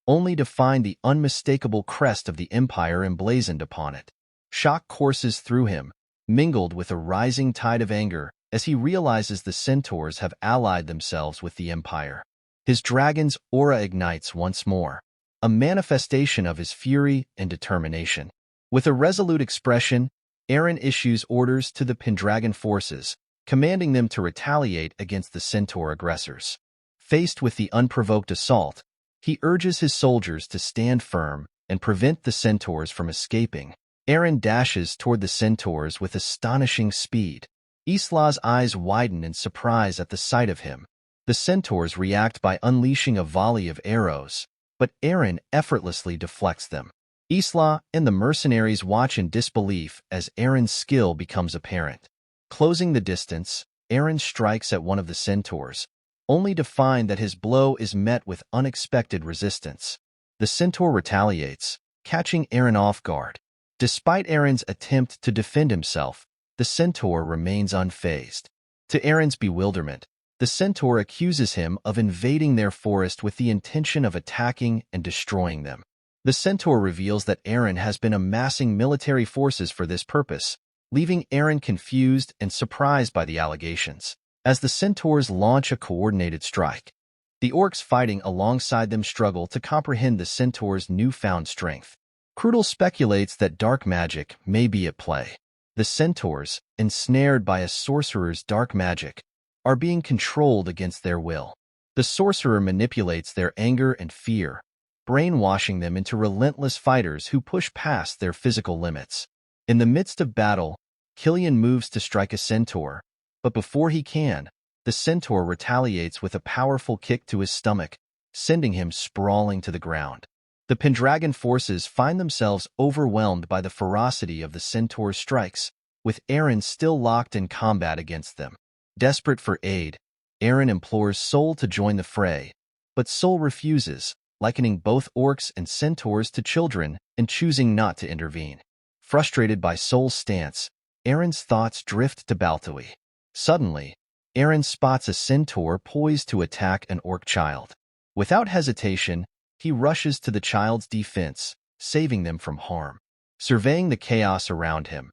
only to find the unmistakable crest of the Empire emblazoned upon it. Shock courses through him, mingled with a rising tide of anger as he realizes the centaurs have allied themselves with the Empire. His dragon's aura ignites once more, a manifestation of his fury and determination. With a resolute expression, Eren issues orders to the Pendragon forces, commanding them to retaliate against the centaur aggressors. Faced with the unprovoked assault, he urges his soldiers to stand firm and prevent the centaurs from escaping. Eren dashes toward the centaurs with astonishing speed. Isla's eyes widen in surprise at the sight of him. The centaurs react by unleashing a volley of arrows, but Eren effortlessly deflects them. Isla and the mercenaries watch in disbelief as Eren's skill becomes apparent. Closing the distance, Eren strikes at one of the centaurs, only to find that his blow is met with unexpected resistance. The centaur retaliates, catching Eren off guard. Despite Eren's attempt to defend himself, the centaur remains unfazed. To Eren's bewilderment, the centaur accuses him of invading their forest with the intention of attacking and destroying them. The centaur reveals that Eren has been amassing military forces for this purpose, leaving Eren confused and surprised by the allegations. As the centaurs launch a coordinated strike, the orcs fighting alongside them struggle to comprehend the centaur's newfound strength. Crudel speculates that dark magic may be at play. The centaurs, ensnared by a sorcerer's dark magic, are being controlled against their will. The sorcerer manipulates their anger and fear, brainwashing them into relentless fighters who push past their physical limits. In the midst of battle, Killian moves to strike a centaur, but before he can, the centaur retaliates with a powerful kick to his stomach, sending him sprawling to the ground. The Pendragon forces find themselves overwhelmed by the ferocity of the centaur's strikes, with Eren still locked in combat against them. Desperate for aid, Eren implores Sol to join the fray, but Sol refuses, likening both orcs and centaurs to children and choosing not to intervene. Frustrated by Sol's stance, Eren's thoughts drift to Baltui. Suddenly, Eren spots a centaur poised to attack an orc child. Without hesitation, he rushes to the child's defense, saving them from harm. Surveying the chaos around him,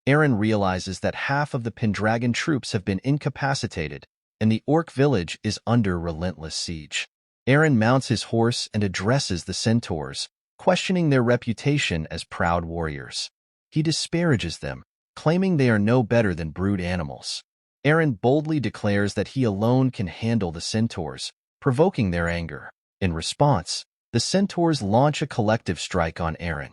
Eren realizes that half of the Pendragon troops have been incapacitated, and the orc village is under relentless siege. Eren mounts his horse and addresses the centaurs, questioning their reputation as proud warriors. He disparages them, claiming they are no better than brute animals. Eren boldly declares that he alone can handle the centaurs, provoking their anger. In response, the centaurs launch a collective strike on Eren.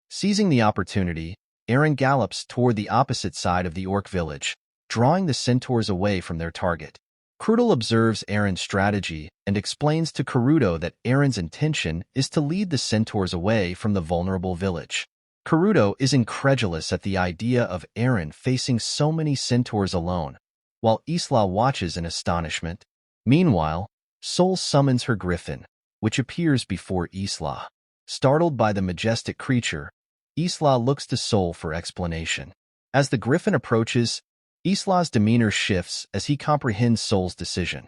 Seizing the opportunity, Eren gallops toward the opposite side of the orc village, drawing the centaurs away from their target. Crudel observes Eren's strategy and explains to Karuto that Eren's intention is to lead the centaurs away from the vulnerable village. Karuto is incredulous at the idea of Eren facing so many centaurs alone, while Isla watches in astonishment. Meanwhile, Sol summons her griffin, which appears before Isla. Startled by the majestic creature, Isla looks to Sol for explanation. As the griffin approaches, Isla's demeanor shifts as he comprehends Sol's decision.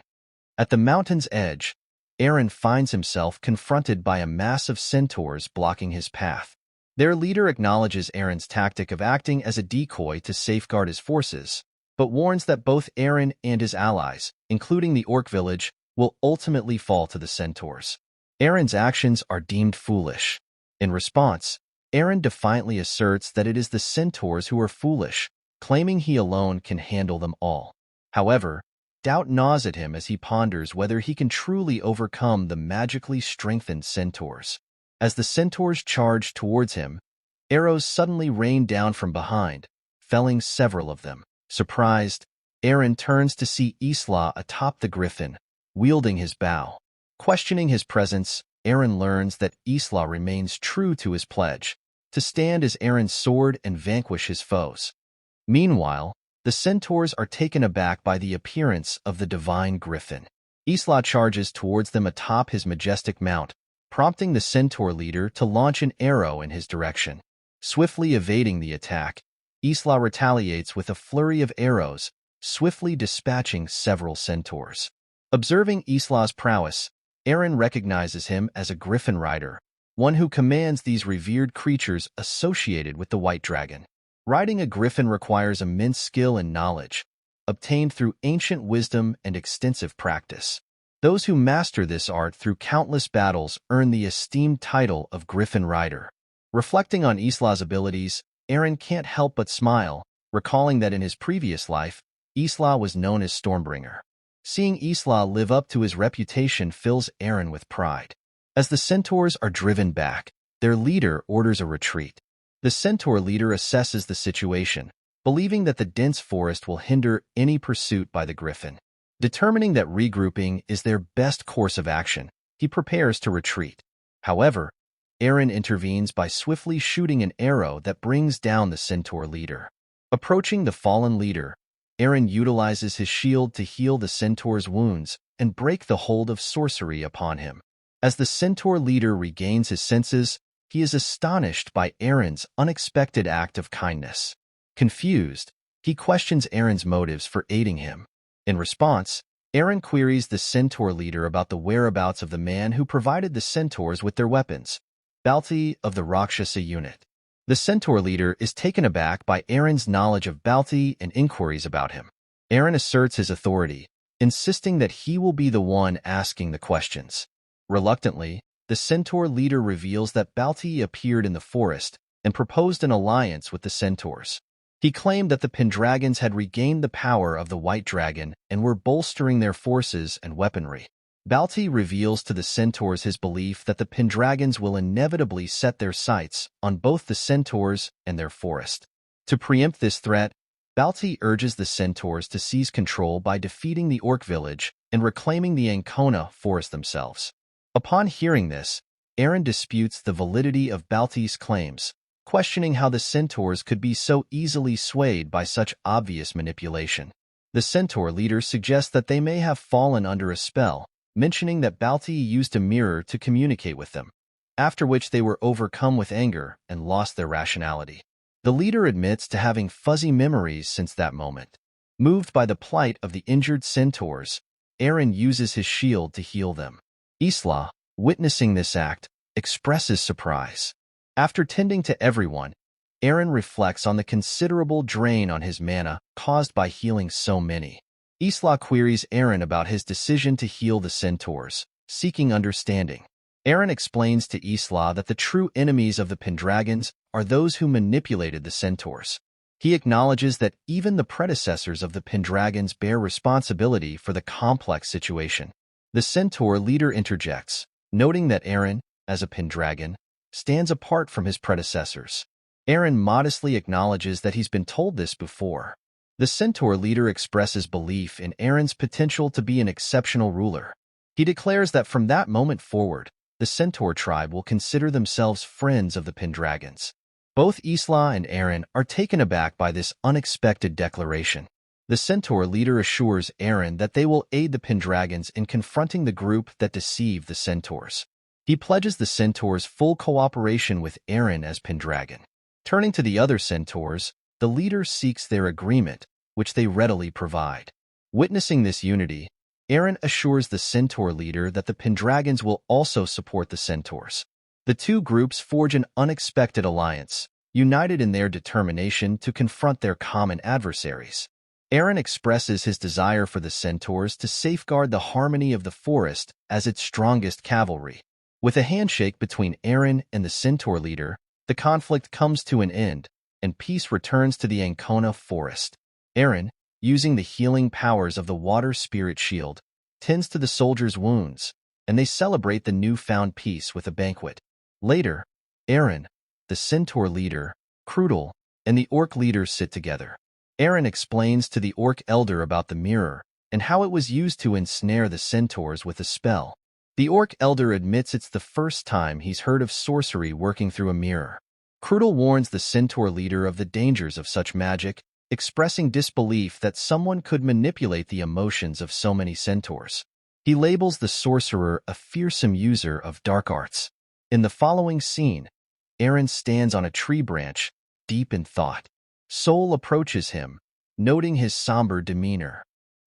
At the mountain's edge, Eren finds himself confronted by a mass of centaurs blocking his path. Their leader acknowledges Eren's tactic of acting as a decoy to safeguard his forces, but warns that both Eren and his allies, including the orc village, will ultimately fall to the centaurs. Eren's actions are deemed foolish. In response, Eren defiantly asserts that it is the centaurs who are foolish, claiming he alone can handle them all. However, doubt gnaws at him as he ponders whether he can truly overcome the magically strengthened centaurs. As the centaurs charge towards him, arrows suddenly rain down from behind, felling several of them. Surprised, Eren turns to see Isla atop the griffin, wielding his bow. Questioning his presence, Eren learns that Isla remains true to his pledge, to stand as Eren's sword and vanquish his foes. Meanwhile, the centaurs are taken aback by the appearance of the divine griffin. Isla charges towards them atop his majestic mount, prompting the centaur leader to launch an arrow in his direction. Swiftly evading the attack, Isla retaliates with a flurry of arrows, swiftly dispatching several centaurs. Observing Isla's prowess, Eren recognizes him as a griffin rider, one who commands these revered creatures associated with the White Dragon. Riding a griffin requires immense skill and knowledge, obtained through ancient wisdom and extensive practice. Those who master this art through countless battles earn the esteemed title of Griffin Rider. Reflecting on Isla's abilities, Eren can't help but smile, recalling that in his previous life, Isla was known as Stormbringer. Seeing Isla live up to his reputation fills Eren with pride. As the centaurs are driven back, their leader orders a retreat. The centaur leader assesses the situation, believing that the dense forest will hinder any pursuit by the griffin. Determining that regrouping is their best course of action, he prepares to retreat. However, Eren intervenes by swiftly shooting an arrow that brings down the centaur leader. Approaching the fallen leader, Eren utilizes his shield to heal the centaur's wounds and break the hold of sorcery upon him. As the centaur leader regains his senses, he is astonished by Eren's unexpected act of kindness. Confused, he questions Eren's motives for aiding him. In response, Eren queries the centaur leader about the whereabouts of the man who provided the centaurs with their weapons, Valt of the Rakshasa unit. The centaur leader is taken aback by Eren's knowledge of Valt and inquiries about him. Eren asserts his authority, insisting that he will be the one asking the questions. Reluctantly, the centaur leader reveals that Valt appeared in the forest and proposed an alliance with the centaurs. He claimed that the Pendragons had regained the power of the White Dragon and were bolstering their forces and weaponry. Valt reveals to the centaurs his belief that the Pendragons will inevitably set their sights on both the centaurs and their forest. To preempt this threat, Valt urges the centaurs to seize control by defeating the orc village and reclaiming the Ancona forest themselves. Upon hearing this, Eren disputes the validity of Valt's claims, questioning how the centaurs could be so easily swayed by such obvious manipulation. The centaur leader suggests that they may have fallen under a spell, mentioning that Valt used a mirror to communicate with them, after which they were overcome with anger and lost their rationality. The leader admits to having fuzzy memories since that moment. Moved by the plight of the injured centaurs, Eren uses his shield to heal them. Isla, witnessing this act, expresses surprise. After tending to everyone, Eren reflects on the considerable drain on his mana caused by healing so many. Isla queries Eren about his decision to heal the centaurs, seeking understanding. Eren explains to Isla that the true enemies of the Pendragons are those who manipulated the centaurs. He acknowledges that even the predecessors of the Pendragons bear responsibility for the complex situation. The centaur leader interjects, noting that Eren, as a Pendragon, stands apart from his predecessors. Eren modestly acknowledges that he's been told this before. The centaur leader expresses belief in Eren's potential to be an exceptional ruler. He declares that from that moment forward, the centaur tribe will consider themselves friends of the Pendragons. Both Isla and Eren are taken aback by this unexpected declaration. The centaur leader assures Eren that they will aid the Pendragons in confronting the group that deceived the centaurs. He pledges the centaurs full cooperation with Eren as Pendragon. Turning to the other centaurs, the leader seeks their agreement, which they readily provide. Witnessing this unity, Eren assures the centaur leader that the Pendragons will also support the centaurs. The two groups forge an unexpected alliance, united in their determination to confront their common adversaries. Eren expresses his desire for the centaurs to safeguard the harmony of the forest as its strongest cavalry. With a handshake between Eren and the centaur leader, the conflict comes to an end, and peace returns to the Ancona forest. Eren, using the healing powers of the water spirit shield, tends to the soldiers' wounds, and they celebrate the newfound peace with a banquet. Later, Eren, the centaur leader, Crudel, and the orc leader sit together. Eren explains to the orc elder about the mirror and how it was used to ensnare the centaurs with a spell. The orc elder admits it's the first time he's heard of sorcery working through a mirror. Crudel warns the centaur leader of the dangers of such magic, expressing disbelief that someone could manipulate the emotions of so many centaurs. He labels the sorcerer a fearsome user of dark arts. In the following scene, Eren stands on a tree branch, deep in thought. Sol approaches him, noting his somber demeanor.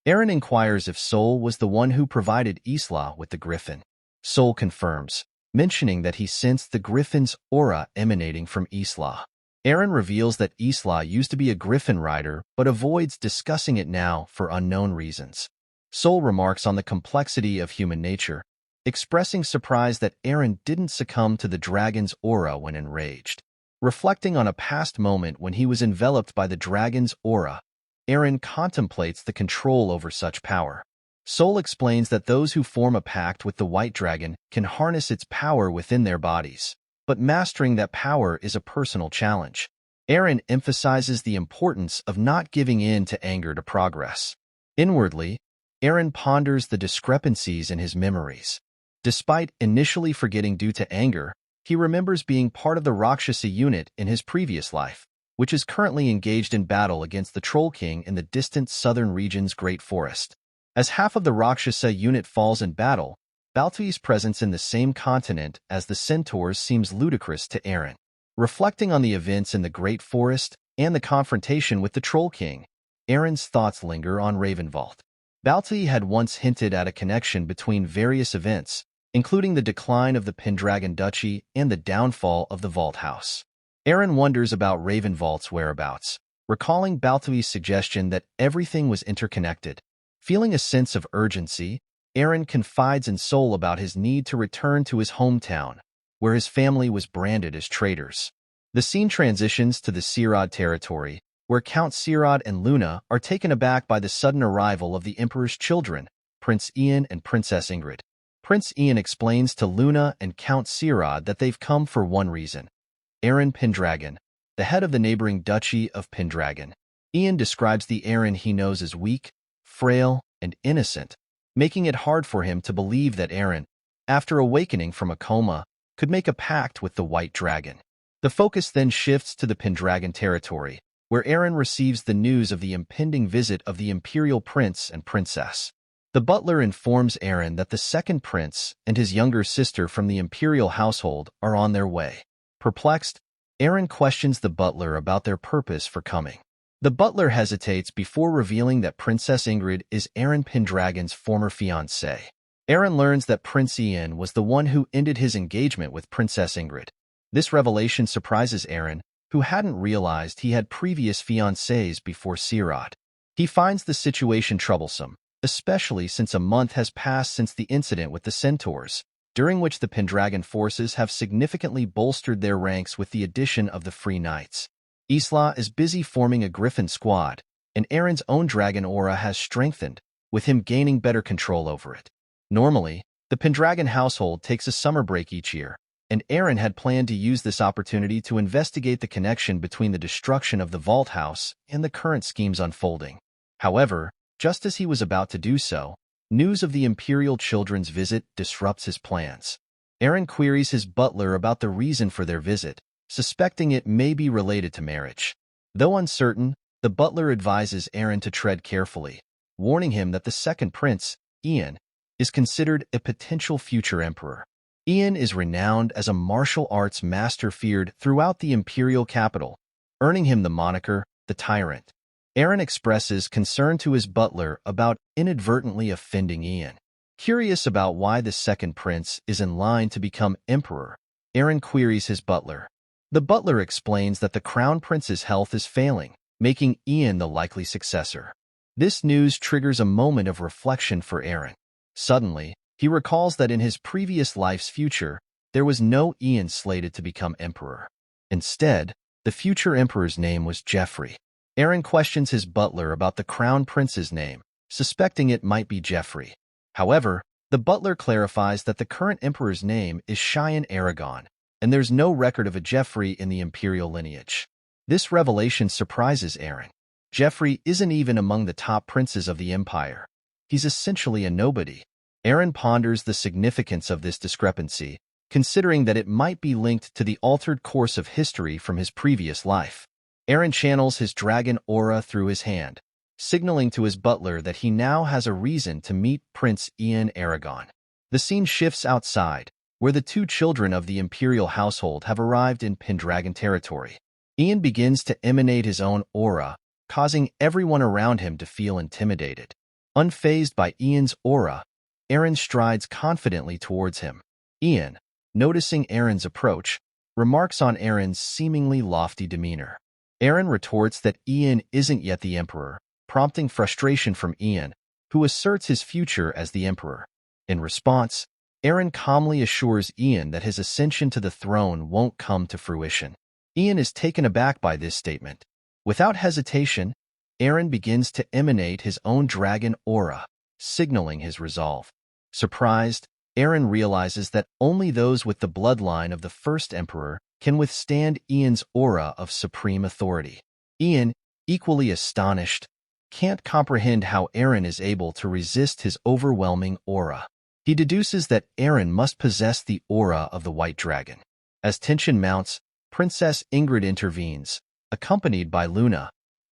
Eren inquires if Sol was the one who provided Isla with the griffin. Sol confirms, mentioning that he sensed the griffin's aura emanating from Isla. Eren reveals that Isla used to be a griffin rider but avoids discussing it now for unknown reasons. Sol remarks on the complexity of human nature, expressing surprise that Eren didn't succumb to the dragon's aura when enraged. Reflecting on a past moment when he was enveloped by the dragon's aura, Eren contemplates the control over such power. Sol explains that those who form a pact with the White Dragon can harness its power within their bodies, but mastering that power is a personal challenge. Eren emphasizes the importance of not giving in to anger to progress. Inwardly, Eren ponders the discrepancies in his memories. Despite initially forgetting due to anger, he remembers being part of the Rakshasa unit in his previous life, which is currently engaged in battle against the Troll King in the distant southern region's Great Forest. As half of the Rakshasa unit falls in battle, Baltui's presence in the same continent as the centaurs seems ludicrous to Eren. Reflecting on the events in the Great Forest and the confrontation with the Troll King, Eren's thoughts linger on Valt. Baltui had once hinted at a connection between various events, including the decline of the Pendragon Duchy and the downfall of the Valt House. Eren wonders about Valt's whereabouts, recalling Baltui's suggestion that everything was interconnected. Feeling a sense of urgency, Eren confides in Sol about his need to return to his hometown, where his family was branded as traitors. The scene transitions to the Sirad territory, where Count Sirad and Luna are taken aback by the sudden arrival of the Emperor's children, Prince Ian and Princess Ingrid. Prince Ian explains to Luna and Count Sirad that they've come for one reason. Eren Pendragon, the head of the neighboring Duchy of Pendragon. Ian describes the Eren he knows as weak, frail, and innocent, making it hard for him to believe that Eren, after awakening from a coma, could make a pact with the White Dragon. The focus then shifts to the Pendragon territory, where Eren receives the news of the impending visit of the Imperial Prince and Princess. The butler informs Eren that the second prince and his younger sister from the Imperial household are on their way. Perplexed, Eren questions the butler about their purpose for coming. The butler hesitates before revealing that Princess Ingrid is Eren Pendragon's former fiancée. Eren learns that Prince Ian was the one who ended his engagement with Princess Ingrid. This revelation surprises Eren, who hadn't realized he had previous fiancées before Sirad. He finds the situation troublesome, especially since a month has passed since the incident with the centaurs, during which the Pendragon forces have significantly bolstered their ranks with the addition of the Free Knights. Isla is busy forming a Griffin squad, and Eren's own dragon aura has strengthened, with him gaining better control over it. Normally, the Pendragon household takes a summer break each year, and Eren had planned to use this opportunity to investigate the connection between the destruction of the Valt House and the current schemes unfolding. However, just as he was about to do so, news of the Imperial children's visit disrupts his plans. Eren queries his butler about the reason for their visit, suspecting it may be related to marriage. Though uncertain, the butler advises Eren to tread carefully, warning him that the second prince, Ian, is considered a potential future emperor. Ian is renowned as a martial arts master feared throughout the imperial capital, earning him the moniker, the Tyrant. Eren expresses concern to his butler about inadvertently offending Ian. Curious about why the second prince is in line to become emperor, Eren queries his butler. The butler explains that the crown prince's health is failing, making Ian the likely successor. This news triggers a moment of reflection for Eren. Suddenly, he recalls that in his previous life's future, there was no Ian slated to become emperor. Instead, the future emperor's name was Jeffrey. Eren questions his butler about the crown prince's name, suspecting it might be Jeffrey. However, the butler clarifies that the current emperor's name is Cheyenne Aragon, and there's no record of a Jeffrey in the imperial lineage. This revelation surprises Eren. Jeffrey isn't even among the top princes of the empire. He's essentially a nobody. Eren ponders the significance of this discrepancy, considering that it might be linked to the altered course of history from his previous life. Eren channels his dragon aura through his hand, signaling to his butler that he now has a reason to meet Prince Ian Aragon. The scene shifts outside, where the two children of the imperial household have arrived in Pendragon territory. Ian begins to emanate his own aura, causing everyone around him to feel intimidated. Unfazed by Ian's aura, Eren strides confidently towards him. Ian, noticing Eren's approach, remarks on Eren's seemingly lofty demeanor. Eren retorts that Ian isn't yet the emperor, prompting frustration from Ian, who asserts his future as the emperor. In response, Eren calmly assures Ian that his ascension to the throne won't come to fruition. Ian is taken aback by this statement. Without hesitation, Eren begins to emanate his own dragon aura, signaling his resolve. Surprised, Eren realizes that only those with the bloodline of the first emperor can withstand Ian's aura of supreme authority. Ian, equally astonished, can't comprehend how Eren is able to resist his overwhelming aura. He deduces that Eren must possess the aura of the White Dragon. As tension mounts, Princess Ingrid intervenes, accompanied by Luna,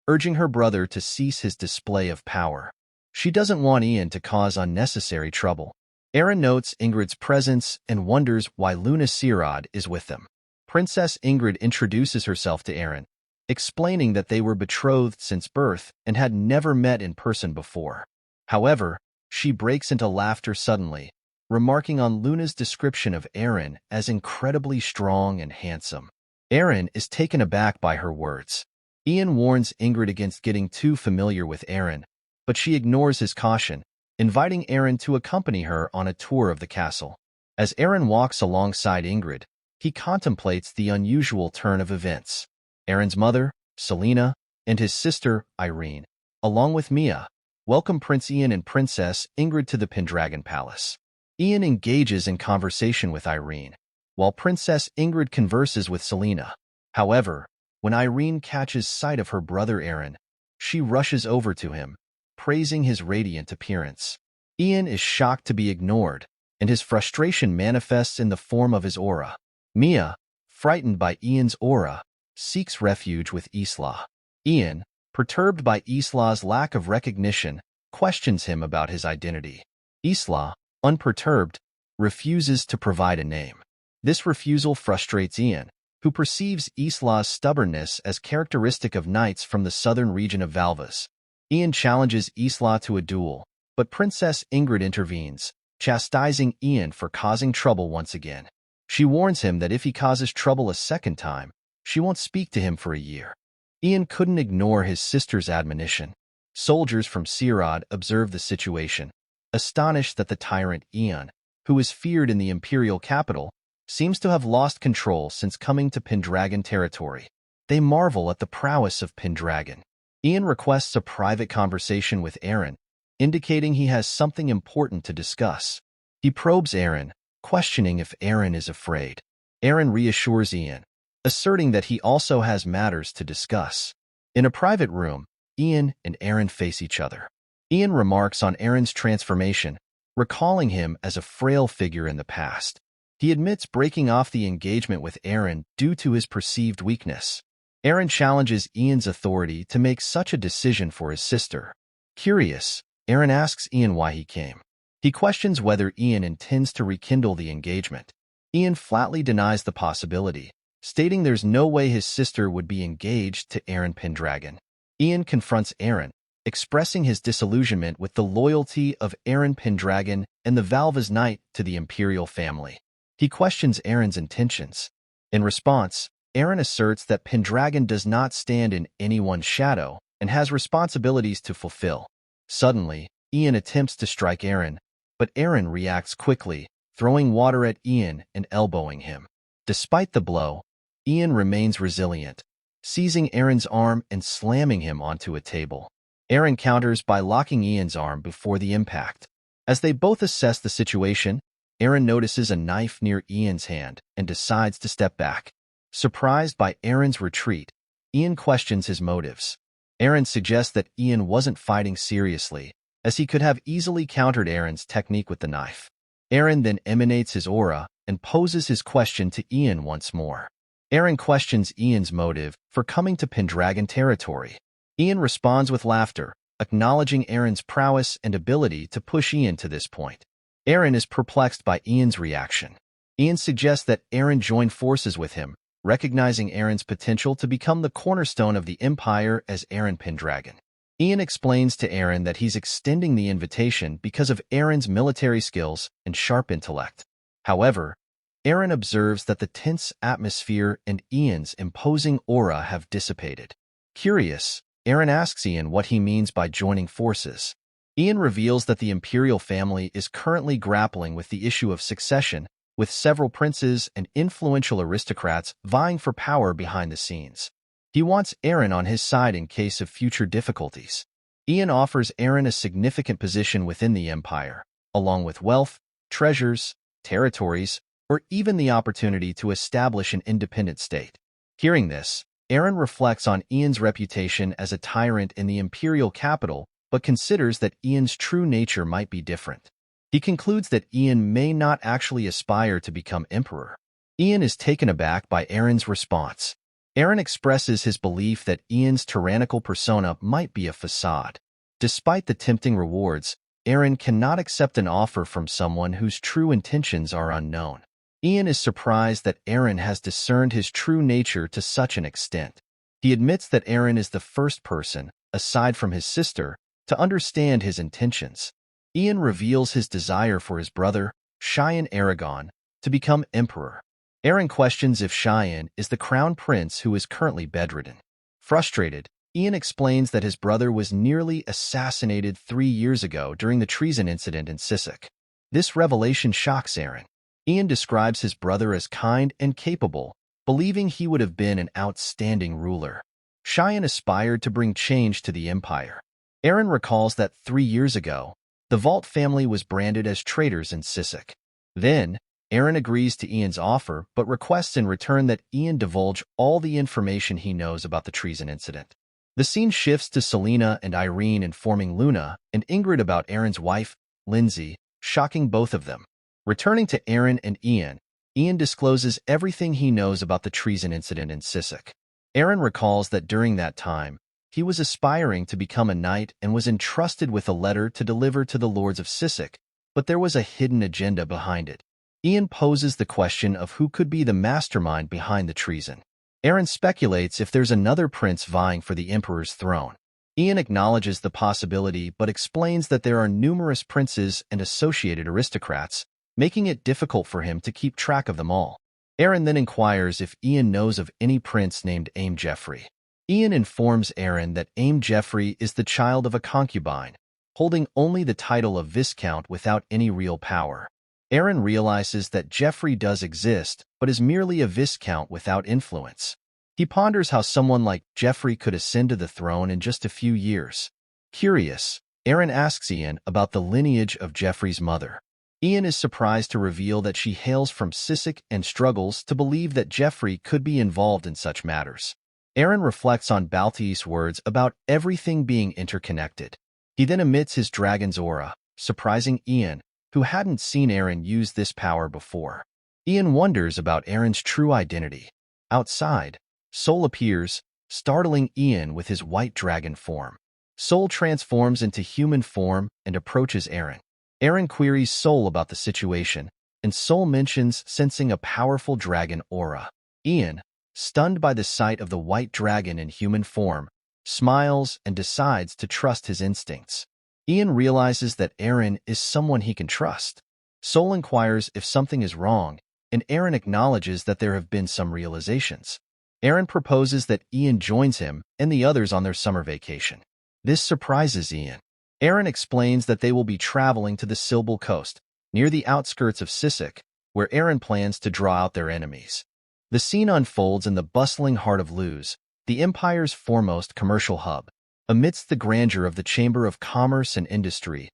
urging her brother to cease his display of power. She doesn't want Ian to cause unnecessary trouble. Eren notes Ingrid's presence and wonders why Luna Sirad is with them. Princess Ingrid introduces herself to Eren, explaining that they were betrothed since birth and had never met in person before. However, she breaks into laughter suddenly, remarking on Luna's description of Eren as incredibly strong and handsome. Eren is taken aback by her words. Ian warns Ingrid against getting too familiar with Eren, but she ignores his caution, inviting Eren to accompany her on a tour of the castle. As Eren walks alongside Ingrid, he contemplates the unusual turn of events. Eren's mother, Selena, and his sister, Irene, along with Mia, welcome Prince Ian and Princess Ingrid to the Pendragon Palace. Ian engages in conversation with Irene, while Princess Ingrid converses with Selena. However, when Irene catches sight of her brother Eren, she rushes over to him, praising his radiant appearance. Ian is shocked to be ignored, and his frustration manifests in the form of his aura. Mia, frightened by Ian's aura, seeks refuge with Isla. Ian, perturbed by Isla's lack of recognition, questions him about his identity. Isla, unperturbed, refuses to provide a name. This refusal frustrates Ian, who perceives Isla's stubbornness as characteristic of knights from the southern region of Valvas. Ian challenges Isla to a duel, but Princess Ingrid intervenes, chastising Ian for causing trouble once again. She warns him that if he causes trouble a second time, she won't speak to him for a year. Ian couldn't ignore his sister's admonition. Soldiers from Sirad observe the situation, astonished that the tyrant Ian, who is feared in the imperial capital, seems to have lost control since coming to Pendragon territory. They marvel at the prowess of Pendragon. Ian requests a private conversation with Eren, indicating he has something important to discuss. He probes Eren, questioning if Eren is afraid. Eren reassures Ian, asserting that he also has matters to discuss. In a private room, Ian and Eren face each other. Ian remarks on Eren's transformation, recalling him as a frail figure in the past. He admits breaking off the engagement with Eren due to his perceived weakness. Eren challenges Ian's authority to make such a decision for his sister. Curious, Eren asks Ian why he came. He questions whether Ian intends to rekindle the engagement. Ian flatly denies the possibility, stating there's no way his sister would be engaged to Eren Pendragon. Ian confronts Eren, expressing his disillusionment with the loyalty of Eren Pendragon and the Valva's knight to the imperial family. He questions Eren's intentions. In response, Eren asserts that Pendragon does not stand in anyone's shadow and has responsibilities to fulfill. Suddenly, Ian attempts to strike Eren, but Eren reacts quickly, throwing water at Ian and elbowing him. Despite the blow, Ian remains resilient, seizing Eren's arm and slamming him onto a table. Eren counters by locking Ian's arm before the impact. As they both assess the situation, Eren notices a knife near Ian's hand and decides to step back. Surprised by Eren's retreat, Ian questions his motives. Eren suggests that Ian wasn't fighting seriously, as he could have easily countered Eren's technique with the knife. Eren then emanates his aura and poses his question to Ian once more. Eren questions Ian's motive for coming to Pendragon territory. Ian responds with laughter, acknowledging Eren's prowess and ability to push Ian to this point. Eren is perplexed by Ian's reaction. Ian suggests that Eren join forces with him, recognizing Eren's potential to become the cornerstone of the Empire as Eren Pendragon. Ian explains to Eren that he's extending the invitation because of Eren's military skills and sharp intellect. However, Eren observes that the tense atmosphere and Ian's imposing aura have dissipated. Curious, Eren asks Ian what he means by joining forces. Ian reveals that the imperial family is currently grappling with the issue of succession, with several princes and influential aristocrats vying for power behind the scenes. He wants Eren on his side in case of future difficulties. Ian offers Eren a significant position within the Empire, along with wealth, treasures, territories, or even the opportunity to establish an independent state. Hearing this, Eren reflects on Ian's reputation as a tyrant in the imperial capital, but considers that Ian's true nature might be different. He concludes that Ian may not actually aspire to become emperor. Ian is taken aback by Eren's response. Eren expresses his belief that Ian's tyrannical persona might be a facade. Despite the tempting rewards, Eren cannot accept an offer from someone whose true intentions are unknown. Ian is surprised that Eren has discerned his true nature to such an extent. He admits that Eren is the first person, aside from his sister, to understand his intentions. Ian reveals his desire for his brother, Cheyenne Aragon, to become emperor. Eren questions if Cheyenne is the crown prince who is currently bedridden. Frustrated, Ian explains that his brother was nearly assassinated 3 years ago during the treason incident in Sisek. This revelation shocks Eren. Ian describes his brother as kind and capable, believing he would have been an outstanding ruler. Cheyenne aspired to bring change to the empire. Eren recalls that 3 years ago, the Valt family was branded as traitors in Sisek. Then, Eren agrees to Ian's offer but requests in return that Ian divulge all the information he knows about the treason incident. The scene shifts to Selena and Irene informing Luna and Ingrid about Eren's wife, Lindsay, shocking both of them. Returning to Eren and Ian, Ian discloses everything he knows about the treason incident in Sisek. Eren recalls that during that time, he was aspiring to become a knight and was entrusted with a letter to deliver to the lords of Sisek, but there was a hidden agenda behind it. Ian poses the question of who could be the mastermind behind the treason. Eren speculates if there's another prince vying for the emperor's throne. Ian acknowledges the possibility but explains that there are numerous princes and associated aristocrats, making it difficult for him to keep track of them all. Eren then inquires if Ian knows of any prince named Aim Jeffrey. Ian informs Eren that Aim Jeffrey is the child of a concubine, holding only the title of Viscount without any real power. Eren realizes that Jeffrey does exist, but is merely a Viscount without influence. He ponders how someone like Jeffrey could ascend to the throne in just a few years. Curious, Eren asks Ian about the lineage of Jeffrey's mother. Ian is surprised to reveal that she hails from Sisek and struggles to believe that Jeffrey could be involved in such matters. Eren reflects on Balti's words about everything being interconnected. He then emits his dragon's aura, surprising Ian, who hadn't seen Eren use this power before. Ian wonders about Eren's true identity. Outside, Sol appears, startling Ian with his white dragon form. Sol transforms into human form and approaches Eren. Eren queries Sol about the situation, and Sol mentions sensing a powerful dragon aura. Ian, stunned by the sight of the white dragon in human form, smiles and decides to trust his instincts. Ian realizes that Eren is someone he can trust. Sol inquires if something is wrong, and Eren acknowledges that there have been some realizations. Eren proposes that Ian joins him and the others on their summer vacation. This surprises Ian. Eren explains that they will be traveling to the Silbul coast, near the outskirts of Sisek, where Eren plans to draw out their enemies. The scene unfolds in the bustling heart of Luz, the Empire's foremost commercial hub. Amidst the grandeur of the Chamber of Commerce and Industry,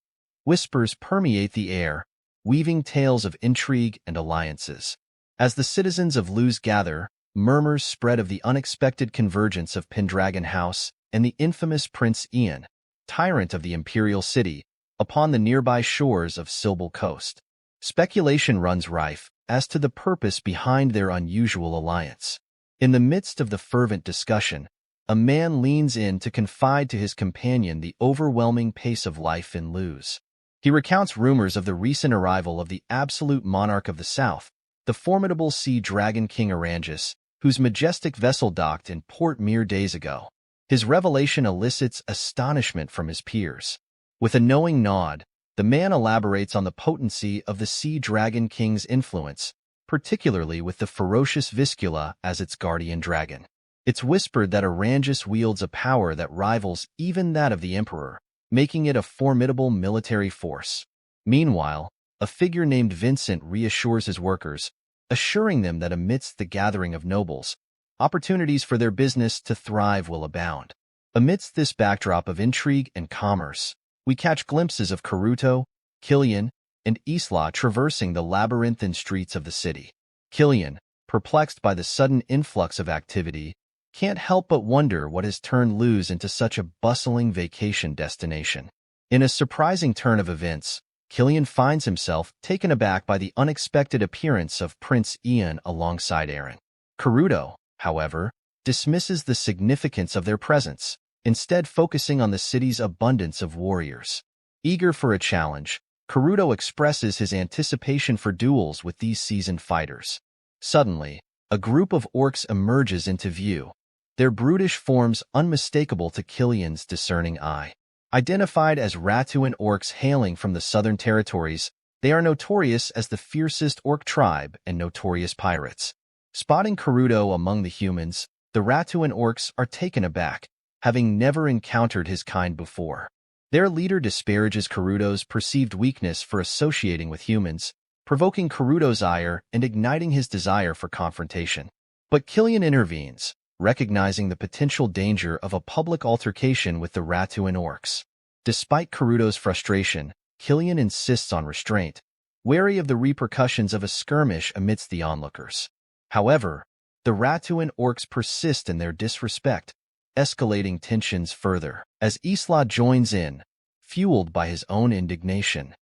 whispers permeate the air, weaving tales of intrigue and alliances. As the citizens of Luz gather, murmurs spread of the unexpected convergence of Pendragon House and the infamous Prince Ian, tyrant of the Imperial City, upon the nearby shores of Silbul Coast. Speculation runs rife as to the purpose behind their unusual alliance. In the midst of the fervent discussion, a man leans in to confide to his companion the overwhelming pace of life in Luz. He recounts rumors of the recent arrival of the absolute monarch of the south, the formidable sea dragon King Aranjus, whose majestic vessel docked in port mere days ago. His revelation elicits astonishment from his peers. With a knowing nod, the man elaborates on the potency of the sea dragon king's influence, particularly with the ferocious Viscula as its guardian dragon. It's whispered that Aranjus wields a power that rivals even that of the Emperor, making it a formidable military force. Meanwhile, a figure named Vincent reassures his workers, assuring them that amidst the gathering of nobles, opportunities for their business to thrive will abound. Amidst this backdrop of intrigue and commerce, we catch glimpses of Karuto, Killian, and Isla traversing the labyrinthine streets of the city. Killian, perplexed by the sudden influx of activity, can't help but wonder what has turned Luz into such a bustling vacation destination. In a surprising turn of events, Killian finds himself taken aback by the unexpected appearance of Prince Ian alongside Eren. Karuto, however, dismisses the significance of their presence, instead focusing on the city's abundance of warriors. Eager for a challenge, Karuto expresses his anticipation for duels with these seasoned fighters. Suddenly, a group of orcs emerges into view, their brutish forms unmistakable to Killian's discerning eye. Identified as Ratuan orcs hailing from the southern territories, they are notorious as the fiercest orc tribe and notorious pirates. Spotting Karuto among the humans, the Ratuan orcs are taken aback, having never encountered his kind before. Their leader disparages Karuto's perceived weakness for associating with humans, provoking Karuto's ire and igniting his desire for confrontation. But Killian intervenes, recognizing the potential danger of a public altercation with the Ratuan orcs. Despite Karuto's frustration, Killian insists on restraint, wary of the repercussions of a skirmish amidst the onlookers. However, the Ratuan orcs persist in their disrespect, escalating tensions further. As Isla joins in, fueled by his own indignation,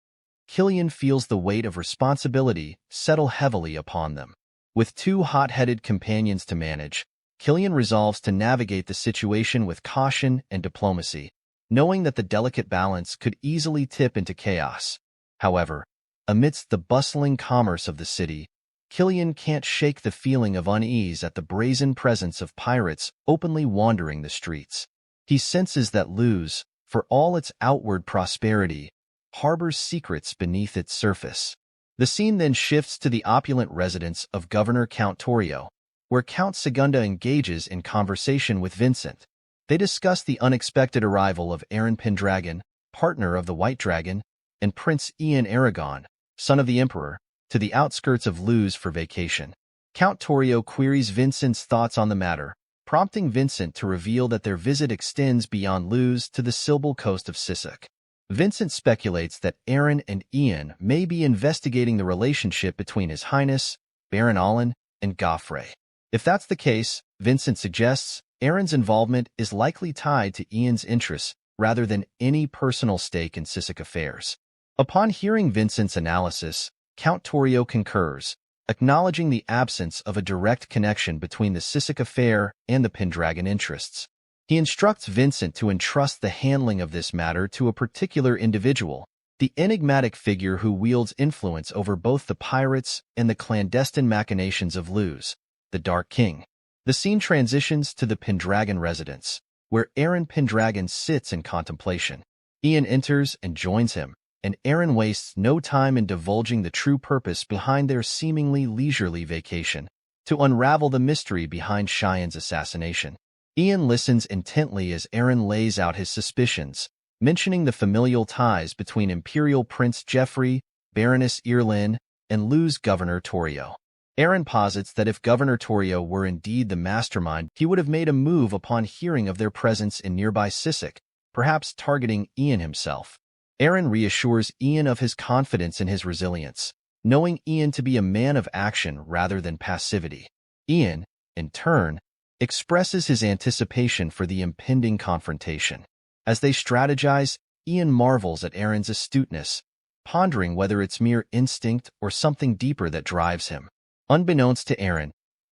Killian feels the weight of responsibility settle heavily upon them. With two hot-headed companions to manage, Killian resolves to navigate the situation with caution and diplomacy, knowing that the delicate balance could easily tip into chaos. However, amidst the bustling commerce of the city, Killian can't shake the feeling of unease at the brazen presence of pirates openly wandering the streets. He senses that Luz, for all its outward prosperity, harbors secrets beneath its surface. The scene then shifts to the opulent residence of Governor Count Torio, where Count Segunda engages in conversation with Vincent. They discuss the unexpected arrival of Eren Pendragon, partner of the White Dragon, and Prince Ian Aragon, son of the Emperor, to the outskirts of Luz for vacation. Count Torio queries Vincent's thoughts on the matter, prompting Vincent to reveal that their visit extends beyond Luz to the Silbal coast of Sisek. Vincent speculates that Eren and Ian may be investigating the relationship between His Highness, Baron Allen, and Goffrey. If that's the case, Vincent suggests, Eren's involvement is likely tied to Ian's interests rather than any personal stake in Sisek affairs. Upon hearing Vincent's analysis, Count Torio concurs, acknowledging the absence of a direct connection between the Sisek affair and the Pendragon interests. He instructs Vincent to entrust the handling of this matter to a particular individual, the enigmatic figure who wields influence over both the pirates and the clandestine machinations of Luz, the Dark King. The scene transitions to the Pendragon residence, where Eren Pendragon sits in contemplation. Ian enters and joins him, and Eren wastes no time in divulging the true purpose behind their seemingly leisurely vacation, to unravel the mystery behind Cheyenne's assassination. Ian listens intently as Eren lays out his suspicions, mentioning the familial ties between Imperial Prince Jeffrey, Baroness Irlin, and Luz Governor Torio. Eren posits that if Governor Torio were indeed the mastermind, he would have made a move upon hearing of their presence in nearby Sisek, perhaps targeting Ian himself. Eren reassures Ian of his confidence in his resilience, knowing Ian to be a man of action rather than passivity. Ian, in turn, expresses his anticipation for the impending confrontation. As they strategize, Ian marvels at Eren's astuteness, pondering whether it's mere instinct or something deeper that drives him. Unbeknownst to Eren,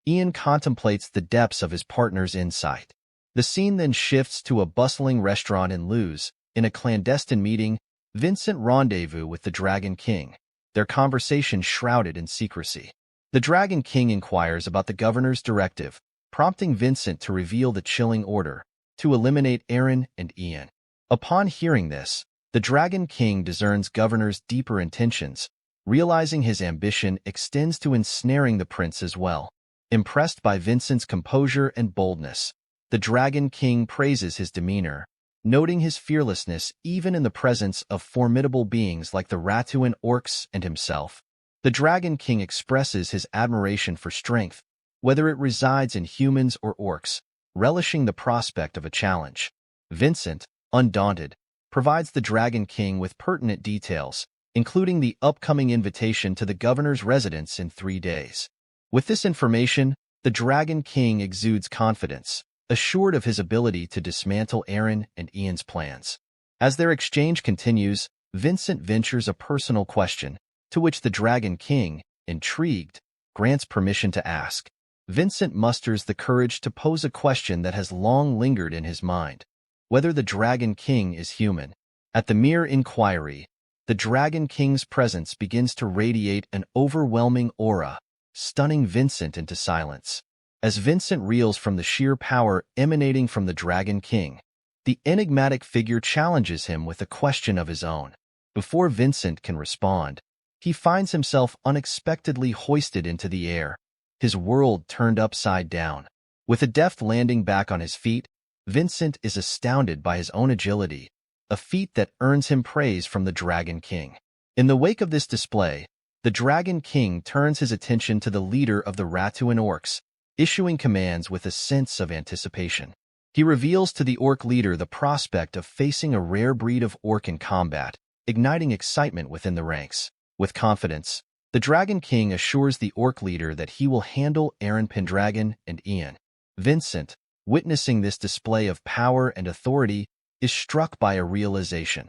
Ian contemplates the depths of his partner's insight. The scene then shifts to a bustling restaurant in Luz. In a clandestine meeting, Vincent rendezvous with the Dragon King, their conversation shrouded in secrecy. The Dragon King inquires about the governor's directive, prompting Vincent to reveal the chilling order, to eliminate Eren and Ian. Upon hearing this, the Dragon King discerns Governor's deeper intentions, realizing his ambition extends to ensnaring the prince as well. Impressed by Vincent's composure and boldness, the Dragon King praises his demeanor, noting his fearlessness even in the presence of formidable beings like the Ratuan orcs and himself. The Dragon King expresses his admiration for strength, whether it resides in humans or orcs, relishing the prospect of a challenge. Vincent, undaunted, provides the Dragon King with pertinent details, including the upcoming invitation to the governor's residence in 3 days. With this information, the Dragon King exudes confidence, assured of his ability to dismantle Eren and Ian's plans. As their exchange continues, Vincent ventures a personal question, to which the Dragon King, intrigued, grants permission to ask. Vincent musters the courage to pose a question that has long lingered in his mind: whether the Dragon King is human. At the mere inquiry, the Dragon King's presence begins to radiate an overwhelming aura, stunning Vincent into silence. As Vincent reels from the sheer power emanating from the Dragon King, the enigmatic figure challenges him with a question of his own. Before Vincent can respond, he finds himself unexpectedly hoisted into the air, his world turned upside down. With a deft landing back on his feet, Vincent is astounded by his own agility, a feat that earns him praise from the Dragon King. In the wake of this display, the Dragon King turns his attention to the leader of the Ratuan orcs, issuing commands with a sense of anticipation. He reveals to the orc leader the prospect of facing a rare breed of orc in combat, igniting excitement within the ranks. With confidence, the Dragon King assures the orc leader that he will handle Eren Pendragon and Ian. Vincent, witnessing this display of power and authority, is struck by a realization.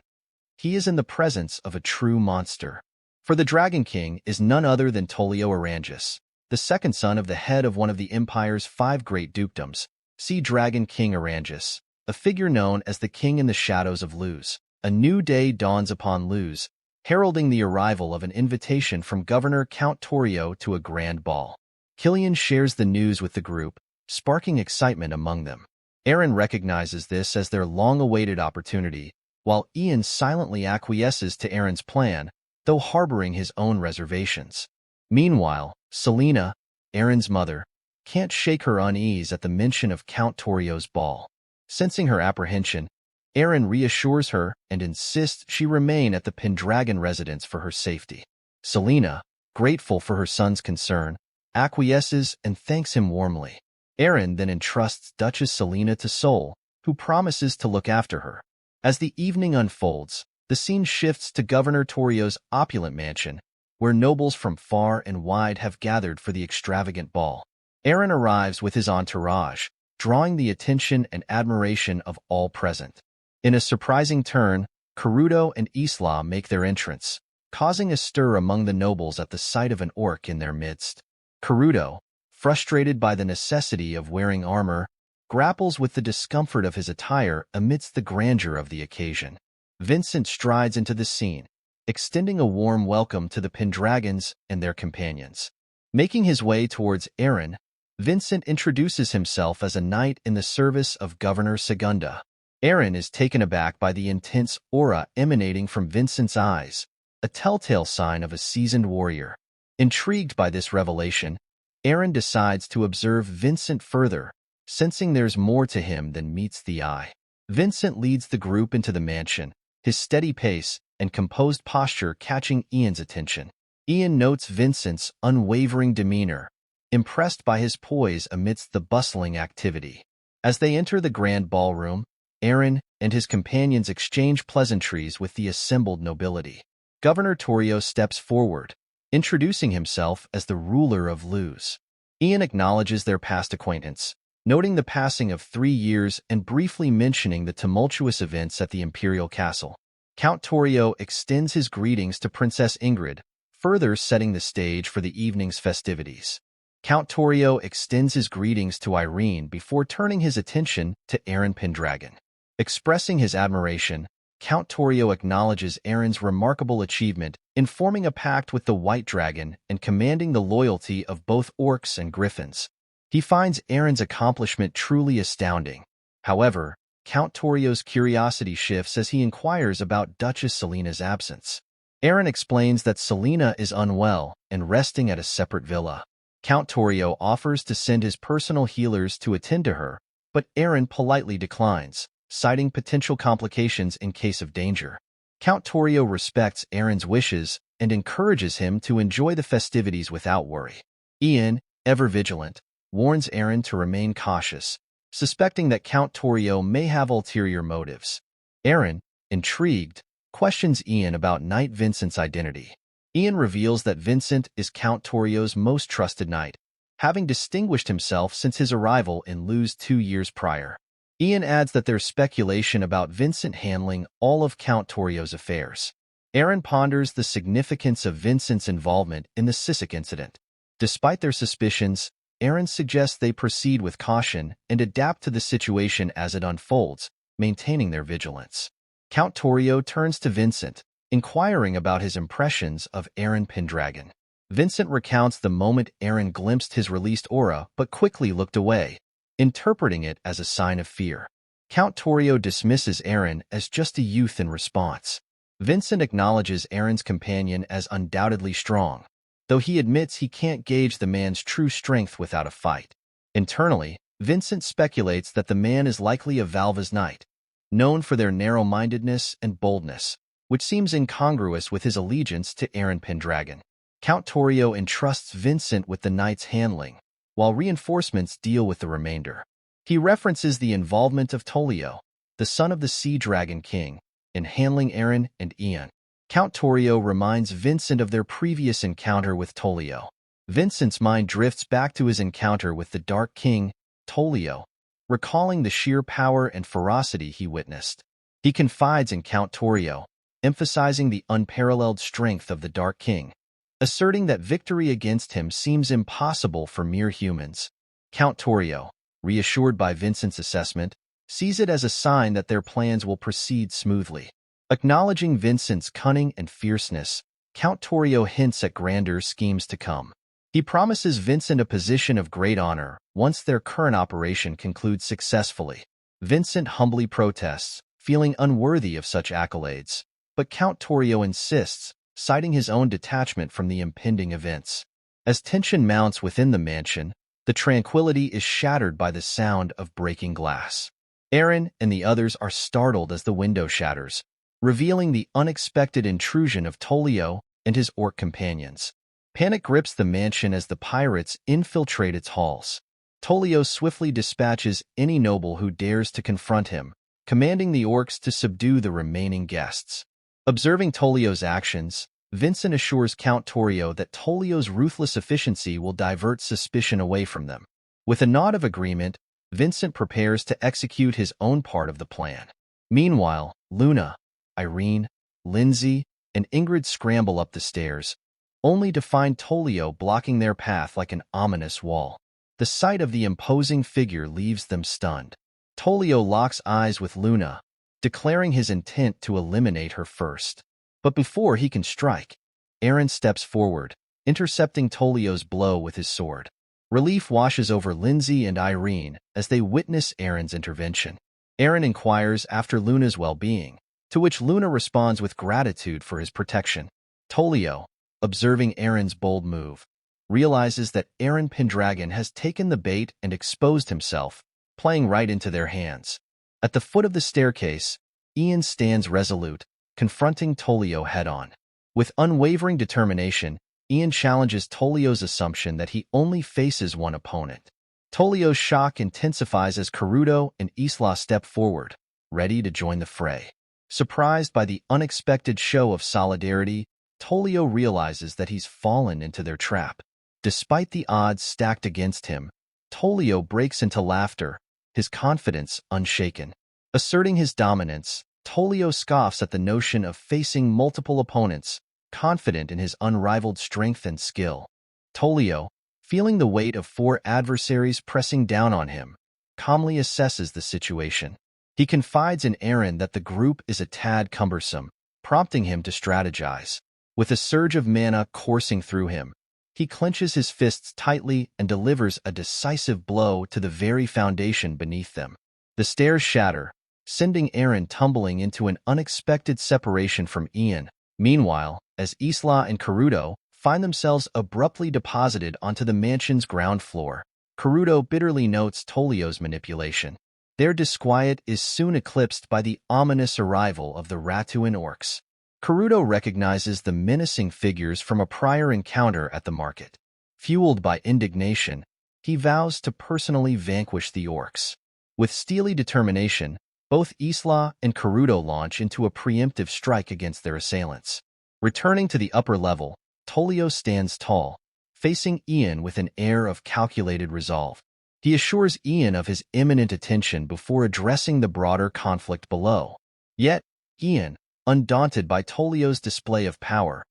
He is in the presence of a true monster. For the Dragon King is none other than Tolio Arangis, the second son of the head of one of the Empire's 5 great dukedoms. See Dragon King Arangis, a figure known as the King in the Shadows of Luz. A new day dawns upon Luz, heralding the arrival of an invitation from Governor Count Torio to a grand ball. Killian shares the news with the group, sparking excitement among them. Eren recognizes this as their long-awaited opportunity, while Ian silently acquiesces to Eren's plan, though harboring his own reservations. Meanwhile, Selena, Eren's mother, can't shake her unease at the mention of Count Torio's ball. Sensing her apprehension, Eren reassures her and insists she remain at the Pendragon residence for her safety. Selena, grateful for her son's concern, acquiesces and thanks him warmly. Eren then entrusts Duchess Selena to Sol, who promises to look after her. As the evening unfolds, the scene shifts to Governor Torio's opulent mansion, where nobles from far and wide have gathered for the extravagant ball. Eren arrives with his entourage, drawing the attention and admiration of all present. In a surprising turn, Karuto and Isla make their entrance, causing a stir among the nobles at the sight of an orc in their midst. Karuto, frustrated by the necessity of wearing armor, grapples with the discomfort of his attire amidst the grandeur of the occasion. Vincent strides into the scene, extending a warm welcome to the Pendragons and their companions. Making his way towards Eren, Vincent introduces himself as a knight in the service of Governor Segunda. Eren is taken aback by the intense aura emanating from Vincent's eyes, a telltale sign of a seasoned warrior. Intrigued by this revelation, Eren decides to observe Vincent further, sensing there's more to him than meets the eye. Vincent leads the group into the mansion, his steady pace and composed posture catching Ian's attention. Ian notes Vincent's unwavering demeanor, impressed by his poise amidst the bustling activity. As they enter the grand ballroom, Eren and his companions exchange pleasantries with the assembled nobility. Governor Torio steps forward, introducing himself as the ruler of Luz. Ian acknowledges their past acquaintance, noting the passing of 3 years and briefly mentioning the tumultuous events at the Imperial Castle. Count Torio extends his greetings to Princess Ingrid, further setting the stage for the evening's festivities. Count Torio extends his greetings to Irene before turning his attention to Eren Pendragon. Expressing his admiration, Count Torio acknowledges Eren's remarkable achievement in forming a pact with the White Dragon and commanding the loyalty of both orcs and griffins. He finds Eren's accomplishment truly astounding. However, Count Torio's curiosity shifts as he inquires about Duchess Selena's absence. Eren explains that Selena is unwell and resting at a separate villa. Count Torio offers to send his personal healers to attend to her, but Eren politely declines, citing potential complications in case of danger. Count Torio respects Eren's wishes and encourages him to enjoy the festivities without worry. Ian, ever vigilant, warns Eren to remain cautious, suspecting that Count Torio may have ulterior motives. Eren, intrigued, questions Ian about Knight Vincent's identity. Ian reveals that Vincent is Count Torio's most trusted knight, having distinguished himself since his arrival in Luz 2 years prior. Ian adds that there's speculation about Vincent handling all of Count Torio's affairs. Eren ponders the significance of Vincent's involvement in the Sisek incident. Despite their suspicions, Eren suggests they proceed with caution and adapt to the situation as it unfolds, maintaining their vigilance. Count Torio turns to Vincent, inquiring about his impressions of Eren Pendragon. Vincent recounts the moment Eren glimpsed his released aura but quickly looked away, interpreting it as a sign of fear. Count Torio dismisses Eren as just a youth in response. Vincent acknowledges Eren's companion as undoubtedly strong, though he admits he can't gauge the man's true strength without a fight. Internally, Vincent speculates that the man is likely a Valva's knight, known for their narrow-mindedness and boldness, which seems incongruous with his allegiance to Eren Pendragon. Count Torio entrusts Vincent with the knight's handling, while reinforcements deal with the remainder. He references the involvement of Tolio, the son of the Sea Dragon King, in handling Eren and Ian. Count Torio reminds Vincent of their previous encounter with Tolio. Vincent's mind drifts back to his encounter with the Dark King, Tolio, recalling the sheer power and ferocity he witnessed. He confides in Count Torio, emphasizing the unparalleled strength of the Dark King, asserting that victory against him seems impossible for mere humans. Count Torio, reassured by Vincent's assessment, sees it as a sign that their plans will proceed smoothly. Acknowledging Vincent's cunning and fierceness, Count Torio hints at grander schemes to come. He promises Vincent a position of great honor once their current operation concludes successfully. Vincent humbly protests, feeling unworthy of such accolades, but Count Torio insists, citing his own detachment from the impending events. As tension mounts within the mansion, the tranquility is shattered by the sound of breaking glass. Eren and the others are startled as the window shatters, revealing the unexpected intrusion of Tolio and his orc companions. Panic grips the mansion as the pirates infiltrate its halls. Tolio swiftly dispatches any noble who dares to confront him, commanding the orcs to subdue the remaining guests. Observing Tolio's actions, Vincent assures Count Torio that Tolio's ruthless efficiency will divert suspicion away from them. With a nod of agreement, Vincent prepares to execute his own part of the plan. Meanwhile, Luna, Irene, Lindsay, and Ingrid scramble up the stairs, only to find Tolio blocking their path like an ominous wall. The sight of the imposing figure leaves them stunned. Tolio locks eyes with Luna, declaring his intent to eliminate her first. But before he can strike, Eren steps forward, intercepting Tolio's blow with his sword. Relief washes over Lindsay and Irene as they witness Eren's intervention. Eren inquires after Luna's well-being, to which Luna responds with gratitude for his protection. Tolio, observing Eren's bold move, realizes that Eren Pendragon has taken the bait and exposed himself, playing right into their hands. At the foot of the staircase, Ian stands resolute, confronting Tolio head-on. With unwavering determination, Ian challenges Tolio's assumption that he only faces one opponent. Tolio's shock intensifies as Karuto and Isla step forward, ready to join the fray. Surprised by the unexpected show of solidarity, Tolio realizes that he's fallen into their trap. Despite the odds stacked against him, Tolio breaks into laughter, his confidence unshaken. Asserting his dominance, Tolio scoffs at the notion of facing multiple opponents, confident in his unrivaled strength and skill. Tolio, feeling the weight of 4 adversaries pressing down on him, calmly assesses the situation. He confides in Eren that the group is a tad cumbersome, prompting him to strategize. With a surge of mana coursing through him, he clenches his fists tightly and delivers a decisive blow to the very foundation beneath them. The stairs shatter, sending Eren tumbling into an unexpected separation from Ian. Meanwhile, as Isla and Karuto find themselves abruptly deposited onto the mansion's ground floor, Karuto bitterly notes Tolio's manipulation. Their disquiet is soon eclipsed by the ominous arrival of the Ratuan orcs. Karuto recognizes the menacing figures from a prior encounter at the market. Fueled by indignation, he vows to personally vanquish the orcs. With steely determination, both Isla and Karuto launch into a preemptive strike against their assailants. Returning to the upper level, Tolio stands tall, facing Ian with an air of calculated resolve. He assures Ian of his imminent attention before addressing the broader conflict below. Yet, Ian, undaunted by Tolio's display of power,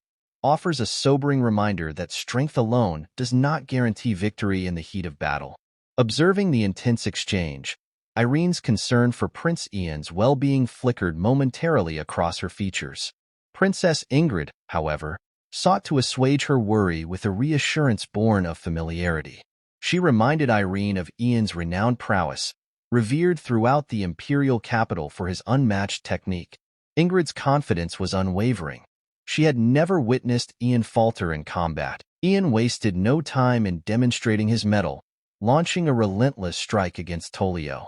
offers a sobering reminder that strength alone does not guarantee victory in the heat of battle. Observing the intense exchange, Irene's concern for Prince Ian's well-being flickered momentarily across her features. Princess Ingrid, however, sought to assuage her worry with a reassurance born of familiarity. She reminded Irene of Ian's renowned prowess, revered throughout the imperial capital for his unmatched technique. Ingrid's confidence was unwavering. She had never witnessed Ian falter in combat. Ian wasted no time in demonstrating his mettle, launching a relentless strike against Tolio.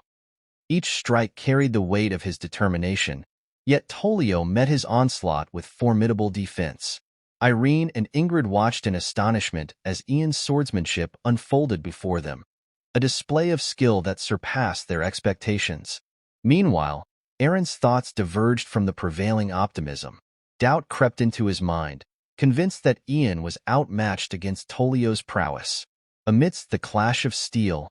Each strike carried the weight of his determination, yet Tolio met his onslaught with formidable defense. Irene and Ingrid watched in astonishment as Ian's swordsmanship unfolded before them, a display of skill that surpassed their expectations. Meanwhile, Eren's thoughts diverged from the prevailing optimism. Doubt crept into his mind, convinced that Ian was outmatched against Tolio's prowess. Amidst the clash of steel,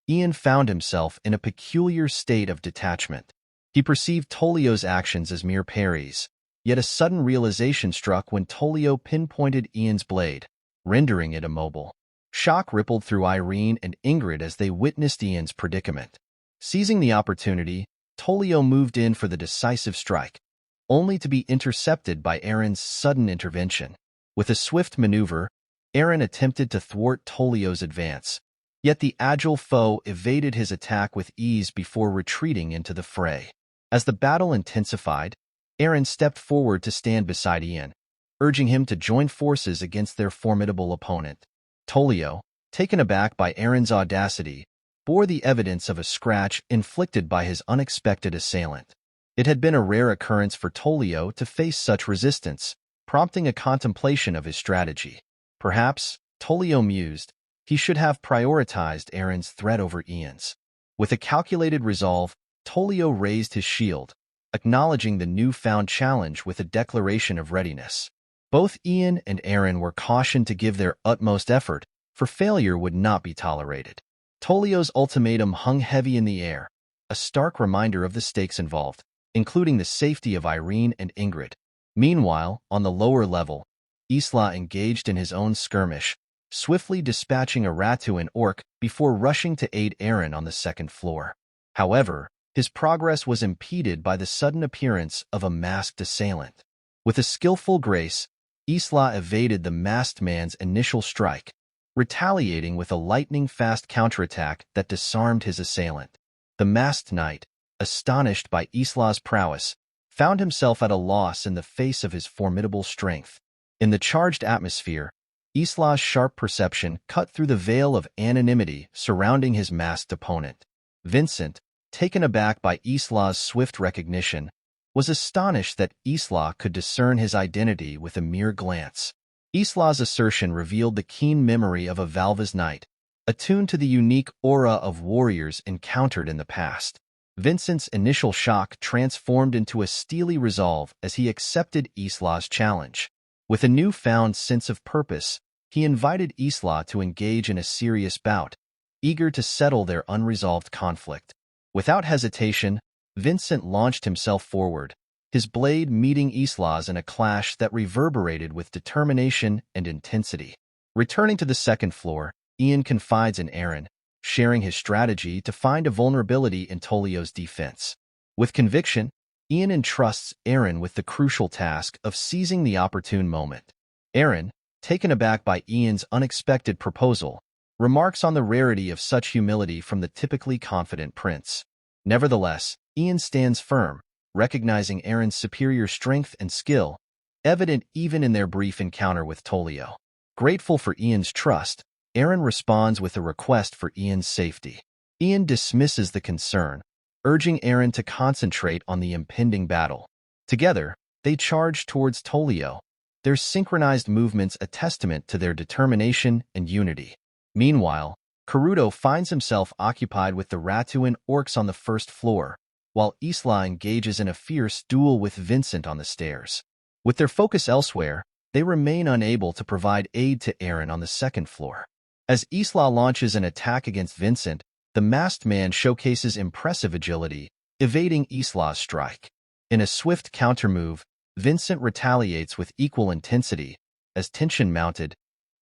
Ian found himself in a peculiar state of detachment. He perceived Tolio's actions as mere parries, yet a sudden realization struck when Tolio pinpointed Ian's blade, rendering it immobile. Shock rippled through Irene and Ingrid as they witnessed Ian's predicament. Seizing the opportunity, Tolio moved in for the decisive strike, only to be intercepted by Eren's sudden intervention. With a swift maneuver, Eren attempted to thwart Tolio's advance, yet the agile foe evaded his attack with ease before retreating into the fray. As the battle intensified, Eren stepped forward to stand beside Ian, urging him to join forces against their formidable opponent. Tolio, taken aback by Eren's audacity, bore the evidence of a scratch inflicted by his unexpected assailant. It had been a rare occurrence for Tolio to face such resistance, prompting a contemplation of his strategy. Perhaps, Tolio mused, he should have prioritized Eren's threat over Ian's. With a calculated resolve, Tolio raised his shield, acknowledging the newfound challenge with a declaration of readiness. Both Ian and Eren were cautioned to give their utmost effort, for failure would not be tolerated. Tolio's ultimatum hung heavy in the air, a stark reminder of the stakes involved, including the safety of Irene and Ingrid. Meanwhile, on the lower level, Isla engaged in his own skirmish, swiftly dispatching a Ratuan orc before rushing to aid Eren on the second floor. However, his progress was impeded by the sudden appearance of a masked assailant. With a skillful grace, Isla evaded the masked man's initial strike, retaliating with a lightning-fast counterattack that disarmed his assailant. The masked knight, astonished by Isla's prowess, found himself at a loss in the face of his formidable strength. In the charged atmosphere, Isla's sharp perception cut through the veil of anonymity surrounding his masked opponent. Vincent, taken aback by Isla's swift recognition, was astonished that Isla could discern his identity with a mere glance. Isla's assertion revealed the keen memory of a Valva's knight, attuned to the unique aura of warriors encountered in the past. Vincent's initial shock transformed into a steely resolve as he accepted Isla's challenge. With a newfound sense of purpose, he invited Isla to engage in a serious bout, eager to settle their unresolved conflict. Without hesitation, Vincent launched himself forward, his blade meeting Isla's in a clash that reverberated with determination and intensity. Returning to the second floor, Ian confides in Eren, sharing his strategy to find a vulnerability in Tolio's defense. With conviction, Ian entrusts Eren with the crucial task of seizing the opportune moment. Eren, taken aback by Ian's unexpected proposal, remarks on the rarity of such humility from the typically confident prince. Nevertheless, Ian stands firm, recognizing Eren's superior strength and skill, evident even in their brief encounter with Tolio. Grateful for Ian's trust, Eren responds with a request for Ian's safety. Ian dismisses the concern, urging Eren to concentrate on the impending battle. Together, they charge towards Tolio, their synchronized movements a testament to their determination and unity. Meanwhile, Karuto finds himself occupied with the Ratuan orcs on the first floor, while Isla engages in a fierce duel with Vincent on the stairs. With their focus elsewhere, they remain unable to provide aid to Eren on the second floor. As Isla launches an attack against Vincent, the masked man showcases impressive agility, evading Isla's strike. In a swift countermove, Vincent retaliates with equal intensity. As tension mounted,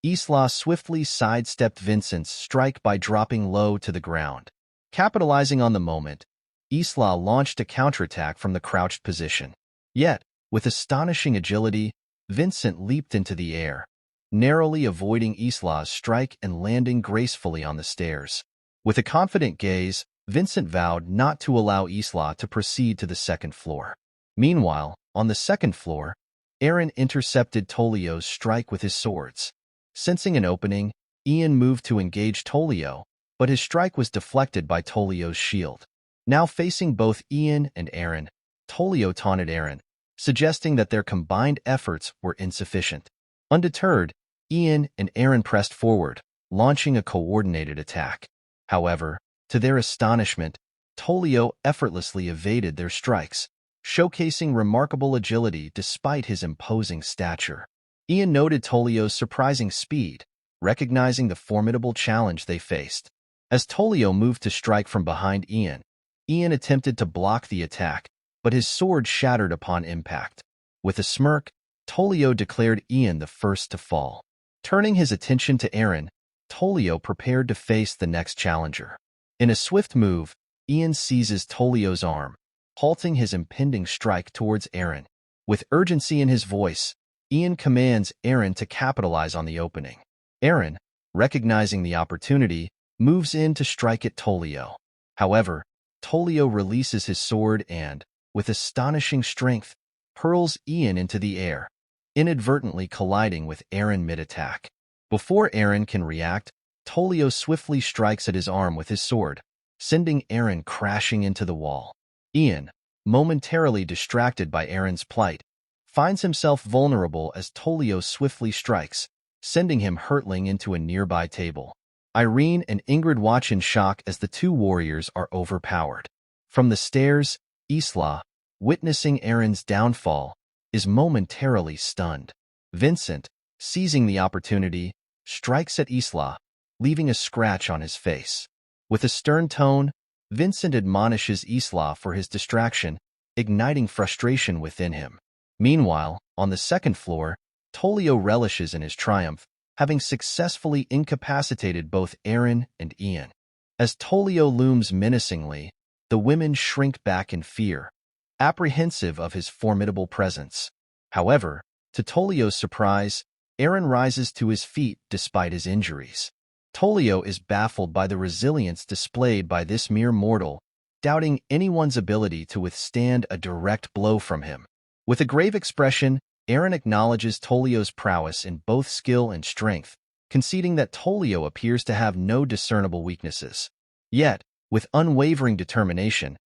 Isla swiftly sidestepped Vincent's strike by dropping low to the ground. Capitalizing on the moment, Isla launched a counterattack from the crouched position. Yet, with astonishing agility, Vincent leaped into the air, narrowly avoiding Isla's strike and landing gracefully on the stairs. With a confident gaze, Vincent vowed not to allow Isla to proceed to the second floor. Meanwhile, on the second floor, Eren intercepted Tolio's strike with his swords. Sensing an opening, Ian moved to engage Tolio, but his strike was deflected by Tolio's shield. Now facing both Ian and Eren, Tolio taunted Eren, suggesting that their combined efforts were insufficient. Undeterred, Ian and Eren pressed forward, launching a coordinated attack. However, to their astonishment, Tolio effortlessly evaded their strikes, showcasing remarkable agility despite his imposing stature. Ian noted Tolio's surprising speed, recognizing the formidable challenge they faced. As Tolio moved to strike from behind Ian attempted to block the attack, but his sword shattered upon impact. With a smirk, Tolio declared Ian the first to fall. Turning his attention to Eren, Tolio prepared to face the next challenger. In a swift move, Ian seizes Tolio's arm, halting his impending strike towards Eren. With urgency in his voice, Ian commands Eren to capitalize on the opening. Eren, recognizing the opportunity, moves in to strike at Tolio. However, Tolio releases his sword and, with astonishing strength, hurls Ian into the air, inadvertently colliding with Eren mid-attack. Before Eren can react, Tolio swiftly strikes at his arm with his sword, sending Eren crashing into the wall. Ian, momentarily distracted by Eren's plight, finds himself vulnerable as Tolio swiftly strikes, sending him hurtling into a nearby table. Irene and Ingrid watch in shock as the two warriors are overpowered. From the stairs, Isla, witnessing Eren's downfall, is momentarily stunned. Vincent, seizing the opportunity, strikes at Isla, leaving a scratch on his face. With a stern tone, Vincent admonishes Isla for his distraction, igniting frustration within him. Meanwhile, on the second floor, Tolio relishes in his triumph, having successfully incapacitated both Eren and Ian. As Tolio looms menacingly, the women shrink back in fear, apprehensive of his formidable presence. However, to Tolio's surprise, Eren rises to his feet despite his injuries. Tolio is baffled by the resilience displayed by this mere mortal, doubting anyone's ability to withstand a direct blow from him. With a grave expression, Eren acknowledges Tolio's prowess in both skill and strength, conceding that Tolio appears to have no discernible weaknesses. Yet, with unwavering determination,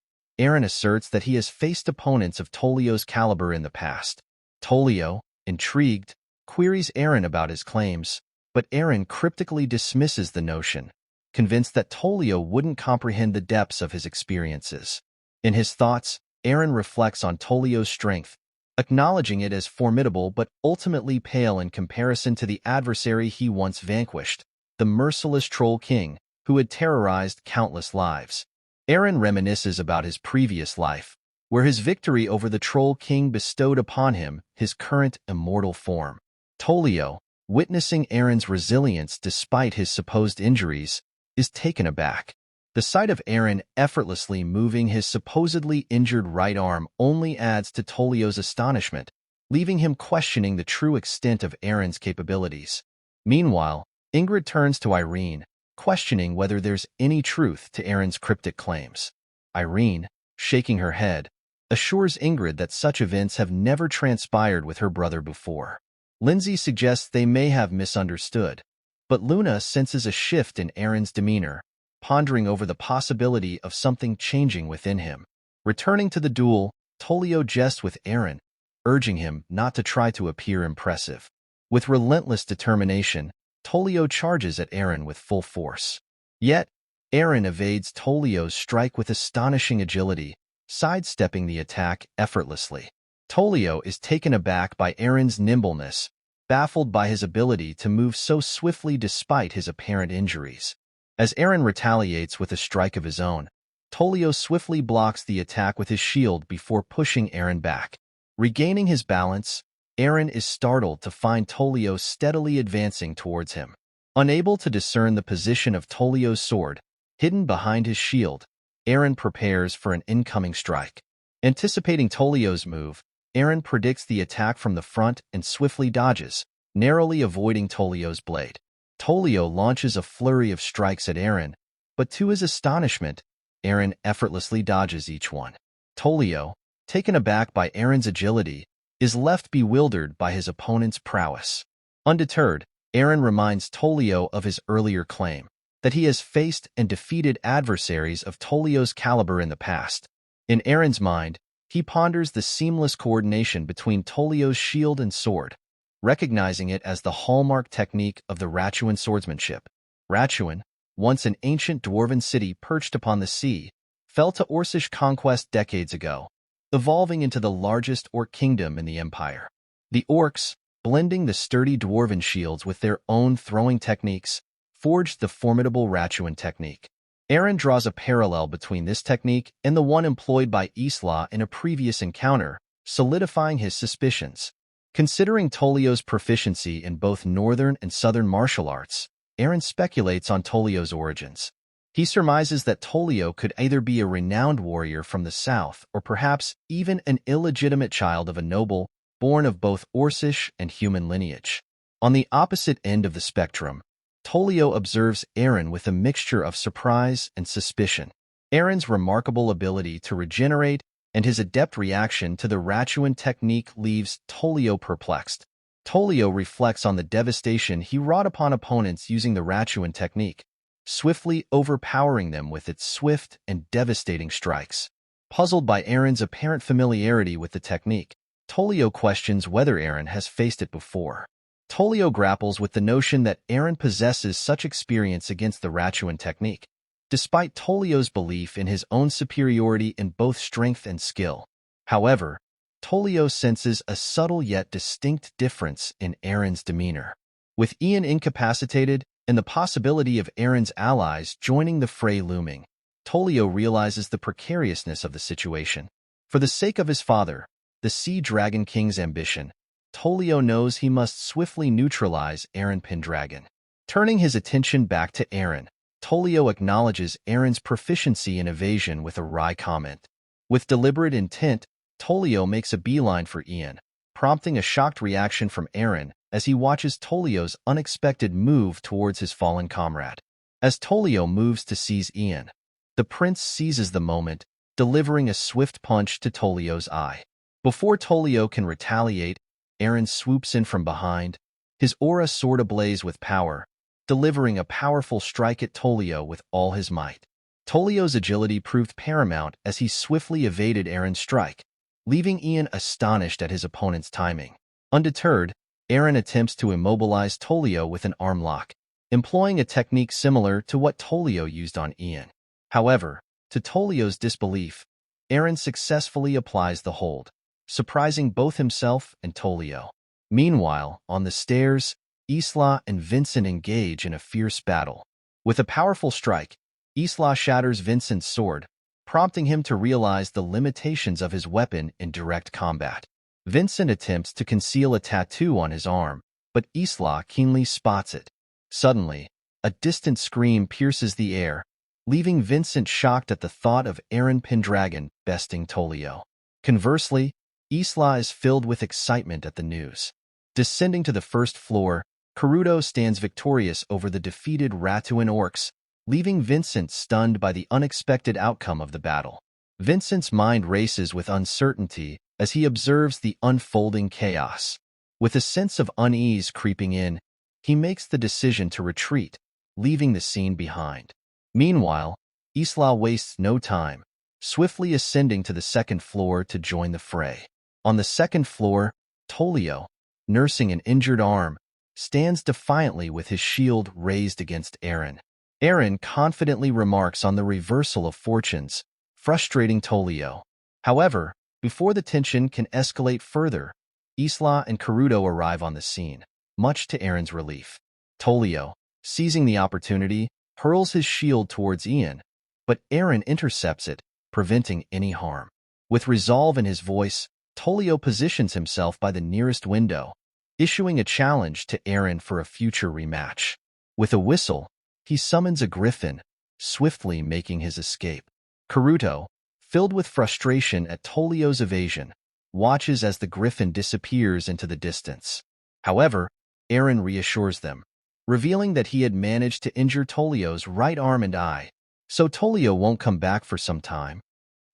Eren asserts that he has faced opponents of Tolio's caliber in the past. Tolio, intrigued, queries Eren about his claims, but Eren cryptically dismisses the notion, convinced that Tolio wouldn't comprehend the depths of his experiences. In his thoughts, Eren reflects on Tolio's strength, acknowledging it as formidable but ultimately pale in comparison to the adversary he once vanquished, the merciless Troll King, who had terrorized countless lives. Eren reminisces about his previous life, where his victory over the Troll King bestowed upon him his current immortal form. Tolio, witnessing Eren's resilience despite his supposed injuries, is taken aback. The sight of Eren effortlessly moving his supposedly injured right arm only adds to Tolio's astonishment, leaving him questioning the true extent of Eren's capabilities. Meanwhile, Ingrid turns to Irene, questioning whether there's any truth to Eren's cryptic claims. Irene, shaking her head, assures Ingrid that such events have never transpired with her brother before. Lindsay suggests they may have misunderstood, but Luna senses a shift in Eren's demeanor, pondering over the possibility of something changing within him. Returning to the duel, Tolio jests with Eren, urging him not to try to appear impressive. With relentless determination, Tolio charges at Eren with full force. Yet, Eren evades Tolio's strike with astonishing agility, sidestepping the attack effortlessly. Tolio is taken aback by Eren's nimbleness, baffled by his ability to move so swiftly despite his apparent injuries. As Eren retaliates with a strike of his own, Tolio swiftly blocks the attack with his shield before pushing Eren back. Regaining his balance, Eren is startled to find Tolio steadily advancing towards him. Unable to discern the position of Tolio's sword, hidden behind his shield, Eren prepares for an incoming strike. Anticipating Tolio's move, Eren predicts the attack from the front and swiftly dodges, narrowly avoiding Tolio's blade. Tolio launches a flurry of strikes at Eren, but to his astonishment, Eren effortlessly dodges each one. Tolio, taken aback by Eren's agility, is left bewildered by his opponent's prowess. Undeterred, Eren reminds Tolio of his earlier claim, that he has faced and defeated adversaries of Tolio's caliber in the past. In Eren's mind, he ponders the seamless coordination between Tolio's shield and sword, recognizing it as the hallmark technique of the Ratuan swordsmanship. Ratuan, once an ancient dwarven city perched upon the sea, fell to Orcish conquest decades ago, evolving into the largest orc kingdom in the empire. The orcs, blending the sturdy dwarven shields with their own throwing techniques, forged the formidable Ratuan technique. Eren draws a parallel between this technique and the one employed by Isla in a previous encounter, solidifying his suspicions. Considering Tolio's proficiency in both northern and southern martial arts, Eren speculates on Tolio's origins. He surmises that Tolio could either be a renowned warrior from the south or perhaps even an illegitimate child of a noble, born of both Orcish and human lineage. On the opposite end of the spectrum, Tolio observes Eren with a mixture of surprise and suspicion. Eren's remarkable ability to regenerate and his adept reaction to the Ratuan technique leaves Tolio perplexed. Tolio reflects on the devastation he wrought upon opponents using the Ratuan technique, swiftly overpowering them with its swift and devastating strikes. Puzzled by Eren's apparent familiarity with the technique, Tolio questions whether Eren has faced it before. Tolio grapples with the notion that Eren possesses such experience against the Ratuan technique, despite Tolio's belief in his own superiority in both strength and skill. However, Tolio senses a subtle yet distinct difference in Eren's demeanor. With Ian incapacitated and the possibility of Eren's allies joining the fray looming, Tolio realizes the precariousness of the situation. For the sake of his father, the Sea Dragon King's ambition, Tolio knows he must swiftly neutralize Eren Pendragon. Turning his attention back to Eren, Tolio acknowledges Eren's proficiency in evasion with a wry comment. With deliberate intent, Tolio makes a beeline for Ian, prompting a shocked reaction from Eren as he watches Tolio's unexpected move towards his fallen comrade. As Tolio moves to seize Ian, the prince seizes the moment, delivering a swift punch to Tolio's eye. Before Tolio can retaliate, Eren swoops in from behind, his aura sword ablaze with power, delivering a powerful strike at Tolio with all his might. Tolio's agility proved paramount as he swiftly evaded Eren's strike, leaving Ian astonished at his opponent's timing. Undeterred, Eren attempts to immobilize Tolio with an arm lock, employing a technique similar to what Tolio used on Ian. However, to Tolio's disbelief, Eren successfully applies the hold, surprising both himself and Tolio. Meanwhile, on the stairs, Isla and Vincent engage in a fierce battle. With a powerful strike, Isla shatters Vincent's sword, prompting him to realize the limitations of his weapon in direct combat. Vincent attempts to conceal a tattoo on his arm, but Isla keenly spots it. Suddenly, a distant scream pierces the air, leaving Vincent shocked at the thought of Eren Pendragon besting Tolio. Conversely, Isla is filled with excitement at the news. Descending to the first floor, Karuto stands victorious over the defeated Ratuan orcs, leaving Vincent stunned by the unexpected outcome of the battle. Vincent's mind races with uncertainty as he observes the unfolding chaos. With a sense of unease creeping in, he makes the decision to retreat, leaving the scene behind. Meanwhile, Isla wastes no time, swiftly ascending to the second floor to join the fray. On the second floor, Tolio, nursing an injured arm, stands defiantly with his shield raised against Eren. Eren confidently remarks on the reversal of fortunes, frustrating Tolio. However, before the tension can escalate further, Isla and Karuto arrive on the scene, much to Eren's relief. Tolio, seizing the opportunity, hurls his shield towards Ian, but Eren intercepts it, preventing any harm. With resolve in his voice, Tolio positions himself by the nearest window, issuing a challenge to Eren for a future rematch. With a whistle, he summons a griffin, swiftly making his escape. Karuto, filled with frustration at Tolio's evasion, watches as the griffin disappears into the distance. However, Eren reassures them, revealing that he had managed to injure Tolio's right arm and eye, so Tolio won't come back for some time.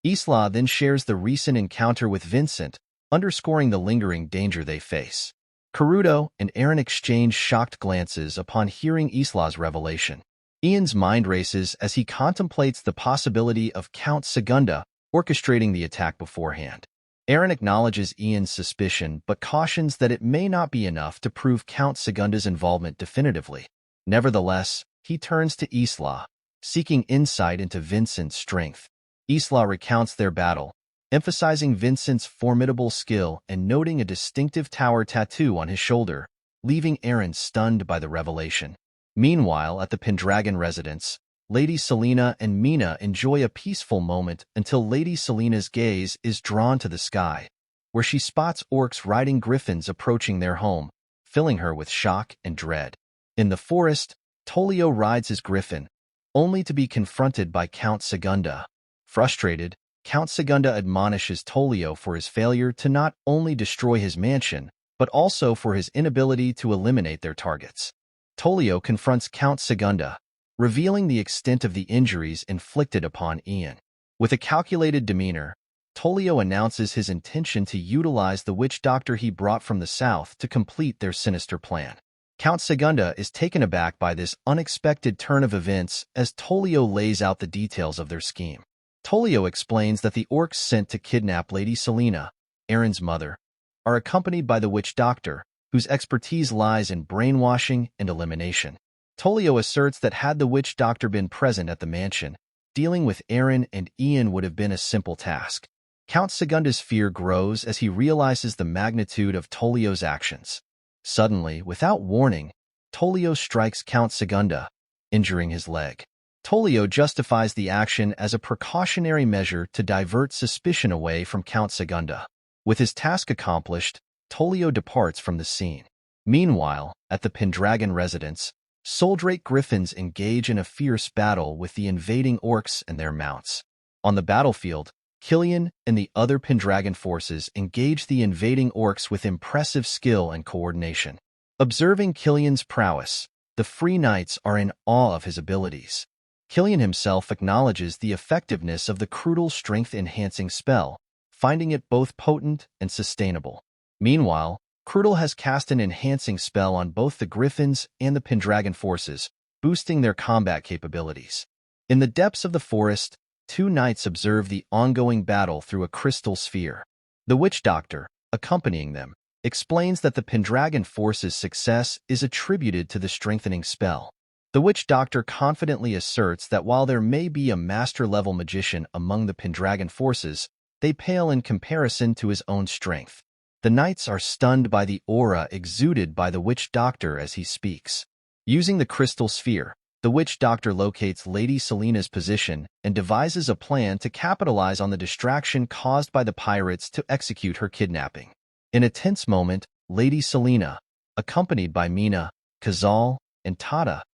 Isla then shares the recent encounter with Vincent, underscoring the lingering danger they face. Karuto and Eren exchange shocked glances upon hearing Isla's revelation. Ian's mind races as he contemplates the possibility of Count Segunda orchestrating the attack beforehand. Eren acknowledges Ian's suspicion but cautions that it may not be enough to prove Count Segunda's involvement definitively. Nevertheless, he turns to Isla, seeking insight into Vincent's strength. Isla recounts their battle, emphasizing Vincent's formidable skill and noting a distinctive tower tattoo on his shoulder, leaving Eren stunned by the revelation. Meanwhile, at the Pendragon residence, Lady Selena and Mina enjoy a peaceful moment until Lady Selena's gaze is drawn to the sky, where she spots orcs riding griffins approaching their home, filling her with shock and dread. In the forest, Tolio rides his griffin, only to be confronted by Count Segunda. Frustrated, Count Segunda admonishes Tolio for his failure to not only destroy his mansion, but also for his inability to eliminate their targets. Tolio confronts Count Segunda, revealing the extent of the injuries inflicted upon Ian. With a calculated demeanor, Tolio announces his intention to utilize the witch doctor he brought from the south to complete their sinister plan. Count Segunda is taken aback by this unexpected turn of events as Tolio lays out the details of their scheme. Tolio explains that the orcs sent to kidnap Lady Selena, Eren's mother, are accompanied by the witch doctor, whose expertise lies in brainwashing and elimination. Tolio asserts that had the witch doctor been present at the mansion, dealing with Eren and Ian would have been a simple task. Count Segunda's fear grows as he realizes the magnitude of Tolio's actions. Suddenly, without warning, Tolio strikes Count Segunda, injuring his leg. Tolio justifies the action as a precautionary measure to divert suspicion away from Count Segunda. With his task accomplished, Tolio departs from the scene. Meanwhile, at the Pendragon residence, Soldrake griffins engage in a fierce battle with the invading orcs and their mounts. On the battlefield, Killian and the other Pendragon forces engage the invading orcs with impressive skill and coordination. Observing Killian's prowess, the Free Knights are in awe of his abilities. Killian himself acknowledges the effectiveness of the Crutal strength-enhancing spell, finding it both potent and sustainable. Meanwhile, Crutal has cast an enhancing spell on both the Griffins and the Pendragon forces, boosting their combat capabilities. In the depths of the forest, two knights observe the ongoing battle through a crystal sphere. The witch doctor, accompanying them, explains that the Pendragon force's success is attributed to the strengthening spell. The witch doctor confidently asserts that while there may be a master-level magician among the Pendragon forces, they pale in comparison to his own strength. The knights are stunned by the aura exuded by the witch doctor as he speaks. Using the crystal sphere, the witch doctor locates Lady Selena's position and devises a plan to capitalize on the distraction caused by the pirates to execute her kidnapping. In a tense moment, Lady Selena, accompanied by Mina, Kazal, and Tata,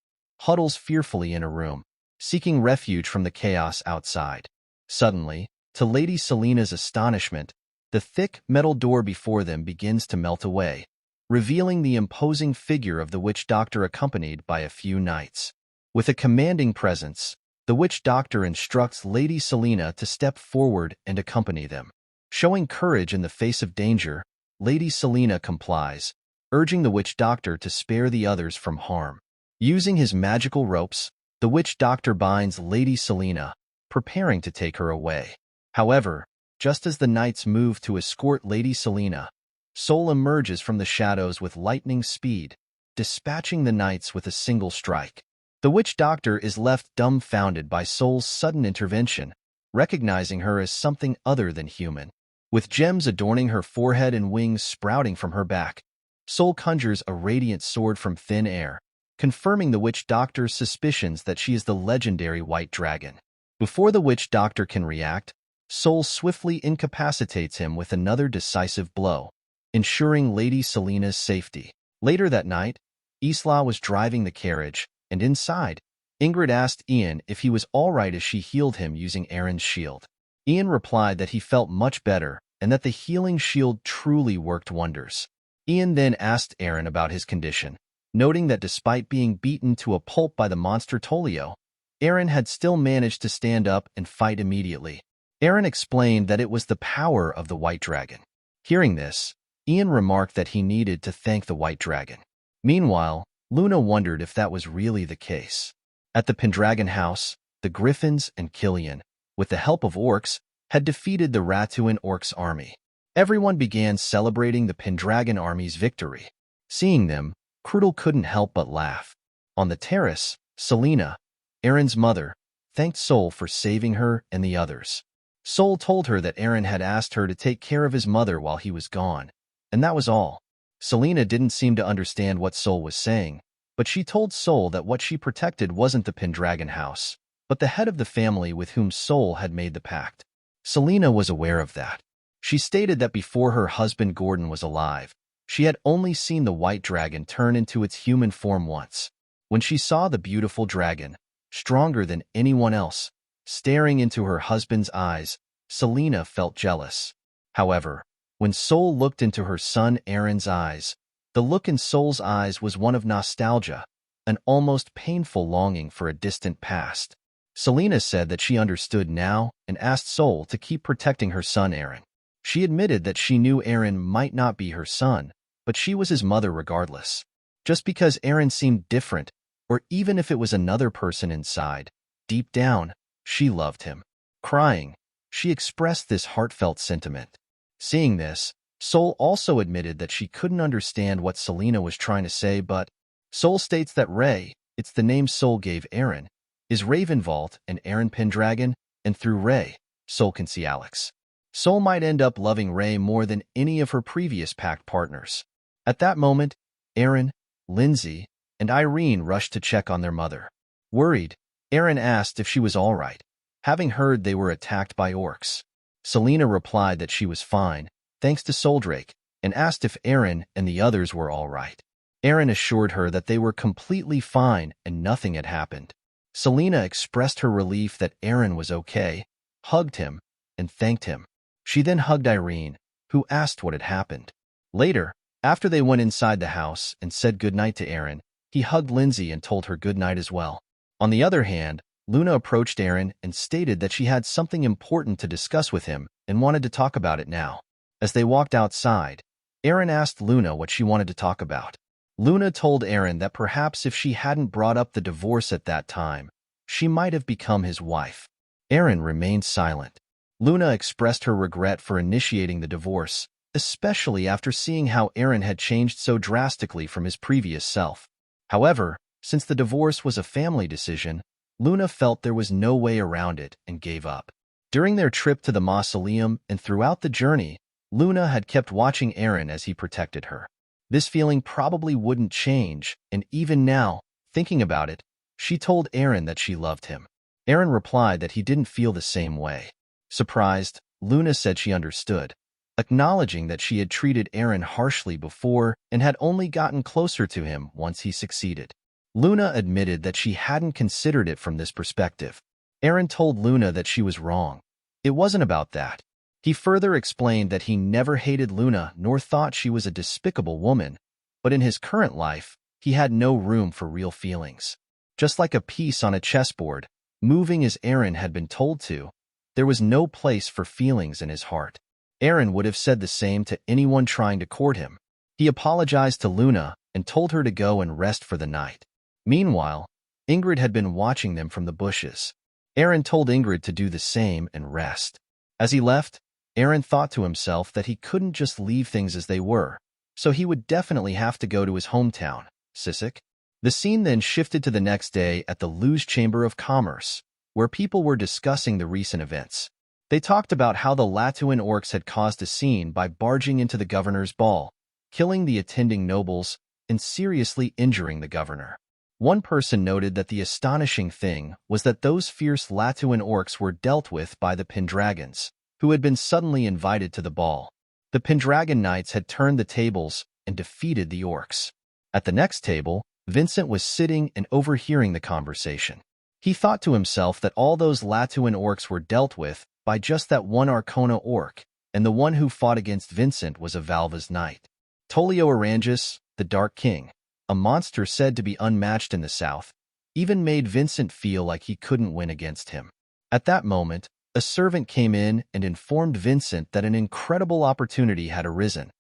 huddles fearfully in a room, seeking refuge from the chaos outside. Suddenly, to Lady Selena's astonishment, the thick metal door before them begins to melt away, revealing the imposing figure of the witch doctor accompanied by a few knights. With a commanding presence, the witch doctor instructs Lady Selena to step forward and accompany them. Showing courage in the face of danger, Lady Selena complies, urging the witch doctor to spare the others from harm. Using his magical ropes, the witch doctor binds Lady Selena, preparing to take her away. However, just as the knights move to escort Lady Selena, Sol emerges from the shadows with lightning speed, dispatching the knights with a single strike. The witch doctor is left dumbfounded by Sol's sudden intervention, recognizing her as something other than human. With gems adorning her forehead and wings sprouting from her back, Sol conjures a radiant sword from thin air, confirming the witch doctor's suspicions that she is the legendary White Dragon. Before the witch doctor can react, Sol swiftly incapacitates him with another decisive blow, ensuring Lady Selena's safety. Later that night, Isla was driving the carriage, and inside, Ingrid asked Ian if he was all right as she healed him using Eren's shield. Ian replied that he felt much better and that the healing shield truly worked wonders. Ian then asked Eren about his condition, noting that despite being beaten to a pulp by the monster Tolio, Eren had still managed to stand up and fight immediately. Eren explained that it was the power of the White Dragon. Hearing this, Ian remarked that he needed to thank the White Dragon. Meanwhile, Luna wondered if that was really the case. At the Pendragon house, the Griffins and Killian, with the help of orcs, had defeated the Ratuan orcs' army. Everyone began celebrating the Pendragon army's victory. Seeing them, Krudel couldn't help but laugh. On the terrace, Selena, Eren's mother, thanked Sol for saving her and the others. Sol told her that Eren had asked her to take care of his mother while he was gone, and that was all. Selena didn't seem to understand what Sol was saying, but she told Sol that what she protected wasn't the Pendragon house, but the head of the family with whom Sol had made the pact. Selena was aware of that. She stated that before her husband Gordon was alive, she had only seen the White Dragon turn into its human form once. When she saw the beautiful dragon, stronger than anyone else, staring into her husband's eyes, Selena felt jealous. However, when Sol looked into her son Eren's eyes, the look in Sol's eyes was one of nostalgia, an almost painful longing for a distant past. Selena said that she understood now and asked Sol to keep protecting her son Eren. She admitted that she knew Eren might not be her son, but she was his mother regardless. Just because Eren seemed different, or even if it was another person inside, deep down, she loved him. Crying, she expressed this heartfelt sentiment. Seeing this, Sol also admitted that she couldn't understand what Selena was trying to say, but Sol states that Rey, it's the name Sol gave Eren, is Valt and Eren Pendragon, and through Rey, Sol can see Alex. Sol might end up loving Rey more than any of her previous pact partners. At that moment, Eren, Lindsay, and Irene rushed to check on their mother. Worried, Eren asked if she was all right, having heard they were attacked by orcs. Selena replied that she was fine, thanks to Soldrake, and asked if Eren and the others were all right. Eren assured her that they were completely fine and nothing had happened. Selena expressed her relief that Eren was okay, hugged him, and thanked him. She then hugged Irene, who asked what had happened. Later, after they went inside the house and said goodnight to Eren, he hugged Lindsay and told her goodnight as well. On the other hand, Luna approached Eren and stated that she had something important to discuss with him and wanted to talk about it now. As they walked outside, Eren asked Luna what she wanted to talk about. Luna told Eren that perhaps if she hadn't brought up the divorce at that time, she might have become his wife. Eren remained silent. Luna expressed her regret for initiating the divorce, especially after seeing how Eren had changed so drastically from his previous self. However, since the divorce was a family decision, Luna felt there was no way around it and gave up. During their trip to the mausoleum and throughout the journey, Luna had kept watching Eren as he protected her. This feeling probably wouldn't change, and even now, thinking about it, she told Eren that she loved him. Eren replied that he didn't feel the same way. Surprised, Luna said she understood, acknowledging that she had treated Eren harshly before and had only gotten closer to him once he succeeded. Luna admitted that she hadn't considered it from this perspective. Eren told Luna that she was wrong. It wasn't about that. He further explained that he never hated Luna nor thought she was a despicable woman, but in his current life, he had no room for real feelings. Just like a piece on a chessboard, moving as Eren had been told to, there was no place for feelings in his heart. Eren would have said the same to anyone trying to court him. He apologized to Luna and told her to go and rest for the night. Meanwhile, Ingrid had been watching them from the bushes. Eren told Ingrid to do the same and rest. As he left, Eren thought to himself that he couldn't just leave things as they were, so he would definitely have to go to his hometown, Sisek. The scene then shifted to the next day at the Luge Chamber of Commerce, where people were discussing the recent events. They talked about how the Latuan orcs had caused a scene by barging into the governor's ball, killing the attending nobles, and seriously injuring the governor. One person noted that the astonishing thing was that those fierce Latuan orcs were dealt with by the Pendragons, who had been suddenly invited to the ball. The Pendragon knights had turned the tables and defeated the orcs. At the next table, Vincent was sitting and overhearing the conversation. He thought to himself that all those Latuan orcs were dealt with by just that one Arcona orc, and the one who fought against Vincent was a Valva's knight. Tolio Orangus, the Dark King, a monster said to be unmatched in the south, even made Vincent feel like he couldn't win against him. At that moment, a servant came in and informed Vincent that an incredible opportunity had arisen.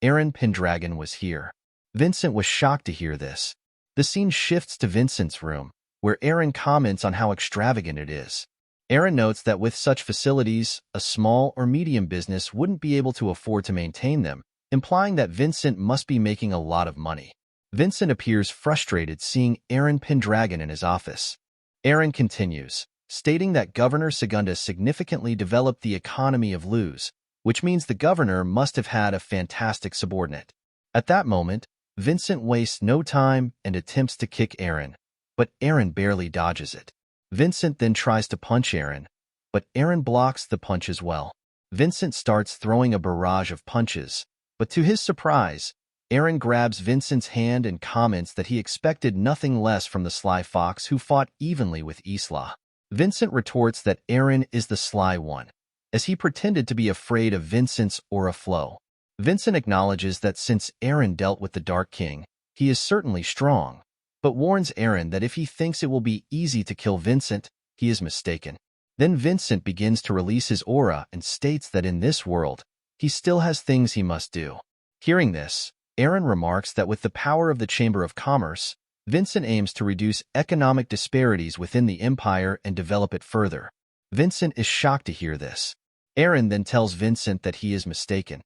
Eren Pendragon was here. Vincent was shocked to hear this. The scene shifts to Vincent's room, where Eren comments on how extravagant it is. Eren notes that with such facilities, a small or medium business wouldn't be able to afford to maintain them, implying that Vincent must be making a lot of money. Vincent appears frustrated seeing Eren Pendragon in his office. Eren continues, stating that Governor Segunda significantly developed the economy of Luz, which means the governor must have had a fantastic subordinate. At that moment, Vincent wastes no time and attempts to kick Eren, but Eren barely dodges it. Vincent then tries to punch Eren, but Eren blocks the punch as well. Vincent starts throwing a barrage of punches, but to his surprise, Eren grabs Vincent's hand and comments that he expected nothing less from the sly fox who fought evenly with Isla. Vincent retorts that Eren is the sly one, as he pretended to be afraid of Vincent's aura flow. Vincent acknowledges that since Eren dealt with the Dark King, he is certainly strong, but warns Eren that if he thinks it will be easy to kill Vincent, he is mistaken. Then Vincent begins to release his aura and states that in this world, he still has things he must do. Hearing this, Eren remarks that with the power of the Chamber of Commerce, Vincent aims to reduce economic disparities within the Empire and develop it further. Vincent is shocked to hear this. Eren then tells Vincent that he is mistaken.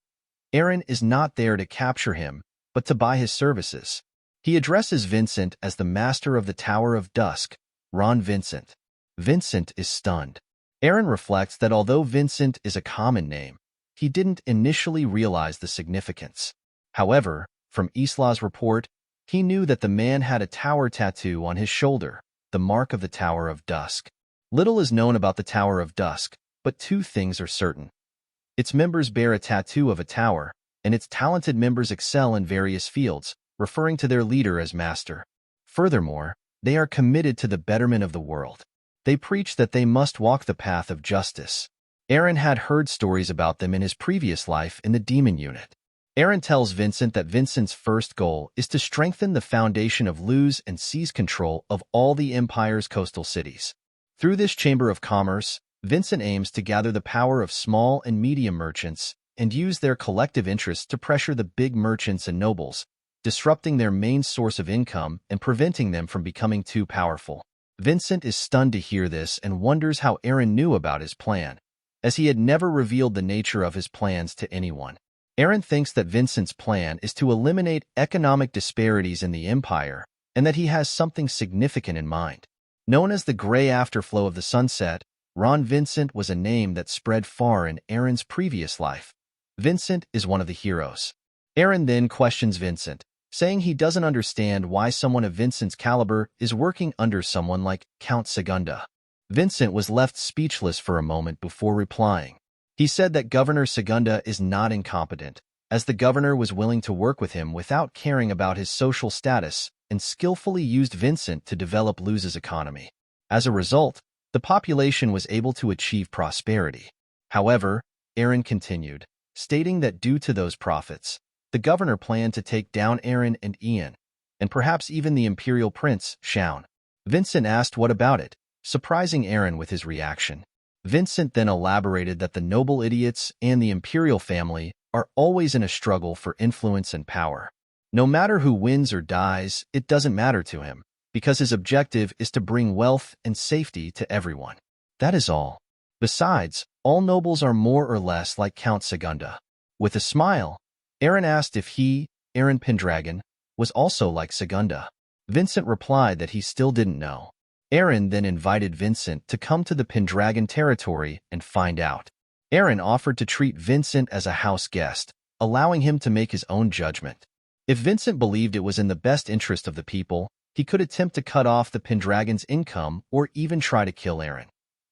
Eren is not there to capture him, but to buy his services. He addresses Vincent as the Master of the Tower of Dusk, Ron Vincent. Vincent is stunned. Eren reflects that although Vincent is a common name, he didn't initially realize the significance. However, from Isla's report, he knew that the man had a tower tattoo on his shoulder, the mark of the Tower of Dusk. Little is known about the Tower of Dusk, but two things are certain. Its members bear a tattoo of a tower, and its talented members excel in various fields, referring to their leader as master. Furthermore, they are committed to the betterment of the world. They preach that they must walk the path of justice. Eren had heard stories about them in his previous life in the demon unit. Eren tells Vincent that Vincent's first goal is to strengthen the foundation of Luz and seize control of all the Empire's coastal cities. Through this Chamber of Commerce, Vincent aims to gather the power of small and medium merchants and use their collective interests to pressure the big merchants and nobles, disrupting their main source of income and preventing them from becoming too powerful. Vincent is stunned to hear this and wonders how Eren knew about his plan, as he had never revealed the nature of his plans to anyone. Eren thinks that Vincent's plan is to eliminate economic disparities in the Empire and that he has something significant in mind. Known as the Gray Afterflow of the Sunset, Ron Vincent was a name that spread far in Eren's previous life. Vincent is one of the heroes. Eren then questions Vincent, saying he doesn't understand why someone of Vincent's caliber is working under someone like Count Segunda. Vincent was left speechless for a moment before replying. He said that Governor Segunda is not incompetent, as the governor was willing to work with him without caring about his social status and skillfully used Vincent to develop Luz's economy. As a result, the population was able to achieve prosperity. However, Eren continued, stating that due to those profits, the governor planned to take down Eren and Ian, and perhaps even the imperial prince, Shaun. Vincent asked what about it, surprising Eren with his reaction. Vincent then elaborated that the noble idiots and the imperial family are always in a struggle for influence and power. No matter who wins or dies, it doesn't matter to him, because his objective is to bring wealth and safety to everyone. That is all. Besides, all nobles are more or less like Count Segunda. With a smile, Eren asked if he, Eren Pendragon, was also like Segunda. Vincent replied that he still didn't know. Eren then invited Vincent to come to the Pendragon territory and find out. Eren offered to treat Vincent as a house guest, allowing him to make his own judgment. If Vincent believed it was in the best interest of the people, he could attempt to cut off the Pendragon's income or even try to kill Eren.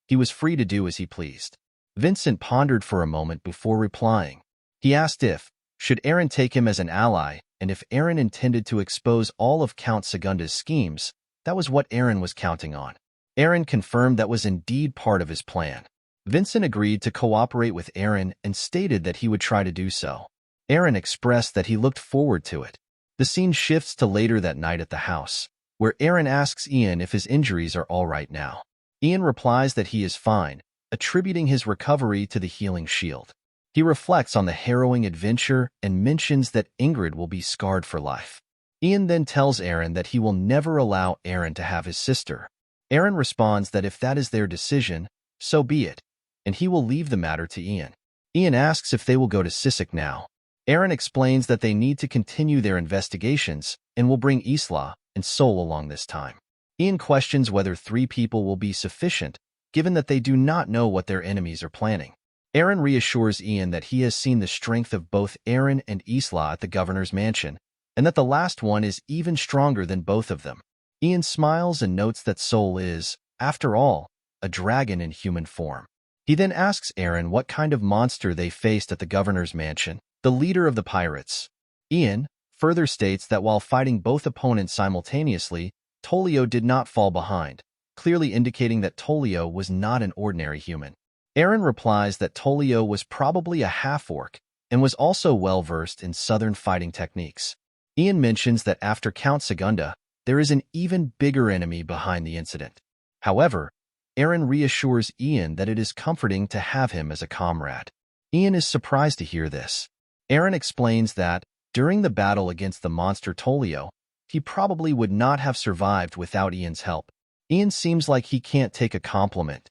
He was free to do as he pleased. Vincent pondered for a moment before replying. He asked if, should Eren take him as an ally and if Eren intended to expose all of Count Segunda's schemes, that was what Eren was counting on. Eren confirmed that was indeed part of his plan. Vincent agreed to cooperate with Eren and stated that he would try to do so. Eren expressed that he looked forward to it. The scene shifts to later that night at the house, where Eren asks Ian if his injuries are all right now. Ian replies that he is fine, attributing his recovery to the healing shield. He reflects on the harrowing adventure and mentions that Ingrid will be scarred for life. Ian then tells Eren that he will never allow Eren to have his sister. Eren responds that if that is their decision, so be it, and he will leave the matter to Ian. Ian asks if they will go to Sisek now. Eren explains that they need to continue their investigations and will bring Isla and Sol along this time. Ian questions whether 3 people will be sufficient, given that they do not know what their enemies are planning. Eren reassures Ian that he has seen the strength of both Eren and Isla at the governor's mansion, and that the last one is even stronger than both of them. Ian smiles and notes that Sol is, after all, a dragon in human form. He then asks Eren what kind of monster they faced at the governor's mansion, the leader of the pirates. Ian further states that while fighting both opponents simultaneously, Tolio did not fall behind, clearly indicating that Tolio was not an ordinary human. Eren replies that Tolio was probably a half-orc and was also well-versed in southern fighting techniques. Ian mentions that after Count Segunda, there is an even bigger enemy behind the incident. However, Eren reassures Ian that it is comforting to have him as a comrade. Ian is surprised to hear this. Eren explains that, during the battle against the monster Tolio, he probably would not have survived without Ian's help. Ian seems like he can't take a compliment.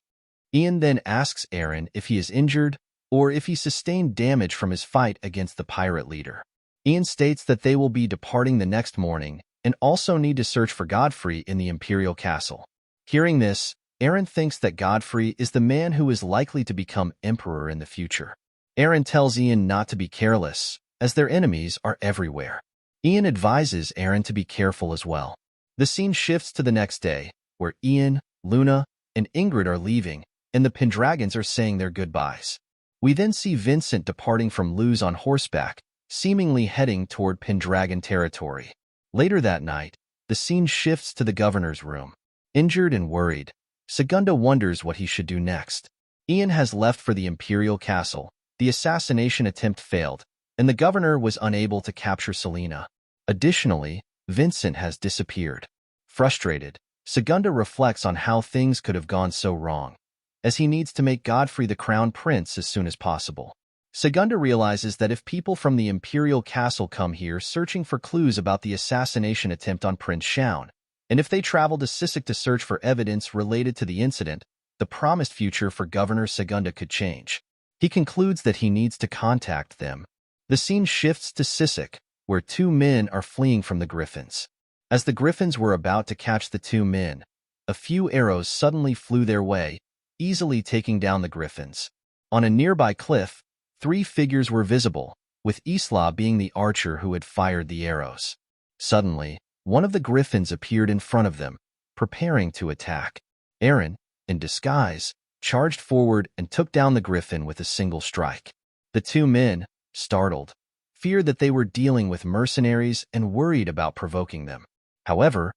Ian then asks Eren if he is injured or if he sustained damage from his fight against the pirate leader. Ian states that they will be departing the next morning and also need to search for Godfrey in the Imperial Castle. Hearing this, Eren thinks that Godfrey is the man who is likely to become emperor in the future. Eren tells Ian not to be careless, as their enemies are everywhere. Ian advises Eren to be careful as well. The scene shifts to the next day, where Ian, Luna, and Ingrid are leaving, and the Pendragons are saying their goodbyes. We then see Vincent departing from Luz on horseback, seemingly heading toward Pendragon territory. Later that night, the scene shifts to the governor's room. Injured and worried, Segunda wonders what he should do next. Ian has left for the Imperial Castle, the assassination attempt failed, and the governor was unable to capture Selena. Additionally, Vincent has disappeared. Frustrated, Segunda reflects on how things could have gone so wrong, as he needs to make Godfrey the crown prince as soon as possible. Segunda realizes that if people from the Imperial Castle come here searching for clues about the assassination attempt on Prince Shaun, and if they travel to Sisek to search for evidence related to the incident, the promised future for Governor Segunda could change. He concludes that he needs to contact them. The scene shifts to Sisek, where 2 men are fleeing from the Griffins. As the Griffins were about to catch the 2 men, a few arrows suddenly flew their way, easily taking down the Griffins. On a nearby cliff, 3 figures were visible, with Isla being the archer who had fired the arrows. Suddenly, one of the Griffins appeared in front of them, preparing to attack. Eren, in disguise, charged forward and took down the Griffin with a single strike. The 2 men, startled, feared that they were dealing with mercenaries and worried about provoking them. However,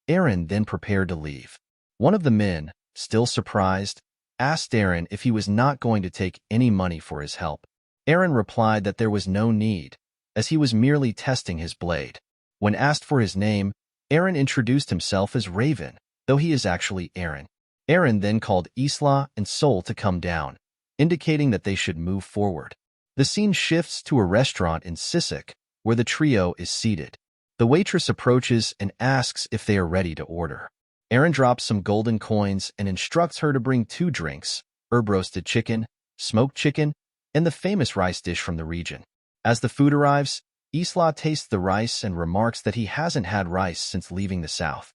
Eren then prepared to leave. One of the men, still surprised, asked Eren if he was not going to take any money for his help. Eren replied that there was no need, as he was merely testing his blade. When asked for his name, Eren introduced himself as Raven, though he is actually Eren. Eren then called Isla and Sol to come down, indicating that they should move forward. The scene shifts to a restaurant in Sisek, where the trio is seated. The waitress approaches and asks if they are ready to order. Eren drops some golden coins and instructs her to bring 2 drinks, herb-roasted chicken, smoked chicken, and the famous rice dish from the region. As the food arrives, Isla tastes the rice and remarks that he hasn't had rice since leaving the south.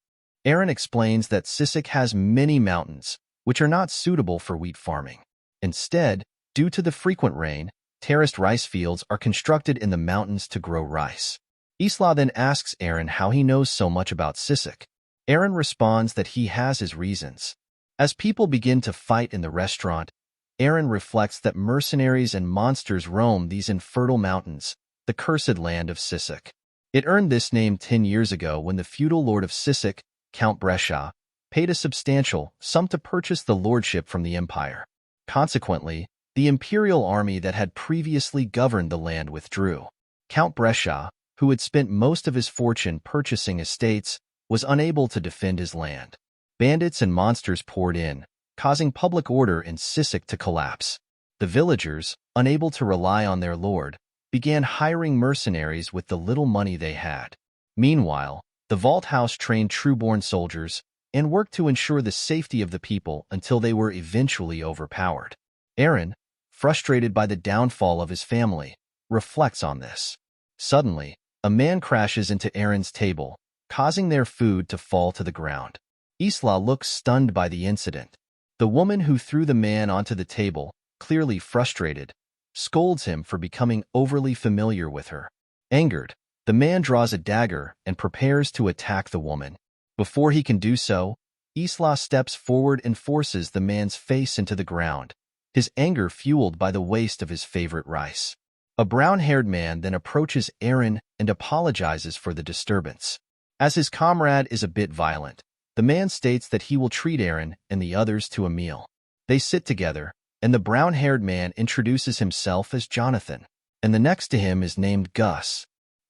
Eren explains that Sisek has many mountains, which are not suitable for wheat farming. Instead, due to the frequent rain, terraced rice fields are constructed in the mountains to grow rice. Isla then asks Eren how he knows so much about Sisek. Eren responds that he has his reasons. As people begin to fight in the restaurant, Eren reflects that mercenaries and monsters roam these infertile mountains, the cursed land of Sisek. It earned this name 10 years ago when the feudal lord of Sisek, Count Brescia, paid a substantial sum to purchase the lordship from the empire. Consequently, the imperial army that had previously governed the land withdrew. Count Brescia, who had spent most of his fortune purchasing estates, was unable to defend his land. Bandits and monsters poured in, causing public order in Sisek to collapse. The villagers, unable to rely on their lord, began hiring mercenaries with the little money they had. Meanwhile, the Valt house trained true-born soldiers and worked to ensure the safety of the people until they were eventually overpowered. Eren, frustrated by the downfall of his family, reflects on this. Suddenly, a man crashes into Eren's table, causing their food to fall to the ground. Isla looks stunned by the incident. The woman who threw the man onto the table, clearly frustrated, scolds him for becoming overly familiar with her. Angered, the man draws a dagger and prepares to attack the woman. Before he can do so, Isla steps forward and forces the man's face into the ground, his anger fueled by the waste of his favorite rice. A brown-haired man then approaches Eren and apologizes for the disturbance. As his comrade is a bit violent, the man states that he will treat Eren and the others to a meal. They sit together, and the brown-haired man introduces himself as Jonathan, and the next to him is named Gus,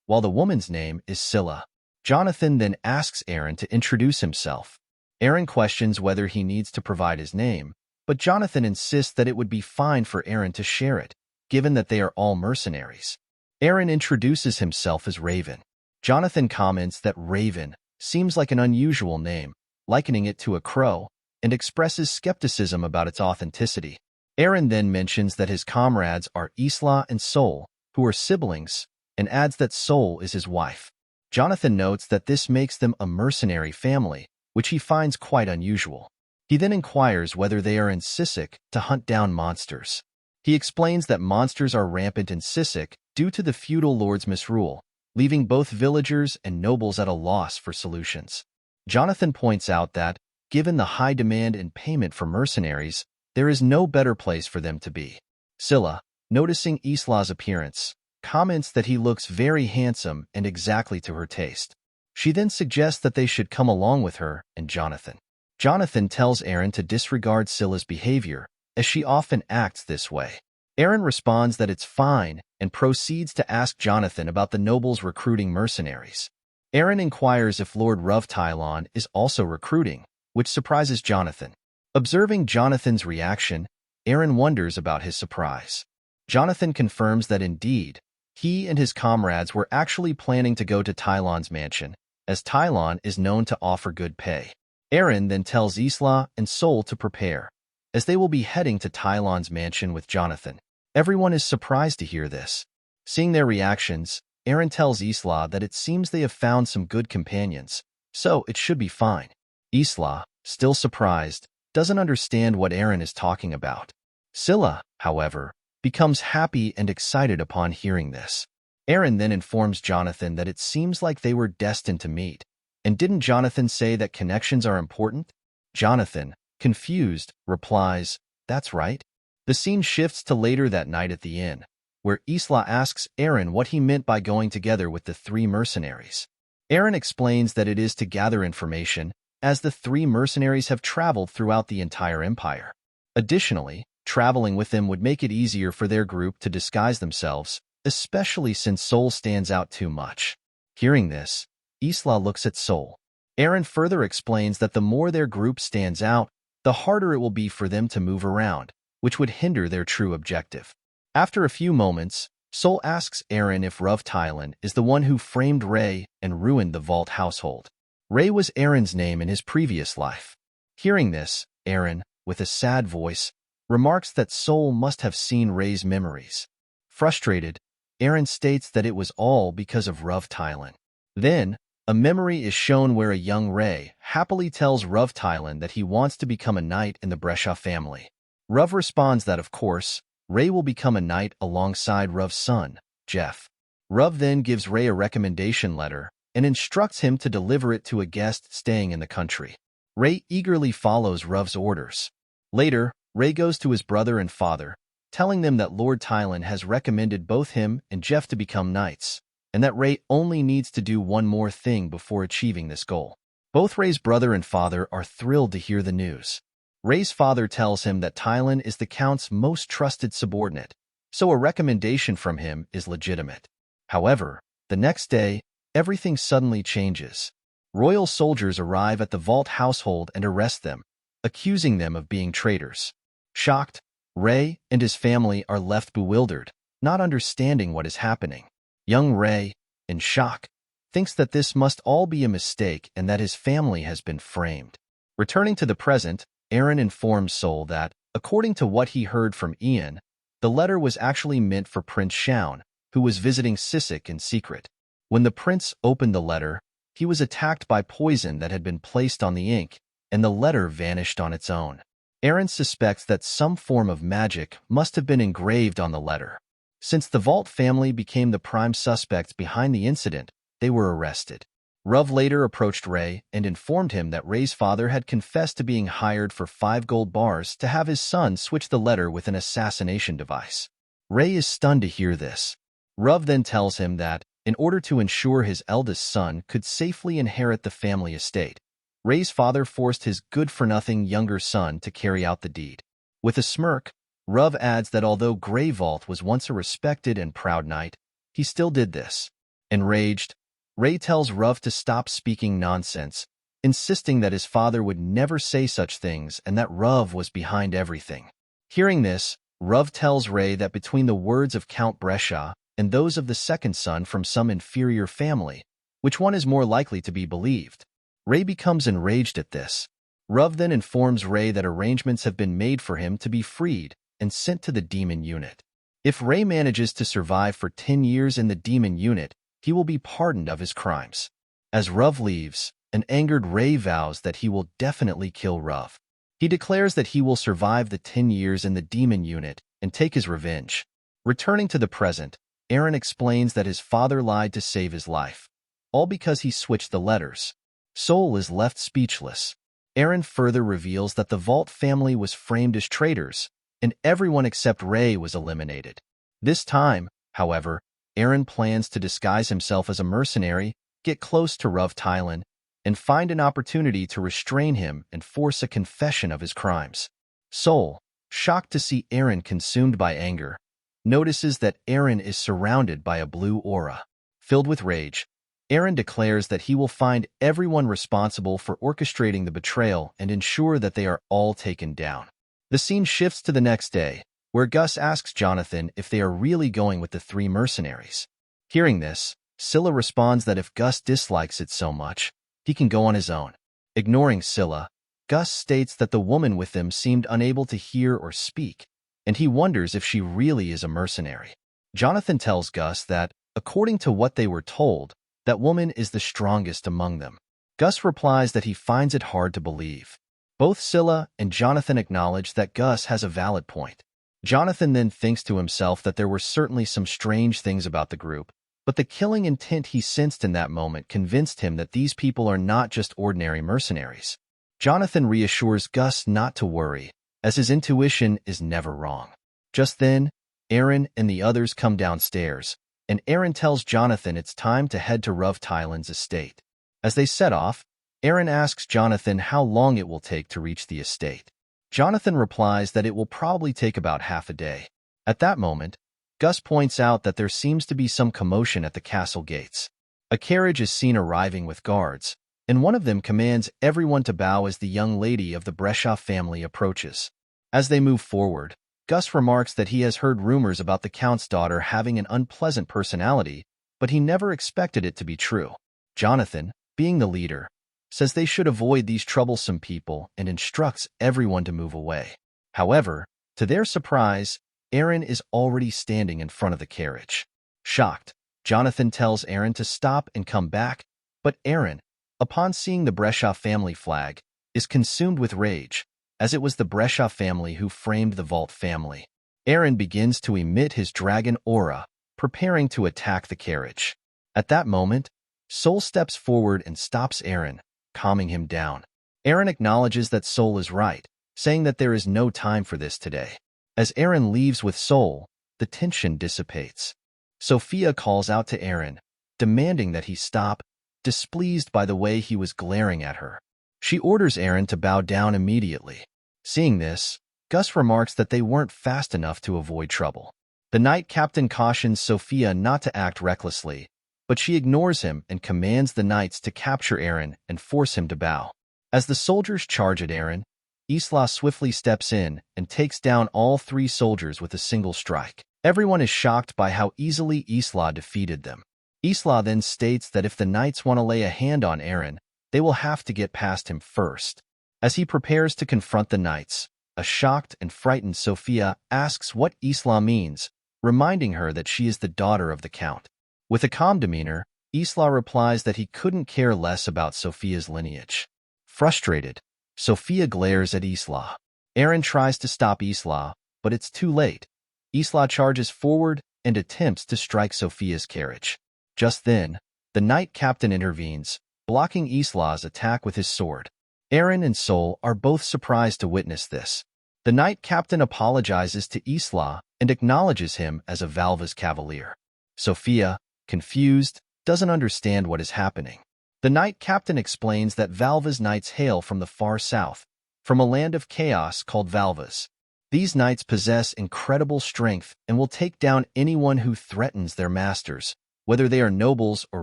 while the woman's name is Scylla. Jonathan then asks Eren to introduce himself. Eren questions whether he needs to provide his name, but Jonathan insists that it would be fine for Eren to share it, given that they are all mercenaries. Eren introduces himself as Raven. Jonathan comments that Raven seems like an unusual name, likening it to a crow, and expresses skepticism about its authenticity. Eren then mentions that his comrades are Isla and Sol, who are siblings, and adds that Sol is his wife. Jonathan notes that this makes them a mercenary family, which he finds quite unusual. He then inquires whether they are in Sisek to hunt down monsters. He explains that monsters are rampant in Sisek due to the feudal lord's misrule, leaving both villagers and nobles at a loss for solutions. Jonathan points out that, given the high demand and payment for mercenaries, there is no better place for them to be. Scylla, noticing Isla's appearance, comments that he looks very handsome and exactly to her taste. She then suggests that they should come along with her and Jonathan. Jonathan tells Eren to disregard Scylla's behavior, as she often acts this way. Eren responds that it's fine and proceeds to ask Jonathan about the nobles recruiting mercenaries. Eren inquires if Lord Ruvtylon is also recruiting, which surprises Jonathan. Observing Jonathan's reaction, Eren wonders about his surprise. Jonathan confirms that indeed, he and his comrades were actually planning to go to Tylon's mansion, as Tylon is known to offer good pay. Eren then tells Isla and Sol to prepare, as they will be heading to Tylon's mansion with Jonathan. Everyone is surprised to hear this. Seeing their reactions, Eren tells Isla that it seems they have found some good companions, so it should be fine. Isla, still surprised, doesn't understand what Eren is talking about. Scylla, however, becomes happy and excited upon hearing this. Eren then informs Jonathan that it seems like they were destined to meet. And didn't Jonathan say that connections are important? Jonathan, confused, replies, "That's right." The scene shifts to later that night at the inn, where Isla asks Eren what he meant by going together with the three mercenaries. Eren explains that it is to gather information, as the three mercenaries have traveled throughout the entire empire. Additionally, traveling with them would make it easier for their group to disguise themselves, especially since Sol stands out too much. Hearing this, Isla looks at Sol. Eren further explains that the more their group stands out, the harder it will be for them to move around, which would hinder their true objective. After a few moments, Sol asks Eren if Ruvtylon is the one who framed Ray and ruined the Valt household. Ray was Eren's name in his previous life. Hearing this, Eren, with a sad voice, remarks that Sol must have seen Ray's memories. Frustrated, Eren states that it was all because of Ruvtylon. Then, a memory is shown where a young Ray happily tells Ruvtylon that he wants to become a knight in the Brescia family. Ruv responds that of course, Ray will become a knight alongside Ruv's son, Jeff. Ruv then gives Ray a recommendation letter and instructs him to deliver it to a guest staying in the country. Ray eagerly follows Ruv's orders. Later, Ray goes to his brother and father, telling them that Lord Tylon has recommended both him and Jeff to become knights. and that Rey only needs to do one more thing before achieving this goal. Both Rey's brother and father are thrilled to hear the news. Rey's father tells him that Tylan is the Count's most trusted subordinate, so a recommendation from him is legitimate. However, the next day, everything suddenly changes. Royal soldiers arrive at the Valt household and arrest them, accusing them of being traitors. Shocked, Rey and his family are left bewildered, not understanding what is happening. Young Rey, in shock, thinks that this must all be a mistake and that his family has been framed. Returning to the present, Eren informs Sol that, according to what he heard from Ian, the letter was actually meant for Prince Shaun, who was visiting Sisek in secret. When the prince opened the letter, he was attacked by poison that had been placed on the ink, and the letter vanished on its own. Eren suspects that some form of magic must have been engraved on the letter. Since the Valt family became the prime suspects behind the incident, they were arrested. Ruv later approached Rey and informed him that Rey's father had confessed to being hired for 5 gold bars to have his son switch the letter with an assassination device. Rey is stunned to hear this. Ruv then tells him that, in order to ensure his eldest son could safely inherit the family estate, Rey's father forced his good-for-nothing younger son to carry out the deed. With a smirk, Ruv adds that although Grey Valt was once a respected and proud knight, he still did this. Enraged, Rey tells Ruv to stop speaking nonsense, insisting that his father would never say such things and that Ruv was behind everything. Hearing this, Ruv tells Rey that between the words of Count Brescia and those of the second son from some inferior family, which one is more likely to be believed? Rey becomes enraged at this. Ruv then informs Rey that arrangements have been made for him to be freed and sent to the demon unit. If Rey manages to survive for 10 years in the demon unit, he will be pardoned of his crimes. As Ruv leaves, an angered Rey vows that he will definitely kill Ruv. He declares that he will survive the 10 years in the demon unit and take his revenge. Returning to the present, Eren explains that his father lied to save his life, all because he switched the letters. Sol is left speechless. Eren further reveals that the Valt family was framed as traitors, and everyone except Rey was eliminated. This time, however, Eren plans to disguise himself as a mercenary, get close to Ruv Tylan, and find an opportunity to restrain him and force a confession of his crimes. Sol, shocked to see Eren consumed by anger, notices that Eren is surrounded by a blue aura. Filled with rage, Eren declares that he will find everyone responsible for orchestrating the betrayal and ensure that they are all taken down. The scene shifts to the next day, where Gus asks Jonathan if they are really going with the 3 mercenaries. Hearing this, Scylla responds that if Gus dislikes it so much, he can go on his own. Ignoring Scylla, Gus states that the woman with them seemed unable to hear or speak, and he wonders if she really is a mercenary. Jonathan tells Gus that, according to what they were told, that woman is the strongest among them. Gus replies that he finds it hard to believe. Both Scylla and Jonathan acknowledge that Gus has a valid point. Jonathan then thinks to himself that there were certainly some strange things about the group, but the killing intent he sensed in that moment convinced him that these people are not just ordinary mercenaries. Jonathan reassures Gus not to worry, as his intuition is never wrong. Just then, Eren and the others come downstairs, and Eren tells Jonathan it's time to head to Ruv Tylan's estate. As they set off, Eren asks Jonathan how long it will take to reach the estate. Jonathan replies that it will probably take about half a day. At that moment, Gus points out that there seems to be some commotion at the castle gates. A carriage is seen arriving with guards, and one of them commands everyone to bow as the young lady of the Brescia family approaches. As they move forward, Gus remarks that he has heard rumors about the Count's daughter having an unpleasant personality, but he never expected it to be true. Jonathan, being the leader, says they should avoid these troublesome people and instructs everyone to move away. However, to their surprise, Eren is already standing in front of the carriage. Shocked, Jonathan tells Eren to stop and come back, but Eren, upon seeing the Brescia family flag, is consumed with rage, as it was the Brescia family who framed the Valt family. Eren begins to emit his dragon aura, preparing to attack the carriage. At that moment, Sol steps forward and stops Eren, calming him down. Eren acknowledges that Sol is right, saying that there is no time for this today. As Eren leaves with Sol, the tension dissipates. Sophia calls out to Eren, demanding that he stop, displeased by the way he was glaring at her. She orders Eren to bow down immediately. Seeing this, Gus remarks that they weren't fast enough to avoid trouble. The knight captain cautions Sophia not to act recklessly, but she ignores him and commands the knights to capture Eren and force him to bow. As the soldiers charge at Eren, Isla swiftly steps in and takes down all 3 soldiers with a single strike. Everyone is shocked by how easily Isla defeated them. Isla then states that if the knights want to lay a hand on Eren, they will have to get past him first. As he prepares to confront the knights, a shocked and frightened Sophia asks what Isla means, reminding her that she is the daughter of the Count. With a calm demeanor, Isla replies that he couldn't care less about Sophia's lineage. Frustrated, Sophia glares at Isla. Eren tries to stop Isla, but it's too late. Isla charges forward and attempts to strike Sophia's carriage. Just then, the knight captain intervenes, blocking Isla's attack with his sword. Eren and Sol are both surprised to witness this. The knight captain apologizes to Isla and acknowledges him as a Valva's cavalier. Sophia, confused, doesn't understand what is happening. The knight captain explains that Valva's knights hail from the far south, from a land of chaos called Valvas. These knights possess incredible strength and will take down anyone who threatens their masters, whether they are nobles or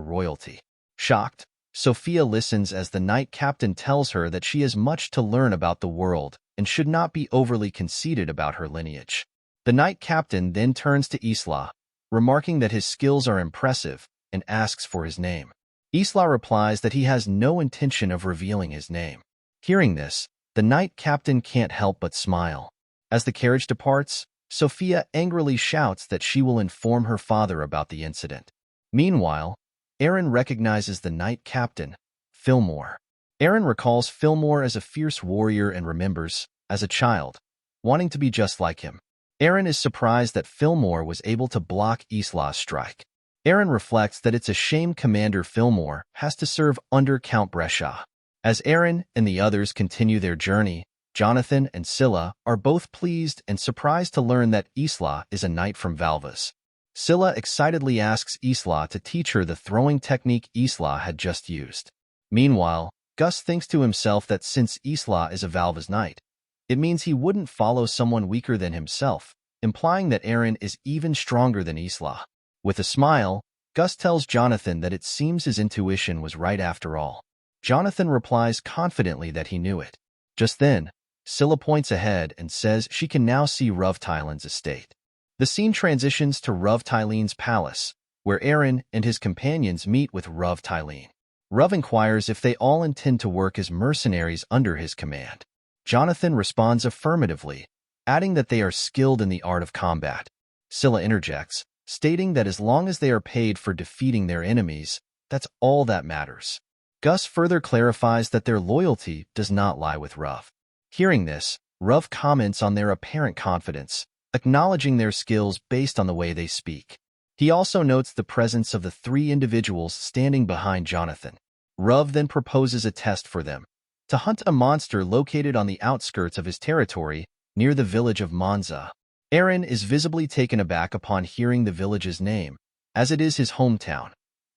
royalty. Shocked, Sophia listens as the knight captain tells her that she has much to learn about the world and should not be overly conceited about her lineage. The knight captain then turns to Isla, remarking that his skills are impressive, and asks for his name. Isla replies that he has no intention of revealing his name. Hearing this, the knight captain can't help but smile. As the carriage departs, Sophia angrily shouts that she will inform her father about the incident. Meanwhile, Eren recognizes the knight captain, Fillmore. Eren recalls Fillmore as a fierce warrior and remembers, as a child, wanting to be just like him. Eren is surprised that Fillmore was able to block Isla's strike. Eren reflects that it's a shame Commander Fillmore has to serve under Count Brescia. As Eren and the others continue their journey, Jonathan and Scylla are both pleased and surprised to learn that Isla is a knight from Valvas. Scylla excitedly asks Isla to teach her the throwing technique Isla had just used. Meanwhile, Gus thinks to himself that since Isla is a Valvas knight, it means he wouldn't follow someone weaker than himself, implying that Eren is even stronger than Isla. With a smile, Gus tells Jonathan that it seems his intuition was right after all. Jonathan replies confidently that he knew it. Just then, Scylla points ahead and says she can now see Ruvtylan's estate. The scene transitions to Ruvtylan's palace, where Eren and his companions meet with Ruvtylan. Ruv inquires if they all intend to work as mercenaries under his command. Jonathan responds affirmatively, adding that they are skilled in the art of combat. Scylla interjects, stating that as long as they are paid for defeating their enemies, that's all that matters. Gus further clarifies that their loyalty does not lie with Ruv. Hearing this, Ruv comments on their apparent confidence, acknowledging their skills based on the way they speak. He also notes the presence of the 3 individuals standing behind Jonathan. Ruv then proposes a test for them, to hunt a monster located on the outskirts of his territory, near the village of Monza. Eren is visibly taken aback upon hearing the village's name, as it is his hometown,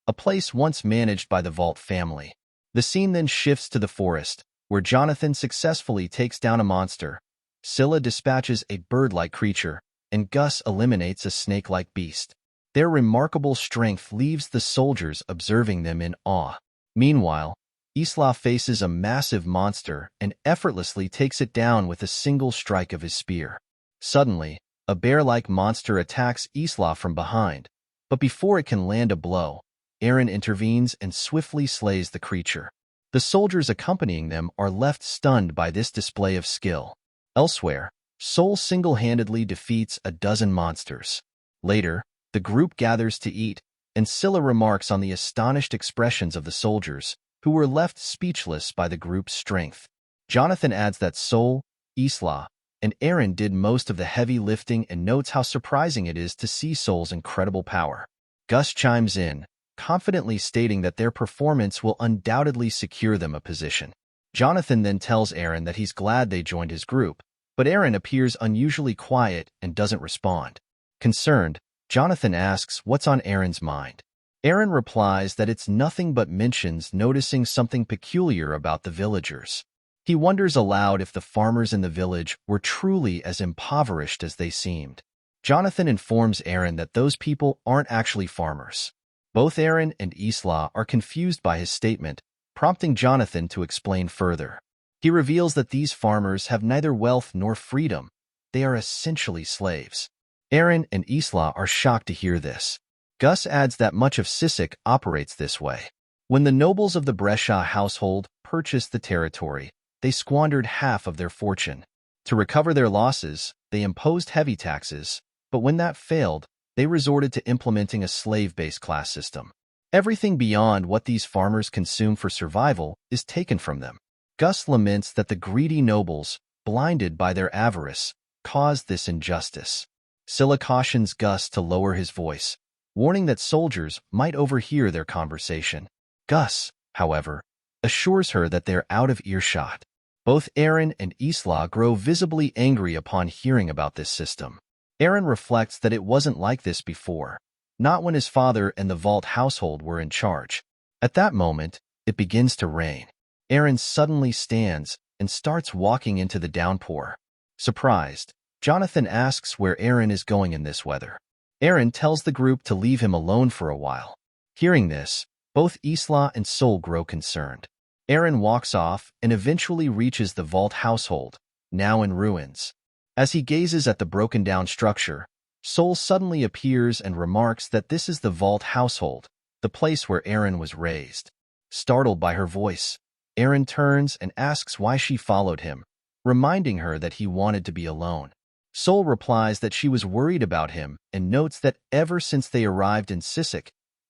a place once managed by the Valt family. The scene then shifts to the forest, where Jonathan successfully takes down a monster. Scylla dispatches a bird-like creature, and Gus eliminates a snake-like beast. Their remarkable strength leaves the soldiers observing them in awe. Meanwhile, Isla faces a massive monster and effortlessly takes it down with a single strike of his spear. Suddenly, a bear-like monster attacks Isla from behind, but before it can land a blow, Eren intervenes and swiftly slays the creature. The soldiers accompanying them are left stunned by this display of skill. Elsewhere, Sol single-handedly defeats a dozen monsters. Later, the group gathers to eat, and Scylla remarks on the astonished expressions of the soldiers, who were left speechless by the group's strength. Jonathan adds that Sol, Isla, and Eren did most of the heavy lifting and notes how surprising it is to see Sol's incredible power. Gus chimes in, confidently stating that their performance will undoubtedly secure them a position. Jonathan then tells Eren that he's glad they joined his group, but Eren appears unusually quiet and doesn't respond. Concerned, Jonathan asks what's on Eren's mind. Eren replies that it's nothing but mentions noticing something peculiar about the villagers. He wonders aloud if the farmers in the village were truly as impoverished as they seemed. Jonathan informs Eren that those people aren't actually farmers. Both Eren and Isla are confused by his statement, prompting Jonathan to explain further. He reveals that these farmers have neither wealth nor freedom. They are essentially slaves. Eren and Isla are shocked to hear this. Gus adds that much of Sisek operates this way. When the nobles of the Brescia household purchased the territory, they squandered half of their fortune. To recover their losses, they imposed heavy taxes, but when that failed, they resorted to implementing a slave-based class system. Everything beyond what these farmers consume for survival is taken from them. Gus laments that the greedy nobles, blinded by their avarice, caused this injustice. Scylla cautions Gus to lower his voice, warning that soldiers might overhear their conversation. Gus, however, assures her that they're out of earshot. Both Eren and Isla grow visibly angry upon hearing about this system. Eren reflects that it wasn't like this before, not when his father and the Valt household were in charge. At that moment, it begins to rain. Eren suddenly stands and starts walking into the downpour. Surprised, Jonathan asks where Eren is going in this weather. Eren tells the group to leave him alone for a while. Hearing this, both Isla and Sol grow concerned. Eren walks off and eventually reaches the Valt household, now in ruins. As he gazes at the broken-down structure, Sol suddenly appears and remarks that this is the Valt household, the place where Eren was raised. Startled by her voice, Eren turns and asks why she followed him, reminding her that he wanted to be alone. Sol replies that she was worried about him and notes that ever since they arrived in Sisek,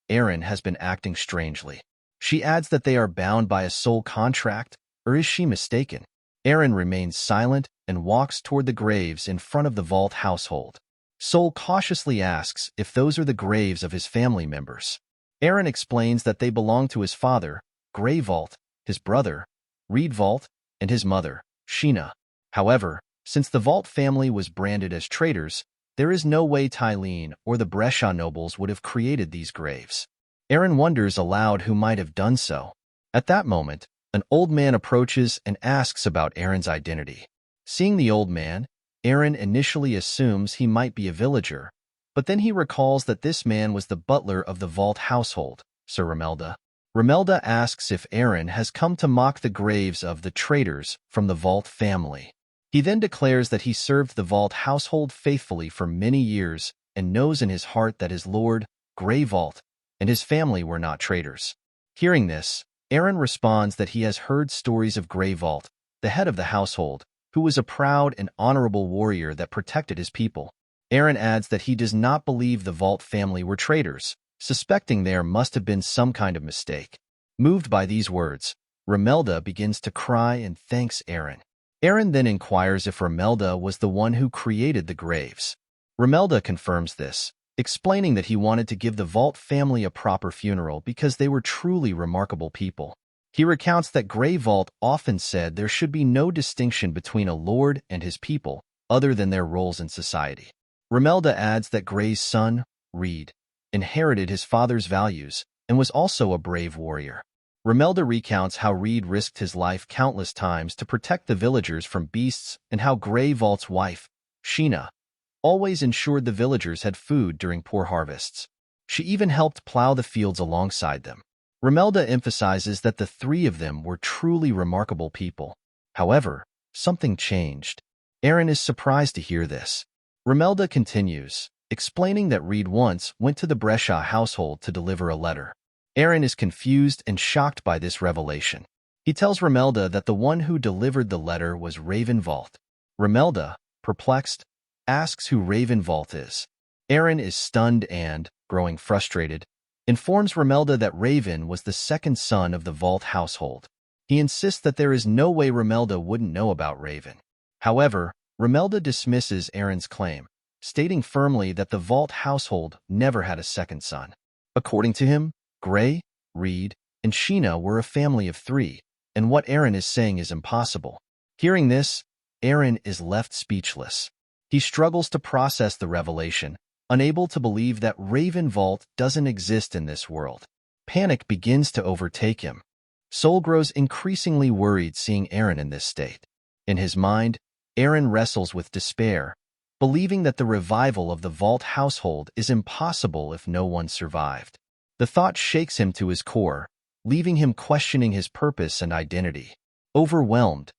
Eren has been acting strangely. She adds that they are bound by a soul contract, or is she mistaken? Eren remains silent and walks toward the graves in front of the Valt household. Sol cautiously asks if those are the graves of his family members. Eren explains that they belong to his father, Grey Valt, his brother, Reed Valt, and his mother, Sheena. However, since the Valt family was branded as traitors, there is no way Tylene or the Brescia nobles would have created these graves. Eren wonders aloud who might have done so. At that moment, an old man approaches and asks about Eren's identity. Seeing the old man, Eren initially assumes he might be a villager, but then he recalls that this man was the butler of the Valt household, Sir Remelda. Remelda asks if Eren has come to mock the graves of the traitors from the Valt family. He then declares that he served the Valt household faithfully for many years and knows in his heart that his lord, Grey Valt, and his family were not traitors. Hearing this, Eren responds that he has heard stories of Grey Valt, the head of the household, who was a proud and honorable warrior that protected his people. Eren adds that he does not believe the Valt family were traitors, suspecting there must have been some kind of mistake. Moved by these words, Remelda begins to cry and thanks Eren. Eren then inquires if Remelda was the one who created the graves. Remelda confirms this, explaining that he wanted to give the Valt family a proper funeral because they were truly remarkable people. He recounts that Grey Valt often said there should be no distinction between a lord and his people, other than their roles in society. Remelda adds that Grey's son, Reed, inherited his father's values and was also a brave warrior. Remelda recounts how Reed risked his life countless times to protect the villagers from beasts and how Grey Valt's wife, Sheena, always ensured the villagers had food during poor harvests. She even helped plow the fields alongside them. Remelda emphasizes that the three of them were truly remarkable people. However, something changed. Eren is surprised to hear this. Remelda continues, explaining that Reed once went to the Brescia household to deliver a letter. Eren is confused and shocked by this revelation. He tells Remelda that the one who delivered the letter was Raven Valt. Remelda, perplexed, asks who Raven Valt is. Eren is stunned and, growing frustrated, informs Remelda that Raven was the second son of the Valt household. He insists that there is no way Remelda wouldn't know about Raven. However, Remelda dismisses Eren's claim, stating firmly that the Valt household never had a second son. According to him, Grey, Reed, and Sheena were a family of three, and what Eren is saying is impossible. Hearing this, Eren is left speechless. He struggles to process the revelation, unable to believe that Valt doesn't exist in this world. Panic begins to overtake him. Sol grows increasingly worried seeing Eren in this state. In his mind, Eren wrestles with despair, believing that the revival of the Valt household is impossible if no one survived. The thought shakes him to his core, leaving him questioning his purpose and identity. Overwhelmed,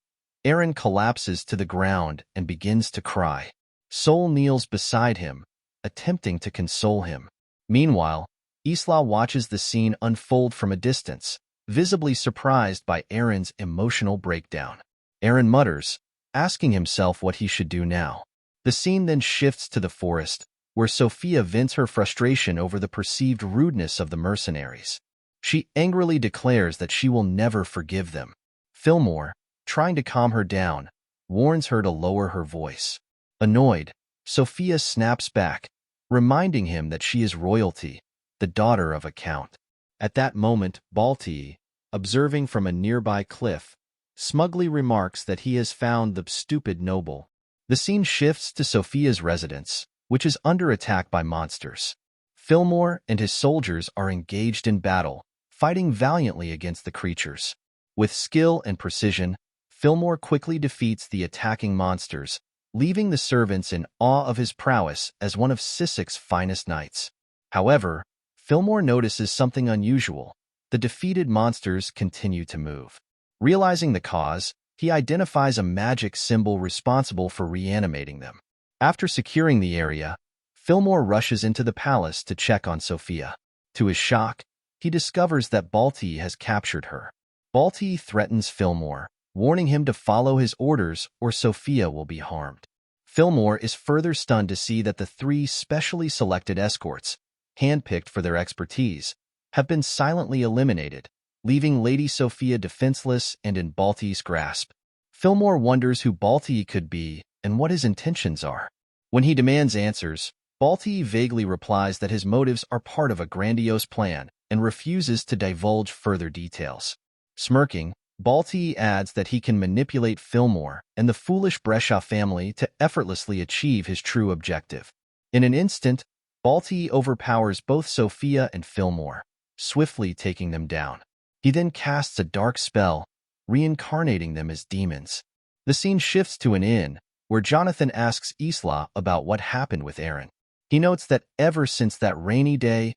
Eren collapses to the ground and begins to cry. Sol kneels beside him, attempting to console him. Meanwhile, Isla watches the scene unfold from a distance, visibly surprised by Eren's emotional breakdown. Eren mutters, asking himself what he should do now. The scene then shifts to the forest, where Sophia vents her frustration over the perceived rudeness of the mercenaries. She angrily declares that she will never forgive them. Fillmore, trying to calm her down, warns her to lower her voice. Annoyed, Sophia snaps back, reminding him that she is royalty, the daughter of a count. At that moment, Balti, observing from a nearby cliff, smugly remarks that he has found the stupid noble. The scene shifts to Sophia's residence, which is under attack by monsters. Fillmore and his soldiers are engaged in battle, fighting valiantly against the creatures. With skill and precision, Fillmore quickly defeats the attacking monsters, leaving the servants in awe of his prowess as one of Sissek's finest knights. However, Fillmore notices something unusual. The defeated monsters continue to move. Realizing the cause, he identifies a magic symbol responsible for reanimating them. After securing the area, Fillmore rushes into the palace to check on Sophia. To his shock, he discovers that Balti has captured her. Balti threatens Fillmore, warning him to follow his orders or Sophia will be harmed. Fillmore is further stunned to see that the 3 specially selected escorts, handpicked for their expertise, have been silently eliminated, leaving Lady Sophia defenseless and in Balti's grasp. Fillmore wonders who Balti could be and what his intentions are. When he demands answers, Balti vaguely replies that his motives are part of a grandiose plan and refuses to divulge further details. Smirking, Balti adds that he can manipulate Fillmore and the foolish Brescia family to effortlessly achieve his true objective. In an instant, Balti overpowers both Sophia and Fillmore, swiftly taking them down. He then casts a dark spell, reincarnating them as demons. The scene shifts to an inn, where Jonathan asks Isla about what happened with Eren. He notes that ever since that rainy day,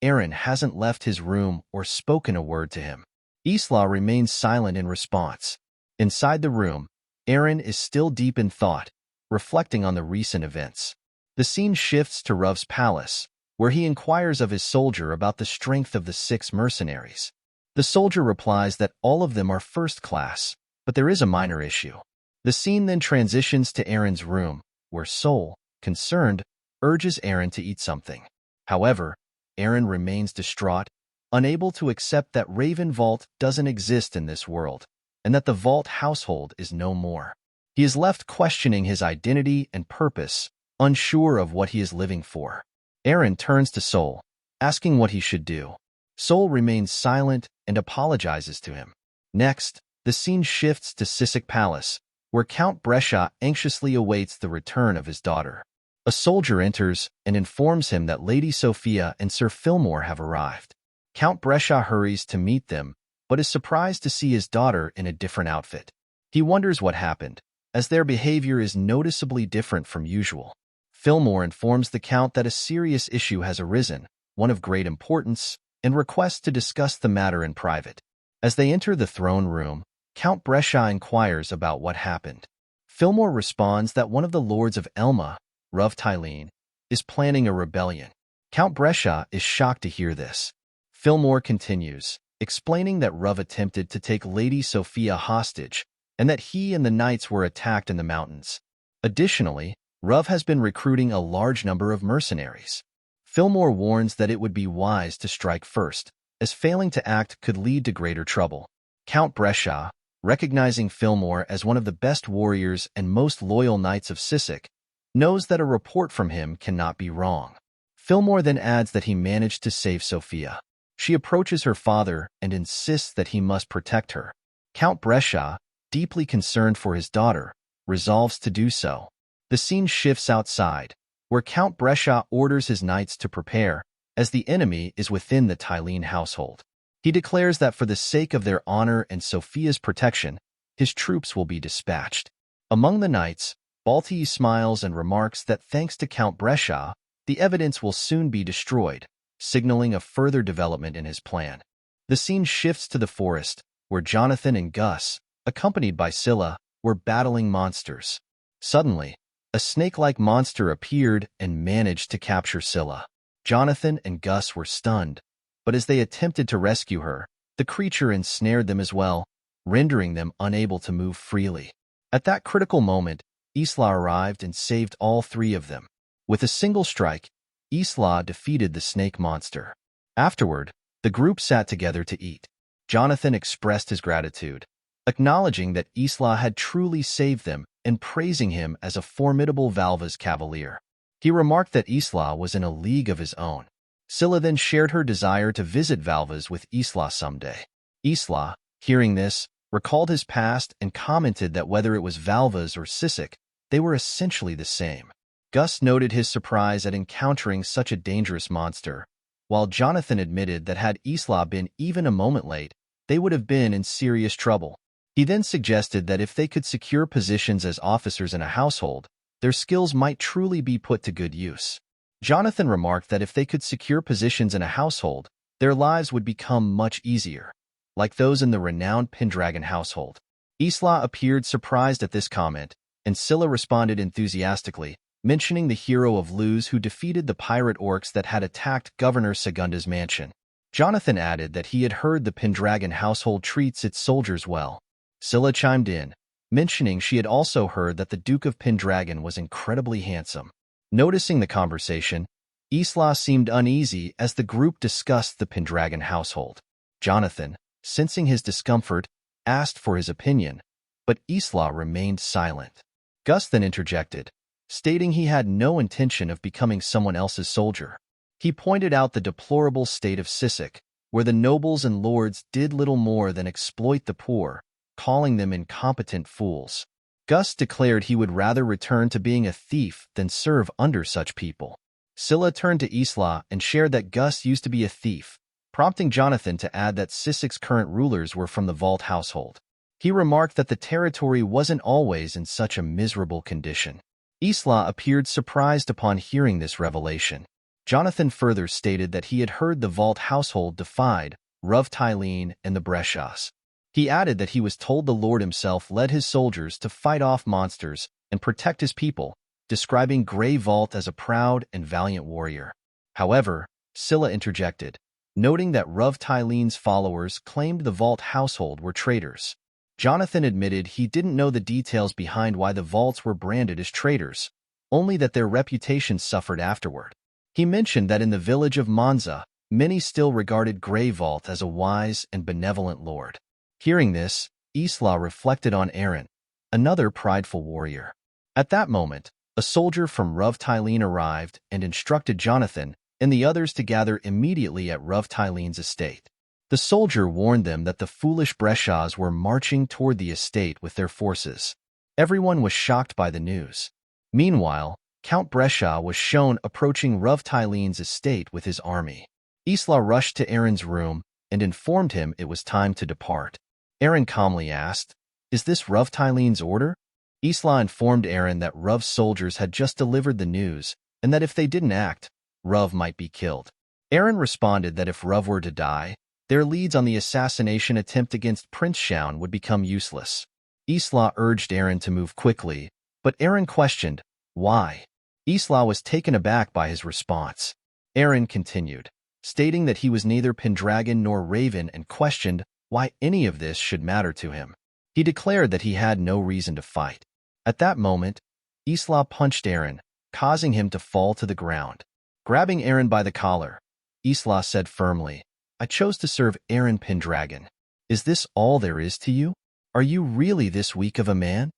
Eren hasn't left his room or spoken a word to him. Isla remains silent in response. Inside the room, Eren is still deep in thought, reflecting on the recent events. The scene shifts to Ruv's palace, where he inquires of his soldier about the strength of the 6 mercenaries. The soldier replies that all of them are first class, but there is a minor issue. The scene then transitions to Eren's room, where Sol, concerned, urges Eren to eat something. However, Eren remains distraught, unable to accept that Valt doesn't exist in this world, and that the Valt household is no more. He is left questioning his identity and purpose, unsure of what he is living for. Eren turns to Sol, asking what he should do. Sol remains silent and apologizes to him. Next, the scene shifts to Sissek Palace, where Count Brescia anxiously awaits the return of his daughter. A soldier enters and informs him that Lady Sophia and Sir Fillmore have arrived. Count Brescia hurries to meet them, but is surprised to see his daughter in a different outfit. He wonders what happened, as their behavior is noticeably different from usual. Fillmore informs the Count that a serious issue has arisen, one of great importance, and requests to discuss the matter in private. As they enter the throne room, Count Brescia inquires about what happened. Fillmore responds that one of the lords of Elma, Ruv Tylene, is planning a rebellion. Count Brescia is shocked to hear this. Fillmore continues, explaining that Ruv attempted to take Lady Sophia hostage and that he and the knights were attacked in the mountains. Additionally, Ruv has been recruiting a large number of mercenaries. Fillmore warns that it would be wise to strike first, as failing to act could lead to greater trouble. Count Brescia, recognizing Fillmore as one of the best warriors and most loyal knights of Sissek, knows that a report from him cannot be wrong. Fillmore then adds that he managed to save Sophia. She approaches her father and insists that he must protect her. Count Brescia, deeply concerned for his daughter, resolves to do so. The scene shifts outside, where Count Brescia orders his knights to prepare, as the enemy is within the Tylene household. He declares that for the sake of their honor and Sophia's protection, his troops will be dispatched. Among the knights, Balti smiles and remarks that thanks to Count Brescia, the evidence will soon be destroyed, signaling a further development in his plan. The scene shifts to the forest, where Jonathan and Gus, accompanied by Scylla, were battling monsters. Suddenly, a snake-like monster appeared and managed to capture Scylla. Jonathan and Gus were stunned, but as they attempted to rescue her, the creature ensnared them as well, rendering them unable to move freely. At that critical moment, Isla arrived and saved all three of them. With a single strike, Isla defeated the snake monster. Afterward, the group sat together to eat. Jonathan expressed his gratitude, acknowledging that Isla had truly saved them and praising him as a formidable Valva's cavalier. He remarked that Isla was in a league of his own. Scylla then shared her desire to visit Valva's with Isla someday. Isla, hearing this, recalled his past and commented that whether it was Valva's or Sisek, they were essentially the same. Gus noted his surprise at encountering such a dangerous monster, while Jonathan admitted that had Isla been even a moment late, they would have been in serious trouble. He then suggested that if they could secure positions as officers in a household, their skills might truly be put to good use. Jonathan remarked that if they could secure positions in a household, their lives would become much easier, like those in the renowned Pendragon household. Isla appeared surprised at this comment, and Scylla responded enthusiastically, mentioning the hero of Luz who defeated the pirate orcs that had attacked Governor Segunda's mansion. Jonathan added that he had heard the Pendragon household treats its soldiers well. Scylla chimed in, mentioning she had also heard that the Duke of Pendragon was incredibly handsome. Noticing the conversation, Isla seemed uneasy as the group discussed the Pendragon household. Jonathan, sensing his discomfort, asked for his opinion, but Isla remained silent. Gus then interjected, stating he had no intention of becoming someone else's soldier. He pointed out the deplorable state of Sisek, where the nobles and lords did little more than exploit the poor, calling them incompetent fools. Gus declared he would rather return to being a thief than serve under such people. Scylla turned to Isla and shared that Gus used to be a thief, prompting Jonathan to add that Sisek's current rulers were from the Valt household. He remarked that the territory wasn't always in such a miserable condition. Isla appeared surprised upon hearing this revelation. Jonathan further stated that he had heard the Valt household defied Ruv Tylene and the Brescias. He added that he was told the Lord himself led his soldiers to fight off monsters and protect his people, describing Grey Valt as a proud and valiant warrior. However, Scylla interjected, noting that Ruv Tylene's followers claimed the Valt household were traitors. Jonathan admitted he didn't know the details behind why the Valts were branded as traitors, only that their reputations suffered afterward. He mentioned that in the village of Monza, many still regarded Grey Valt as a wise and benevolent lord. Hearing this, Isla reflected on Eren, another prideful warrior. At that moment, a soldier from Ruv Tylene arrived and instructed Jonathan and the others to gather immediately at Ruv Tylene's estate. The soldier warned them that the foolish Brescias were marching toward the estate with their forces. Everyone was shocked by the news. Meanwhile, Count Brescia was shown approaching Ruv Tylene's estate with his army. Isla rushed to Eren's room and informed him it was time to depart. Eren calmly asked, "Is this Ruv Tylene's order?" Isla informed Eren that Ruv's soldiers had just delivered the news and that if they didn't act, Ruv might be killed. Eren responded that if Ruv were to die, their leads on the assassination attempt against Prince Shaun would become useless. Isla urged Eren to move quickly, but Eren questioned, why? Isla was taken aback by his response. Eren continued, stating that he was neither Pendragon nor Raven and questioned why any of this should matter to him. He declared that he had no reason to fight. At that moment, Isla punched Eren, causing him to fall to the ground. Grabbing Eren by the collar, Isla said firmly, "I chose to serve Eren Pendragon. Is this all there is to you? Are you really this weak of a man?"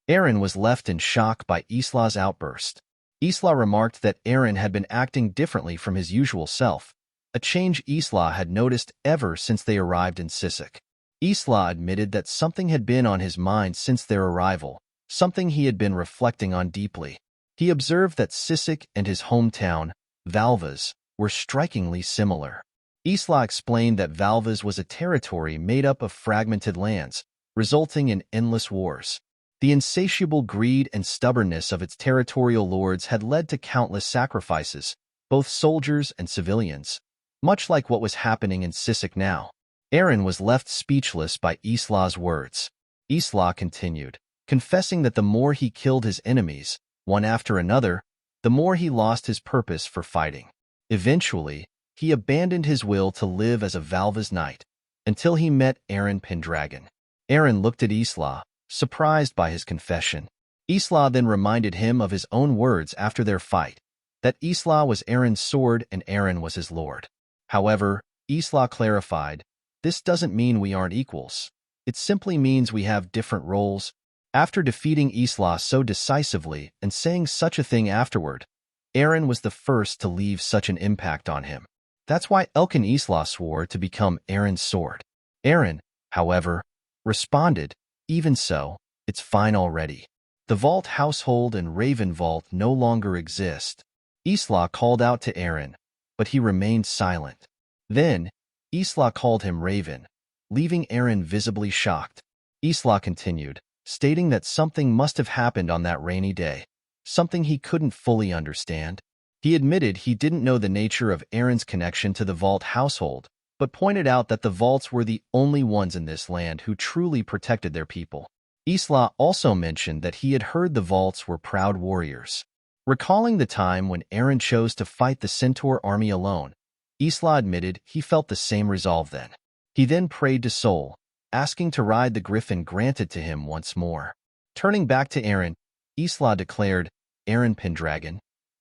Eren was left in shock by Isla's outburst. Isla remarked that Eren had been acting differently from his usual self, a change Isla had noticed ever since they arrived in Sisek. Isla admitted that something had been on his mind since their arrival, something he had been reflecting on deeply. He observed that Sisek and his hometown, Valvas, were strikingly similar. Isla explained that Valvas was a territory made up of fragmented lands, resulting in endless wars. The insatiable greed and stubbornness of its territorial lords had led to countless sacrifices, both soldiers and civilians, much like what was happening in Sisek now. Eren was left speechless by Isla's words. Isla continued, confessing that the more he killed his enemies, one after another, the more he lost his purpose for fighting. Eventually, he abandoned his will to live as a Valva's knight, until he met Eren Pendragon. Eren looked at Isla, surprised by his confession. Isla then reminded him of his own words after their fight, that Isla was Eren's sword and Eren was his lord. However, Isla clarified, "This doesn't mean we aren't equals. It simply means we have different roles." After defeating Isla so decisively and saying such a thing afterward, Eren was the first to leave such an impact on him. That's why Elkan Isla swore to become Eren's sword. Eren, however, responded, "Even so, it's fine already. The Valt household and Raven Vault no longer exist." Isla called out to Eren, but he remained silent. Then, Isla called him Raven, leaving Eren visibly shocked. Isla continued, stating that something must have happened on that rainy day, something he couldn't fully understand. He admitted he didn't know the nature of Eren's connection to the Valt household, but pointed out that the Valts were the only ones in this land who truly protected their people. Isla also mentioned that he had heard the Valts were proud warriors. Recalling the time when Eren chose to fight the Centaur army alone, Isla admitted he felt the same resolve then. He then prayed to Sol, asking to ride the griffin granted to him once more. Turning back to Eren, Isla declared, "Eren Pendragon,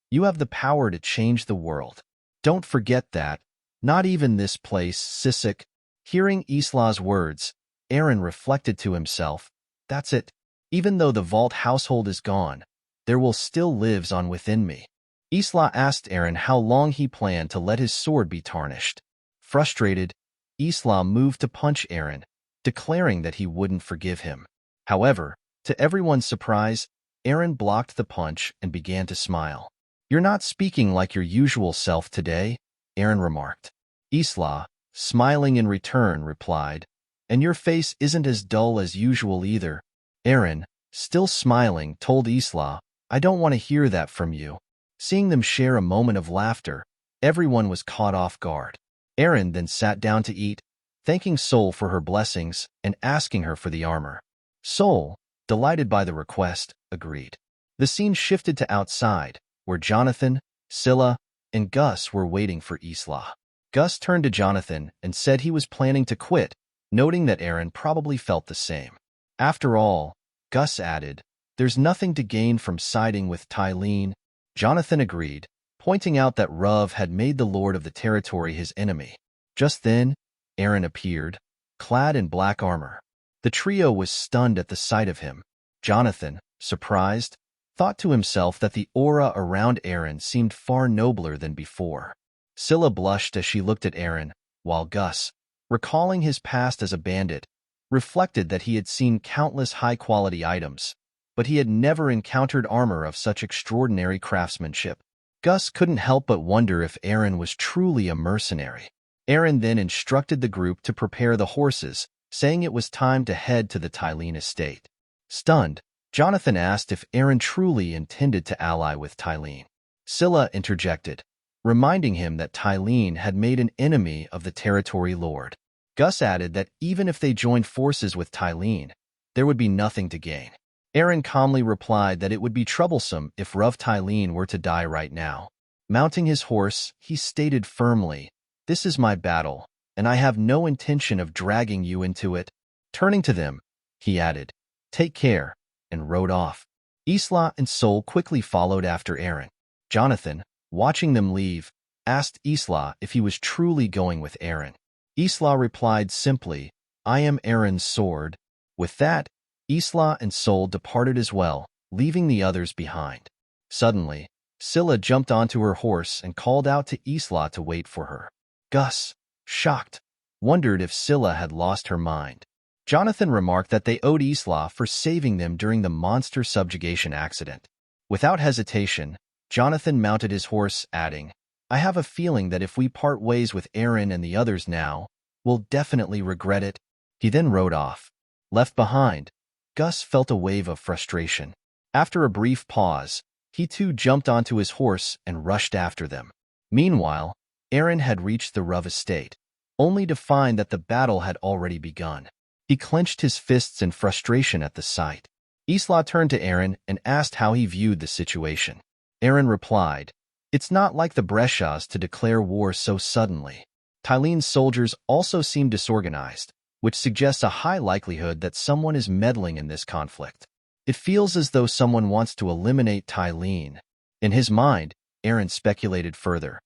you have the power to change the world. Don't forget that. Not even this place, Sisek." Hearing Isla's words, Eren reflected to himself, "That's it. Even though the Valt household is gone, there will still lives on within me." Isla asked Eren how long he planned to let his sword be tarnished. Frustrated, Isla moved to punch Eren, declaring that he wouldn't forgive him. However, to everyone's surprise, Eren blocked the punch and began to smile. "You're not speaking like your usual self today," Eren remarked. Isla, smiling in return, replied, "And your face isn't as dull as usual either." Eren, still smiling, told Isla, "I don't want to hear that from you." Seeing them share a moment of laughter, everyone was caught off guard. Eren then sat down to eat, thanking Sol for her blessings and asking her for the armor. Sol, delighted by the request, agreed. The scene shifted to outside, where Jonathan, Scylla, and Gus were waiting for Isla. Gus turned to Jonathan and said he was planning to quit, noting that Eren probably felt the same. After all, Gus added, "There's nothing to gain from siding with Tylene." Jonathan agreed, pointing out that Ruv had made the lord of the territory his enemy. Just then, Eren appeared, clad in black armor. The trio was stunned at the sight of him. Jonathan, surprised, thought to himself that the aura around Eren seemed far nobler than before. Scylla blushed as she looked at Eren, while Gus, recalling his past as a bandit, reflected that he had seen countless high-quality items, but he had never encountered armor of such extraordinary craftsmanship. Gus couldn't help but wonder if Eren was truly a mercenary. Eren then instructed the group to prepare the horses, saying it was time to head to the Tylene estate. Stunned, Jonathan asked if Eren truly intended to ally with Tylene. Scylla interjected, reminding him that Tylene had made an enemy of the territory lord. Gus added that even if they joined forces with Tylene, there would be nothing to gain. Eren calmly replied that it would be troublesome if Ruv Tylene were to die right now. Mounting his horse, he stated firmly, "This is my battle, and I have no intention of dragging you into it." Turning to them, he added, "Take care," and rode off. Isla and Sol quickly followed after Eren. Jonathan, watching them leave, asked Isla if he was truly going with Eren. Isla replied simply, "I am Eren's sword." With that, Isla and Sol departed as well, leaving the others behind. Suddenly, Scylla jumped onto her horse and called out to Isla to wait for her. Gus, shocked, wondered if Scylla had lost her mind. Jonathan remarked that they owed Isla for saving them during the monster subjugation accident. Without hesitation, Jonathan mounted his horse, adding, "I have a feeling that if we part ways with Eren and the others now, we'll definitely regret it." He then rode off. Left behind, Gus felt a wave of frustration. After a brief pause, he too jumped onto his horse and rushed after them. Meanwhile, Eren had reached the Rove estate, only to find that the battle had already begun. He clenched his fists in frustration at the sight. Isla turned to Eren and asked how he viewed the situation. Eren replied, "It's not like the Breshas to declare war so suddenly. Tylene's soldiers also seem disorganized, which suggests a high likelihood that someone is meddling in this conflict. It feels as though someone wants to eliminate Tylene." In his mind, Eren speculated further.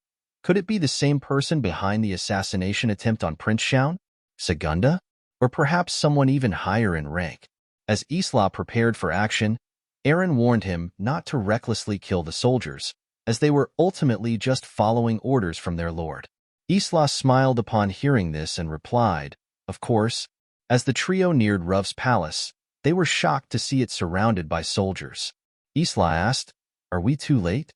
Could it be the same person behind the assassination attempt on Prince Shaun? Segunda? Or perhaps someone even higher in rank? As Isla prepared for action, Eren warned him not to recklessly kill the soldiers, as they were ultimately just following orders from their lord. Isla smiled upon hearing this and replied, "Of course." As the trio neared Rove's palace, they were shocked to see it surrounded by soldiers. Isla asked, "Are we too late?"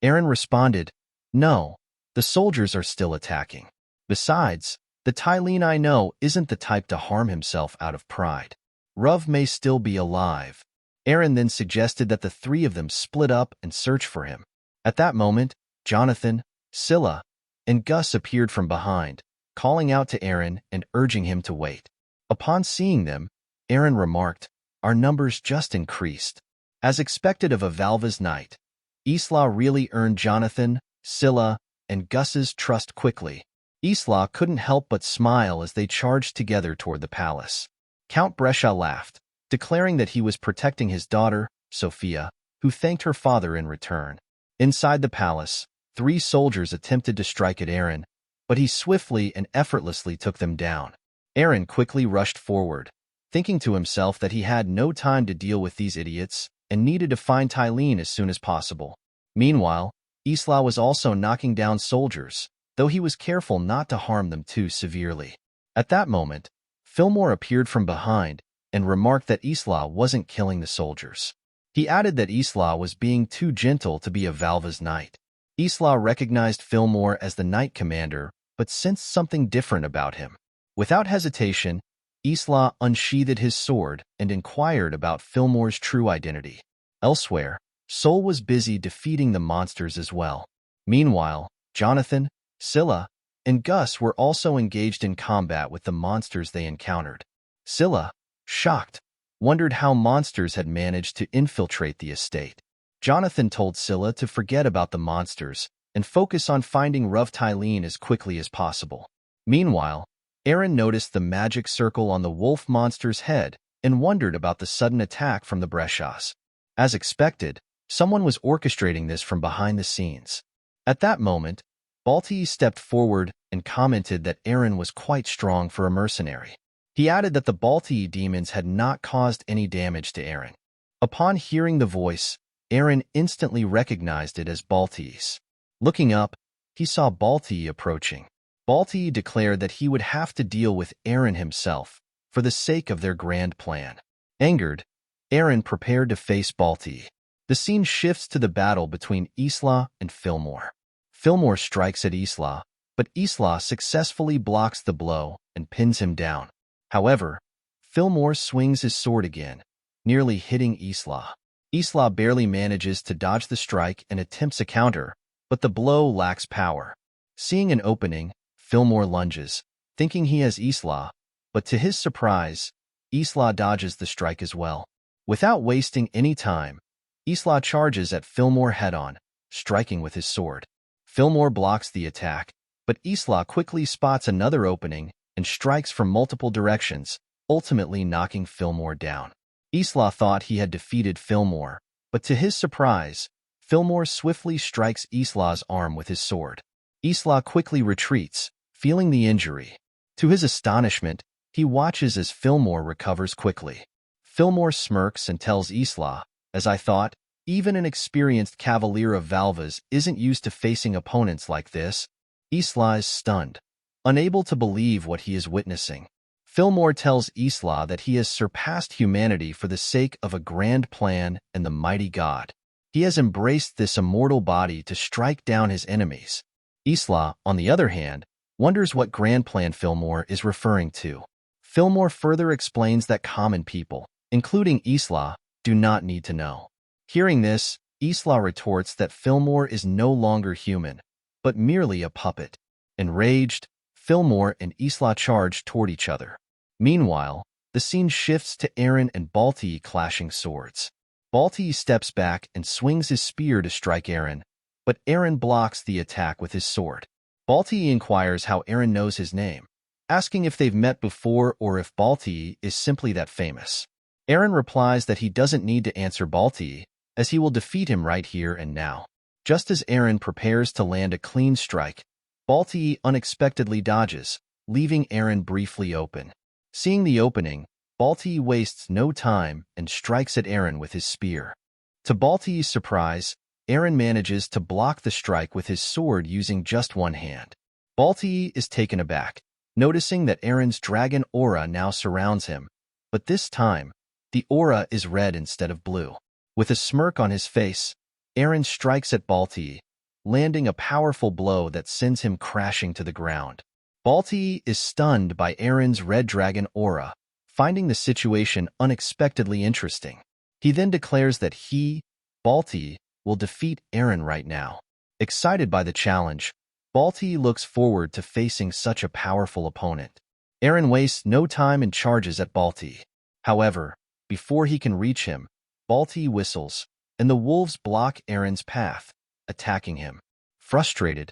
Eren responded, "No, the soldiers are still attacking. Besides, the Tylene I know isn't the type to harm himself out of pride. Rove may still be alive." Eren then suggested that the three of them split up and search for him. At that moment, Jonathan, Scylla, and Gus appeared from behind, calling out to Eren and urging him to wait. Upon seeing them, Eren remarked, "Our numbers just increased." As expected of a Valva's knight, Isla really earned Jonathan, Scylla, and Gus's trust quickly. Isla couldn't help but smile as they charged together toward the palace. Count Brescia laughed, declaring that he was protecting his daughter, Sophia, who thanked her father in return. Inside the palace, 3 soldiers attempted to strike at Eren, but he swiftly and effortlessly took them down. Eren quickly rushed forward, thinking to himself that he had no time to deal with these idiots and needed to find Tylene as soon as possible. Meanwhile, Isla was also knocking down soldiers, though he was careful not to harm them too severely. At that moment, Fillmore appeared from behind and remarked that Isla wasn't killing the soldiers. He added that Isla was being too gentle to be a Valva's knight. Isla recognized Fillmore as the knight commander, but sensed something different about him. Without hesitation, Isla unsheathed his sword and inquired about Fillmore's true identity. Elsewhere, Sol was busy defeating the monsters as well. Meanwhile, Jonathan, Scylla, and Gus were also engaged in combat with the monsters they encountered. Scylla, shocked, wondered how monsters had managed to infiltrate the estate. Jonathan told Scylla to forget about the monsters and focus on finding Rove Tylene as quickly as possible. Meanwhile, Eren noticed the magic circle on the wolf monster's head and wondered about the sudden attack from the Breshas. As expected, someone was orchestrating this from behind the scenes. At that moment, Valt stepped forward and commented that Eren was quite strong for a mercenary. He added that the Balti demons had not caused any damage to Eren. Upon hearing the voice, Eren instantly recognized it as Balti's. Looking up, he saw Balti approaching. Balti declared that he would have to deal with Eren himself for the sake of their grand plan. Angered, Eren prepared to face Balti. The scene shifts to the battle between Isla and Fillmore. Fillmore strikes at Isla, but Isla successfully blocks the blow and pins him down. However, Fillmore swings his sword again, nearly hitting Isla. Isla barely manages to dodge the strike and attempts a counter, but the blow lacks power. Seeing an opening, Fillmore lunges, thinking he has Isla, but to his surprise, Isla dodges the strike as well. Without wasting any time, Isla charges at Fillmore head-on, striking with his sword. Fillmore blocks the attack, but Isla quickly spots another opening and strikes from multiple directions, ultimately knocking Fillmore down. Isla thought he had defeated Fillmore, but to his surprise, Fillmore swiftly strikes Isla's arm with his sword. Isla quickly retreats, feeling the injury. To his astonishment, he watches as Fillmore recovers quickly. Fillmore smirks and tells Isla, "As I thought, even an experienced cavalier of Valva's isn't used to facing opponents like this." Isla is stunned, unable to believe what he is witnessing. Fillmore tells Isla that he has surpassed humanity for the sake of a grand plan and the mighty god. He has embraced this immortal body to strike down his enemies. Isla, on the other hand, wonders what grand plan Fillmore is referring to. Fillmore further explains that common people, including Isla, do not need to know. Hearing this, Isla retorts that Fillmore is no longer human, but merely a puppet. Enraged, Fillmore and Isla charge toward each other. Meanwhile, the scene shifts to Eren and Balti clashing swords. Balti steps back and swings his spear to strike Eren, but Eren blocks the attack with his sword. Balti inquires how Eren knows his name, asking if they've met before or if Balti is simply that famous. Eren replies that he doesn't need to answer Balti, as he will defeat him right here and now. Just as Eren prepares to land a clean strike, Balti unexpectedly dodges, leaving Eren briefly open. Seeing the opening, Balti wastes no time and strikes at Eren with his spear. To Balti's surprise, Eren manages to block the strike with his sword using just one hand. Balti is taken aback, noticing that Eren's dragon aura now surrounds him, but this time, the aura is red instead of blue. With a smirk on his face, Eren strikes at Balti, landing a powerful blow that sends him crashing to the ground. Balti is stunned by Eren's red dragon aura, finding the situation unexpectedly interesting. He then declares that he, Balti, will defeat Eren right now. Excited by the challenge, Balti looks forward to facing such a powerful opponent. Eren wastes no time and charges at Balti. However, before he can reach him, Balti whistles, and the wolves block Eren's path, attacking him. Frustrated,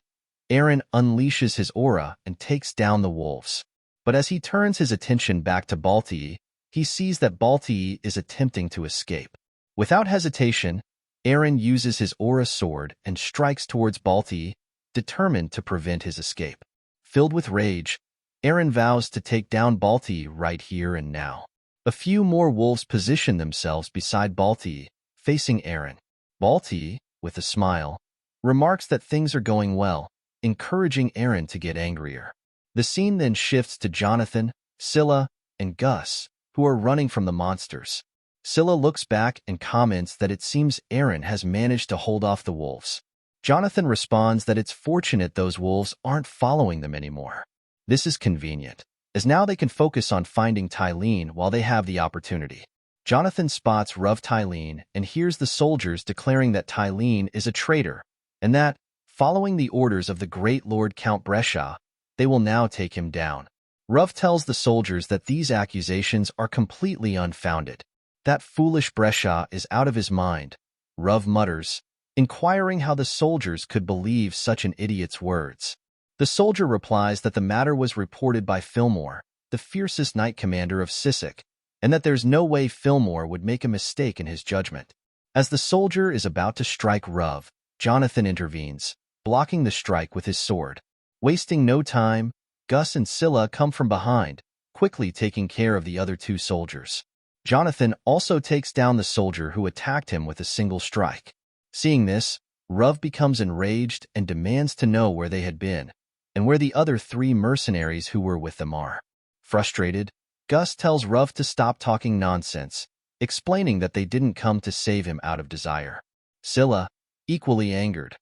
Eren unleashes his aura and takes down the wolves. But as he turns his attention back to Balti, he sees that Balti is attempting to escape. Without hesitation, Eren uses his aura sword and strikes towards Balti, determined to prevent his escape. Filled with rage, Eren vows to take down Balti right here and now. A few more wolves position themselves beside Balti, facing Eren. Balti, with a smile, remarks that things are going well, encouraging Eren to get angrier. The scene then shifts to Jonathan, Scylla, and Gus, who are running from the monsters. Scylla looks back and comments that it seems Eren has managed to hold off the wolves. Jonathan responds that it's fortunate those wolves aren't following them anymore. This is convenient, as now they can focus on finding Tylene while they have the opportunity. Jonathan spots Ruv Tylene and hears the soldiers declaring that Tylene is a traitor, and that, following the orders of the great Lord Count Brescia, they will now take him down. Ruv tells the soldiers that these accusations are completely unfounded. That foolish Brescia is out of his mind, Ruv mutters, inquiring how the soldiers could believe such an idiot's words. The soldier replies that the matter was reported by Fillmore, the fiercest knight commander of Sisek, and that there's no way Fillmore would make a mistake in his judgment. As the soldier is about to strike Ruv, Jonathan intervenes, blocking the strike with his sword. Wasting no time, Gus and Scylla come from behind, quickly taking care of the other two soldiers. Jonathan also takes down the soldier who attacked him with a single strike. Seeing this, Ruv becomes enraged and demands to know where they had been, and where the other 3 mercenaries who were with them are. Frustrated, Gus tells Ruv to stop talking nonsense, explaining that they didn't come to save him out of desire. Scylla, equally angered,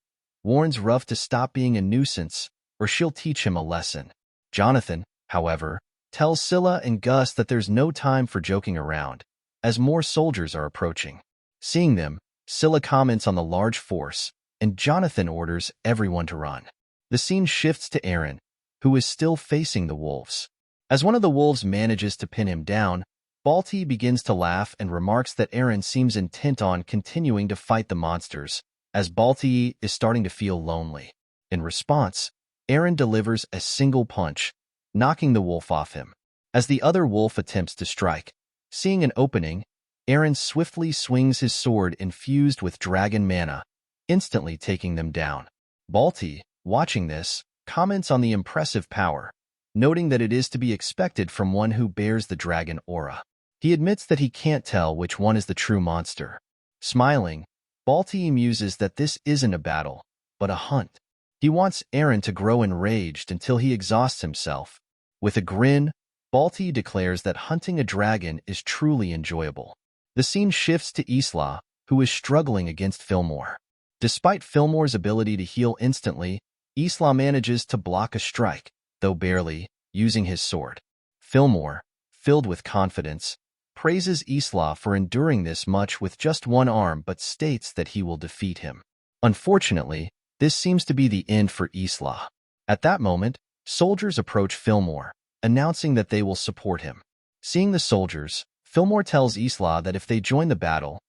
warns Ruv to stop being a nuisance, or she'll teach him a lesson. Jonathan, however, tells Scylla and Gus that there's no time for joking around, as more soldiers are approaching. Seeing them, Scylla comments on the large force, and Jonathan orders everyone to run. The scene shifts to Eren, who is still facing the wolves. As one of the wolves manages to pin him down, Balti begins to laugh and remarks that Eren seems intent on continuing to fight the monsters, as Balti is starting to feel lonely. In response, Eren delivers a single punch, knocking the wolf off him. As the other wolf attempts to strike, seeing an opening, Eren swiftly swings his sword infused with dragon mana, instantly taking them down. Balti, watching this, comments on the impressive power, noting that it is to be expected from one who bears the dragon aura. He admits that he can't tell which one is the true monster. Smiling, Balti muses that this isn't a battle, but a hunt. He wants Eren to grow enraged until he exhausts himself. With a grin, Balti declares that hunting a dragon is truly enjoyable. The scene shifts to Isla, who is struggling against Fillmore. Despite Fillmore's ability to heal instantly, Isla manages to block a strike, though barely, using his sword. Fillmore, filled with confidence, praises Isla for enduring this much with just one arm but states that he will defeat him. Unfortunately, this seems to be the end for Isla. At that moment, soldiers approach Fillmore, announcing that they will support him. Seeing the soldiers, Fillmore tells Isla that if they join the battle,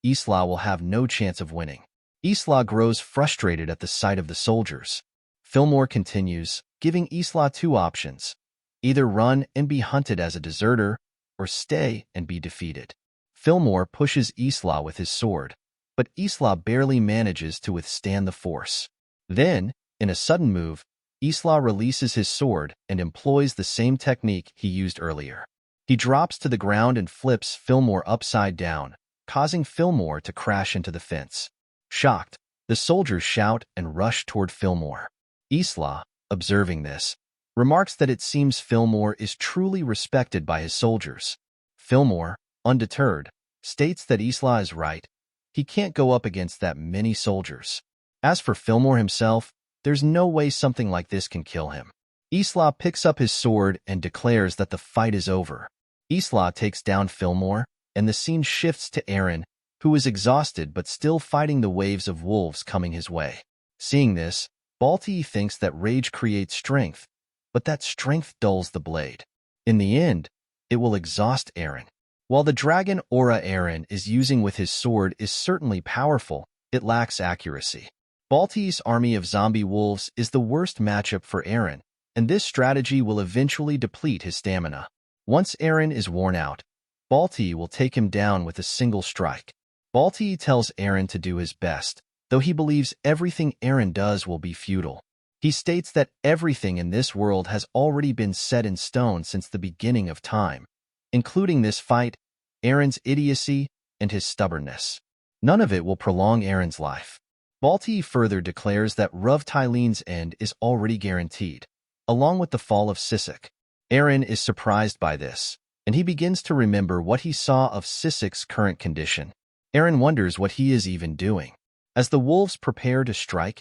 Isla will have no chance of winning. Isla grows frustrated at the sight of the soldiers. Fillmore continues, giving Isla two options: either run and be hunted as a deserter, or stay and be defeated. Fillmore pushes Isla with his sword, but Isla barely manages to withstand the force. Then, in a sudden move, Isla releases his sword and employs the same technique he used earlier. He drops to the ground and flips Fillmore upside down, causing Fillmore to crash into the fence. Shocked, the soldiers shout and rush toward Fillmore. Isla, observing this, remarks that it seems Fillmore is truly respected by his soldiers. Fillmore, undeterred, states that Isla is right. He can't go up against that many soldiers. As for Fillmore himself, there's no way something like this can kill him. Isla picks up his sword and declares that the fight is over. Isla takes down Fillmore, and the scene shifts to Eren, who is exhausted but still fighting the waves of wolves coming his way. Seeing this, Valt thinks that rage creates strength, but that strength dulls the blade. In the end, it will exhaust Eren. While the dragon aura Eren is using with his sword is certainly powerful, it lacks accuracy. Valt's army of zombie wolves is the worst matchup for Eren, and this strategy will eventually deplete his stamina. Once Eren is worn out, Valt will take him down with a single strike. Valt tells Eren to do his best, though he believes everything Eren does will be futile. He states that everything in this world has already been set in stone since the beginning of time, including this fight, Eren's idiocy, and his stubbornness. None of it will prolong Eren's life. Valt further declares that Ruv Tylene's end is already guaranteed, along with the fall of Sisek. Eren is surprised by this, and he begins to remember what he saw of Sisek's current condition. Eren wonders what he is even doing. As the wolves prepare to strike,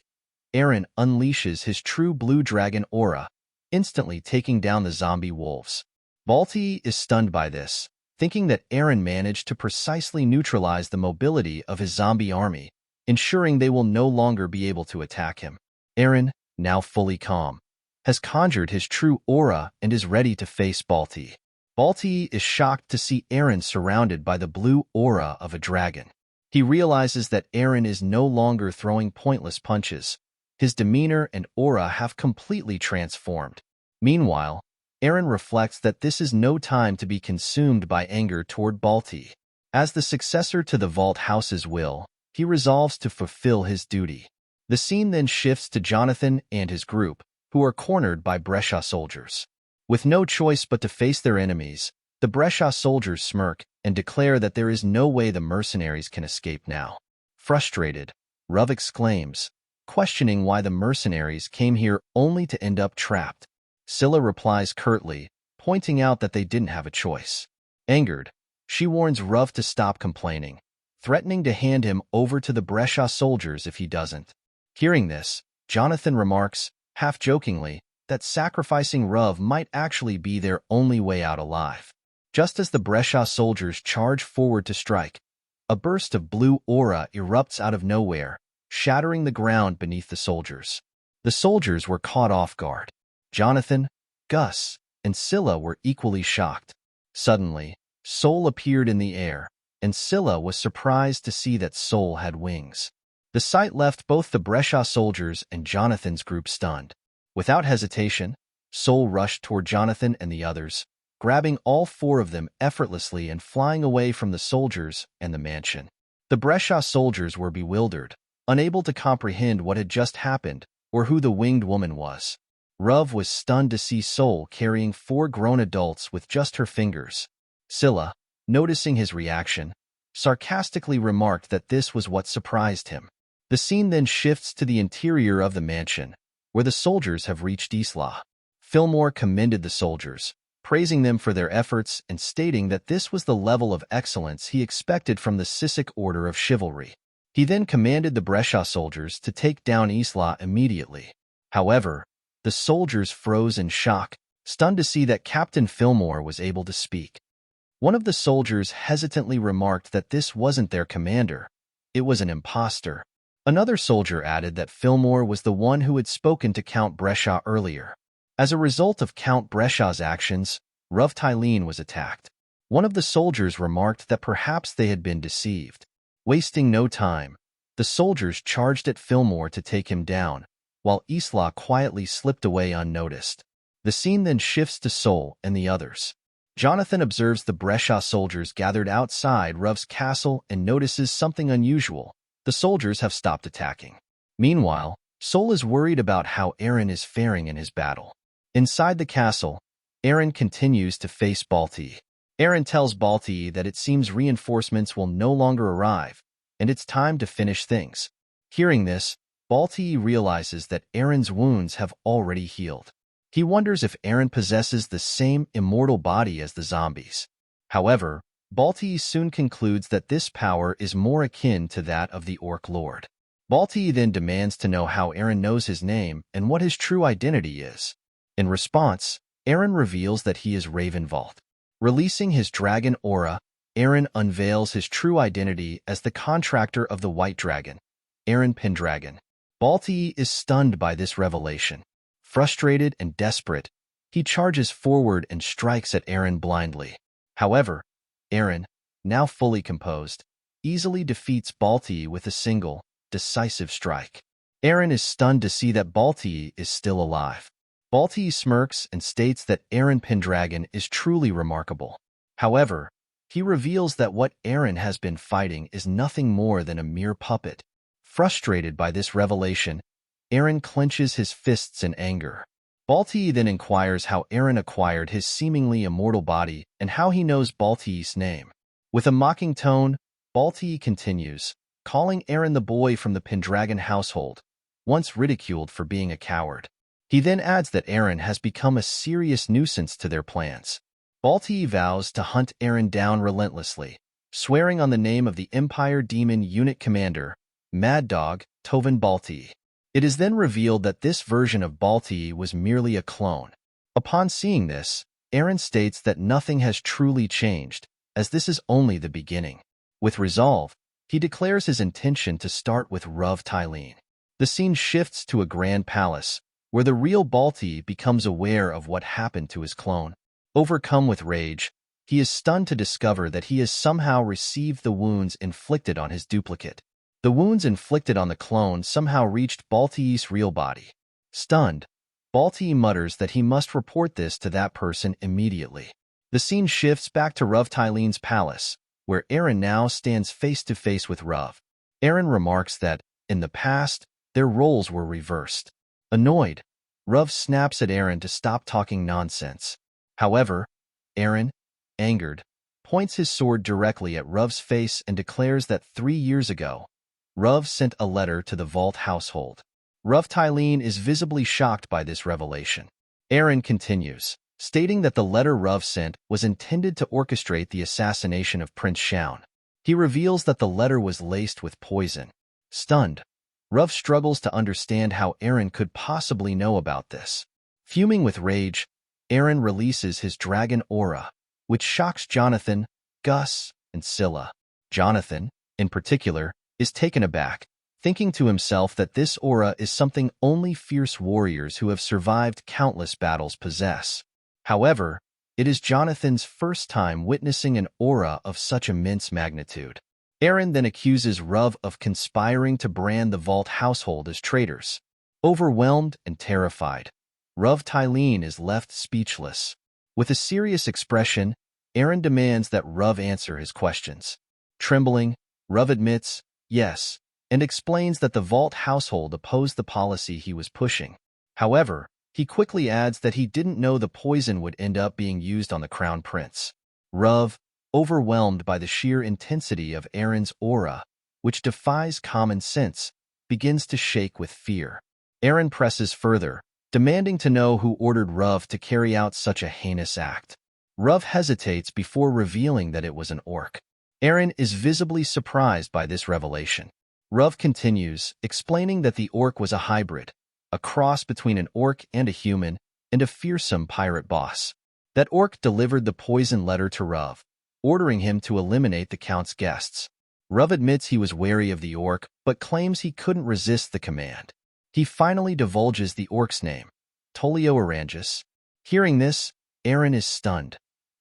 Eren unleashes his true blue dragon aura, instantly taking down the zombie wolves. Valt is stunned by this, thinking that Eren managed to precisely neutralize the mobility of his zombie army, ensuring they will no longer be able to attack him. Eren, now fully calm, has conjured his true aura and is ready to face Valt. Valt is shocked to see Eren surrounded by the blue aura of a dragon. He realizes that Eren is no longer throwing pointless punches. His demeanor and aura have completely transformed. Meanwhile, Eren reflects that this is no time to be consumed by anger toward Valt. As the successor to the Valt house's will, he resolves to fulfill his duty. The scene then shifts to Jonathan and his group, who are cornered by Brescia soldiers. With no choice but to face their enemies, the Brescia soldiers smirk and declare that there is no way the mercenaries can escape now. Frustrated, Ruv exclaims, questioning why the mercenaries came here only to end up trapped. Scylla replies curtly, pointing out that they didn't have a choice. Angered, she warns Ruv to stop complaining, threatening to hand him over to the Brescia soldiers if he doesn't. Hearing this, Jonathan remarks, half-jokingly, that sacrificing Ruv might actually be their only way out alive. Just as the Brescia soldiers charge forward to strike, a burst of blue aura erupts out of nowhere, shattering the ground beneath the soldiers. The soldiers were caught off guard. Jonathan, Gus, and Scylla were equally shocked. Suddenly, Sol appeared in the air, and Scylla was surprised to see that Sol had wings. The sight left both the Brescia soldiers and Jonathan's group stunned. Without hesitation, Sol rushed toward Jonathan and the others, grabbing all four of them effortlessly and flying away from the soldiers and the mansion. The Brescia soldiers were bewildered, unable to comprehend what had just happened or who the winged woman was. Ruv was stunned to see Sol carrying four grown adults with just her fingers. Scylla, noticing his reaction, sarcastically remarked that this was what surprised him. The scene then shifts to the interior of the mansion, where the soldiers have reached Isla. Fillmore commended the soldiers, praising them for their efforts and stating that this was the level of excellence he expected from the Sissic order of chivalry. He then commanded the Brescia soldiers to take down Isla immediately. However, the soldiers froze in shock, stunned to see that Captain Fillmore was able to speak. One of the soldiers hesitantly remarked that this wasn't their commander. It was an imposter. Another soldier added that Fillmore was the one who had spoken to Count Brescia earlier. As a result of Count Brescia's actions, Rovtylene was attacked. One of the soldiers remarked that perhaps they had been deceived. Wasting no time, the soldiers charged at Fillmore to take him down, while Isla quietly slipped away unnoticed. The scene then shifts to Sol and the others. Jonathan observes the Brescia soldiers gathered outside Rov's castle and notices something unusual. The soldiers have stopped attacking. Meanwhile, Sol is worried about how Eren is faring in his battle. Inside the castle, Eren continues to face Balti. Eren tells Balti that it seems reinforcements will no longer arrive, and it's time to finish things. Hearing this, Balti realizes that Eren's wounds have already healed. He wonders if Eren possesses the same immortal body as the zombies. However, Balti soon concludes that this power is more akin to that of the Orc Lord. Balti then demands to know how Eren knows his name and what his true identity is. In response, Eren reveals that he is Raven Valt. Releasing his dragon aura, Eren unveils his true identity as the contractor of the White Dragon, Eren Pendragon. Balti is stunned by this revelation. Frustrated and desperate, he charges forward and strikes at Eren blindly. However, Eren, now fully composed, easily defeats Balti with a single, decisive strike. Eren is stunned to see that Balti is still alive. Balti smirks and states that Eren Pendragon is truly remarkable. However, he reveals that what Eren has been fighting is nothing more than a mere puppet. Frustrated by this revelation, Eren clenches his fists in anger. Balti then inquires how Eren acquired his seemingly immortal body and how he knows Balti's name. With a mocking tone, Balti continues, calling Eren the boy from the Pendragon household, once ridiculed for being a coward. He then adds that Eren has become a serious nuisance to their plans. Balti vows to hunt Eren down relentlessly, swearing on the name of the Empire Demon Unit Commander, Mad Dog Tovan Balti. It is then revealed that this version of Balti was merely a clone. Upon seeing this, Eren states that nothing has truly changed, as this is only the beginning. With resolve, he declares his intention to start with Rovtylene. The scene shifts to a grand palace, where the real Balti becomes aware of what happened to his clone. Overcome with rage, he is stunned to discover that he has somehow received the wounds inflicted on his duplicate. The wounds inflicted on the clone somehow reached Balti's real body. Stunned, Balti mutters that he must report this to that person immediately. The scene shifts back to Rovtylene's palace, where Eren now stands face to face with Rov. Eren remarks that, in the past, their roles were reversed. Annoyed, Rov snaps at Eren to stop talking nonsense. However, Eren, angered, points his sword directly at Rov's face and declares that 3 years ago, Rov sent a letter to the Valt household. Rovtylene is visibly shocked by this revelation. Eren continues, stating that the letter Rov sent was intended to orchestrate the assassination of Prince Shaun. He reveals that the letter was laced with poison. Stunned, Rov struggles to understand how Eren could possibly know about this. Fuming with rage, Eren releases his dragon aura, which shocks Jonathan, Gus, and Scylla. Jonathan, in particular, is taken aback, thinking to himself that this aura is something only fierce warriors who have survived countless battles possess. However, it is Jonathan's first time witnessing an aura of such immense magnitude. Eren then accuses Rov of conspiring to brand the Valt household as traitors. Overwhelmed and terrified, Rovtylene is left speechless. With a serious expression, Eren demands that Rov answer his questions. Trembling, Rov admits, yes, and explains that the Valt household opposed the policy he was pushing. However, he quickly adds that he didn't know the poison would end up being used on the Crown Prince. Rov, overwhelmed by the sheer intensity of Eren's aura, which defies common sense, begins to shake with fear. Eren presses further, demanding to know who ordered Ruv to carry out such a heinous act. Ruv hesitates before revealing that it was an orc. Eren is visibly surprised by this revelation. Ruv continues, explaining that the orc was a hybrid, a cross between an orc and a human, and a fearsome pirate boss. That orc delivered the poison letter to Ruv, ordering him to eliminate the Count's guests. Ruv admits he was wary of the orc, but claims he couldn't resist the command. He finally divulges the orc's name, Tolio Orangus. Hearing this, Eren is stunned,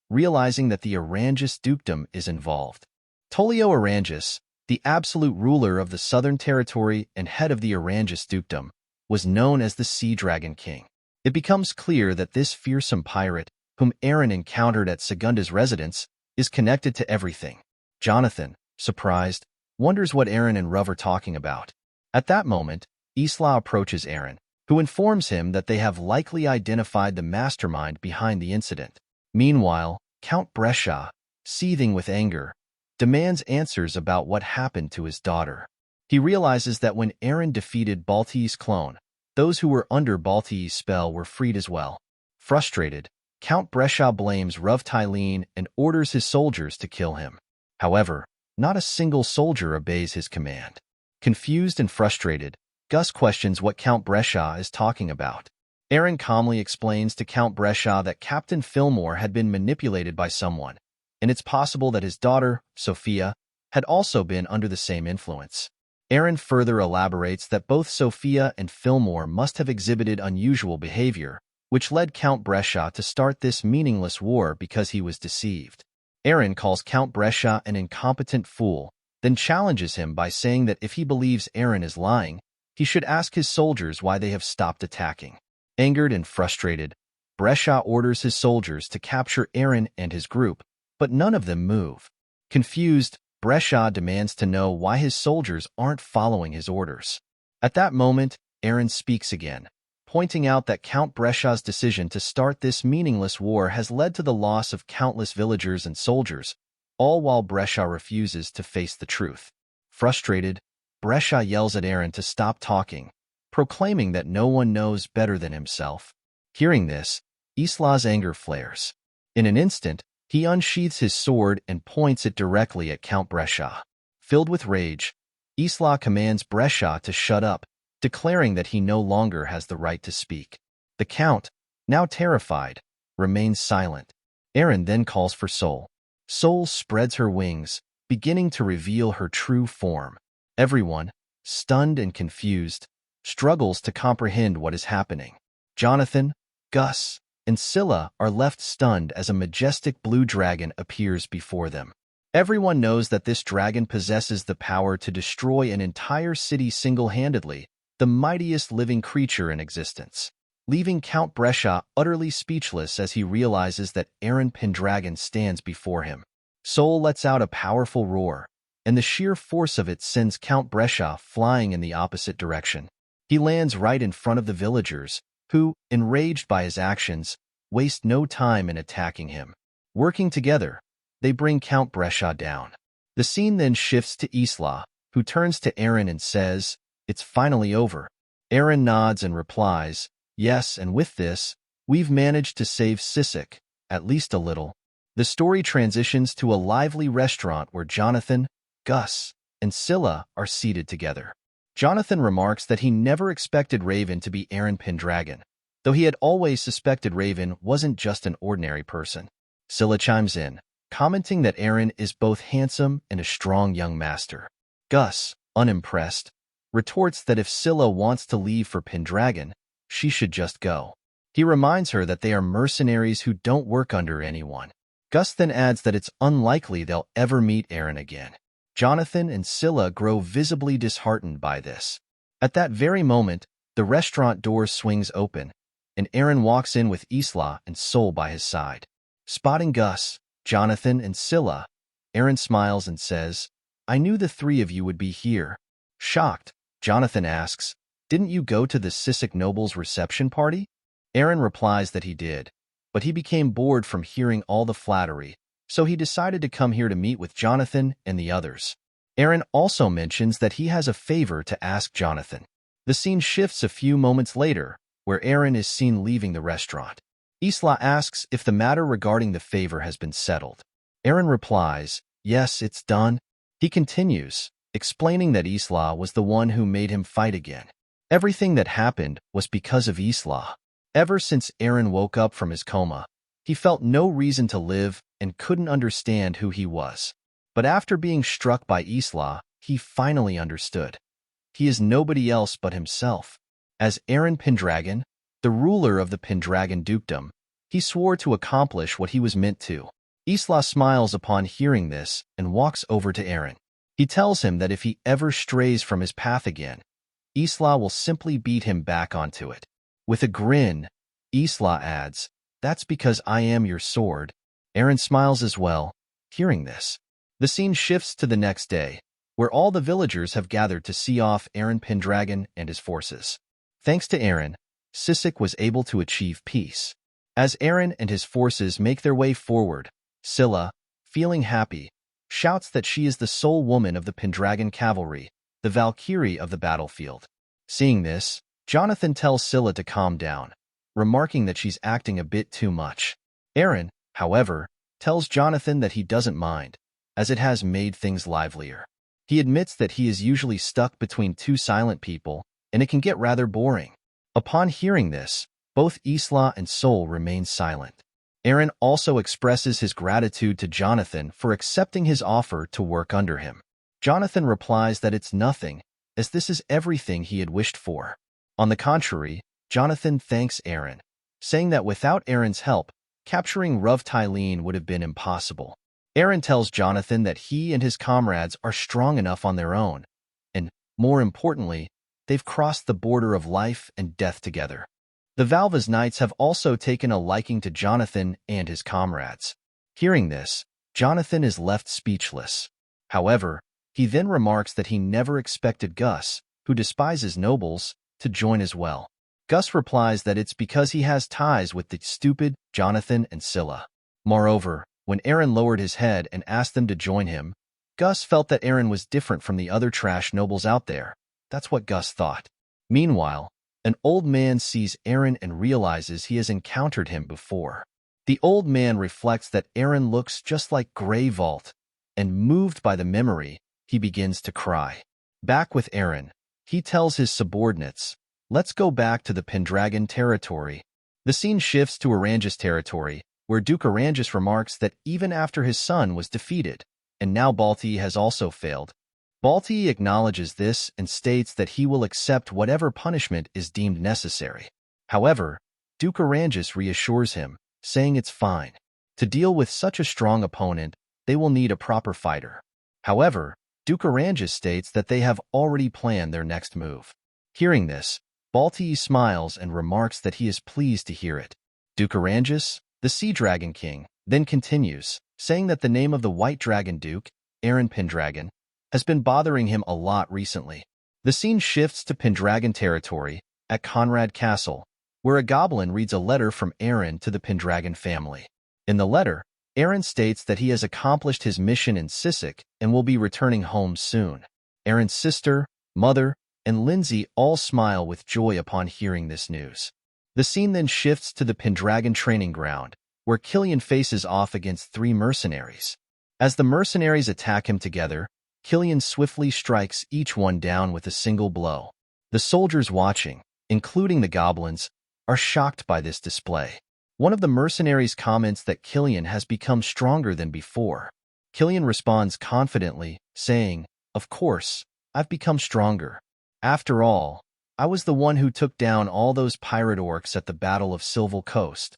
realizing that the Orangus dukedom is involved. Tolio Orangus, the absolute ruler of the Southern Territory and head of the Orangus dukedom, was known as the Sea Dragon King. It becomes clear that this fearsome pirate, whom Eren encountered at Segunda's residence, is connected to everything. Jonathan, surprised, wonders what Eren and Ruv are talking about. At that moment, Isla approaches Eren, who informs him that they have likely identified the mastermind behind the incident. Meanwhile, Count Brescia, seething with anger, demands answers about what happened to his daughter. He realizes that when Eren defeated Balti's clone, those who were under Balti's spell were freed as well. Frustrated, Count Brescia blames Ruv Tylene and orders his soldiers to kill him. However, not a single soldier obeys his command. Confused and frustrated, Gus questions what Count Brescia is talking about. Eren calmly explains to Count Brescia that Captain Fillmore had been manipulated by someone, and it's possible that his daughter, Sophia, had also been under the same influence. Eren further elaborates that both Sophia and Fillmore must have exhibited unusual behavior, which led Count Brescia to start this meaningless war because he was deceived. Eren calls Count Brescia an incompetent fool, then challenges him by saying that if he believes Eren is lying, he should ask his soldiers why they have stopped attacking. Angered and frustrated, Brescia orders his soldiers to capture Eren and his group, but none of them move. Confused, Brescia demands to know why his soldiers aren't following his orders. At that moment, Eren speaks again, pointing out that Count Brescia's decision to start this meaningless war has led to the loss of countless villagers and soldiers, all while Brescia refuses to face the truth. Frustrated, Brescia yells at Eren to stop talking, proclaiming that no one knows better than himself. Hearing this, Isla's anger flares. In an instant, he unsheaths his sword and points it directly at Count Brescia. Filled with rage, Isla commands Brescia to shut up, declaring that he no longer has the right to speak. The Count, now terrified, remains silent. Eren then calls for Sol. Sol spreads her wings, beginning to reveal her true form. Everyone, stunned and confused, struggles to comprehend what is happening. Jonathan, Gus, and Scylla are left stunned as a majestic blue dragon appears before them. Everyone knows that this dragon possesses the power to destroy an entire city single-handedly, the mightiest living creature in existence, leaving Count Brescia utterly speechless as he realizes that Eren Pendragon stands before him. Sol lets out a powerful roar, and the sheer force of it sends Count Brescia flying in the opposite direction. He lands right in front of the villagers, who, enraged by his actions, waste no time in attacking him. Working together, they bring Count Brescia down. The scene then shifts to Isla, who turns to Eren and says, "It's finally over." Eren nods and replies, "Yes, and with this, we've managed to save Sisek, at least a little." The story transitions to a lively restaurant where Jonathan, Gus, and Scylla are seated together. Jonathan remarks that he never expected Raven to be Eren Pendragon, though he had always suspected Raven wasn't just an ordinary person. Scylla chimes in, commenting that Eren is both handsome and a strong young master. Gus, unimpressed, retorts that if Scylla wants to leave for Pendragon, she should just go. He reminds her that they are mercenaries who don't work under anyone. Gus then adds that it's unlikely they'll ever meet Eren again. Jonathan and Scylla grow visibly disheartened by this. At that very moment, the restaurant door swings open, and Eren walks in with Isla and Sol by his side. Spotting Gus, Jonathan, and Scylla, Eren smiles and says, "I knew the three of you would be here." Shocked, Jonathan asks, "Didn't you go to the Sisek noble's reception party?" Eren replies that he did, but he became bored from hearing all the flattery, so he decided to come here to meet with Jonathan and the others. Eren also mentions that he has a favor to ask Jonathan. The scene shifts a few moments later, where Eren is seen leaving the restaurant. Isla asks if the matter regarding the favor has been settled. Eren replies, "Yes, it's done." He continues, explaining that Isla was the one who made him fight again. Everything that happened was because of Isla. Ever since Eren woke up from his coma, he felt no reason to live and couldn't understand who he was. But after being struck by Isla, he finally understood. He is nobody else but himself. As Eren Pendragon, the ruler of the Pendragon dukedom, he swore to accomplish what he was meant to. Isla smiles upon hearing this and walks over to Eren. He tells him that if he ever strays from his path again, Isla will simply beat him back onto it. With a grin, Isla adds, "That's because I am your sword." Eren smiles as well, hearing this. The scene shifts to the next day, where all the villagers have gathered to see off Eren Pendragon and his forces. Thanks to Eren, Sisek was able to achieve peace. As Eren and his forces make their way forward, Scylla, feeling happy, shouts that she is the sole woman of the Pendragon cavalry, the Valkyrie of the battlefield. Seeing this, Jonathan tells Scylla to calm down, remarking that she's acting a bit too much. Eren, however, tells Jonathan that he doesn't mind, as it has made things livelier. He admits that he is usually stuck between two silent people, and it can get rather boring. Upon hearing this, both Isla and Sol remain silent. Eren also expresses his gratitude to Jonathan for accepting his offer to work under him. Jonathan replies that it's nothing, as this is everything he had wished for. On the contrary, Jonathan thanks Eren, saying that without Eren's help, capturing Ruv Tylene would have been impossible. Eren tells Jonathan that he and his comrades are strong enough on their own, and, more importantly, they've crossed the border of life and death together. The Valva's knights have also taken a liking to Jonathan and his comrades. Hearing this, Jonathan is left speechless. However, he then remarks that he never expected Gus, who despises nobles, to join as well. Gus replies that it's because he has ties with the stupid Jonathan and Scylla. Moreover, when Eren lowered his head and asked them to join him, Gus felt that Eren was different from the other trash nobles out there. That's what Gus thought. Meanwhile, an old man sees Eren and realizes he has encountered him before. The old man reflects that Eren looks just like Grey Valt, and moved by the memory, he begins to cry. Back with Eren, he tells his subordinates, "Let's go back to the Pendragon territory." The scene shifts to Orange's territory, where Duke Oranges remarks that even after his son was defeated, and now Balti has also failed, Balti acknowledges this and states that he will accept whatever punishment is deemed necessary. However, Duke Oranges reassures him, saying it's fine. To deal with such a strong opponent, they will need a proper fighter. However, Duke Oranges states that they have already planned their next move. Hearing this, Balti smiles and remarks that he is pleased to hear it. Duke Oranges, the Sea Dragon King, then continues, saying that the name of the White Dragon Duke, Eren Pendragon, has been bothering him a lot recently. The scene shifts to Pendragon territory, at Conrad Castle, where a goblin reads a letter from Eren to the Pendragon family. In the letter, Eren states that he has accomplished his mission in Sisek and will be returning home soon. Eren's sister, mother, and Lindsay all smile with joy upon hearing this news. The scene then shifts to the Pendragon training ground, where Killian faces off against 3 mercenaries. As the mercenaries attack him together, Killian swiftly strikes each one down with a single blow. The soldiers watching, including the goblins, are shocked by this display. One of the mercenaries comments that Killian has become stronger than before. Killian responds confidently, saying, "Of course, I've become stronger. After all, I was the one who took down all those pirate orcs at the Battle of Silval Coast."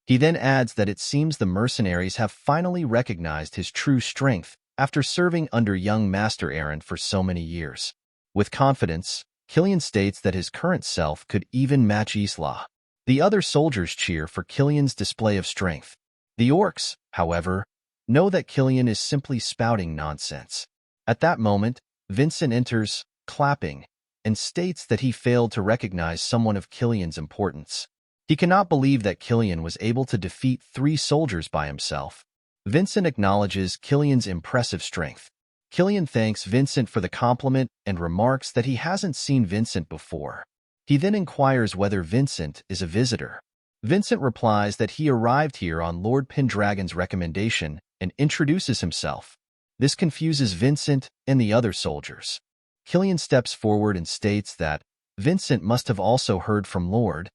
He then adds that it seems the mercenaries have finally recognized his true strength after serving under young Master Eren for so many years. With confidence, Killian states that his current self could even match Isla. The other soldiers cheer for Killian's display of strength. The orcs, however, know that Killian is simply spouting nonsense. At that moment, Vincent enters, clapping, and states that he failed to recognize someone of Killian's importance. He cannot believe that Killian was able to defeat 3 soldiers by himself. Vincent acknowledges Killian's impressive strength. Killian thanks Vincent for the compliment and remarks that he hasn't seen Vincent before. He then inquires whether Vincent is a visitor. Vincent replies that he arrived here on Lord Pendragon's recommendation and introduces himself. This confuses Vincent and the other soldiers. Killian steps forward and states that Vincent must have also heard from Lord.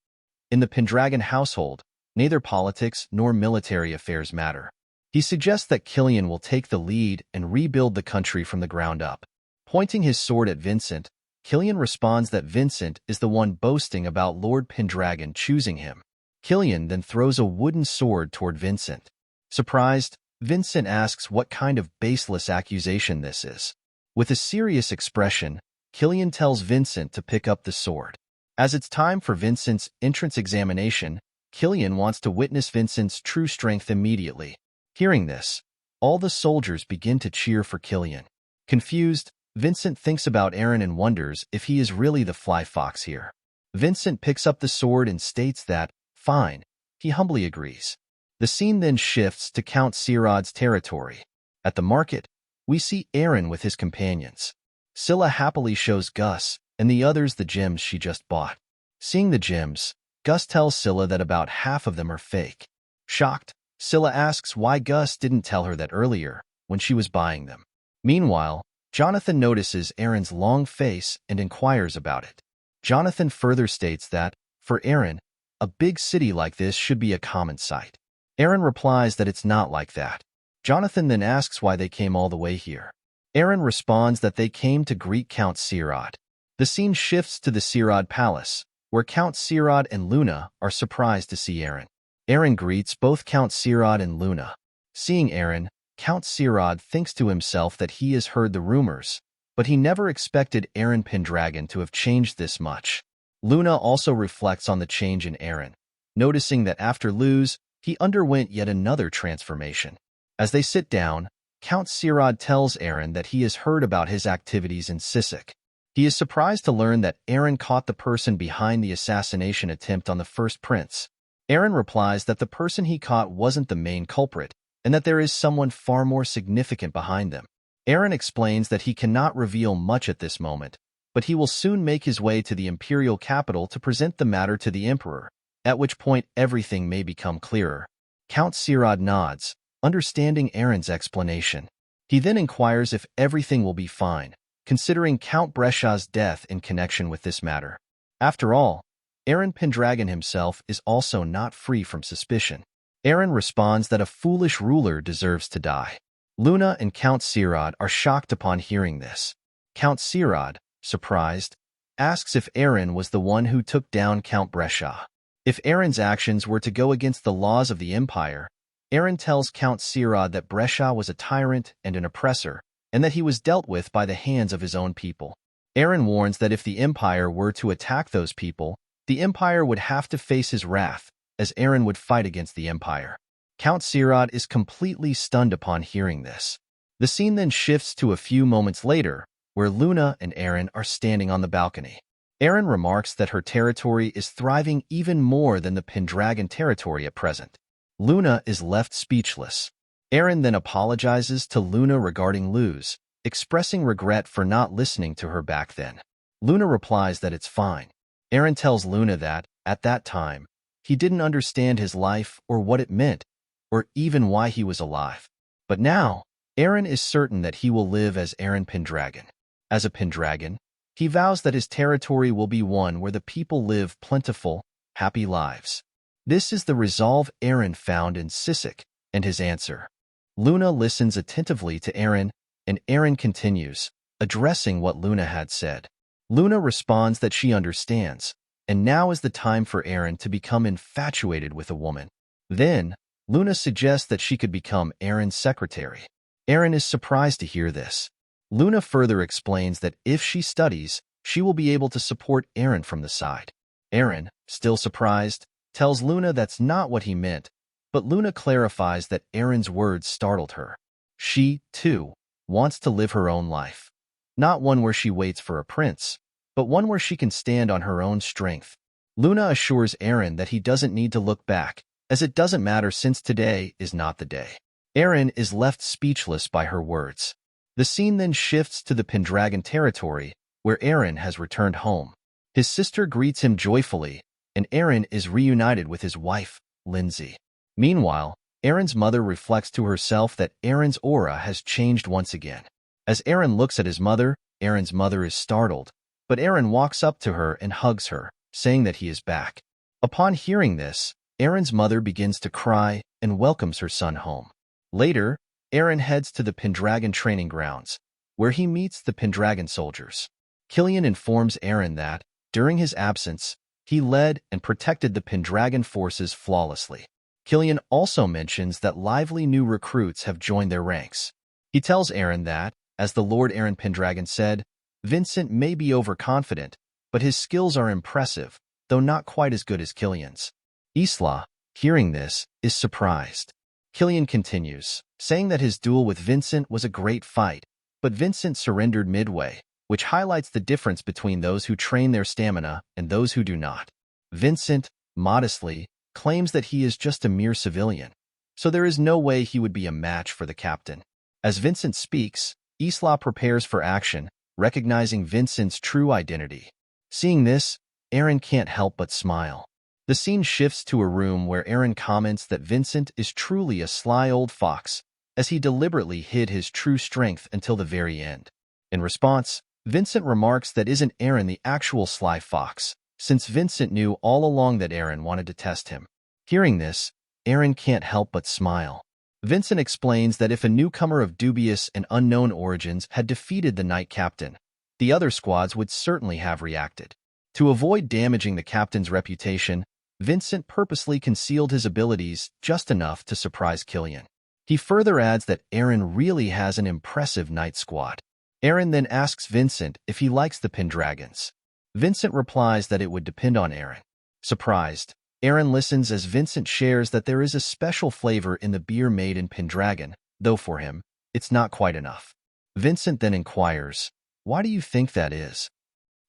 In the Pendragon household, neither politics nor military affairs matter. He suggests that Killian will take the lead and rebuild the country from the ground up. Pointing his sword at Vincent, Killian responds that Vincent is the one boasting about Lord Pendragon choosing him. Killian then throws a wooden sword toward Vincent. Surprised, Vincent asks what kind of baseless accusation this is. With a serious expression, Killian tells Vincent to pick up the sword. As it's time for Vincent's entrance examination, Killian wants to witness Vincent's true strength immediately. Hearing this, all the soldiers begin to cheer for Killian. Confused, Vincent thinks about Eren and wonders if he is really the fly fox here. Vincent picks up the sword and states that, fine, he humbly agrees. The scene then shifts to Count Sirod's territory. At the market, we see Eren with his companions. Scylla happily shows Gus and the others the gems she just bought. Seeing the gems, Gus tells Scylla that about half of them are fake. Shocked, Scylla asks why Gus didn't tell her that earlier, when she was buying them. Meanwhile, Jonathan notices Eren's long face and inquires about it. Jonathan further states that, for Eren, a big city like this should be a common sight. Eren replies that it's not like that. Jonathan then asks why they came all the way here. Eren responds that they came to greet Count Sirod. The scene shifts to the Sirod Palace, where Count Sirod and Luna are surprised to see Eren. Eren greets both Count Sirod and Luna. Seeing Eren, Count Sirod thinks to himself that he has heard the rumors, but he never expected Eren Pendragon to have changed this much. Luna also reflects on the change in Eren, noticing that after Luz, he underwent yet another transformation. As they sit down, Count Sirod tells Eren that he has heard about his activities in Sisek. He is surprised to learn that Eren caught the person behind the assassination attempt on the first prince. Eren replies that the person he caught wasn't the main culprit, and that there is someone far more significant behind them. Eren explains that he cannot reveal much at this moment, but he will soon make his way to the imperial capital to present the matter to the emperor, at which point everything may become clearer. Count Sirod nods, understanding Eren's explanation. He then inquires if everything will be fine, considering Count Brescia's death in connection with this matter. After all, Eren Pendragon himself is also not free from suspicion. Eren responds that a foolish ruler deserves to die. Luna and Count Sirod are shocked upon hearing this. Count Sirod, surprised, asks if Eren was the one who took down Count Brescia. If Eren's actions were to go against the laws of the Empire, Eren tells Count Sirod that Brescia was a tyrant and an oppressor, and that he was dealt with by the hands of his own people. Eren warns that if the Empire were to attack those people, the Empire would have to face his wrath, as Eren would fight against the Empire. Count Sirod is completely stunned upon hearing this. The scene then shifts to a few moments later, where Luna and Eren are standing on the balcony. Eren remarks that her territory is thriving even more than the Pendragon territory at present. Luna is left speechless. Eren then apologizes to Luna regarding Luz, expressing regret for not listening to her back then. Luna replies that it's fine. Eren tells Luna that, at that time, he didn't understand his life or what it meant, or even why he was alive. But now, Eren is certain that he will live as Eren Pendragon. As a Pendragon, he vows that his territory will be one where the people live plentiful, happy lives. This is the resolve Eren found in Sisek, and his answer. Luna listens attentively to Eren, and Eren continues, addressing what Luna had said. Luna responds that she understands, and now is the time for Eren to become infatuated with a woman. Then, Luna suggests that she could become Eren's secretary. Eren is surprised to hear this. Luna further explains that if she studies, she will be able to support Eren from the side. Eren, still surprised, tells Luna that's not what he meant, but Luna clarifies that Eren's words startled her. She, too, wants to live her own life. Not one where she waits for a prince, but one where she can stand on her own strength. Luna assures Eren that he doesn't need to look back, as it doesn't matter since today is not the day. Eren is left speechless by her words. The scene then shifts to the Pendragon territory, where Eren has returned home. His sister greets him joyfully, and Eren is reunited with his wife, Lindsay. Meanwhile, Eren's mother reflects to herself that Eren's aura has changed once again. As Eren looks at his mother, Eren's mother is startled, but Eren walks up to her and hugs her, saying that he is back. Upon hearing this, Eren's mother begins to cry and welcomes her son home. Later, Eren heads to the Pendragon training grounds, where he meets the Pendragon soldiers. Killian informs Eren that, during his absence, he led and protected the Pendragon forces flawlessly. Killian also mentions that lively new recruits have joined their ranks. He tells Eren that, as the Lord Eren Pendragon said, Vincent may be overconfident, but his skills are impressive, though not quite as good as Killian's. Isla, hearing this, is surprised. Killian continues, saying that his duel with Vincent was a great fight, but Vincent surrendered midway, which highlights the difference between those who train their stamina and those who do not. Vincent, modestly, claims that he is just a mere civilian, so there is no way he would be a match for the captain. As Vincent speaks, Isla prepares for action, recognizing Vincent's true identity. Seeing this, Eren can't help but smile. The scene shifts to a room where Eren comments that Vincent is truly a sly old fox, as he deliberately hid his true strength until the very end. In response, Vincent remarks that isn't Eren the actual sly fox, since Vincent knew all along that Eren wanted to test him. Hearing this, Eren can't help but smile. Vincent explains that if a newcomer of dubious and unknown origins had defeated the Knight Captain, the other squads would certainly have reacted. To avoid damaging the captain's reputation, Vincent purposely concealed his abilities just enough to surprise Killian. He further adds that Eren really has an impressive Knight squad. Eren then asks Vincent if he likes the Pendragons. Vincent replies that it would depend on Eren. Surprised, Eren listens as Vincent shares that there is a special flavor in the beer made in Pendragon, though for him, it's not quite enough. Vincent then inquires, "Why do you think that is?"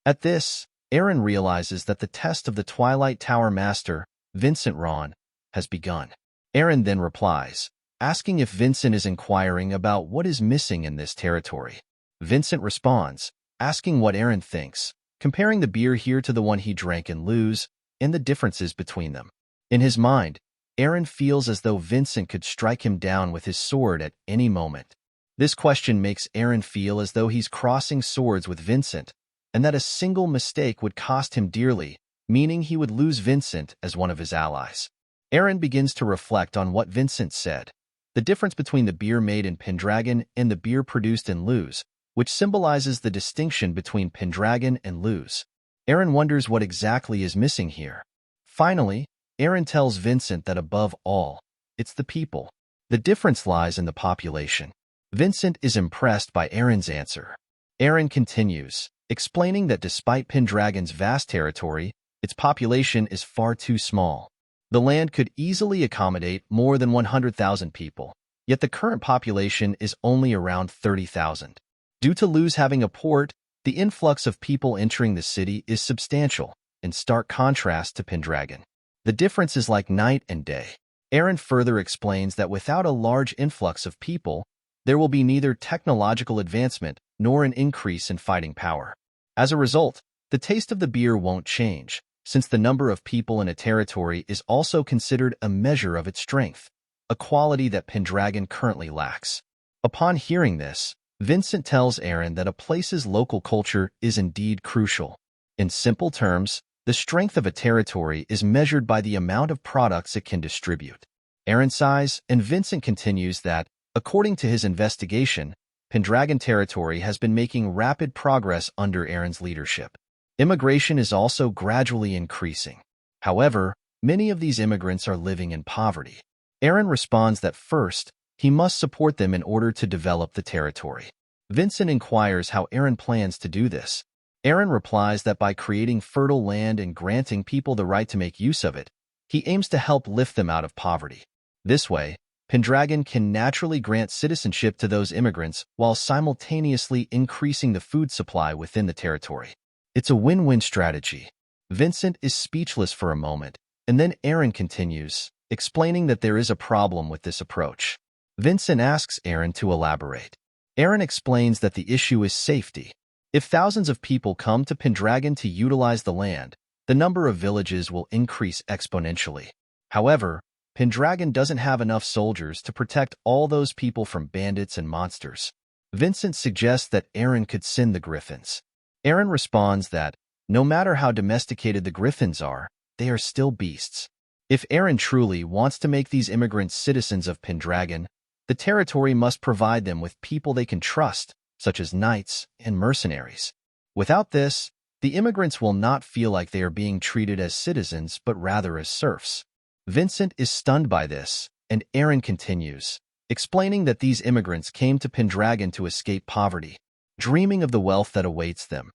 At this, Eren realizes that the test of the Twilight Tower Master, Vincent Ron, has begun. Eren then replies, asking if Vincent is inquiring about what is missing in this territory. Vincent responds, asking what Eren thinks, comparing the beer here to the one he drank in Luz, and the differences between them. In his mind, Eren feels as though Vincent could strike him down with his sword at any moment. This question makes Eren feel as though he's crossing swords with Vincent, and that a single mistake would cost him dearly, meaning he would lose Vincent as one of his allies. Eren begins to reflect on what Vincent said, the difference between the beer made in Pendragon and the beer produced in Luz, which symbolizes the distinction between Pendragon and Luz. Eren wonders what exactly is missing here. Finally, Eren tells Vincent that above all, it's the people. The difference lies in the population. Vincent is impressed by Eren's answer. Eren continues, explaining that despite Pendragon's vast territory, its population is far too small. The land could easily accommodate more than 100,000 people, yet the current population is only around 30,000. Due to Luz having a port, the influx of people entering the city is substantial, in stark contrast to Pendragon. The difference is like night and day. Eren further explains that without a large influx of people, there will be neither technological advancement nor an increase in fighting power. As a result, the taste of the beer won't change, since the number of people in a territory is also considered a measure of its strength, a quality that Pendragon currently lacks. Upon hearing this, Vincent tells Eren that a place's local culture is indeed crucial. In simple terms, the strength of a territory is measured by the amount of products it can distribute. Eren sighs, and Vincent continues that, according to his investigation, Pendragon territory has been making rapid progress under Eren's leadership. Immigration is also gradually increasing. However, many of these immigrants are living in poverty. Eren responds that first, he must support them in order to develop the territory. Vincent inquires how Eren plans to do this. Eren replies that by creating fertile land and granting people the right to make use of it, he aims to help lift them out of poverty. This way, Pendragon can naturally grant citizenship to those immigrants while simultaneously increasing the food supply within the territory. It's a win-win strategy. Vincent is speechless for a moment, and then Eren continues, explaining that there is a problem with this approach. Vincent asks Eren to elaborate. Eren explains that the issue is safety. If thousands of people come to Pendragon to utilize the land, the number of villages will increase exponentially. However, Pendragon doesn't have enough soldiers to protect all those people from bandits and monsters. Vincent suggests that Eren could send the griffins. Eren responds that, no matter how domesticated the griffins are, they are still beasts. If Eren truly wants to make these immigrants citizens of Pendragon, the territory must provide them with people they can trust, such as knights and mercenaries. Without this, the immigrants will not feel like they are being treated as citizens but rather as serfs. Vincent is stunned by this, and Eren continues, explaining that these immigrants came to Pendragon to escape poverty, dreaming of the wealth that awaits them.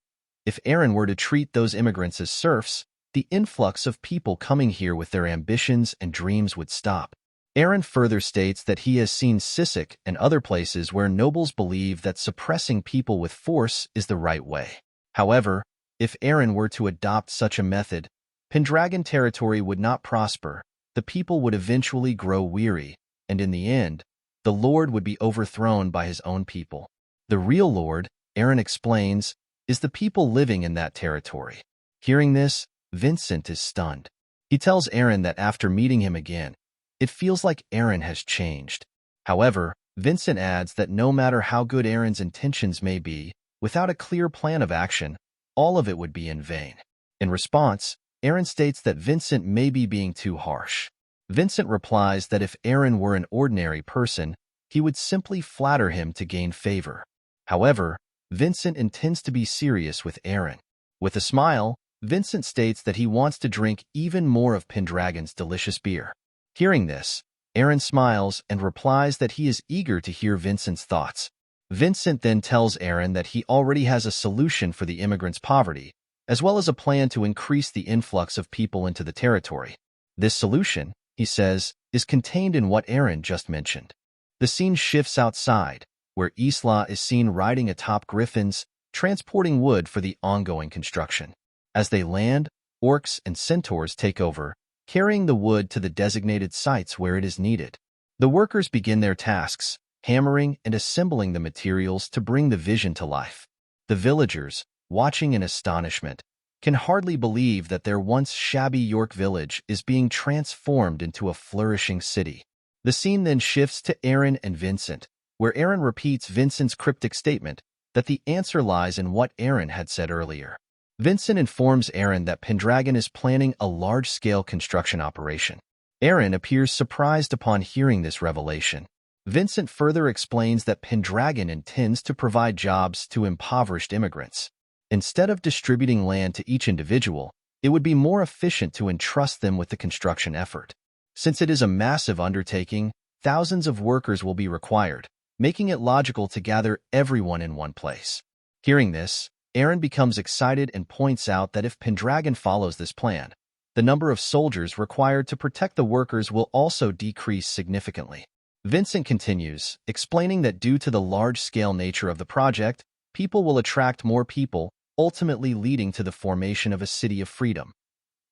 If Eren were to treat those immigrants as serfs, the influx of people coming here with their ambitions and dreams would stop. Eren further states that he has seen Sisek and other places where nobles believe that suppressing people with force is the right way. However, if Eren were to adopt such a method, Pendragon territory would not prosper, the people would eventually grow weary, and in the end, the Lord would be overthrown by his own people. The real Lord, Eren explains, is the people living in that territory. Hearing this, Vincent is stunned. He tells Eren that after meeting him again, it feels like Eren has changed. However, Vincent adds that no matter how good Eren's intentions may be, without a clear plan of action, all of it would be in vain. In response, Eren states that Vincent may be being too harsh. Vincent replies that if Eren were an ordinary person, he would simply flatter him to gain favor. However, Vincent intends to be serious with Eren. With a smile, Vincent states that he wants to drink even more of Pendragon's delicious beer. Hearing this, Eren smiles and replies that he is eager to hear Vincent's thoughts. Vincent then tells Eren that he already has a solution for the immigrants' poverty, as well as a plan to increase the influx of people into the territory. This solution, he says, is contained in what Eren just mentioned. The scene shifts outside, where Isla is seen riding atop griffins, transporting wood for the ongoing construction. As they land, orcs and centaurs take over, carrying the wood to the designated sites where it is needed. The workers begin their tasks, hammering and assembling the materials to bring the vision to life. The villagers, watching in astonishment, can hardly believe that their once shabby York village is being transformed into a flourishing city. The scene then shifts to Eren and Vincent, where Eren repeats Vincent's cryptic statement that the answer lies in what Eren had said earlier. Vincent informs Eren that Pendragon is planning a large-scale construction operation. Eren appears surprised upon hearing this revelation. Vincent further explains that Pendragon intends to provide jobs to impoverished immigrants. Instead of distributing land to each individual, it would be more efficient to entrust them with the construction effort. Since it is a massive undertaking, thousands of workers will be required, making it logical to gather everyone in one place. Hearing this, Eren becomes excited and points out that if Pendragon follows this plan, the number of soldiers required to protect the workers will also decrease significantly. Vincent continues, explaining that due to the large-scale nature of the project, people will attract more people, ultimately leading to the formation of a city of freedom.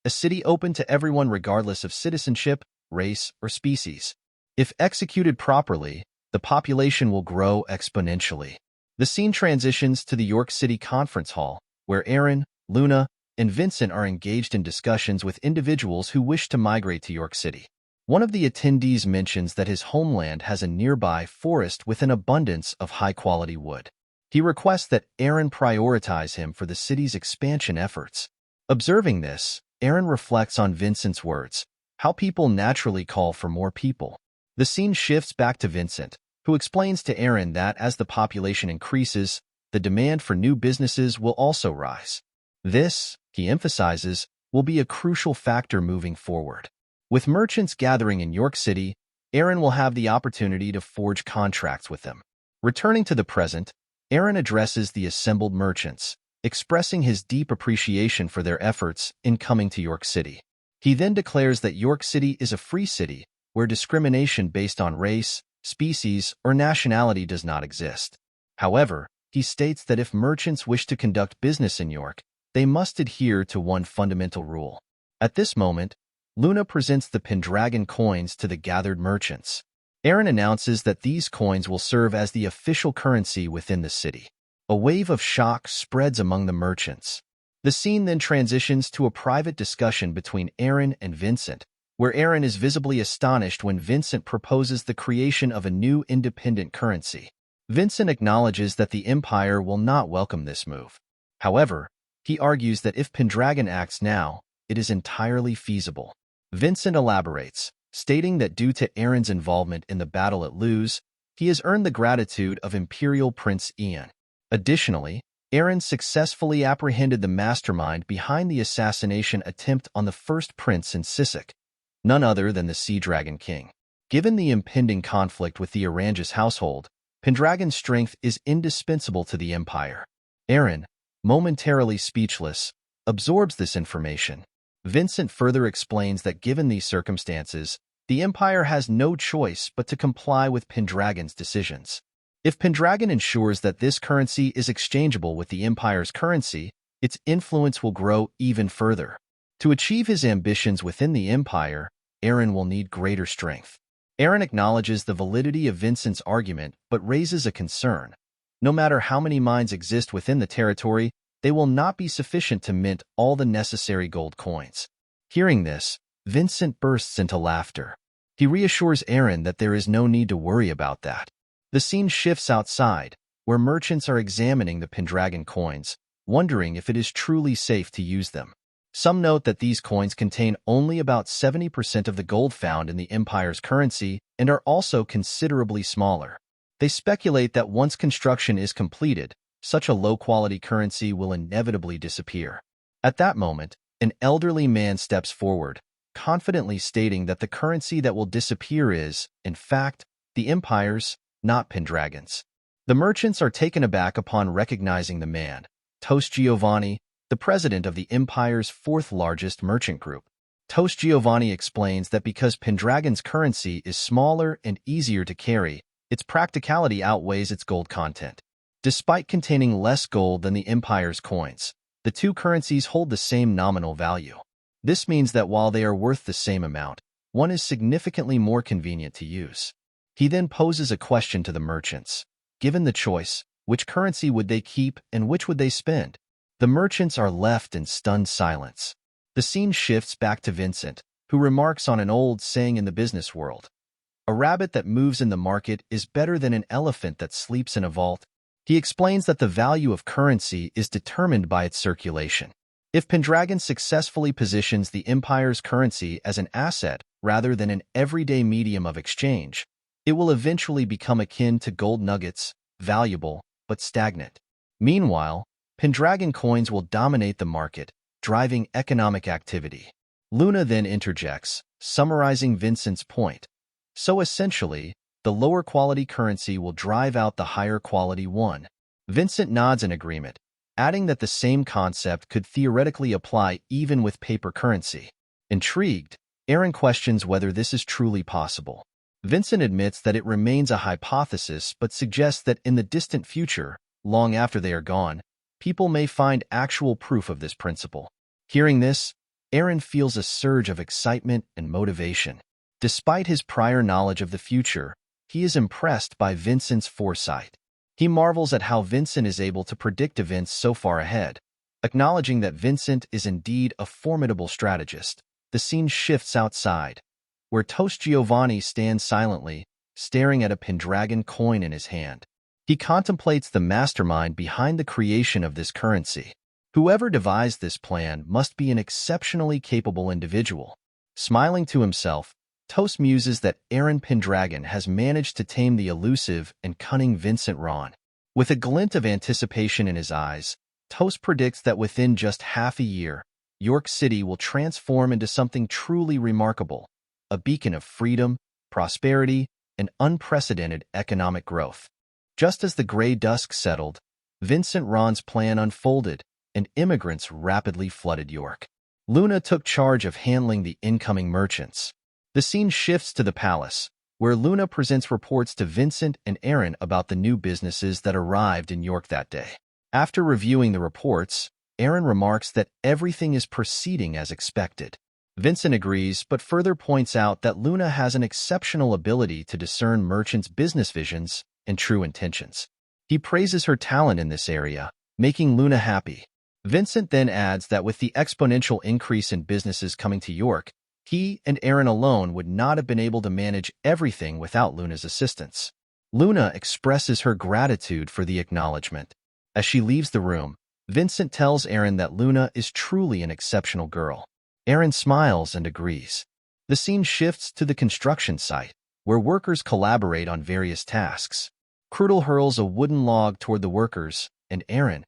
A city open to everyone regardless of citizenship, race, or species. If executed properly, the population will grow exponentially. The scene transitions to the York City Conference Hall, where Eren, Luna, and Vincent are engaged in discussions with individuals who wish to migrate to York City. One of the attendees mentions that his homeland has a nearby forest with an abundance of high-quality wood. He requests that Eren prioritize him for the city's expansion efforts. Observing this, Eren reflects on Vincent's words, how people naturally call for more people. The scene shifts back to Vincent, who explains to Eren that as the population increases, the demand for new businesses will also rise. This, he emphasizes, will be a crucial factor moving forward. With merchants gathering in York City, Eren will have the opportunity to forge contracts with them. Returning to the present, Eren addresses the assembled merchants, expressing his deep appreciation for their efforts in coming to York City. He then declares that York City is a free city, where discrimination based on race, species, or nationality does not exist. However, he states that if merchants wish to conduct business in York, they must adhere to one fundamental rule. At this moment, Luna presents the Pendragon coins to the gathered merchants. Eren announces that these coins will serve as the official currency within the city. A wave of shock spreads among the merchants. The scene then transitions to a private discussion between Eren and Vincent, where Eren is visibly astonished when Vincent proposes the creation of a new independent currency. Vincent acknowledges that the Empire will not welcome this move. However, he argues that if Pendragon acts now, it is entirely feasible. Vincent elaborates, stating that due to Eren's involvement in the battle at Luz, he has earned the gratitude of Imperial Prince Ian. Additionally, Eren successfully apprehended the mastermind behind the assassination attempt on the first prince in Sisek, none other than the Sea Dragon King. Given the impending conflict with the Oranges household, Pendragon's strength is indispensable to the Empire. Eren, momentarily speechless, absorbs this information. Vincent further explains that given these circumstances, the Empire has no choice but to comply with Pendragon's decisions. If Pendragon ensures that this currency is exchangeable with the Empire's currency, its influence will grow even further. To achieve his ambitions within the Empire, Eren will need greater strength. Eren acknowledges the validity of Vincent's argument but raises a concern. No matter how many mines exist within the territory, they will not be sufficient to mint all the necessary gold coins. Hearing this, Vincent bursts into laughter. He reassures Eren that there is no need to worry about that. The scene shifts outside, where merchants are examining the Pendragon coins, wondering if it is truly safe to use them. Some note that these coins contain only about 70% of the gold found in the Empire's currency and are also considerably smaller. They speculate that once construction is completed, such a low-quality currency will inevitably disappear. At that moment, an elderly man steps forward, confidently stating that the currency that will disappear is, in fact, the Empire's, not Pendragon's. The merchants are taken aback upon recognizing the man, Toast Giovanni, the president of the Empire's fourth-largest merchant group. Toast Giovanni explains that because Pendragon's currency is smaller and easier to carry, its practicality outweighs its gold content. Despite containing less gold than the Empire's coins, the two currencies hold the same nominal value. This means that while they are worth the same amount, one is significantly more convenient to use. He then poses a question to the merchants. Given the choice, which currency would they keep and which would they spend? The merchants are left in stunned silence. The scene shifts back to Vincent, who remarks on an old saying in the business world. A rabbit that moves in the market is better than an elephant that sleeps in a vault. He explains that the value of currency is determined by its circulation. If Pendragon successfully positions the Empire's currency as an asset rather than an everyday medium of exchange, it will eventually become akin to gold nuggets, valuable but stagnant. Meanwhile, Pendragon coins will dominate the market, driving economic activity. Luna then interjects, summarizing Vincent's point. So essentially, the lower quality currency will drive out the higher quality one. Vincent nods in agreement, adding that the same concept could theoretically apply even with paper currency. Intrigued, Eren questions whether this is truly possible. Vincent admits that it remains a hypothesis but suggests that in the distant future, long after they are gone, people may find actual proof of this principle. Hearing this, Eren feels a surge of excitement and motivation. Despite his prior knowledge of the future, he is impressed by Vincent's foresight. He marvels at how Vincent is able to predict events so far ahead. Acknowledging that Vincent is indeed a formidable strategist, the scene shifts outside, where Toast Giovanni stands silently, staring at a Pendragon coin in his hand. He contemplates the mastermind behind the creation of this currency. Whoever devised this plan must be an exceptionally capable individual. Smiling to himself, Toast muses that Eren Pendragon has managed to tame the elusive and cunning Vincent Ron. With a glint of anticipation in his eyes, Toast predicts that within just half a year, York City will transform into something truly remarkable, a beacon of freedom, prosperity, and unprecedented economic growth. Just as the gray dusk settled, Vincent Ron's plan unfolded, and immigrants rapidly flooded York. Luna took charge of handling the incoming merchants. The scene shifts to the palace, where Luna presents reports to Vincent and Eren about the new businesses that arrived in York that day. After reviewing the reports, Eren remarks that everything is proceeding as expected. Vincent agrees, but further points out that Luna has an exceptional ability to discern merchants' business visions and true intentions. He praises her talent in this area, making Luna happy. Vincent then adds that with the exponential increase in businesses coming to York, he and Eren alone would not have been able to manage everything without Luna's assistance. Luna expresses her gratitude for the acknowledgement. As she leaves the room, Vincent tells Eren that Luna is truly an exceptional girl. Eren smiles and agrees. The scene shifts to the construction site, where workers collaborate on various tasks. Crudel hurls a wooden log toward the workers, and Eren,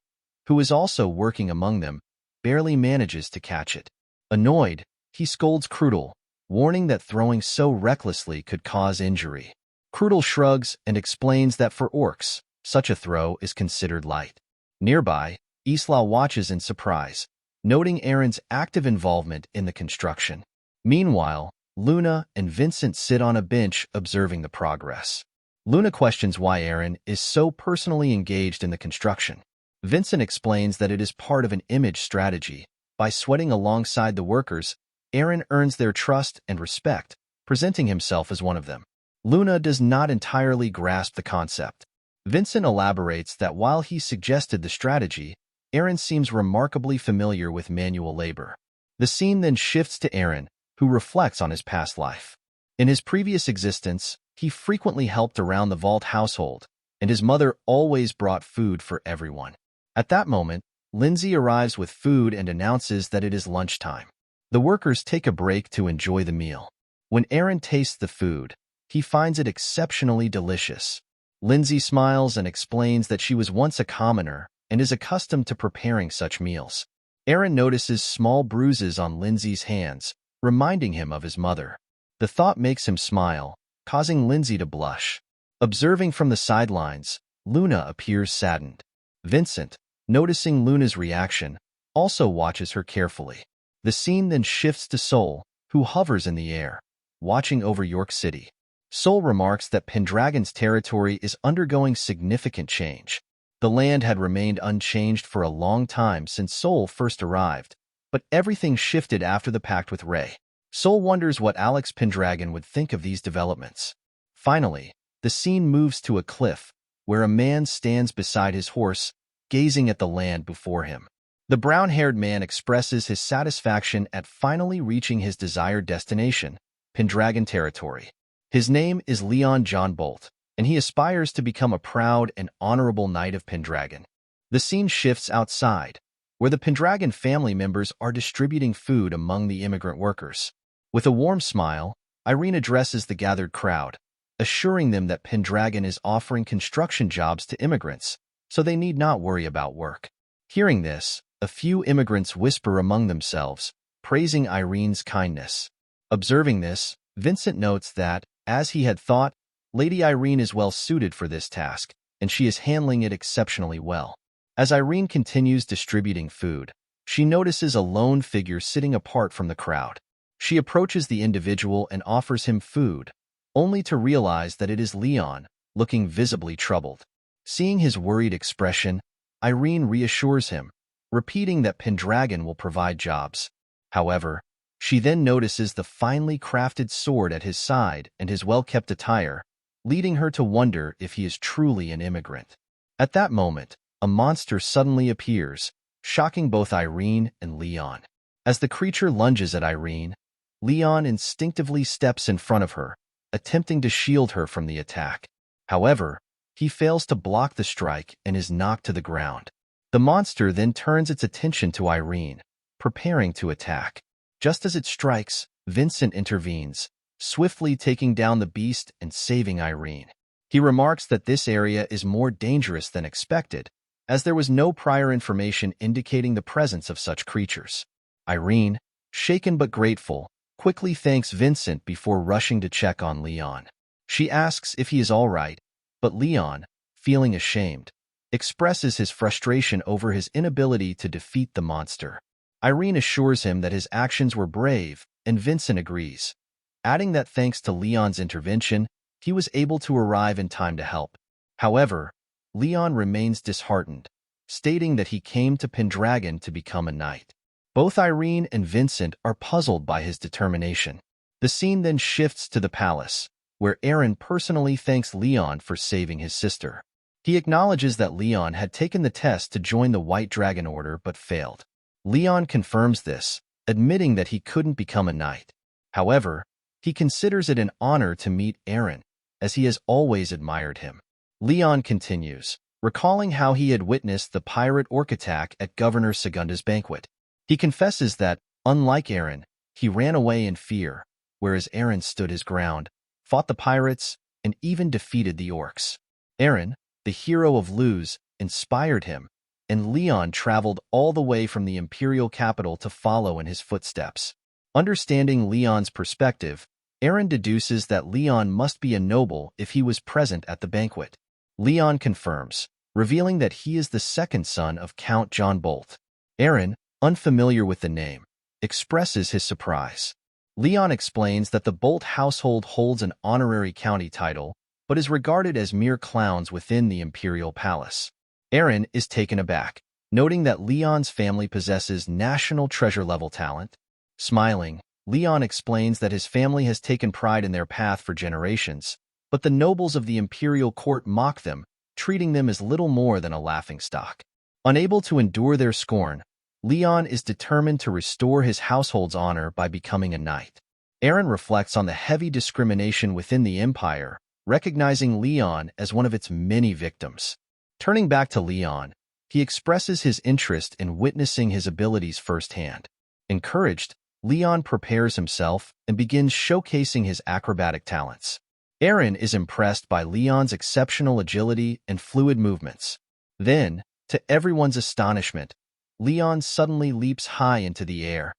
who is also working among them, barely manages to catch it. Annoyed, he scolds Crudel, warning that throwing so recklessly could cause injury. Crudel shrugs and explains that for orcs, such a throw is considered light. Nearby, Isla watches in surprise, noting Eren's active involvement in the construction. Meanwhile, Luna and Vincent sit on a bench observing the progress. Luna questions why Eren is so personally engaged in the construction. Vincent explains that it is part of an image strategy. By sweating alongside the workers, Eren earns their trust and respect, presenting himself as one of them. Luna does not entirely grasp the concept. Vincent elaborates that while he suggested the strategy, Eren seems remarkably familiar with manual labor. The scene then shifts to Eren, who reflects on his past life. In his previous existence, he frequently helped around the Valt household, and his mother always brought food for everyone. At that moment, Lindsay arrives with food and announces that it is lunchtime. The workers take a break to enjoy the meal. When Eren tastes the food, he finds it exceptionally delicious. Lindsay smiles and explains that she was once a commoner and is accustomed to preparing such meals. Eren notices small bruises on Lindsay's hands, reminding him of his mother. The thought makes him smile, causing Lindsay to blush. Observing from the sidelines, Luna appears saddened. Vincent, noticing Luna's reaction, also watches her carefully. The scene then shifts to Sol, who hovers in the air, watching over York City. Sol remarks that Pendragon's territory is undergoing significant change. The land had remained unchanged for a long time since Sol first arrived, but everything shifted after the pact with Rey. Sol wonders what Alex Pendragon would think of these developments. Finally, the scene moves to a cliff, where a man stands beside his horse, gazing at the land before him. The brown-haired man expresses his satisfaction at finally reaching his desired destination, Pendragon territory. His name is Leon John Bolt, and he aspires to become a proud and honorable knight of Pendragon. The scene shifts outside, where the Pendragon family members are distributing food among the immigrant workers. With a warm smile, Irene addresses the gathered crowd, assuring them that Pendragon is offering construction jobs to immigrants, so they need not worry about work. Hearing this, a few immigrants whisper among themselves, praising Irene's kindness. Observing this, Vincent notes that, as he had thought, Lady Irene is well suited for this task, and she is handling it exceptionally well. As Irene continues distributing food, she notices a lone figure sitting apart from the crowd. She approaches the individual and offers him food, only to realize that it is Leon, looking visibly troubled. Seeing his worried expression, Irene reassures him, repeating that Pendragon will provide jobs. However, she then notices the finely crafted sword at his side and his well-kept attire, leading her to wonder if he is truly an immigrant. At that moment, a monster suddenly appears, shocking both Irene and Leon. As the creature lunges at Irene, Leon instinctively steps in front of her, attempting to shield her from the attack. However, he fails to block the strike and is knocked to the ground. The monster then turns its attention to Irene, preparing to attack. Just as it strikes, Vincent intervenes, swiftly taking down the beast and saving Irene. He remarks that this area is more dangerous than expected, as there was no prior information indicating the presence of such creatures. Irene, shaken but grateful, quickly thanks Vincent before rushing to check on Leon. She asks if he is all right, but Leon, feeling ashamed, expresses his frustration over his inability to defeat the monster. Irene assures him that his actions were brave, and Vincent agrees, adding that thanks to Leon's intervention, he was able to arrive in time to help. However, Leon remains disheartened, stating that he came to Pendragon to become a knight. Both Irene and Vincent are puzzled by his determination. The scene then shifts to the palace, where Eren personally thanks Leon for saving his sister. He acknowledges that Leon had taken the test to join the White Dragon Order but failed. Leon confirms this, admitting that he couldn't become a knight. However, he considers it an honor to meet Eren, as he has always admired him. Leon continues, recalling how he had witnessed the pirate orc attack at Governor Segunda's banquet. He confesses that, unlike Eren, he ran away in fear, whereas Eren stood his ground, fought the pirates, and even defeated the orcs. Eren, the hero of Luz, inspired him, and Leon traveled all the way from the imperial capital to follow in his footsteps. Understanding Leon's perspective, Eren deduces that Leon must be a noble if he was present at the banquet. Leon confirms, revealing that he is the second son of Count John Bolt. Eren, unfamiliar with the name, expresses his surprise. Leon explains that the Bolt household holds an honorary county title, but is regarded as mere clowns within the imperial palace. Eren is taken aback, noting that Leon's family possesses national treasure-level talent. Smiling, Leon explains that his family has taken pride in their path for generations, but the nobles of the imperial court mock them, treating them as little more than a laughingstock. Unable to endure their scorn, Leon is determined to restore his household's honor by becoming a knight. Eren reflects on the heavy discrimination within the empire, recognizing Leon as one of its many victims. Turning back to Leon, he expresses his interest in witnessing his abilities firsthand. Encouraged, Leon prepares himself and begins showcasing his acrobatic talents. Eren is impressed by Leon's exceptional agility and fluid movements. Then, to everyone's astonishment, Leon suddenly leaps high into the air,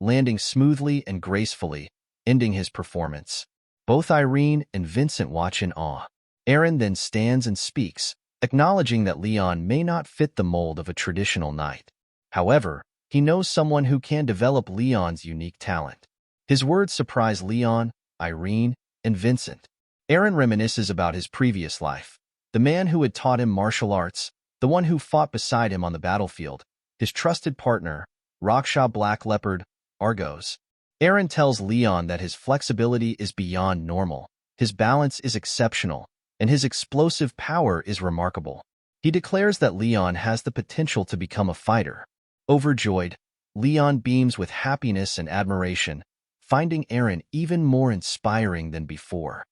landing smoothly and gracefully, ending his performance. Both Irene and Vincent watch in awe. Eren then stands and speaks, acknowledging that Leon may not fit the mold of a traditional knight. However, he knows someone who can develop Leon's unique talent. His words surprise Leon, Irene, and Vincent. Eren reminisces about his previous life, the man who had taught him martial arts, the one who fought beside him on the battlefield, his trusted partner, Rakshasa Black Leopard, Argos. Eren tells Leon that his flexibility is beyond normal, his balance is exceptional, and his explosive power is remarkable. He declares that Leon has the potential to become a fighter. Overjoyed, Leon beams with happiness and admiration, finding Eren even more inspiring than before.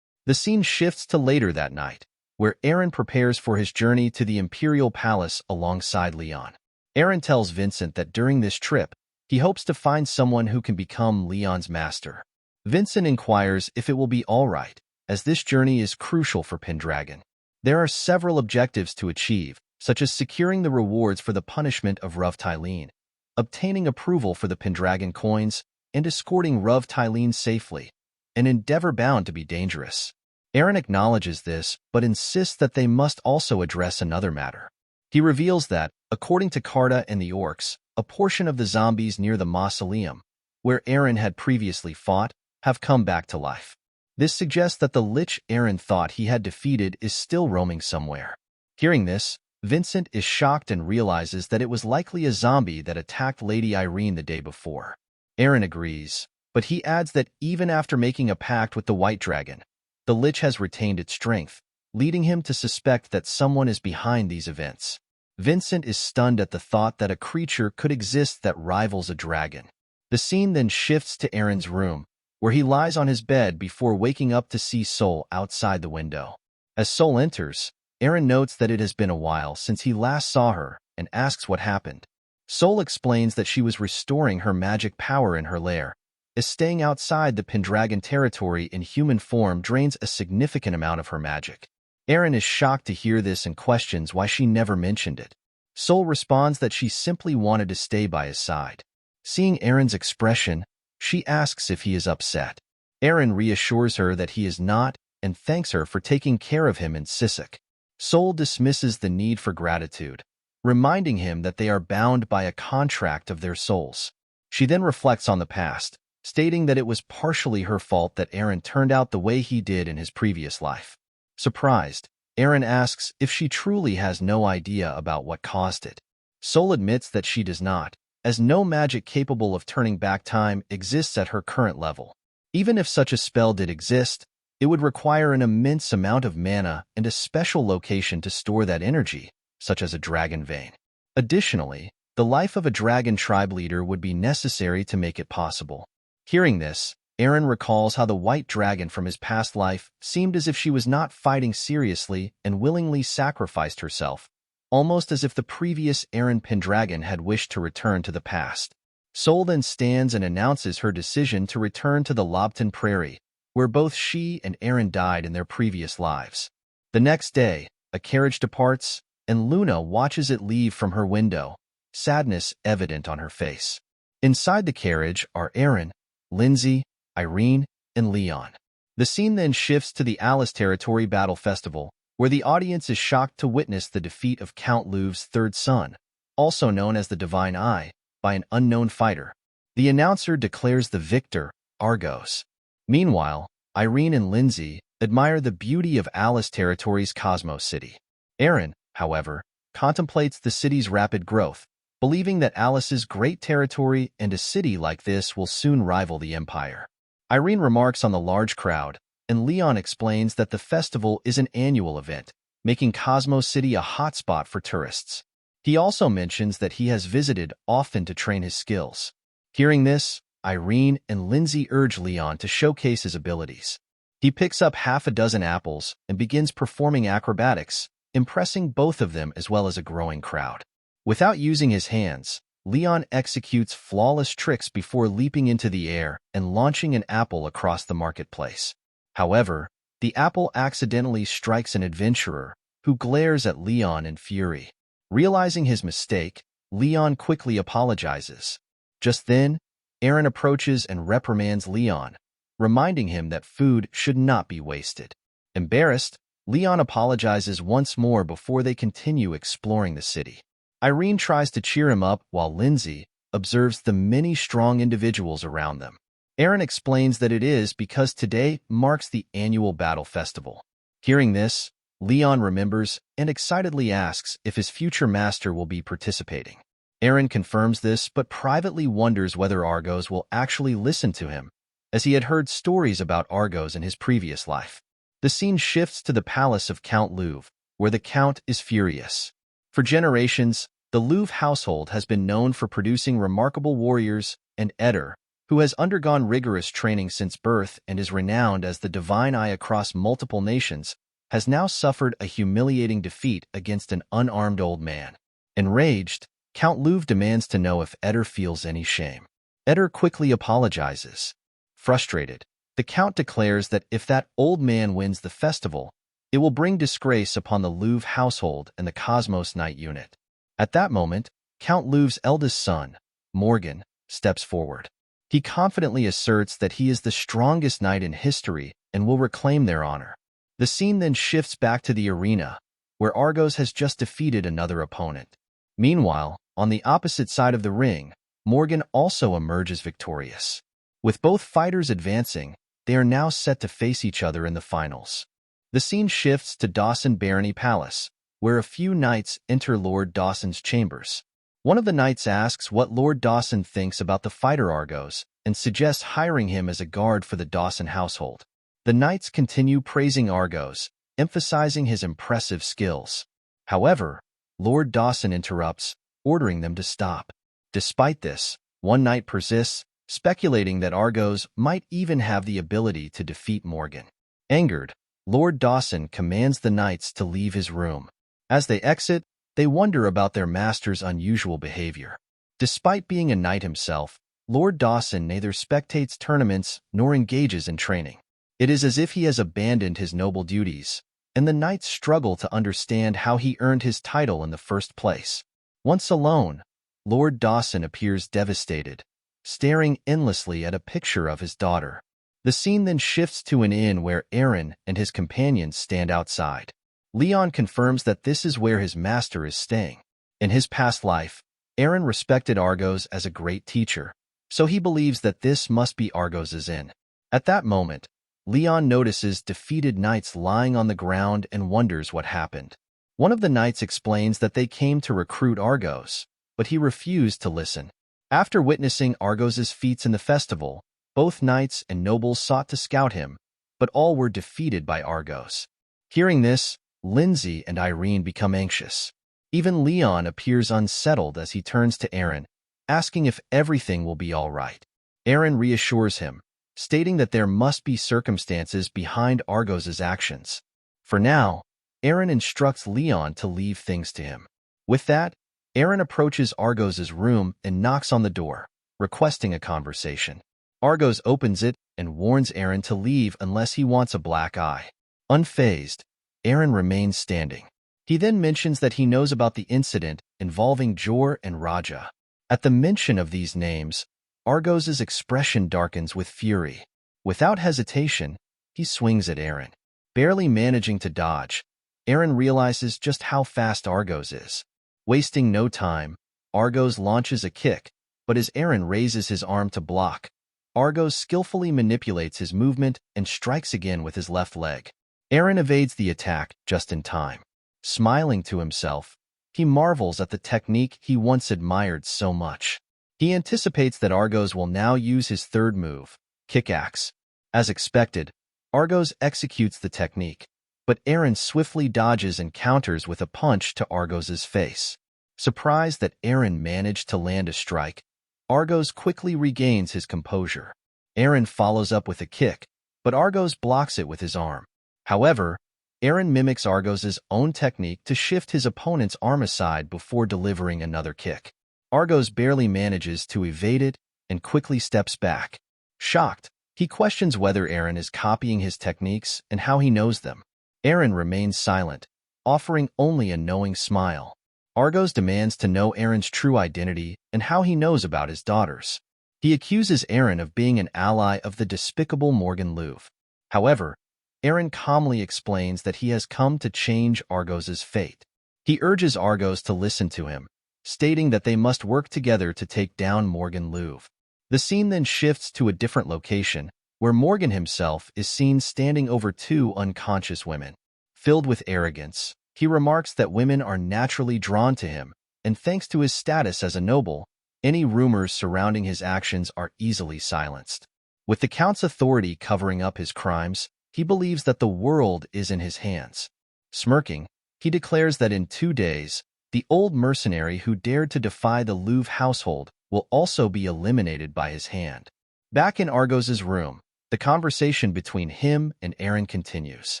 The scene shifts to later that night, where Eren prepares for his journey to the Imperial Palace alongside Leon. Eren tells Vincent that during this trip, he hopes to find someone who can become Leon's master. Vincent inquires if it will be all right, as this journey is crucial for Pendragon. There are several objectives to achieve, such as securing the rewards for the punishment of Ruv Tylene, obtaining approval for the Pendragon coins, and escorting Ruv Tylene safely, an endeavor bound to be dangerous. Eren acknowledges this, but insists that they must also address another matter. He reveals that, according to Karta and the orcs, a portion of the zombies near the mausoleum, where Eren had previously fought, have come back to life. This suggests that the lich Eren thought he had defeated is still roaming somewhere. Hearing this, Vincent is shocked and realizes that it was likely a zombie that attacked Lady Irene the day before. Eren agrees, but he adds that even after making a pact with the White Dragon, the lich has retained its strength, leading him to suspect that someone is behind these events. Vincent is stunned at the thought that a creature could exist that rivals a dragon. The scene then shifts to Eren's room, where he lies on his bed before waking up to see Sol outside the window. As Sol enters, Eren notes that it has been a while since he last saw her and asks what happened. Sol explains that she was restoring her magic power in her lair, as staying outside the Pendragon territory in human form drains a significant amount of her magic. Eren is shocked to hear this and questions why she never mentioned it. Sol responds that she simply wanted to stay by his side. Seeing Eren's expression, she asks if he is upset. Eren reassures her that he is not and thanks her for taking care of him in Sisek. Sol dismisses the need for gratitude, reminding him that they are bound by a contract of their souls. She then reflects on the past, stating that it was partially her fault that Eren turned out the way he did in his previous life. Surprised, Eren asks if she truly has no idea about what caused it. Sol admits that she does not, as no magic capable of turning back time exists at her current level. Even if such a spell did exist, It would require an immense amount of mana and a special location to store that energy, such as a dragon vein. Additionally, the life of a dragon tribe leader would be necessary to make it possible. Hearing this, Eren recalls how the white dragon from his past life seemed as if she was not fighting seriously and willingly sacrificed herself, almost as if the previous Eren Pendragon had wished to return to the past. Sol then stands and announces her decision to return to the Lobten Prairie, where both she and Eren died in their previous lives. The next day, a carriage departs, and Luna watches it leave from her window, sadness evident on her face. Inside the carriage are Eren, Lindsay, Irene, and Leon. The scene then shifts to the Alice Territory Battle Festival, where the audience is shocked to witness the defeat of Count Louv's third son, also known as the Divine Eye, by an unknown fighter. The announcer declares the victor, Argos. Meanwhile, Irene and Lindsay admire the beauty of Alice Territory's Cosmos City. Eren, however, contemplates the city's rapid growth, believing that Alice's great territory and a city like this will soon rival the Empire. Irene remarks on the large crowd, and Leon explains that the festival is an annual event, making Cosmos City a hotspot for tourists. He also mentions that he has visited often to train his skills. Hearing this, Irene and Lindsay urge Leon to showcase his abilities. He picks up half a dozen apples and begins performing acrobatics, impressing both of them as well as a growing crowd. Without using his hands, Leon executes flawless tricks before leaping into the air and launching an apple across the marketplace. However, the apple accidentally strikes an adventurer, who glares at Leon in fury. Realizing his mistake, Leon quickly apologizes. Just then, Eren approaches and reprimands Leon, reminding him that food should not be wasted. Embarrassed, Leon apologizes once more before they continue exploring the city. Irene tries to cheer him up while Lindsay observes the many strong individuals around them. Eren explains that it is because today marks the annual battle festival. Hearing this, Leon remembers and excitedly asks if his future master will be participating. Eren confirms this but privately wonders whether Argos will actually listen to him, as he had heard stories about Argos in his previous life. The scene shifts to the palace of Count Louv, where the Count is furious. For generations, the Louv household has been known for producing remarkable warriors, and Eder, who has undergone rigorous training since birth and is renowned as the Divine Eye across multiple nations, has now suffered a humiliating defeat against an unarmed old man. Enraged, Count Louv demands to know if Eder feels any shame. Eder quickly apologizes. Frustrated, the Count declares that if that old man wins the festival, it will bring disgrace upon the Louv household and the Cosmos Knight unit. At that moment, Count Louv's eldest son, Morgan, steps forward. He confidently asserts that he is the strongest knight in history and will reclaim their honor. The scene then shifts back to the arena, where Argos has just defeated another opponent. Meanwhile, on the opposite side of the ring, Morgan also emerges victorious. With both fighters advancing, they are now set to face each other in the finals. The scene shifts to Dawson Barony Palace, where a few knights enter Lord Dawson's chambers. One of the knights asks what Lord Dawson thinks about the fighter Argos and suggests hiring him as a guard for the Dawson household. The knights continue praising Argos, emphasizing his impressive skills. However, Lord Dawson interrupts, ordering them to stop. Despite this, one knight persists, speculating that Argos might even have the ability to defeat Morgan. Angered, Lord Dawson commands the knights to leave his room. As they exit, they wonder about their master's unusual behavior. Despite being a knight himself, Lord Dawson neither spectates tournaments nor engages in training. It is as if he has abandoned his noble duties, and the knights struggle to understand how he earned his title in the first place. Once alone, Lord Dawson appears devastated, staring endlessly at a picture of his daughter. The scene then shifts to an inn where Eren and his companions stand outside. Leon confirms that this is where his master is staying. In his past life, Eren respected Argos as a great teacher, so he believes that this must be Argos's inn. At that moment, Leon notices defeated knights lying on the ground and wonders what happened. One of the knights explains that they came to recruit Argos, but he refused to listen. After witnessing Argos's feats in the festival, both knights and nobles sought to scout him, but all were defeated by Argos. Hearing this, Lindsay and Irene become anxious. Even Leon appears unsettled as he turns to Eren, asking if everything will be all right. Eren reassures him, stating that there must be circumstances behind Argos's actions. For now, Eren instructs Leon to leave things to him. With that, Eren approaches Argos's room and knocks on the door, requesting a conversation. Argos opens it and warns Eren to leave unless he wants a black eye. Unfazed, Eren remains standing. He then mentions that he knows about the incident involving Jor and Raja. At the mention of these names, Argos's expression darkens with fury. Without hesitation, he swings at Eren. Barely managing to dodge, Eren realizes just how fast Argos is. Wasting no time, Argos launches a kick, but as Eren raises his arm to block, Argos skillfully manipulates his movement and strikes again with his left leg. Eren evades the attack just in time. Smiling to himself, he marvels at the technique he once admired so much. He anticipates that Argos will now use his third move, Kickaxe. As expected, Argos executes the technique, but Eren swiftly dodges and counters with a punch to Argos's face. Surprised that Eren managed to land a strike, Argos quickly regains his composure. Eren follows up with a kick, but Argos blocks it with his arm. However, Eren mimics Argos's own technique to shift his opponent's arm aside before delivering another kick. Argos barely manages to evade it and quickly steps back. Shocked, he questions whether Eren is copying his techniques and how he knows them. Eren remains silent, offering only a knowing smile. Argos demands to know Eren's true identity and how he knows about his daughters. He accuses Eren of being an ally of the despicable Morgan Louv. However, Eren calmly explains that he has come to change Argos's fate. He urges Argos to listen to him, stating that they must work together to take down Morgan Louv. The scene then shifts to a different location, where Morgan himself is seen standing over two unconscious women. Filled with arrogance, he remarks that women are naturally drawn to him, and thanks to his status as a noble, any rumors surrounding his actions are easily silenced. With the Count's authority covering up his crimes, he believes that the world is in his hands. Smirking, he declares that in 2 days, the old mercenary who dared to defy the Louv household will also be eliminated by his hand. Back in Argos's room, the conversation between him and Eren continues.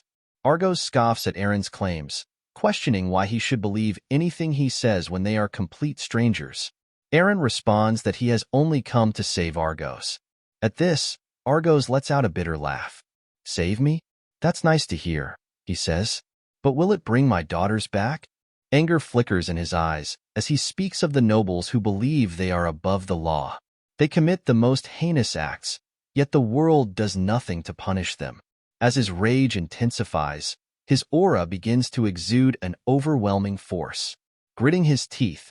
Argos scoffs at Eren's claims, questioning why he should believe anything he says when they are complete strangers. Eren responds that he has only come to save Argos. At this, Argos lets out a bitter laugh. "Save me? That's nice to hear," he says. "But will it bring my daughters back?" Anger flickers in his eyes as he speaks of the nobles who believe they are above the law. They commit the most heinous acts, yet the world does nothing to punish them. As his rage intensifies, his aura begins to exude an overwhelming force. Gritting his teeth,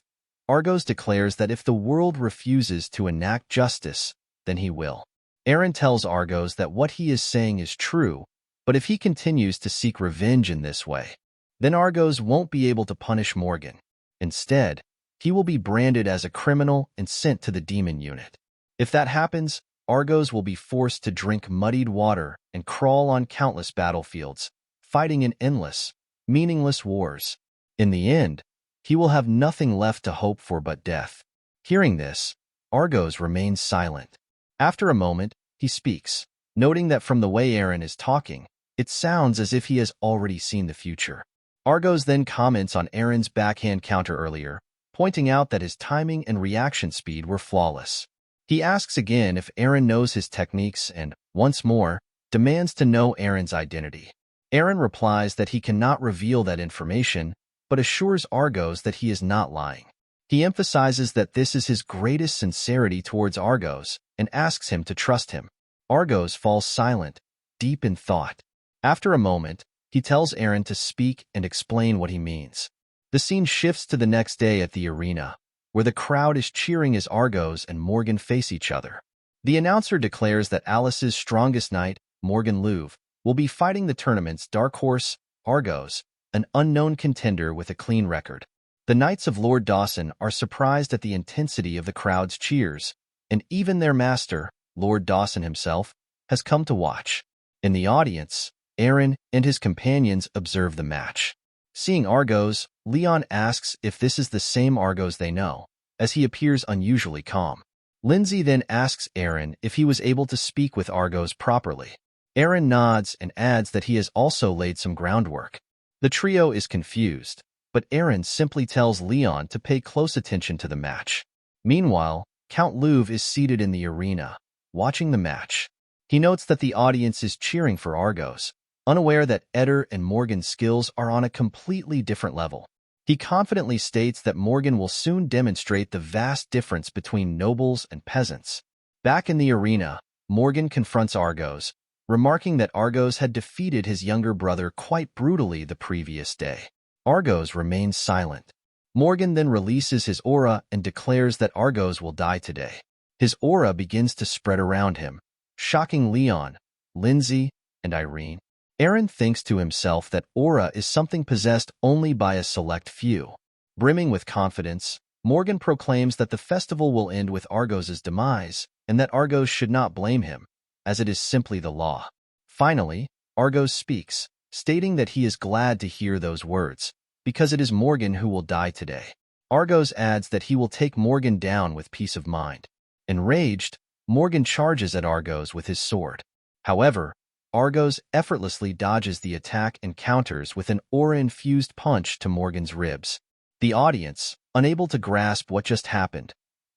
Argos declares that if the world refuses to enact justice, then he will. Eren tells Argos that what he is saying is true, but if he continues to seek revenge in this way, then Argos won't be able to punish Morgan. Instead, he will be branded as a criminal and sent to the demon unit. If that happens, Argos will be forced to drink muddied water and crawl on countless battlefields, fighting in endless, meaningless wars. In the end, he will have nothing left to hope for but death. Hearing this, Argos remains silent. After a moment, he speaks, noting that from the way Eren is talking, it sounds as if he has already seen the future. Argos then comments on Eren's backhand counter earlier, pointing out that his timing and reaction speed were flawless. He asks again if Eren knows his techniques and, once more, demands to know Eren's identity. Eren replies that he cannot reveal that information, but assures Argos that he is not lying. He emphasizes that this is his greatest sincerity towards Argos and asks him to trust him. Argos falls silent, deep in thought. After a moment, he tells Eren to speak and explain what he means. The scene shifts to the next day at the arena, where the crowd is cheering as Argos and Morgan face each other. The announcer declares that Alice's strongest knight, Morgan Louv, will be fighting the tournament's dark horse, Argos, an unknown contender with a clean record. The Knights of Lord Dawson are surprised at the intensity of the crowd's cheers, and even their master, Lord Dawson himself, has come to watch. In the audience, Eren and his companions observe the match. Seeing Argos, Leon asks if this is the same Argos they know, as he appears unusually calm. Lindsay then asks Eren if he was able to speak with Argos properly. Eren nods and adds that he has also laid some groundwork. The trio is confused, but Eren simply tells Leon to pay close attention to the match. Meanwhile, Count Louv is seated in the arena, watching the match. He notes that the audience is cheering for Argos, unaware that Eder and Morgan's skills are on a completely different level. He confidently states that Morgan will soon demonstrate the vast difference between nobles and peasants. Back in the arena, Morgan confronts Argos, remarking that Argos had defeated his younger brother quite brutally the previous day. Argos remains silent. Morgan then releases his aura and declares that Argos will die today. His aura begins to spread around him, shocking Leon, Lindsay, and Irene. Eren thinks to himself that aura is something possessed only by a select few. Brimming with confidence, Morgan proclaims that the festival will end with Argos' demise, and that Argos should not blame him, as it is simply the law. Finally, Argos speaks, stating that he is glad to hear those words, because it is Morgan who will die today. Argos adds that he will take Morgan down with peace of mind. Enraged, Morgan charges at Argos with his sword. However, Argos effortlessly dodges the attack and counters with an aura-infused punch to Morgan's ribs. The audience, unable to grasp what just happened,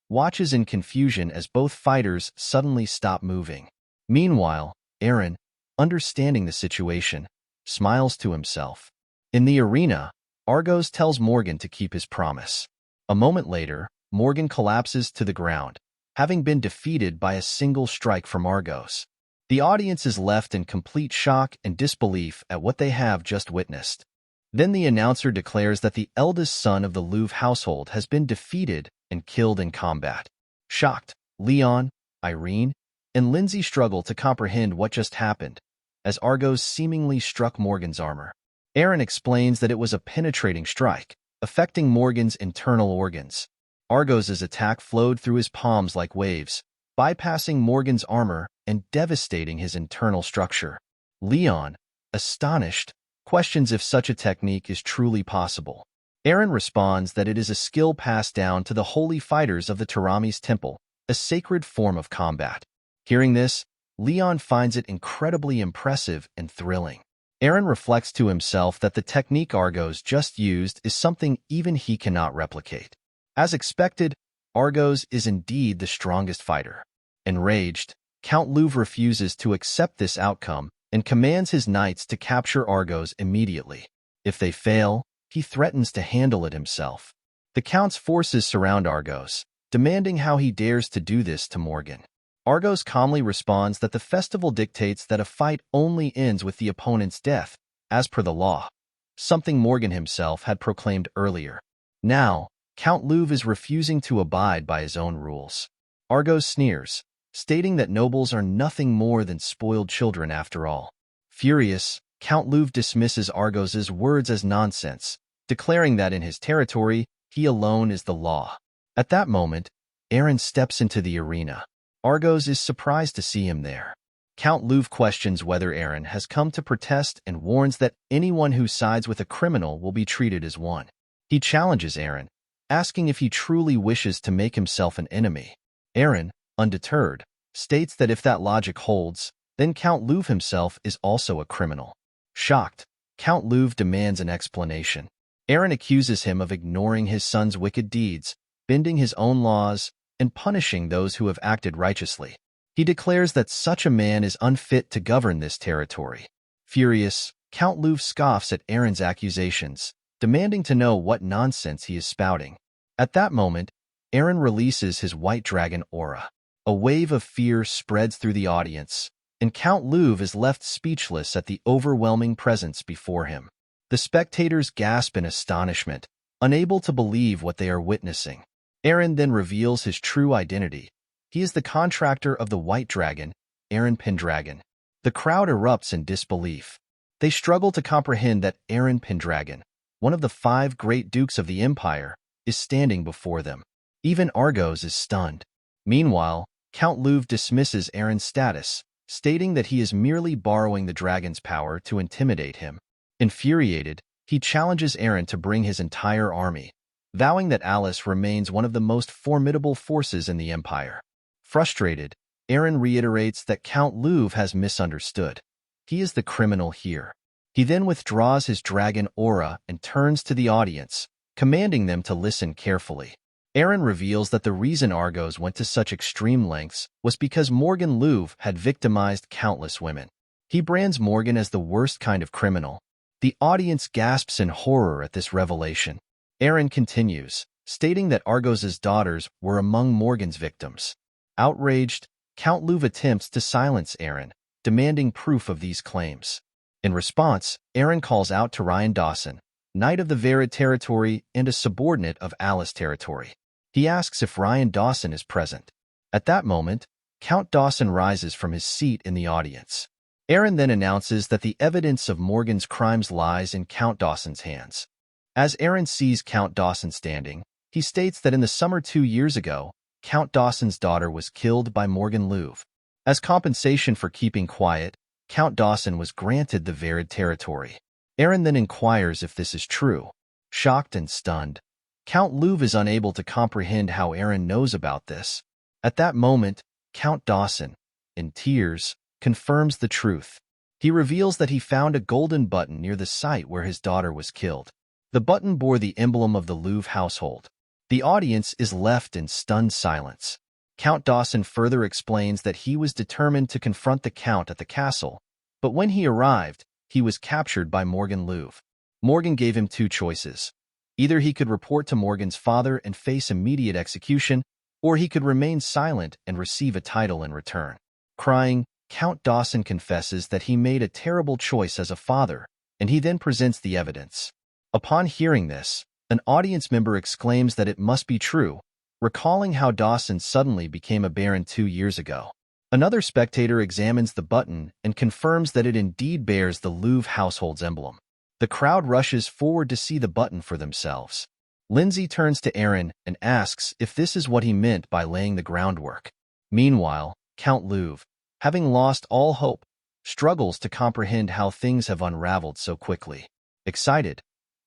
watches in confusion as both fighters suddenly stop moving. Meanwhile, Eren, understanding the situation, smiles to himself. In the arena, Argos tells Morgan to keep his promise. A moment later, Morgan collapses to the ground, having been defeated by a single strike from Argos. The audience is left in complete shock and disbelief at what they have just witnessed. Then the announcer declares that the eldest son of the Louv household has been defeated and killed in combat. Shocked, Leon, Irene, and Lindsay struggle to comprehend what just happened, as Argos seemingly struck Morgan's armor. Eren explains that it was a penetrating strike, affecting Morgan's internal organs. Argos' attack flowed through his palms like waves, bypassing Morgan's armor and devastating his internal structure. Leon, astonished, questions if such a technique is truly possible. Eren responds that it is a skill passed down to the holy fighters of the Tarami's temple, a sacred form of combat. Hearing this, Leon finds it incredibly impressive and thrilling. Eren reflects to himself that the technique Argos just used is something even he cannot replicate. As expected, Argos is indeed the strongest fighter. Enraged, Count Louv refuses to accept this outcome and commands his knights to capture Argos immediately. If they fail, he threatens to handle it himself. The Count's forces surround Argos, demanding how he dares to do this to Morgan. Argos calmly responds that the festival dictates that a fight only ends with the opponent's death, as per the law, something Morgan himself had proclaimed earlier. Now, Count Louv is refusing to abide by his own rules. Argos sneers, stating that nobles are nothing more than spoiled children after all. Furious, Count Louv dismisses Argos' words as nonsense, declaring that in his territory, he alone is the law. At that moment, Eren steps into the arena. Argos is surprised to see him there. Count Louv questions whether Eren has come to protest and warns that anyone who sides with a criminal will be treated as one. He challenges Eren, asking if he truly wishes to make himself an enemy. Eren, undeterred, states that if that logic holds, then Count Louv himself is also a criminal. Shocked, Count Louv demands an explanation. Eren accuses him of ignoring his son's wicked deeds, bending his own laws, and punishing those who have acted righteously. He declares that such a man is unfit to govern this territory. Furious, Count Louv scoffs at Eren's accusations, demanding to know what nonsense he is spouting. At that moment, Eren releases his white dragon aura. A wave of fear spreads through the audience, and Count Louv is left speechless at the overwhelming presence before him. The spectators gasp in astonishment, unable to believe what they are witnessing. Eren then reveals his true identity. He is the contractor of the White Dragon, Eren Pendragon. The crowd erupts in disbelief. They struggle to comprehend that Eren Pendragon, one of the 5 great dukes of the Empire, is standing before them. Even Argos is stunned. Meanwhile, Count Louv dismisses Eren's status, stating that he is merely borrowing the dragon's power to intimidate him. Infuriated, he challenges Eren to bring his entire army, vowing that Alice remains one of the most formidable forces in the Empire. Frustrated, Eren reiterates that Count Luv has misunderstood. He is the criminal here. He then withdraws his dragon aura and turns to the audience, commanding them to listen carefully. Eren reveals that the reason Argos went to such extreme lengths was because Morgan Luv had victimized countless women. He brands Morgan as the worst kind of criminal. The audience gasps in horror at this revelation. Eren continues, stating that Argos's daughters were among Morgan's victims. Outraged, Count Luv attempts to silence Eren, demanding proof of these claims. In response, Eren calls out to Ryan Dawson, Knight of the Varid territory and a subordinate of Alice territory. He asks if Ryan Dawson is present. At that moment, Count Dawson rises from his seat in the audience. Eren then announces that the evidence of Morgan's crimes lies in Count Dawson's hands. As Eren sees Count Dawson standing, he states that in the summer 2 years ago, Count Dawson's daughter was killed by Morgan Luv. As compensation for keeping quiet, Count Dawson was granted the Varid territory. Eren then inquires if this is true. Shocked and stunned, Count Luv is unable to comprehend how Eren knows about this. At that moment, Count Dawson, in tears, confirms the truth. He reveals that he found a golden button near the site where his daughter was killed. The button bore the emblem of the Luv household. The audience is left in stunned silence. Count Dawson further explains that he was determined to confront the Count at the castle, but when he arrived, he was captured by Morgan Luv. Morgan gave him 2 choices. Either he could report to Morgan's father and face immediate execution, or he could remain silent and receive a title in return. Crying, Count Dawson confesses that he made a terrible choice as a father, and he then presents the evidence. Upon hearing this, an audience member exclaims that it must be true, recalling how Dawson suddenly became a baron 2 years ago. Another spectator examines the button and confirms that it indeed bears the Luv household's emblem. The crowd rushes forward to see the button for themselves. Lindsay turns to Eren and asks if this is what he meant by laying the groundwork. Meanwhile, Count Luv, having lost all hope, struggles to comprehend how things have unraveled so quickly. Excited,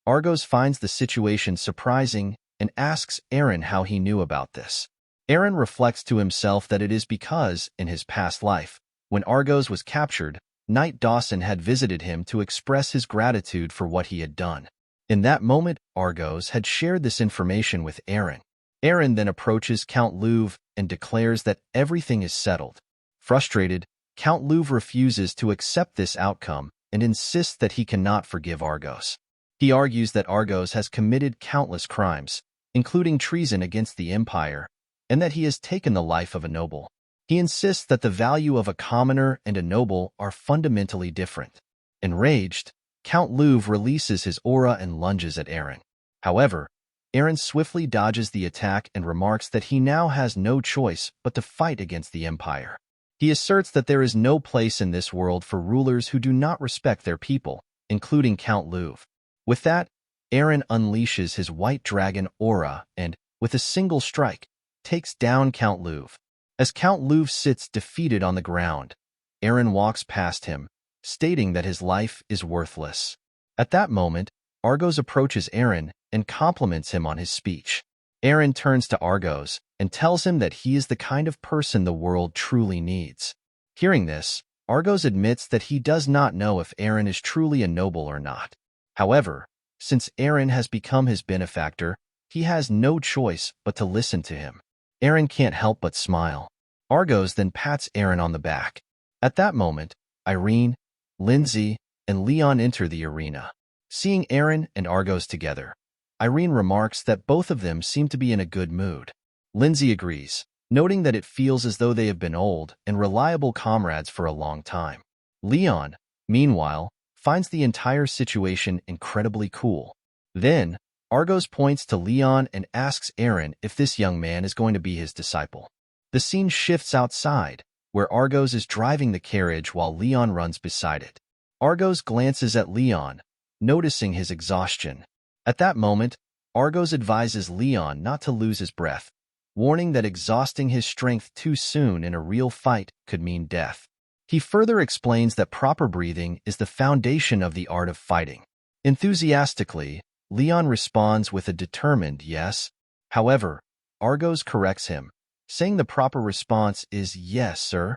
Argos finds the situation surprising and asks Eren how he knew about this. Eren reflects to himself that it is because, in his past life, when Argos was captured, Knight Dawson had visited him to express his gratitude for what he had done. In that moment, Argos had shared this information with Eren. Eren then approaches Count Luv and declares that everything is settled. Frustrated, Count Luv refuses to accept this outcome and insists that he cannot forgive Argos. He argues that Argos has committed countless crimes, including treason against the Empire, and that he has taken the life of a noble. He insists that the value of a commoner and a noble are fundamentally different. Enraged, Count Luv releases his aura and lunges at Eren. However, Eren swiftly dodges the attack and remarks that he now has no choice but to fight against the Empire. He asserts that there is no place in this world for rulers who do not respect their people, including Count Luv. With that, Eren unleashes his white dragon aura and, with a single strike, takes down Count Luv. As Count Luv sits defeated on the ground, Eren walks past him, stating that his life is worthless. At that moment, Argos approaches Eren and compliments him on his speech. Eren turns to Argos and tells him that he is the kind of person the world truly needs. Hearing this, Argos admits that he does not know if Eren is truly a noble or not. However, since Eren has become his benefactor, he has no choice but to listen to him. Eren can't help but smile. Argos then pats Eren on the back. At that moment, Irene, Lindsay, and Leon enter the arena. Seeing Eren and Argos together, Irene remarks that both of them seem to be in a good mood. Lindsay agrees, noting that it feels as though they have been old and reliable comrades for a long time. Leon, meanwhile, finds the entire situation incredibly cool. Then, Argos points to Leon and asks Eren if this young man is going to be his disciple. The scene shifts outside, where Argos is driving the carriage while Leon runs beside it. Argos glances at Leon, noticing his exhaustion. At that moment, Argos advises Leon not to lose his breath, warning that exhausting his strength too soon in a real fight could mean death. He further explains that proper breathing is the foundation of the art of fighting. Enthusiastically, Leon responds with a determined yes. However, Argos corrects him, saying the proper response is yes, sir.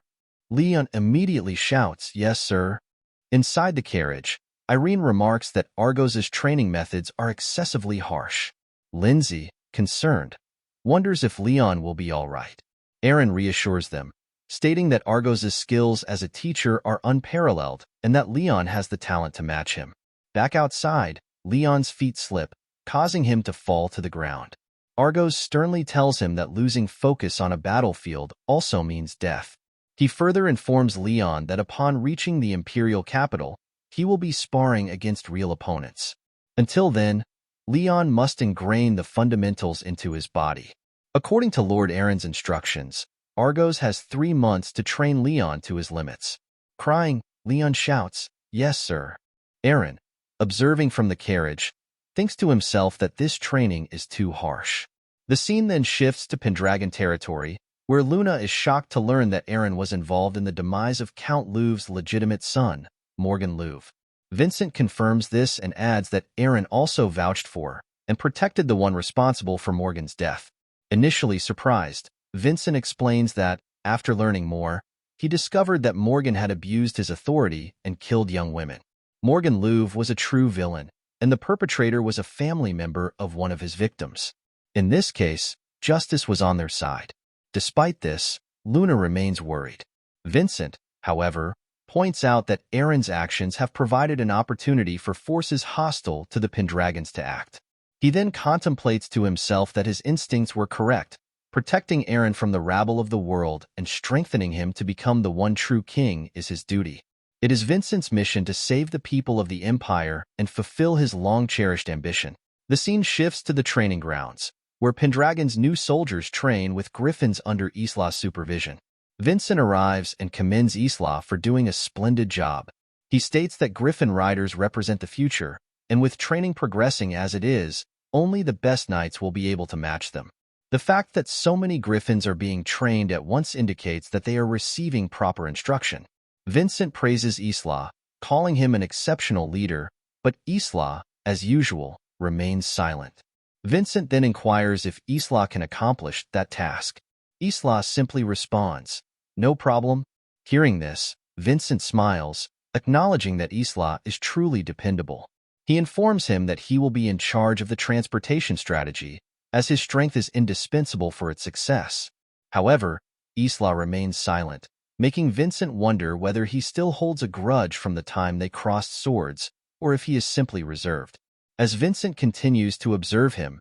Leon immediately shouts, yes, sir. Inside the carriage, Irene remarks that Argos's training methods are excessively harsh. Lindsay, concerned, wonders if Leon will be all right. Eren reassures them, stating that Argos's skills as a teacher are unparalleled and that Leon has the talent to match him. Back outside, Leon's feet slip, causing him to fall to the ground. Argos sternly tells him that losing focus on a battlefield also means death. He further informs Leon that upon reaching the imperial capital, he will be sparring against real opponents. Until then, Leon must ingrain the fundamentals into his body. According to Lord Eren's instructions, Argos has 3 months to train Leon to his limits. Crying, Leon shouts, yes, sir. Eren, observing from the carriage, thinks to himself that this training is too harsh. The scene then shifts to Pendragon territory, where Luna is shocked to learn that Eren was involved in the demise of Count Louve's legitimate son, Morgan Louve. Vincent confirms this and adds that Eren also vouched for and protected the one responsible for Morgan's death. Initially surprised, Vincent explains that, after learning more, he discovered that Morgan had abused his authority and killed young women. Morgan Louve was a true villain, and the perpetrator was a family member of one of his victims. In this case, justice was on their side. Despite this, Luna remains worried. Vincent, however, points out that Eren's actions have provided an opportunity for forces hostile to the Pendragons to act. He then contemplates to himself that his instincts were correct, protecting Eren from the rabble of the world and strengthening him to become the one true king is his duty. It is Vincent's mission to save the people of the Empire and fulfill his long-cherished ambition. The scene shifts to the training grounds, where Pendragon's new soldiers train with griffins under Isla's supervision. Vincent arrives and commends Isla for doing a splendid job. He states that griffin riders represent the future, and with training progressing as it is, only the best knights will be able to match them. The fact that so many griffins are being trained at once indicates that they are receiving proper instruction. Vincent praises Isla, calling him an exceptional leader, but Isla, as usual, remains silent. Vincent then inquires if Isla can accomplish that task. Isla simply responds, no problem. Hearing this, Vincent smiles, acknowledging that Isla is truly dependable. He informs him that he will be in charge of the transportation strategy, as his strength is indispensable for its success. However, Isla remains silent, making Vincent wonder whether he still holds a grudge from the time they crossed swords, or if he is simply reserved. As Vincent continues to observe him,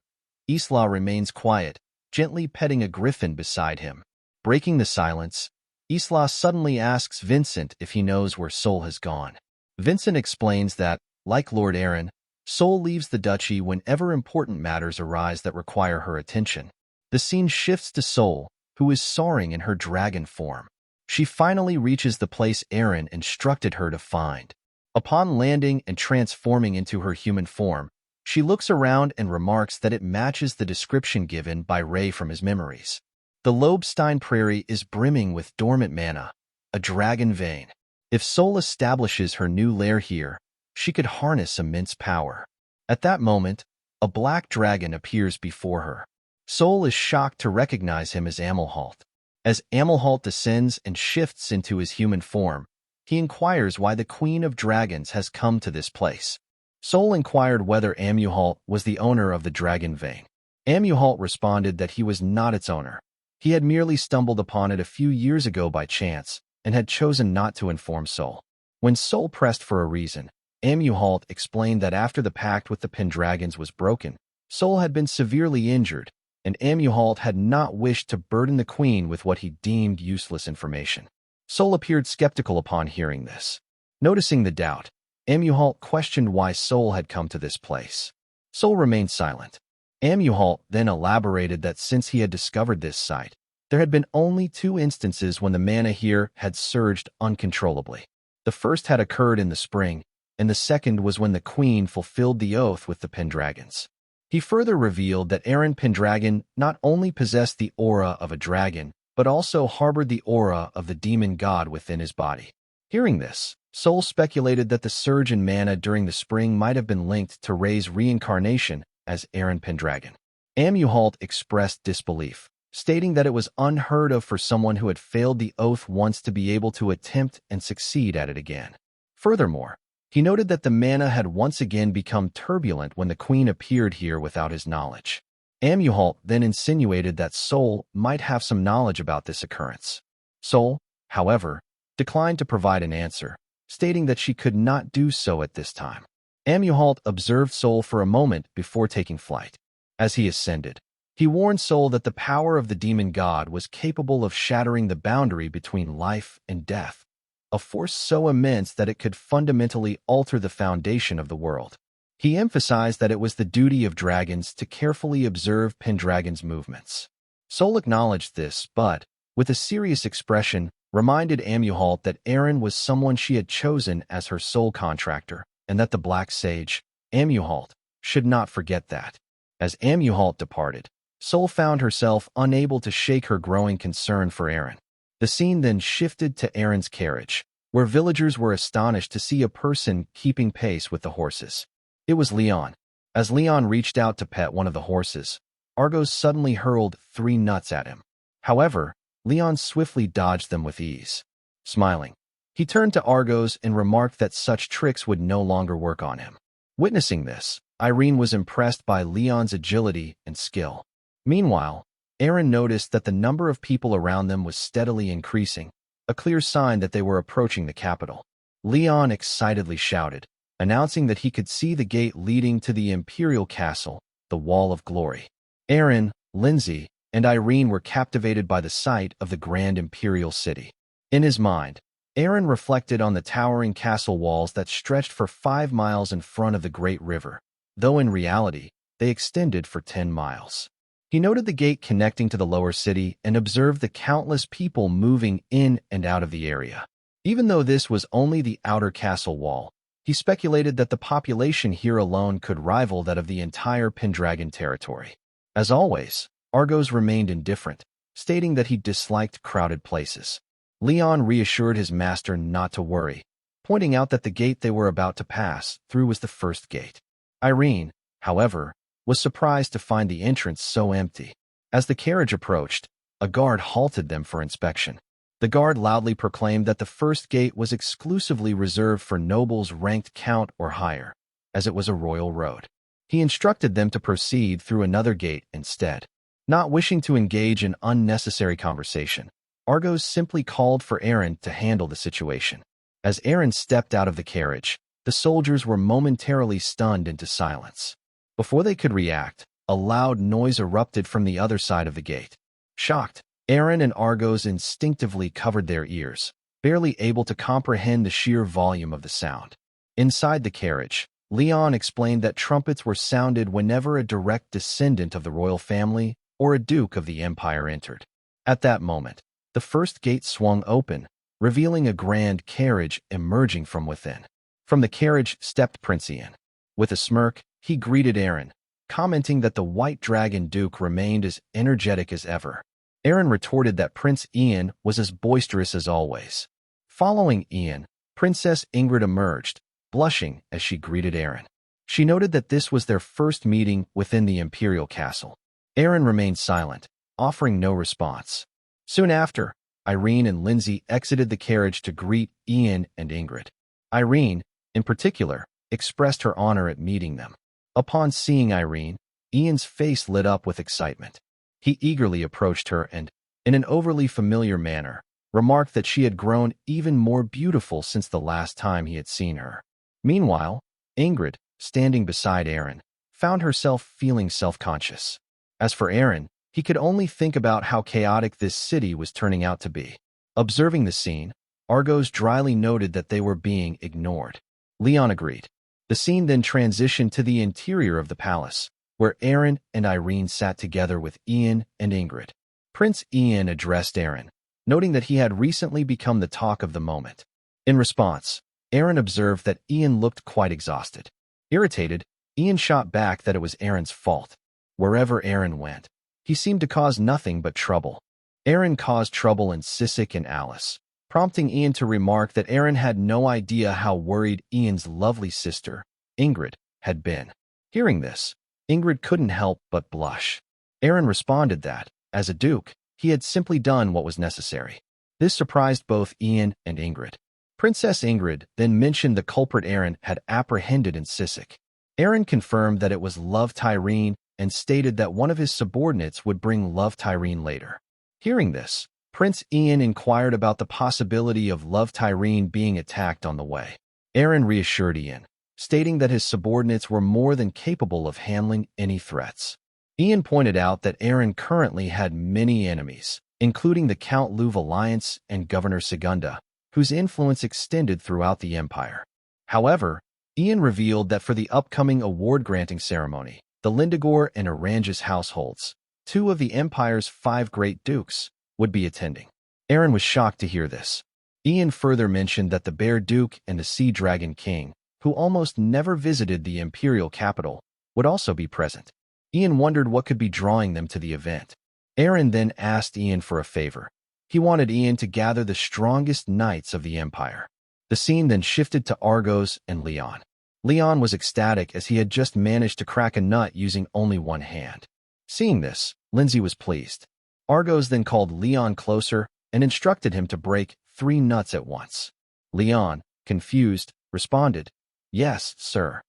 Isla remains quiet, gently petting a griffin beside him. Breaking the silence, Isla suddenly asks Vincent if he knows where Sol has gone. Vincent explains that, like Lord Eren, Sol leaves the duchy whenever important matters arise that require her attention. The scene shifts to Sol, who is soaring in her dragon form. She finally reaches the place Eren instructed her to find. Upon landing and transforming into her human form, she looks around and remarks that it matches the description given by Ray from his memories. The Lobestein Prairie is brimming with dormant mana, a dragon vein. If Sol establishes her new lair here, she could harness immense power. At that moment, a black dragon appears before her. Sol is shocked to recognize him as Amelhalt. As Amelhalt descends and shifts into his human form, he inquires why the Queen of Dragons has come to this place. Sol inquired whether Amuhalt was the owner of the dragon vein. Amuhalt responded that he was not its owner. He had merely stumbled upon it a few years ago by chance and had chosen not to inform Sol. When Sol pressed for a reason, Amuhalt explained that after the pact with the Pendragons was broken, Sol had been severely injured, and Amuhalt had not wished to burden the queen with what he deemed useless information. Sol appeared skeptical upon hearing this. Noticing the doubt, Amuhalt questioned why Sol had come to this place. Sol remained silent. Amuhalt then elaborated that since he had discovered this site, there had been only 2 instances when the mana here had surged uncontrollably. The first had occurred in the spring, and the second was when the queen fulfilled the oath with the Pendragons. He further revealed that Eren Pendragon not only possessed the aura of a dragon, but also harbored the aura of the demon god within his body. Hearing this, Sol speculated that the surge in mana during the spring might have been linked to Ray's reincarnation as Eren Pendragon. Amuhalt expressed disbelief, stating that it was unheard of for someone who had failed the oath once to be able to attempt and succeed at it again. Furthermore, he noted that the mana had once again become turbulent when the queen appeared here without his knowledge. Amuhalt then insinuated that Sol might have some knowledge about this occurrence. Sol, however, declined to provide an answer, stating that she could not do so at this time. Amuhalt observed Sol for a moment before taking flight. As he ascended, he warned Sol that the power of the demon god was capable of shattering the boundary between life and death, a force so immense that it could fundamentally alter the foundation of the world. He emphasized that it was the duty of dragons to carefully observe Pendragon's movements. Sol acknowledged this, but, with a serious expression, reminded Amuhalt that Eren was someone she had chosen as her sole contractor, and that the Black Sage, Amuhalt, should not forget that. As Amuhalt departed, Sol found herself unable to shake her growing concern for Eren. The scene then shifted to Eren's carriage, where villagers were astonished to see a person keeping pace with the horses. It was Leon. As Leon reached out to pet one of the horses, Argos suddenly hurled 3 nuts at him. However, Leon swiftly dodged them with ease. Smiling, he turned to Argos and remarked that such tricks would no longer work on him. Witnessing this, Irene was impressed by Leon's agility and skill. Meanwhile, Eren noticed that the number of people around them was steadily increasing, a clear sign that they were approaching the capital. Leon excitedly shouted, announcing that he could see the gate leading to the Imperial Castle, the Wall of Glory. Eren, Lindsay, and Irene were captivated by the sight of the grand Imperial city. In his mind, Eren reflected on the towering castle walls that stretched for 5 miles in front of the great river, though in reality, they extended for 10 miles. He noted the gate connecting to the lower city and observed the countless people moving in and out of the area. Even though this was only the outer castle wall, he speculated that the population here alone could rival that of the entire Pendragon territory. As always, Argos remained indifferent, stating that he disliked crowded places. Leon reassured his master not to worry, pointing out that the gate they were about to pass through was the first gate. Irene, however, was surprised to find the entrance so empty. As the carriage approached, a guard halted them for inspection. The guard loudly proclaimed that the first gate was exclusively reserved for nobles ranked count or higher, as it was a royal road. He instructed them to proceed through another gate instead. Not wishing to engage in unnecessary conversation, Argos simply called for Eren to handle the situation. As Eren stepped out of the carriage, the soldiers were momentarily stunned into silence. Before they could react, a loud noise erupted from the other side of the gate. Shocked, Eren and Argos instinctively covered their ears, barely able to comprehend the sheer volume of the sound. Inside the carriage, Leon explained that trumpets were sounded whenever a direct descendant of the royal family or a duke of the empire entered. At that moment, the first gate swung open, revealing a grand carriage emerging from within. From the carriage stepped Prince Ian. With a smirk, he greeted Eren, commenting that the White Dragon Duke remained as energetic as ever. Eren retorted that Prince Ian was as boisterous as always. Following Ian, Princess Ingrid emerged, blushing as she greeted Eren. She noted that this was their first meeting within the Imperial Castle. Eren remained silent, offering no response. Soon after, Irene and Lindsay exited the carriage to greet Ian and Ingrid. Irene, in particular, expressed her honor at meeting them. Upon seeing Irene, Ian's face lit up with excitement. He eagerly approached her and, in an overly familiar manner, remarked that she had grown even more beautiful since the last time he had seen her. Meanwhile, Ingrid, standing beside Eren, found herself feeling self-conscious. As for Eren, he could only think about how chaotic this city was turning out to be. Observing the scene, Argos dryly noted that they were being ignored. Leon agreed. The scene then transitioned to the interior of the palace, where Eren and Irene sat together with Ian and Ingrid. Prince Ian addressed Eren, noting that he had recently become the talk of the moment. In response, Eren observed that Ian looked quite exhausted. Irritated, Ian shot back that it was Eren's fault. Wherever Eren went, he seemed to cause nothing but trouble. Eren caused trouble in Sissik and Alice, prompting Ian to remark that Eren had no idea how worried Ian's lovely sister, Ingrid, had been. Hearing this, Ingrid couldn't help but blush. Eren responded that, as a duke, he had simply done what was necessary. This surprised both Ian and Ingrid. Princess Ingrid then mentioned the culprit Eren had apprehended in Sisek. Eren confirmed that it was Love Tyrene and stated that one of his subordinates would bring Love Tyrene later. Hearing this, Prince Ian inquired about the possibility of Love Tyrene being attacked on the way. Eren reassured Ian, stating that his subordinates were more than capable of handling any threats. Ian pointed out that Eren currently had many enemies, including the Count Luv Alliance and Governor Segunda, whose influence extended throughout the Empire. However, Ian revealed that for the upcoming award-granting ceremony, the Lindegor and Oranges households, two of the Empire's 5 great dukes, would be attending. Eren was shocked to hear this. Ian further mentioned that the Bear Duke and the Sea Dragon King, who almost never visited the imperial capital, would also be present. Ian wondered what could be drawing them to the event. Eren then asked Ian for a favor. He wanted Ian to gather the strongest knights of the Empire. The scene then shifted to Argos and Leon. Leon was ecstatic as he had just managed to crack a nut using only one hand. Seeing this, Lindsay was pleased. Argos then called Leon closer and instructed him to break 3 nuts at once. Leon, confused, responded, "Yes, sir."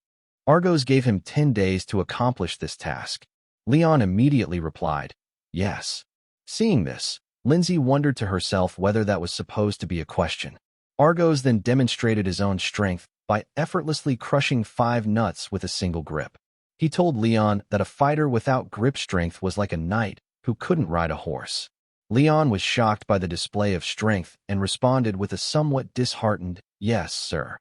Argos gave him 10 days to accomplish this task. Leon immediately replied, "Yes." Seeing this, Lindsay wondered to herself whether that was supposed to be a question. Argos then demonstrated his own strength by effortlessly crushing 5 nuts with a single grip. He told Leon that a fighter without grip strength was like a knight who couldn't ride a horse. Leon was shocked by the display of strength and responded with a somewhat disheartened, "Yes, sir."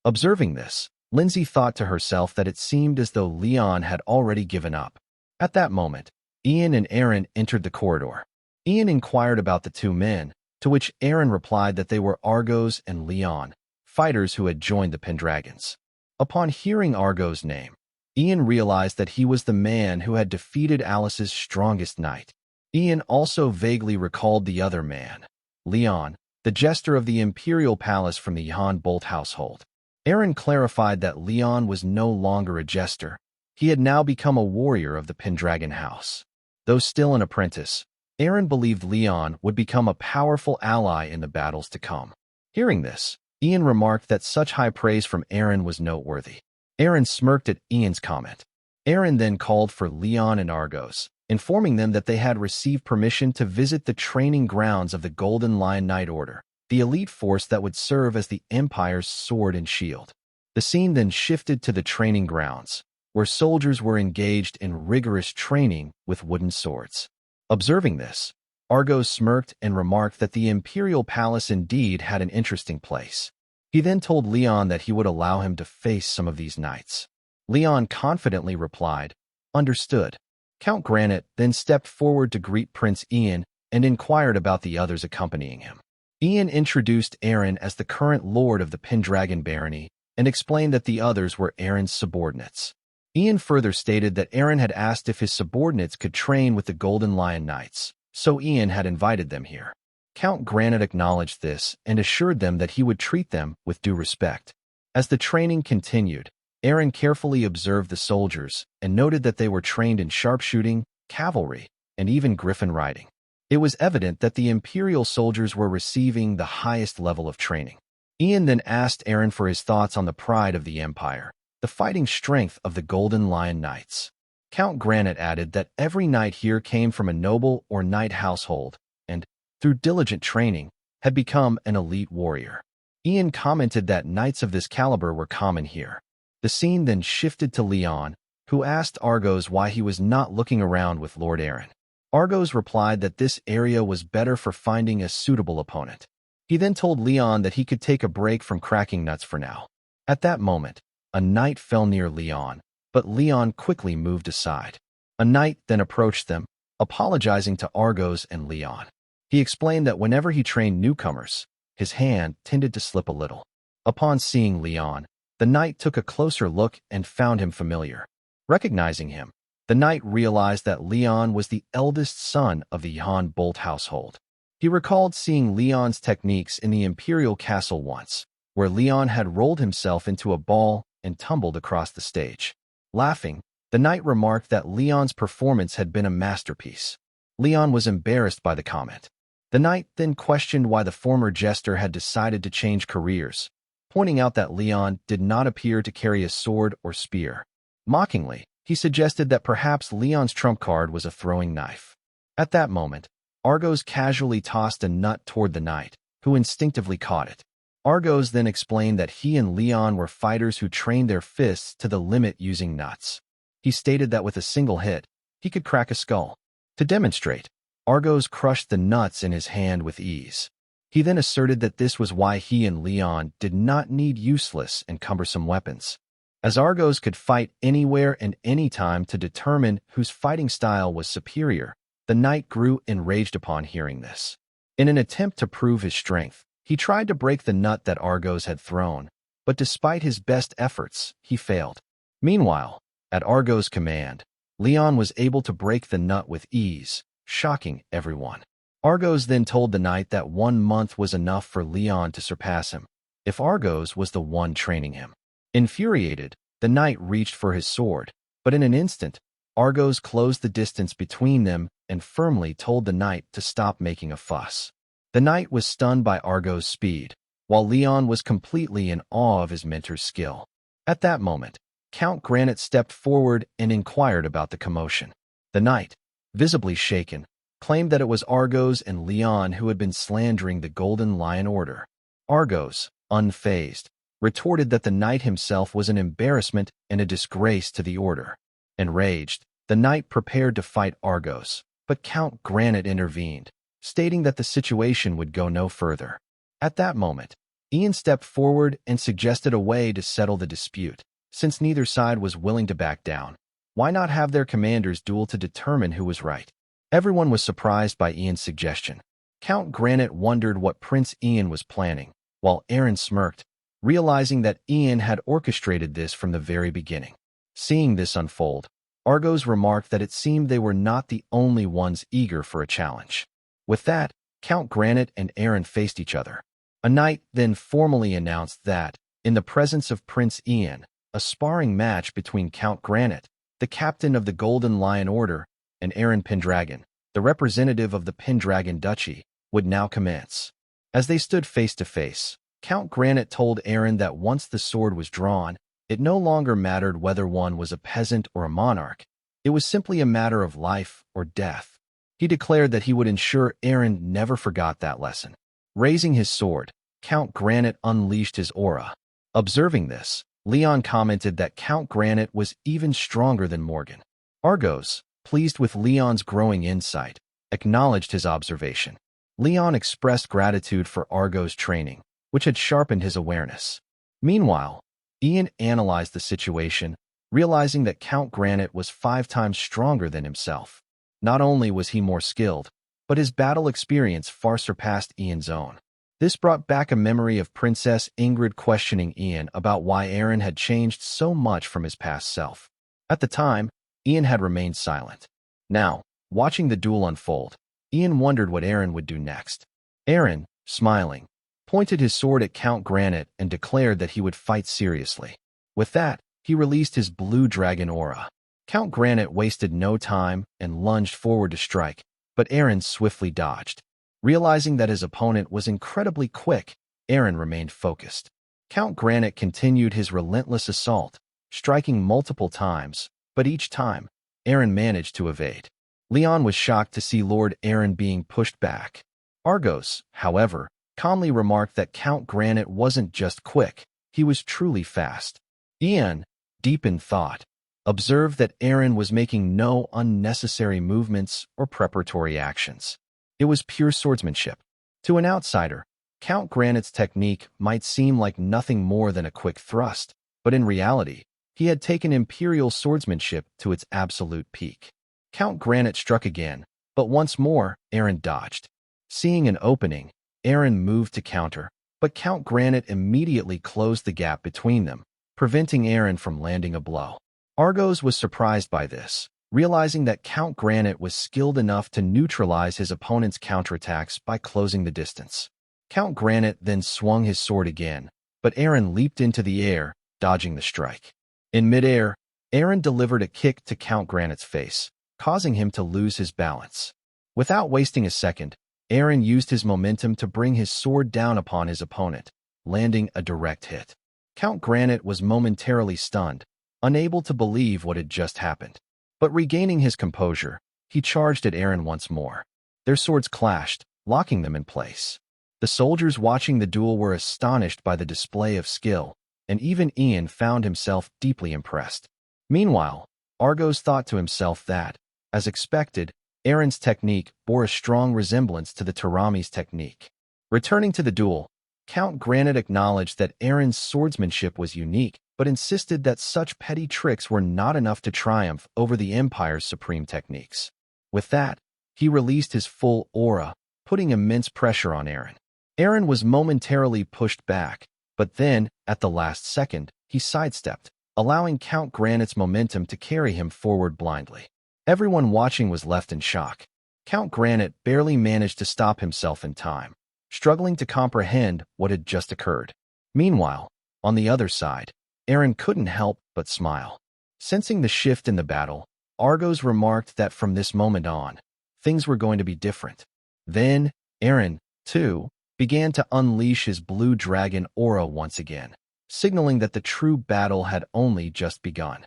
Observing this, Lindsay thought to herself that it seemed as though Leon had already given up. At that moment, Ian and Eren entered the corridor. Ian inquired about the 2 men, to which Eren replied that they were Argos and Leon, fighters who had joined the Pendragons. Upon hearing Argos' name, Ian realized that he was the man who had defeated Alice's strongest knight. Ian also vaguely recalled the other man, Leon, the jester of the Imperial Palace from the Johann Bolt household. Eren clarified that Leon was no longer a jester. He had now become a warrior of the Pendragon house. Though still an apprentice, Eren believed Leon would become a powerful ally in the battles to come. Hearing this, Ian remarked that such high praise from Eren was noteworthy. Eren smirked at Ian's comment. Eren then called for Leon and Argos, informing them that they had received permission to visit the training grounds of the Golden Lion Knight Order, the elite force that would serve as the Empire's sword and shield. The scene then shifted to the training grounds, where soldiers were engaged in rigorous training with wooden swords. Observing this, Argos smirked and remarked that the Imperial Palace indeed had an interesting place. He then told Leon that he would allow him to face some of these knights. Leon confidently replied, "Understood." Count Granite then stepped forward to greet Prince Ian and inquired about the others accompanying him. Ian introduced Eren as the current lord of the Pendragon barony and explained that the others were Eren's subordinates. Ian further stated that Eren had asked if his subordinates could train with the Golden Lion Knights, so Ian had invited them here. Count Granite acknowledged this and assured them that he would treat them with due respect. As the training continued, Eren carefully observed the soldiers and noted that they were trained in sharpshooting, cavalry, and even griffin riding. It was evident that the Imperial soldiers were receiving the highest level of training. Ian then asked Eren for his thoughts on the pride of the Empire, the fighting strength of the Golden Lion Knights. Count Granite added that every knight here came from a noble or knight household, and, through diligent training, had become an elite warrior. Ian commented that knights of this caliber were common here. The scene then shifted to Leon, who asked Argos why he was not looking around with Lord Eren. Argos replied that this area was better for finding a suitable opponent. He then told Leon that he could take a break from cracking nuts for now. At that moment, a knight fell near Leon, but Leon quickly moved aside. A knight then approached them, apologizing to Argos and Leon. He explained that whenever he trained newcomers, his hand tended to slip a little. Upon seeing Leon, the knight took a closer look and found him familiar. Recognizing him, the knight realized that Leon was the eldest son of the Johann Bolt household. He recalled seeing Leon's techniques in the Imperial Castle once, where Leon had rolled himself into a ball and tumbled across the stage. Laughing, the knight remarked that Leon's performance had been a masterpiece. Leon was embarrassed by the comment. The knight then questioned why the former jester had decided to change careers, pointing out that Leon did not appear to carry a sword or spear. Mockingly, he suggested that perhaps Leon's trump card was a throwing knife. At that moment, Argos casually tossed a nut toward the knight, who instinctively caught it. Argos then explained that he and Leon were fighters who trained their fists to the limit using nuts. He stated that with a single hit, he could crack a skull. To demonstrate, Argos crushed the nuts in his hand with ease. He then asserted that this was why he and Leon did not need useless and cumbersome weapons, as Argos could fight anywhere and anytime to determine whose fighting style was superior. The knight grew enraged upon hearing this. In an attempt to prove his strength, he tried to break the nut that Argos had thrown, but despite his best efforts, he failed. Meanwhile, at Argos' command, Leon was able to break the nut with ease, shocking everyone. Argos then told the knight that 1 month was enough for Leon to surpass him, if Argos was the one training him. Infuriated, the knight reached for his sword, but in an instant, Argos closed the distance between them and firmly told the knight to stop making a fuss. The knight was stunned by Argos' speed, while Leon was completely in awe of his mentor's skill. At that moment, Count Granite stepped forward and inquired about the commotion. The knight, visibly shaken, claimed that it was Argos and Leon who had been slandering the Golden Lion Order. Argos, unfazed, retorted that the knight himself was an embarrassment and a disgrace to the order. Enraged, the knight prepared to fight Argos, but Count Granite intervened, stating that the situation would go no further. At that moment, Ian stepped forward and suggested a way to settle the dispute. Since neither side was willing to back down, why not have their commanders duel to determine who was right? Everyone was surprised by Ian's suggestion. Count Granite wondered what Prince Ian was planning, while Eren smirked, realizing that Ian had orchestrated this from the very beginning. Seeing this unfold, Argos remarked that it seemed they were not the only ones eager for a challenge. With that, Count Granite and Eren faced each other. A knight then formally announced that, in the presence of Prince Ian, a sparring match between Count Granite, the captain of the Golden Lion Order, and Eren Pendragon, the representative of the Pendragon Duchy, would now commence. As they stood face to face, Count Granite told Eren that once the sword was drawn, it no longer mattered whether one was a peasant or a monarch. It was simply a matter of life or death. He declared that he would ensure Eren never forgot that lesson. Raising his sword, Count Granite unleashed his aura. Observing this, Leon commented that Count Granite was even stronger than Morgan. Argos, pleased with Leon's growing insight, acknowledged his observation. Leon expressed gratitude for Argos' training, which had sharpened his awareness. Meanwhile, Ian analyzed the situation, realizing that Count Granite was 5 times stronger than himself. Not only was he more skilled, but his battle experience far surpassed Ian's own. This brought back a memory of Princess Ingrid questioning Ian about why Eren had changed so much from his past self. At the time, Ian had remained silent. Now, watching the duel unfold, Ian wondered what Eren would do next. Eren, smiling, pointed his sword at Count Granite and declared that he would fight seriously. With that, he released his blue dragon aura. Count Granite wasted no time and lunged forward to strike, but Eren swiftly dodged. Realizing that his opponent was incredibly quick, Eren remained focused. Count Granite continued his relentless assault, striking multiple times, but each time, Eren managed to evade. Leon was shocked to see Lord Eren being pushed back. Argos, however, calmly remarked that Count Granite wasn't just quick, he was truly fast. Ian, deep in thought, observed that Eren was making no unnecessary movements or preparatory actions. It was pure swordsmanship. To an outsider, Count Granite's technique might seem like nothing more than a quick thrust, but in reality, he had taken imperial swordsmanship to its absolute peak. Count Granite struck again, but once more, Eren dodged. Seeing an opening, Eren moved to counter, but Count Granite immediately closed the gap between them, preventing Eren from landing a blow. Argos was surprised by this, realizing that Count Granite was skilled enough to neutralize his opponent's counterattacks by closing the distance. Count Granite then swung his sword again, but Eren leaped into the air, dodging the strike. In midair, Eren delivered a kick to Count Granite's face, causing him to lose his balance. Without wasting a second, Eren used his momentum to bring his sword down upon his opponent, landing a direct hit. Count Granite was momentarily stunned, unable to believe what had just happened. But regaining his composure, he charged at Eren once more. Their swords clashed, locking them in place. The soldiers watching the duel were astonished by the display of skill, and even Ian found himself deeply impressed. Meanwhile, Argos thought to himself that, as expected, Eren's technique bore a strong resemblance to the Tarami's technique. Returning to the duel, Count Granite acknowledged that Eren's swordsmanship was unique, but insisted that such petty tricks were not enough to triumph over the Empire's supreme techniques. With that, he released his full aura, putting immense pressure on Eren. Eren was momentarily pushed back, but then, at the last second, he sidestepped, allowing Count Granite's momentum to carry him forward blindly. Everyone watching was left in shock. Count Granite barely managed to stop himself in time, struggling to comprehend what had just occurred. Meanwhile, on the other side, Eren couldn't help but smile. Sensing the shift in the battle, Argos remarked that from this moment on, things were going to be different. Then, Eren, too, began to unleash his blue dragon aura once again, signaling that the true battle had only just begun.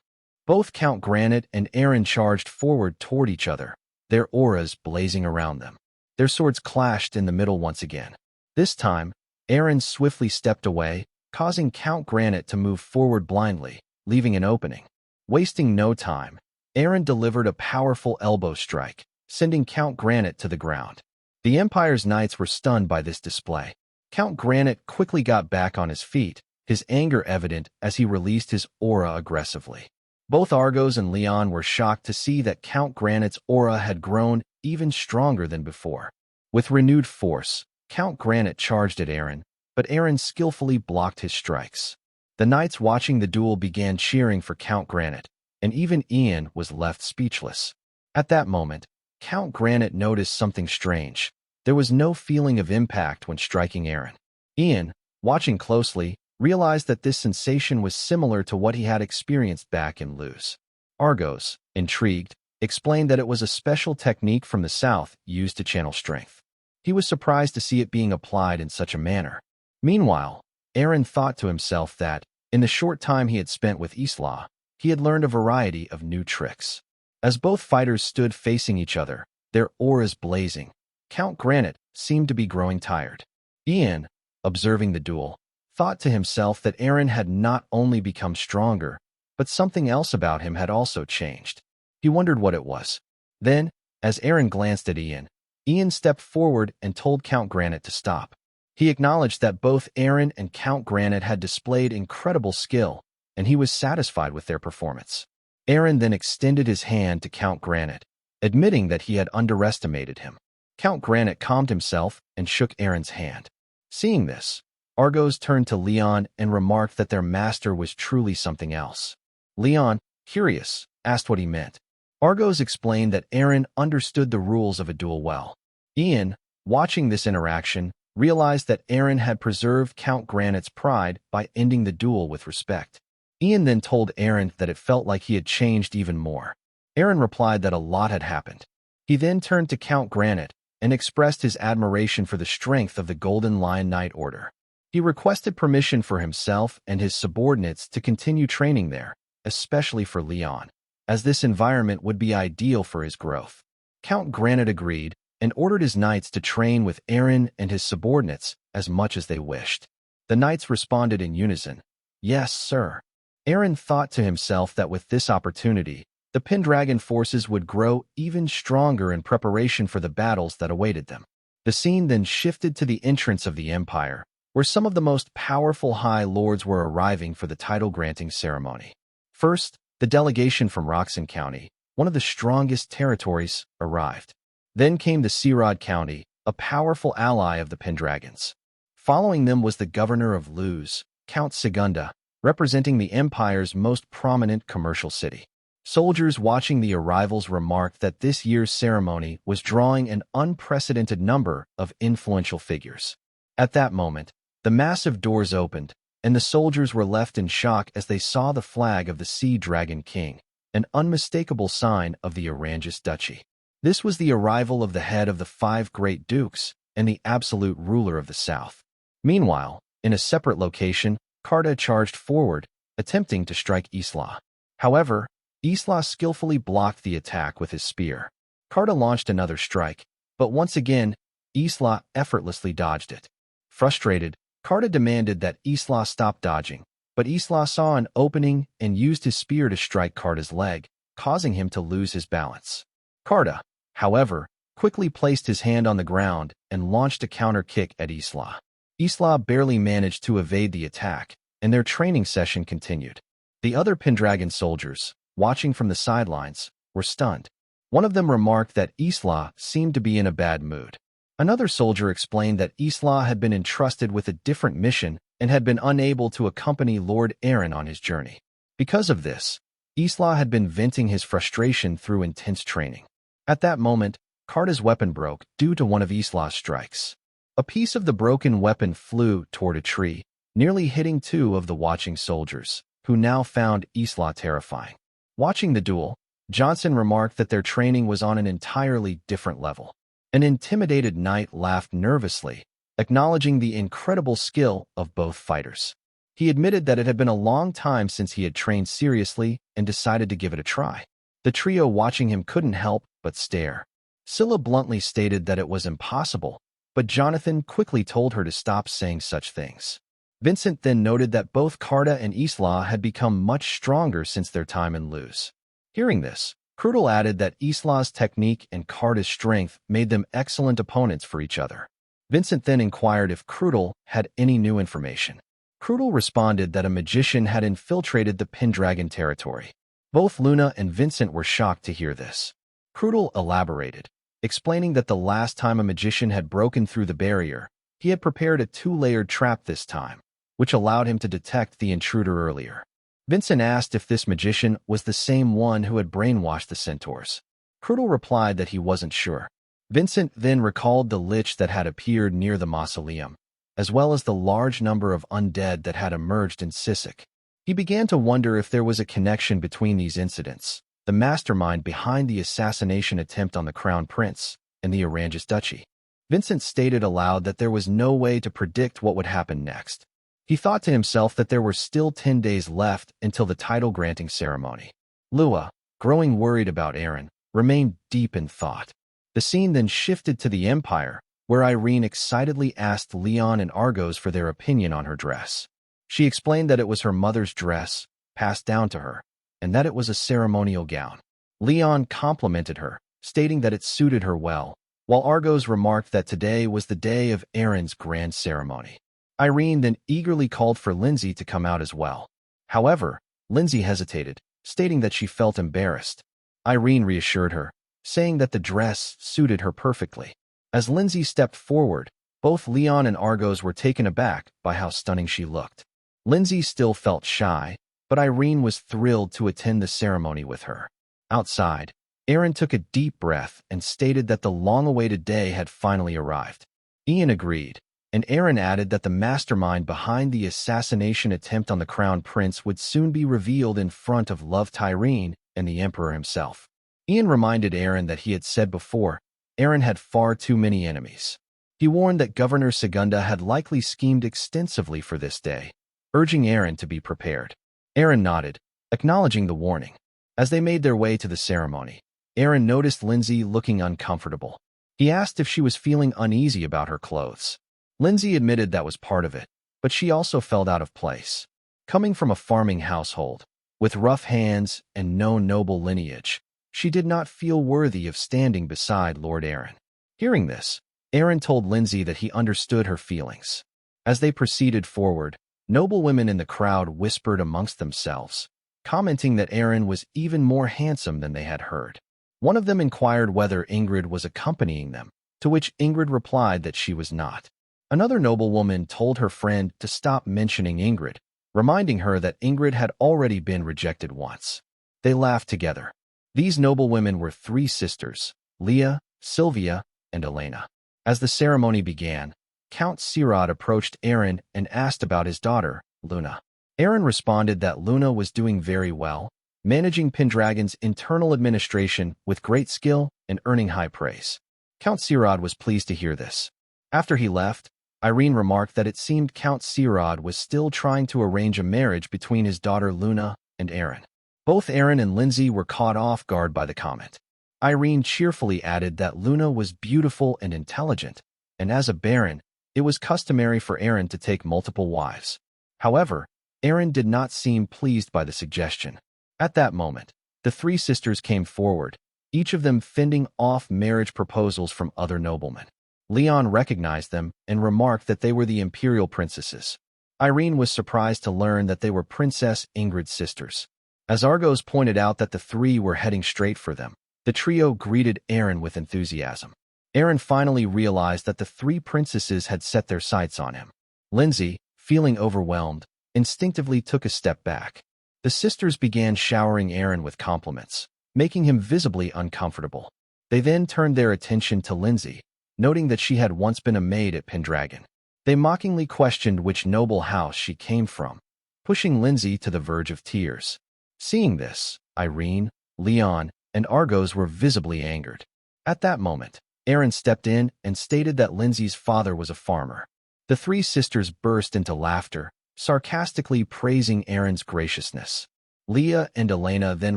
Both Count Granite and Eren charged forward toward each other, their auras blazing around them. Their swords clashed in the middle once again. This time, Eren swiftly stepped away, causing Count Granite to move forward blindly, leaving an opening. Wasting no time, Eren delivered a powerful elbow strike, sending Count Granite to the ground. The Empire's knights were stunned by this display. Count Granite quickly got back on his feet, his anger evident as he released his aura aggressively. Both Argos and Leon were shocked to see that Count Granite's aura had grown even stronger than before. With renewed force, Count Granite charged at Eren, but Eren skillfully blocked his strikes. The knights watching the duel began cheering for Count Granite, and even Ian was left speechless. At that moment, Count Granite noticed something strange. There was no feeling of impact when striking Eren. Ian, watching closely, realized that this sensation was similar to what he had experienced back in Luz. Argos, intrigued, explained that it was a special technique from the south used to channel strength. He was surprised to see it being applied in such a manner. Meanwhile, Eren thought to himself that, in the short time he had spent with Isla, he had learned a variety of new tricks. As both fighters stood facing each other, their auras blazing, Count Granite seemed to be growing tired. Ian, observing the duel, thought to himself that Eren had not only become stronger, but something else about him had also changed. He wondered what it was. Then, as Eren glanced at Ian stepped forward and told Count Granite to stop. He acknowledged that both Eren and Count Granite had displayed incredible skill, and he was satisfied with their performance. Eren then extended his hand to Count Granite, admitting that he had underestimated him. Count Granite calmed himself and shook Eren's hand. Seeing this, Argos turned to Leon and remarked that their master was truly something else. Leon, curious, asked what he meant. Argos explained that Eren understood the rules of a duel well. Ian, watching this interaction, realized that Eren had preserved Count Granite's pride by ending the duel with respect. Ian then told Eren that it felt like he had changed even more. Eren replied that a lot had happened. He then turned to Count Granite and expressed his admiration for the strength of the Golden Lion Knight Order. He requested permission for himself and his subordinates to continue training there, especially for Leon, as this environment would be ideal for his growth. Count Granite agreed and ordered his knights to train with Eren and his subordinates as much as they wished. The knights responded in unison, "Yes, sir." Eren thought to himself that with this opportunity, the Pendragon forces would grow even stronger in preparation for the battles that awaited them. The scene then shifted to the entrance of the Empire, where some of the most powerful High Lords were arriving for the title-granting ceremony. First, the delegation from Roxen County, one of the strongest territories, arrived. Then came the Sirad County, a powerful ally of the Pendragons. Following them was the governor of Luz, Count Segunda, representing the Empire's most prominent commercial city. Soldiers watching the arrivals remarked that this year's ceremony was drawing an unprecedented number of influential figures. At that moment, the massive doors opened, and the soldiers were left in shock as they saw the flag of the Sea Dragon King, an unmistakable sign of the Oranges Duchy. This was the arrival of the head of the 5 great dukes and the absolute ruler of the south. Meanwhile, in a separate location, Karta charged forward, attempting to strike Isla. However, Isla skillfully blocked the attack with his spear. Karta launched another strike, but once again, Isla effortlessly dodged it. Frustrated, Karta demanded that Isla stop dodging, but Isla saw an opening and used his spear to strike Karta's leg, causing him to lose his balance. Karta, however, quickly placed his hand on the ground and launched a counter kick at Isla. Isla barely managed to evade the attack, and their training session continued. The other Pendragon soldiers, watching from the sidelines, were stunned. One of them remarked that Isla seemed to be in a bad mood. Another soldier explained that Isla had been entrusted with a different mission and had been unable to accompany Lord Eren on his journey. Because of this, Isla had been venting his frustration through intense training. At that moment, Karta's weapon broke due to one of Isla's strikes. A piece of the broken weapon flew toward a tree, nearly hitting 2 of the watching soldiers, who now found Isla terrifying. Watching the duel, Johnson remarked that their training was on an entirely different level. An intimidated knight laughed nervously, acknowledging the incredible skill of both fighters. He admitted that it had been a long time since he had trained seriously and decided to give it a try. The trio watching him couldn't help but stare. Scylla bluntly stated that it was impossible, but Jonathan quickly told her to stop saying such things. Vincent then noted that both Karta and Isla had become much stronger since their time in Luz. Hearing this, Krudel added that Isla's technique and Karta's strength made them excellent opponents for each other. Vincent then inquired if Krudel had any new information. Krudel responded that a magician had infiltrated the Pendragon territory. Both Luna and Vincent were shocked to hear this. Krudel elaborated, explaining that the last time a magician had broken through the barrier, he had prepared a 2-layered trap this time, which allowed him to detect the intruder earlier. Vincent asked if this magician was the same one who had brainwashed the centaurs. Krudel replied that he wasn't sure. Vincent then recalled the lich that had appeared near the mausoleum, as well as the large number of undead that had emerged in Sisek. He began to wonder if there was a connection between these incidents, the mastermind behind the assassination attempt on the Crown Prince, and the Oranges Duchy. Vincent stated aloud that there was no way to predict what would happen next. He thought to himself that there were still 10 days left until the title-granting ceremony. Lua, growing worried about Eren, remained deep in thought. The scene then shifted to the Empire, where Irene excitedly asked Leon and Argos for their opinion on her dress. She explained that it was her mother's dress, passed down to her, and that it was a ceremonial gown. Leon complimented her, stating that it suited her well, while Argos remarked that today was the day of Eren's grand ceremony. Irene then eagerly called for Lindsay to come out as well. However, Lindsay hesitated, stating that she felt embarrassed. Irene reassured her, saying that the dress suited her perfectly. As Lindsay stepped forward, both Leon and Argos were taken aback by how stunning she looked. Lindsay still felt shy, but Irene was thrilled to attend the ceremony with her. Outside, Eren took a deep breath and stated that the long-awaited day had finally arrived. Ian agreed, and Eren added that the mastermind behind the assassination attempt on the Crown Prince would soon be revealed in front of Love Tyrene and the Emperor himself. Ian reminded Eren that he had said before, Eren had far too many enemies. He warned that Governor Segunda had likely schemed extensively for this day, urging Eren to be prepared. Eren nodded, acknowledging the warning. As they made their way to the ceremony, Eren noticed Lindsay looking uncomfortable. He asked if she was feeling uneasy about her clothes. Lindsay admitted that was part of it, but she also felt out of place. Coming from a farming household, with rough hands and no noble lineage, she did not feel worthy of standing beside Lord Eren. Hearing this, Eren told Lindsay that he understood her feelings. As they proceeded forward, noblewomen in the crowd whispered amongst themselves, commenting that Eren was even more handsome than they had heard. One of them inquired whether Ingrid was accompanying them, to which Ingrid replied that she was not. Another noblewoman told her friend to stop mentioning Ingrid, reminding her that Ingrid had already been rejected once. They laughed together. These noblewomen were three sisters, Leah, Sylvia, and Elena. As the ceremony began, Count Sirad approached Eren and asked about his daughter, Luna. Eren responded that Luna was doing very well, managing Pendragon's internal administration with great skill and earning high praise. Count Sirad was pleased to hear this. After he left, Irene remarked that it seemed Count Sirad was still trying to arrange a marriage between his daughter Luna and Eren. Both Eren and Lindsay were caught off guard by the comment. Irene cheerfully added that Luna was beautiful and intelligent, and as a baron, it was customary for Eren to take multiple wives. However, Eren did not seem pleased by the suggestion. At that moment, the three sisters came forward, each of them fending off marriage proposals from other noblemen. Leon recognized them and remarked that they were the imperial princesses. Irene was surprised to learn that they were Princess Ingrid's sisters. As Argos pointed out that the three were heading straight for them, the trio greeted Eren with enthusiasm. Eren finally realized that the three princesses had set their sights on him. Lindsay, feeling overwhelmed, instinctively took a step back. The sisters began showering Eren with compliments, making him visibly uncomfortable. They then turned their attention to Lindsay, noting that she had once been a maid at Pendragon. They mockingly questioned which noble house she came from, pushing Lindsay to the verge of tears. Seeing this, Irene, Leon, and Argos were visibly angered. At that moment, Eren stepped in and stated that Lindsay's father was a farmer. The three sisters burst into laughter, sarcastically praising Eren's graciousness. Leah and Elena then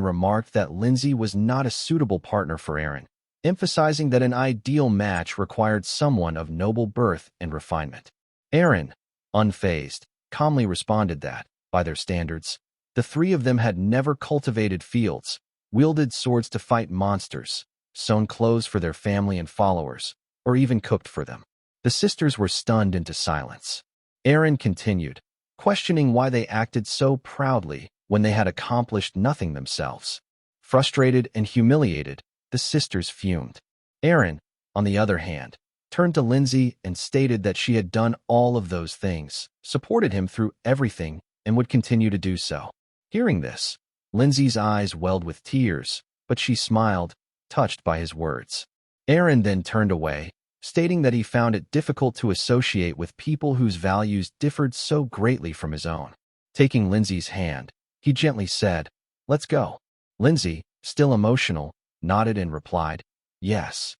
remarked that Lindsay was not a suitable partner for Eren, emphasizing that an ideal match required someone of noble birth and refinement. Eren, unfazed, calmly responded that, by their standards, the three of them had never cultivated fields, wielded swords to fight monsters, sewn clothes for their family and followers, or even cooked for them. The sisters were stunned into silence. Eren continued, questioning why they acted so proudly when they had accomplished nothing themselves. Frustrated and humiliated, the sisters fumed. Eren, on the other hand, turned to Lindsay and stated that she had done all of those things, supported him through everything, and would continue to do so. Hearing this, Lindsay's eyes welled with tears, but she smiled, touched by his words. Eren then turned away, stating that he found it difficult to associate with people whose values differed so greatly from his own. Taking Lindsay's hand, he gently said, "Let's go." Lindsay, still emotional, nodded and replied, "Yes."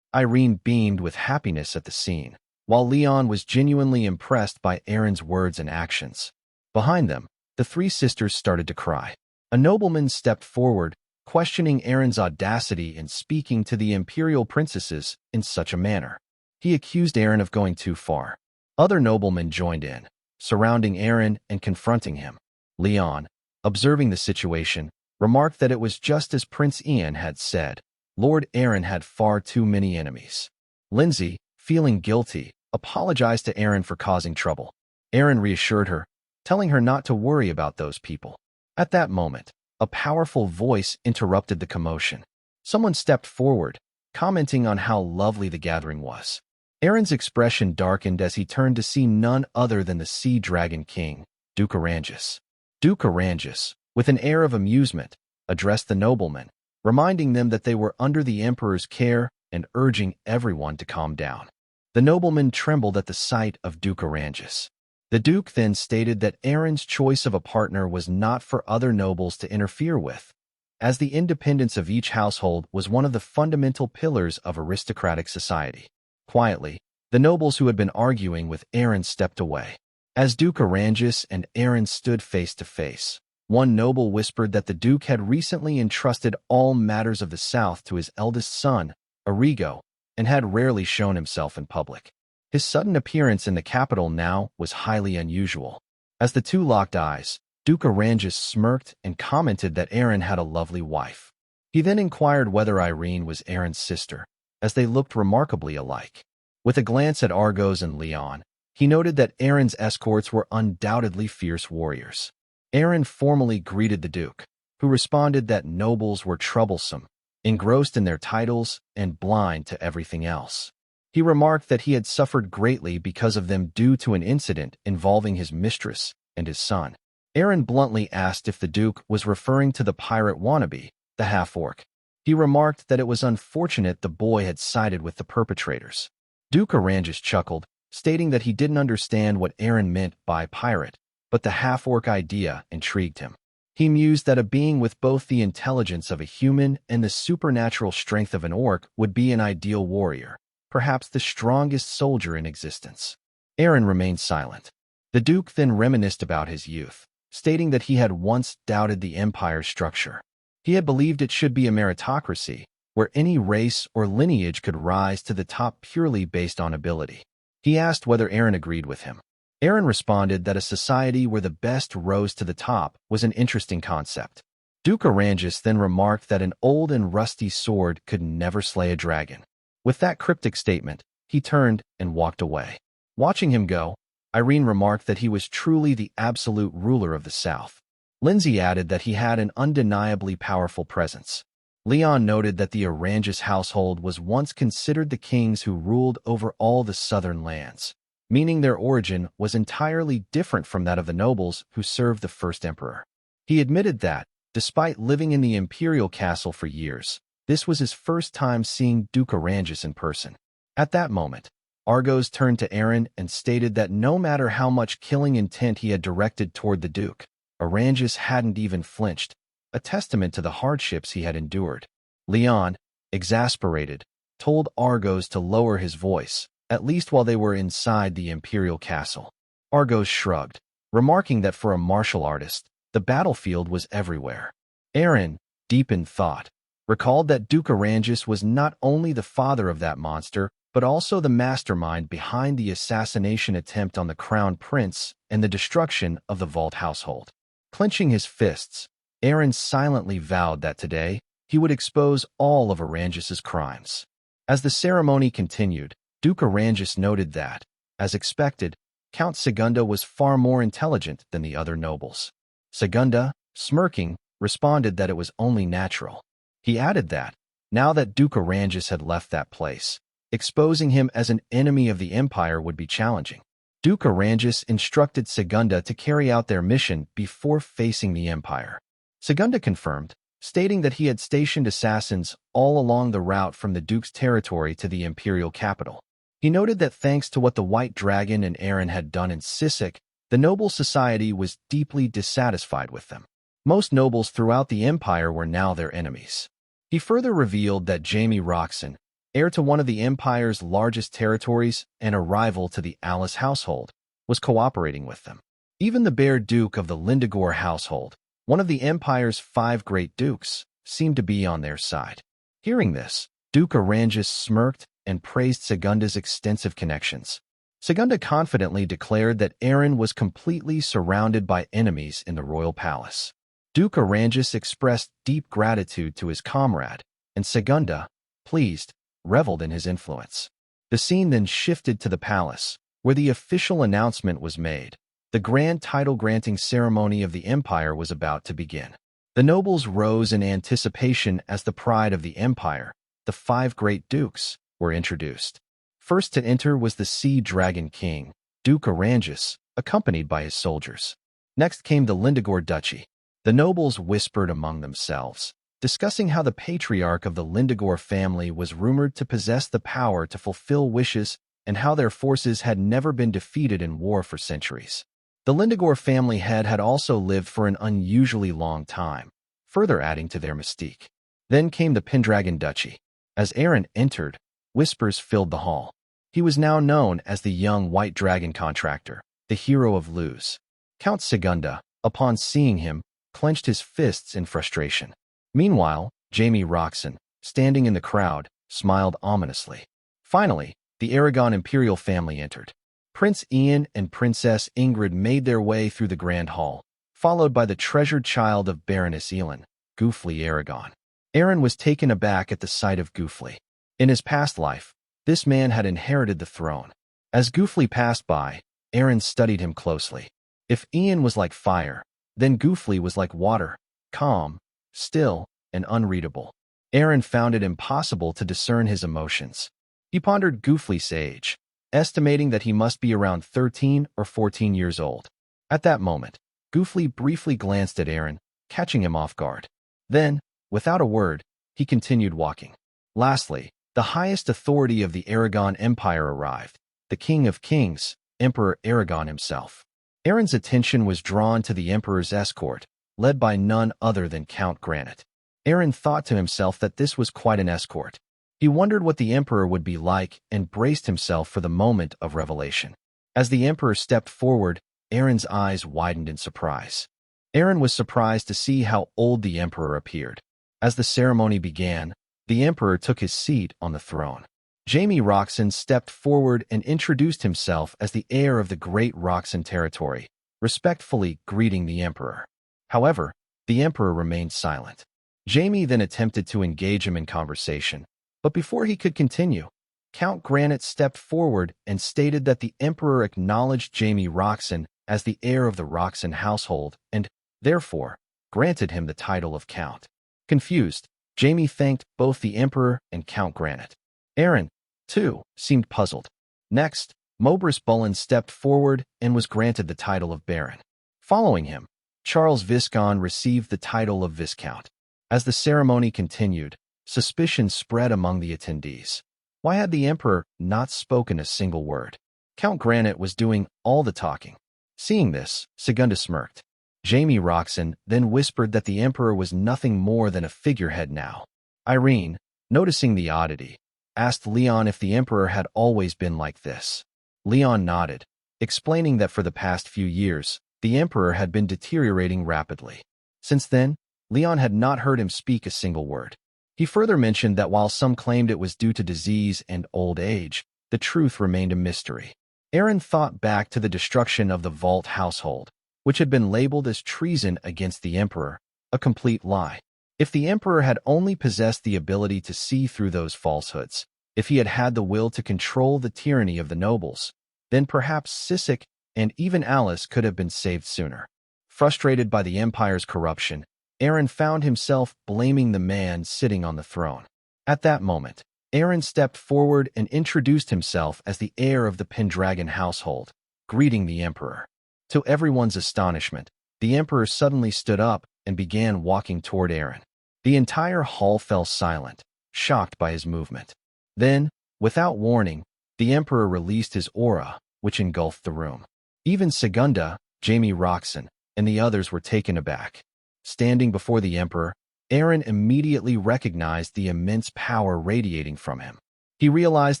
Irene beamed with happiness at the scene, while Leon was genuinely impressed by Eren's words and actions. Behind them, the three sisters started to cry. A nobleman stepped forward, questioning Eren's audacity in speaking to the imperial princesses in such a manner. He accused Eren of going too far. Other noblemen joined in, surrounding Eren and confronting him. Leon, observing the situation, remarked that it was just as Prince Ian had said. Lord Eren had far too many enemies. Lindsay, feeling guilty, apologized to Eren for causing trouble. Eren reassured her, telling her not to worry about those people. At that moment, a powerful voice interrupted the commotion. Someone stepped forward, commenting on how lovely the gathering was. Eren's expression darkened as he turned to see none other than the Sea Dragon King, Duke Aranjus. Duke Aranjus, with an air of amusement, addressed the noblemen, reminding them that they were under the Emperor's care and urging everyone to calm down. The noblemen trembled at the sight of Duke Aranjus. The Duke then stated that Eren's choice of a partner was not for other nobles to interfere with, as the independence of each household was one of the fundamental pillars of aristocratic society. Quietly, the nobles who had been arguing with Eren stepped away. As Duke Aranjus and Eren stood face to face, one noble whispered that the Duke had recently entrusted all matters of the South to his eldest son, Arrigo, and had rarely shown himself in public. His sudden appearance in the capital now was highly unusual. As the two locked eyes, Duke Aranjus smirked and commented that Eren had a lovely wife. He then inquired whether Irene was Eren's sister, as they looked remarkably alike. With a glance at Argos and Leon, he noted that Eren's escorts were undoubtedly fierce warriors. Eren formally greeted the Duke, who responded that nobles were troublesome, engrossed in their titles, and blind to everything else. He remarked that he had suffered greatly because of them due to an incident involving his mistress and his son. Eren bluntly asked if the Duke was referring to the pirate wannabe, the half-orc. He remarked that it was unfortunate the boy had sided with the perpetrators. Duke Oranges chuckled, stating that he didn't understand what Eren meant by pirate, but the half-orc idea intrigued him. He mused that a being with both the intelligence of a human and the supernatural strength of an orc would be an ideal warrior, perhaps the strongest soldier in existence. Eren remained silent. The Duke then reminisced about his youth, stating that he had once doubted the Empire's structure. He had believed it should be a meritocracy, where any race or lineage could rise to the top purely based on ability. He asked whether Eren agreed with him. Eren responded that a society where the best rose to the top was an interesting concept. Duke Oranges then remarked that an old and rusty sword could never slay a dragon. With that cryptic statement, he turned and walked away. Watching him go, Irene remarked that he was truly the absolute ruler of the South. Lindsay added that he had an undeniably powerful presence. Leon noted that the Oranges household was once considered the kings who ruled over all the southern lands, meaning their origin was entirely different from that of the nobles who served the first emperor. He admitted that, despite living in the imperial castle for years, this was his first time seeing Duke Oranges in person. At that moment, Argos turned to Eren and stated that no matter how much killing intent he had directed toward the Duke, Oranges hadn't even flinched, a testament to the hardships he had endured. Leon, exasperated, told Argos to lower his voice, at least while they were inside the imperial castle. Argos shrugged, remarking that for a martial artist, the battlefield was everywhere. Eren, deep in thought, recalled that Duke Oranges was not only the father of that monster, but also the mastermind behind the assassination attempt on the crown prince and the destruction of the Valt household. Clenching his fists, Eren silently vowed that today he would expose all of Oranges' crimes. As the ceremony continued, Duke Oranges noted that, as expected, Count Segunda was far more intelligent than the other nobles. Segunda, smirking, responded that it was only natural. He added that, now that Duke Oranges had left that place, exposing him as an enemy of the Empire would be challenging. Duke Oranges instructed Segunda to carry out their mission before facing the Empire. Segunda confirmed, stating that he had stationed assassins all along the route from the Duke's territory to the imperial capital. He noted that thanks to what the White Dragon and Eren had done in Sisek, the noble society was deeply dissatisfied with them. Most nobles throughout the Empire were now their enemies. He further revealed that Jaime Roxon, heir to one of the Empire's largest territories and a rival to the Alice household, was cooperating with them. Even the Bear Duke of the Lindegor household, one of the Empire's 5 great dukes, seemed to be on their side. Hearing this, Duke Oranges smirked and praised Segunda's extensive connections. Segunda confidently declared that Eren was completely surrounded by enemies in the royal palace. Duke Oranges expressed deep gratitude to his comrade, and Segunda, pleased, reveled in his influence. The scene then shifted to the palace, where the official announcement was made. The grand title-granting ceremony of the Empire was about to begin. The nobles rose in anticipation as the pride of the Empire, the 5 great dukes, were introduced. First to enter was the Sea Dragon King, Duke Oranges, accompanied by his soldiers. Next came the Lindegor Duchy. The nobles whispered among themselves, discussing how the patriarch of the Lindegor family was rumored to possess the power to fulfill wishes and how their forces had never been defeated in war for centuries. The Lindegor family head had also lived for an unusually long time, further adding to their mystique. Then came the Pendragon Duchy. As Eren entered, whispers filled the hall. He was now known as the young White Dragon contractor, the hero of Luz. Count Segunda, upon seeing him, clenched his fists in frustration. Meanwhile, Jaime Roxon, standing in the crowd, smiled ominously. Finally, the Aragon imperial family entered. Prince Ian and Princess Ingrid made their way through the grand hall, followed by the treasured child of Baroness Elin, Goofly Aragon. Eren was taken aback at the sight of Goofly. In his past life, this man had inherited the throne. As Goofly passed by, Eren studied him closely. If Ian was like fire, then Goofly was like water, calm, still, and unreadable. Eren found it impossible to discern his emotions. He pondered Goofly's age, estimating that he must be around 13 or 14 years old. At that moment, Goofly briefly glanced at Eren, catching him off guard. Then, without a word, he continued walking. Lastly, the highest authority of the Aragon Empire arrived, the King of Kings, Emperor Aragon himself. Eren's attention was drawn to the Emperor's escort, led by none other than Count Granite. Eren thought to himself that this was quite an escort. He wondered what the Emperor would be like and braced himself for the moment of revelation. As the Emperor stepped forward, Eren's eyes widened in surprise. Eren was surprised to see how old the Emperor appeared. As the ceremony began, the Emperor took his seat on the throne. Jaime Roxon stepped forward and introduced himself as the heir of the great Roxon territory, respectfully greeting the Emperor. However, the Emperor remained silent. Jaime then attempted to engage him in conversation, but before he could continue, Count Granite stepped forward and stated that the Emperor acknowledged Jaime Roxon as the heir of the Roxon household and, therefore, granted him the title of Count. Confused, Jaime thanked both the Emperor and Count Granite. Eren, too, seemed puzzled. Next, Mobris Bullen stepped forward and was granted the title of Baron. Following him, Charles Viscount received the title of Viscount. As the ceremony continued, suspicion spread among the attendees. Why had the Emperor not spoken a single word? Count Granite was doing all the talking. Seeing this, Segunda smirked. Jaime Roxon then whispered that the Emperor was nothing more than a figurehead now. Irene, noticing the oddity, asked Leon if the Emperor had always been like this. Leon nodded, explaining that for the past few years, the Emperor had been deteriorating rapidly. Since then, Leon had not heard him speak a single word. He further mentioned that while some claimed it was due to disease and old age, the truth remained a mystery. Eren thought back to the destruction of the Valt household, which had been labeled as treason against the Emperor, a complete lie. If the Emperor had only possessed the ability to see through those falsehoods, if he had had the will to control the tyranny of the nobles, then perhaps Sisek and even Alice could have been saved sooner. Frustrated by the Empire's corruption, Eren found himself blaming the man sitting on the throne. At that moment, Eren stepped forward and introduced himself as the heir of the Pendragon household, greeting the Emperor. To everyone's astonishment, the Emperor suddenly stood up and began walking toward Eren. The entire hall fell silent, shocked by his movement. Then, without warning, the Emperor released his aura, which engulfed the room. Even Segunda, Jaime Roxon, and the others were taken aback. Standing before the Emperor, Eren immediately recognized the immense power radiating from him. He realized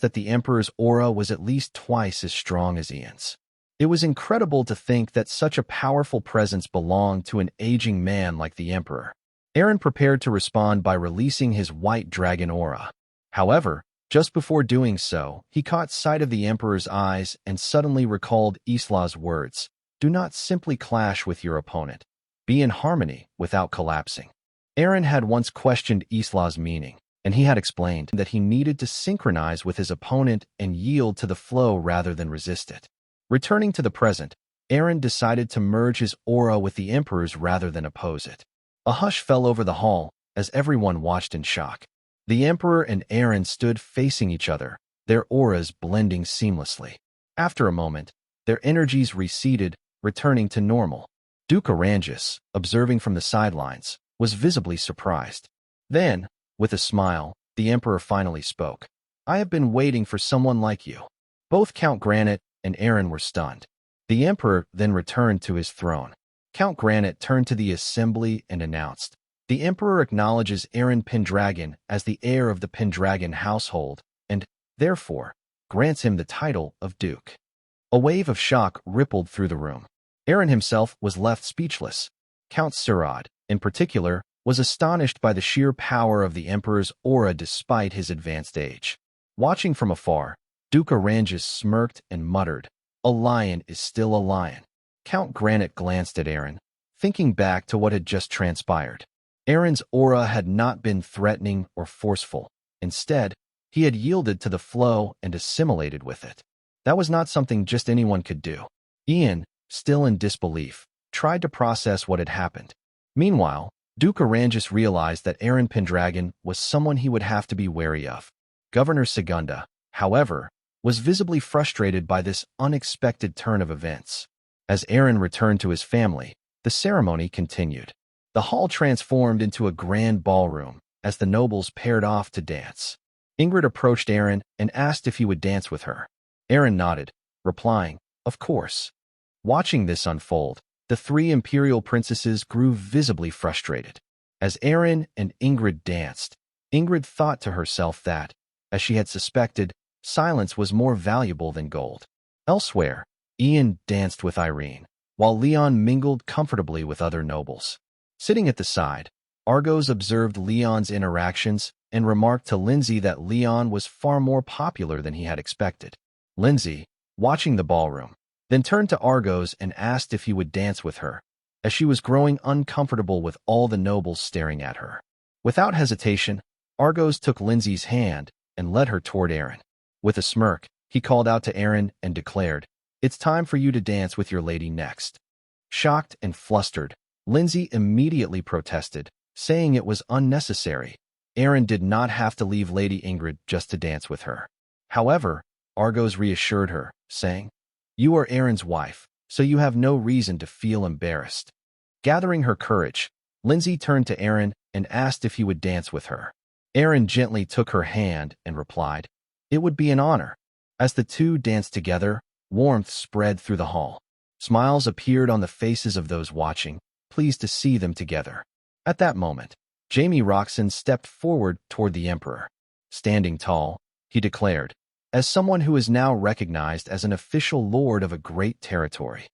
that the Emperor's aura was at least twice as strong as Ian's. It was incredible to think that such a powerful presence belonged to an aging man like the Emperor. Eren prepared to respond by releasing his white dragon aura. However, just before doing so, he caught sight of the Emperor's eyes and suddenly recalled Isla's words, "Do not simply clash with your opponent. Be in harmony without collapsing." Eren had once questioned Isla's meaning, and he had explained that he needed to synchronize with his opponent and yield to the flow rather than resist it. Returning to the present, Eren decided to merge his aura with the Emperor's rather than oppose it. A hush fell over the hall as everyone watched in shock. The Emperor and Eren stood facing each other, their auras blending seamlessly. After a moment, their energies receded, returning to normal. Duke Arangis, observing from the sidelines, was visibly surprised. Then, with a smile, the Emperor finally spoke. "I have been waiting for someone like you." Both Count Granite and Eren were stunned. The Emperor then returned to his throne. Count Granite turned to the assembly and announced, "The Emperor acknowledges Eren Pendragon as the heir of the Pendragon household and, therefore, grants him the title of Duke." A wave of shock rippled through the room. Eren himself was left speechless. Count Surad, in particular, was astonished by the sheer power of the Emperor's aura despite his advanced age. Watching from afar, Duke Arangis smirked and muttered, "A lion is still a lion." Count Granite glanced at Eren, thinking back to what had just transpired. Eren's aura had not been threatening or forceful. Instead, he had yielded to the flow and assimilated with it. That was not something just anyone could do. Ian, still in disbelief, tried to process what had happened. Meanwhile, Duke Arangis realized that Eren Pendragon was someone he would have to be wary of. Governor Segunda, however, was visibly frustrated by this unexpected turn of events. As Eren returned to his family, The ceremony continued. The hall transformed into a grand ballroom as the nobles paired off to dance. Ingrid approached Eren and asked if he would dance with her. Eren nodded, replying, "Of course." Watching this unfold, the three imperial princesses grew visibly frustrated. As Eren and Ingrid danced, Ingrid thought to herself that, as she had suspected, silence was more valuable than gold. Elsewhere, Ian danced with Irene, while Leon mingled comfortably with other nobles. Sitting at the side, Argos observed Leon's interactions and remarked to Lindsay that Leon was far more popular than he had expected. Lindsay, watching the ballroom, then turned to Argos and asked if he would dance with her, as she was growing uncomfortable with all the nobles staring at her. Without hesitation, Argos took Lindsay's hand and led her toward Eren. With a smirk, he called out to Eren and declared, "It's time for you to dance with your lady next." Shocked and flustered, Lindsay immediately protested, saying it was unnecessary. Eren did not have to leave Lady Ingrid just to dance with her. However, Argos reassured her, saying, "You are Eren's wife, so you have no reason to feel embarrassed." Gathering her courage, Lindsay turned to Eren and asked if he would dance with her. Eren gently took her hand and replied, "It would be an honor." As the two danced together, warmth spread through the hall. Smiles appeared on the faces of those watching, pleased to see them together. At that moment, Jaime Roxon stepped forward toward the Emperor. Standing tall, he declared, "As someone who is now recognized as an official lord of a great territory."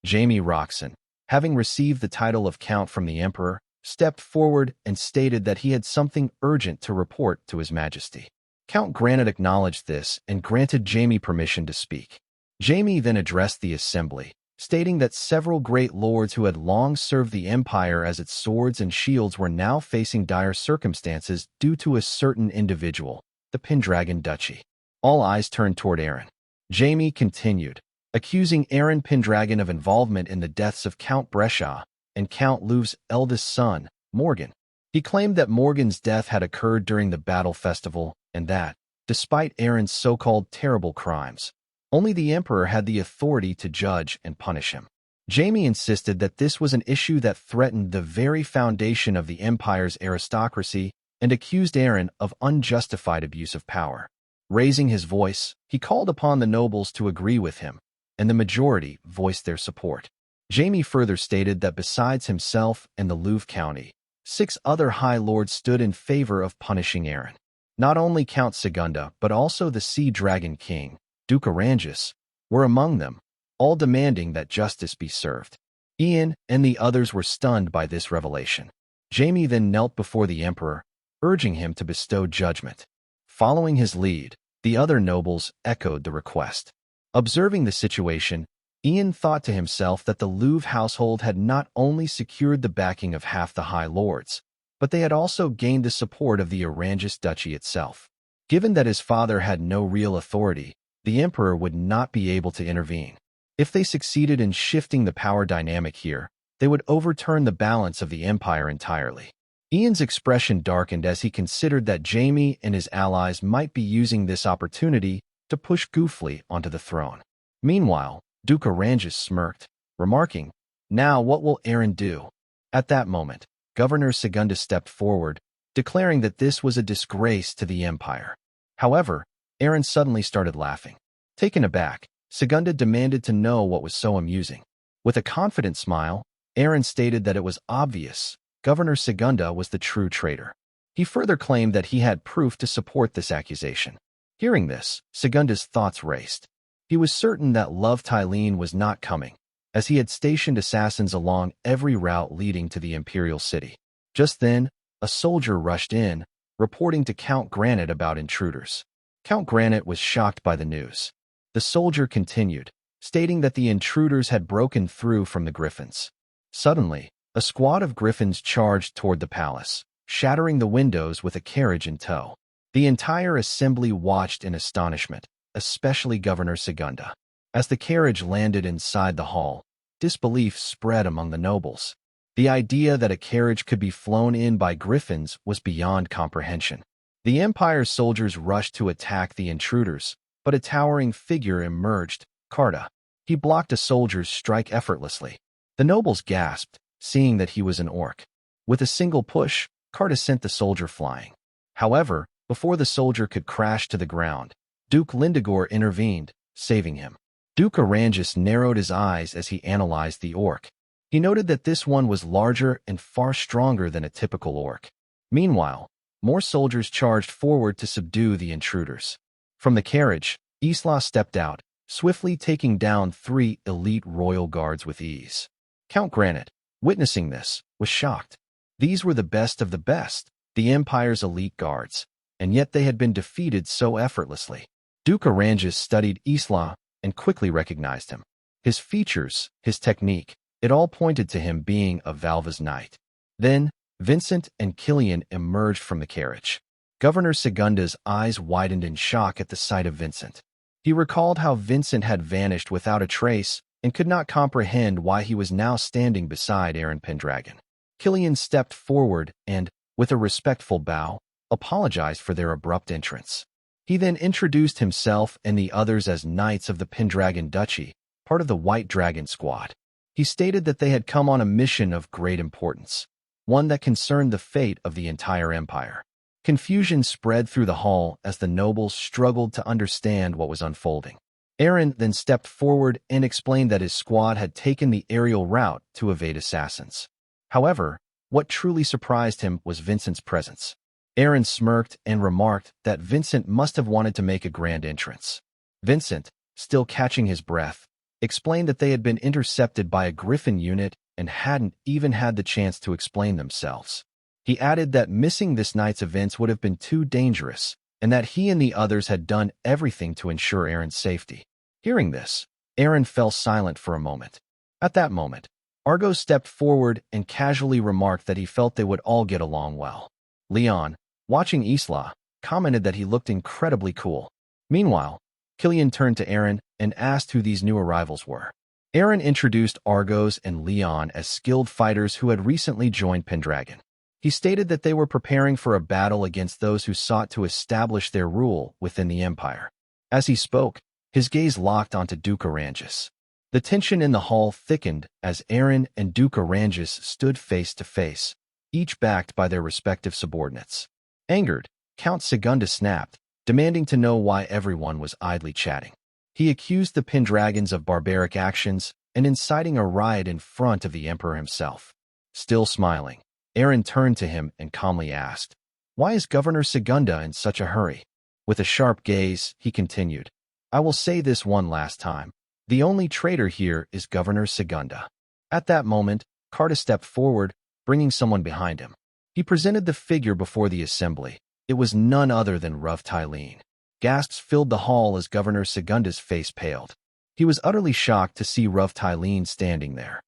Jaime Roxon, having received the title of Count from the Emperor, stepped forward and stated that he had something urgent to report to His Majesty. Count Granite acknowledged this and granted Jaime permission to speak. Jaime then addressed the assembly, stating that several great lords who had long served the Empire as its swords and shields were now facing dire circumstances due to a certain individual, the Pendragon Duchy. All eyes turned toward Eren. Jaime continued, accusing Eren Pendragon of involvement in the deaths of Count Brescia and Count Louv's eldest son, Morgan. He claimed that Morgan's death had occurred during the battle festival and that, despite Eren's so-called terrible crimes, only the Emperor had the authority to judge and punish him. Jaime insisted that this was an issue that threatened the very foundation of the Empire's aristocracy and accused Eren of unjustified abuse of power. Raising his voice, he called upon the nobles to agree with him, and the majority voiced their support. Jaime further stated that besides himself and the Louvre County, 6 other High Lords stood in favor of punishing Eren. Not only Count Segunda, but also the Sea Dragon King, Duke Orangus, were among them, all demanding that justice be served. Ian and the others were stunned by this revelation. Jaime then knelt before the Emperor, urging him to bestow judgment. Following his lead, the other nobles echoed the request. Observing the situation, Ian thought to himself that the Louvre household had not only secured the backing of half the High Lords, but they had also gained the support of the Orangus Duchy itself. Given that his father had no real authority, the Emperor would not be able to intervene. If they succeeded in shifting the power dynamic here, they would overturn the balance of the Empire entirely. Ian's expression darkened as he considered that Jaime and his allies might be using this opportunity to push Goofly onto the throne. Meanwhile, Duke Orangus smirked, remarking, "Now what will Eren do?" At that moment, Governor Segunda stepped forward, declaring that this was a disgrace to the Empire. However, Eren suddenly started laughing. Taken aback, Segunda demanded to know what was so amusing. With a confident smile, Eren stated that it was obvious Governor Segunda was the true traitor. He further claimed that he had proof to support this accusation. Hearing this, Segunda's thoughts raced. He was certain that Love Tylene was not coming, as he had stationed assassins along every route leading to the Imperial City. Just then, a soldier rushed in, reporting to Count Granite about intruders. Count Granite was shocked by the news. The soldier continued, stating that the intruders had broken through from the Griffins. Suddenly, a squad of Griffins charged toward the palace, shattering the windows with a carriage in tow. The entire assembly watched in astonishment, especially Governor Segunda. As the carriage landed inside the hall, disbelief spread among the nobles. The idea that a carriage could be flown in by Griffins was beyond comprehension. The Empire's soldiers rushed to attack the intruders, but a towering figure emerged, Carta. He blocked a soldier's strike effortlessly. The nobles gasped, seeing that he was an orc. With a single push, Karta sent the soldier flying. However, before the soldier could crash to the ground, Duke Lindegor intervened, saving him. Duke Arangis narrowed his eyes as he analyzed the orc. He noted that this one was larger and far stronger than a typical orc. Meanwhile, more soldiers charged forward to subdue the intruders. From the carriage, Isla stepped out, swiftly taking down 3 elite royal guards with ease. Count Granite, witnessing this, was shocked. These were the best of the best, the Empire's elite guards, and yet they had been defeated so effortlessly. Duke Arangis studied Isla and quickly recognized him. His features, his technique, it all pointed to him being a Valva's knight. Then, Vincent and Killian emerged from the carriage. Governor Segunda's eyes widened in shock at the sight of Vincent. He recalled how Vincent had vanished without a trace and could not comprehend why he was now standing beside Eren Pendragon. Killian stepped forward and, with a respectful bow, apologized for their abrupt entrance. He then introduced himself and the others as Knights of the Pendragon Duchy, part of the White Dragon Squad. He stated that they had come on a mission of great importance, one that concerned the fate of the entire empire. Confusion spread through the hall as the nobles struggled to understand what was unfolding. Eren then stepped forward and explained that his squad had taken the aerial route to evade assassins. However, what truly surprised him was Vincent's presence. Eren smirked and remarked that Vincent must have wanted to make a grand entrance. Vincent, still catching his breath, explained that they had been intercepted by a Griffin unit and hadn't even had the chance to explain themselves. He added that missing this night's events would have been too dangerous, and that he and the others had done everything to ensure Eren's safety. Hearing this, Eren fell silent for a moment. At that moment, Argo stepped forward and casually remarked that he felt they would all get along well. Leon, watching Isla, commented that he looked incredibly cool. Meanwhile, Killian turned to Eren and asked who these new arrivals were. Eren introduced Argos and Leon as skilled fighters who had recently joined Pendragon. He stated that they were preparing for a battle against those who sought to establish their rule within the Empire. As he spoke, his gaze locked onto Duke Arangis. The tension in the hall thickened as Eren and Duke Arangis stood face to face, each backed by their respective subordinates. Angered, Count Segunda snapped, demanding to know why everyone was idly chatting. He accused the Pendragons of barbaric actions and inciting a riot in front of the Emperor himself. Still smiling, Eren turned to him and calmly asked, "Why is Governor Segunda in such a hurry?" With a sharp gaze, he continued, "I will say this one last time. The only traitor here is Governor Segunda." At that moment, Karta stepped forward, bringing someone behind him. He presented the figure before the assembly. It was none other than Ruv Tylene. Gasps filled the hall as Governor Segunda's face paled. He was utterly shocked to see Ruv Tylene standing there.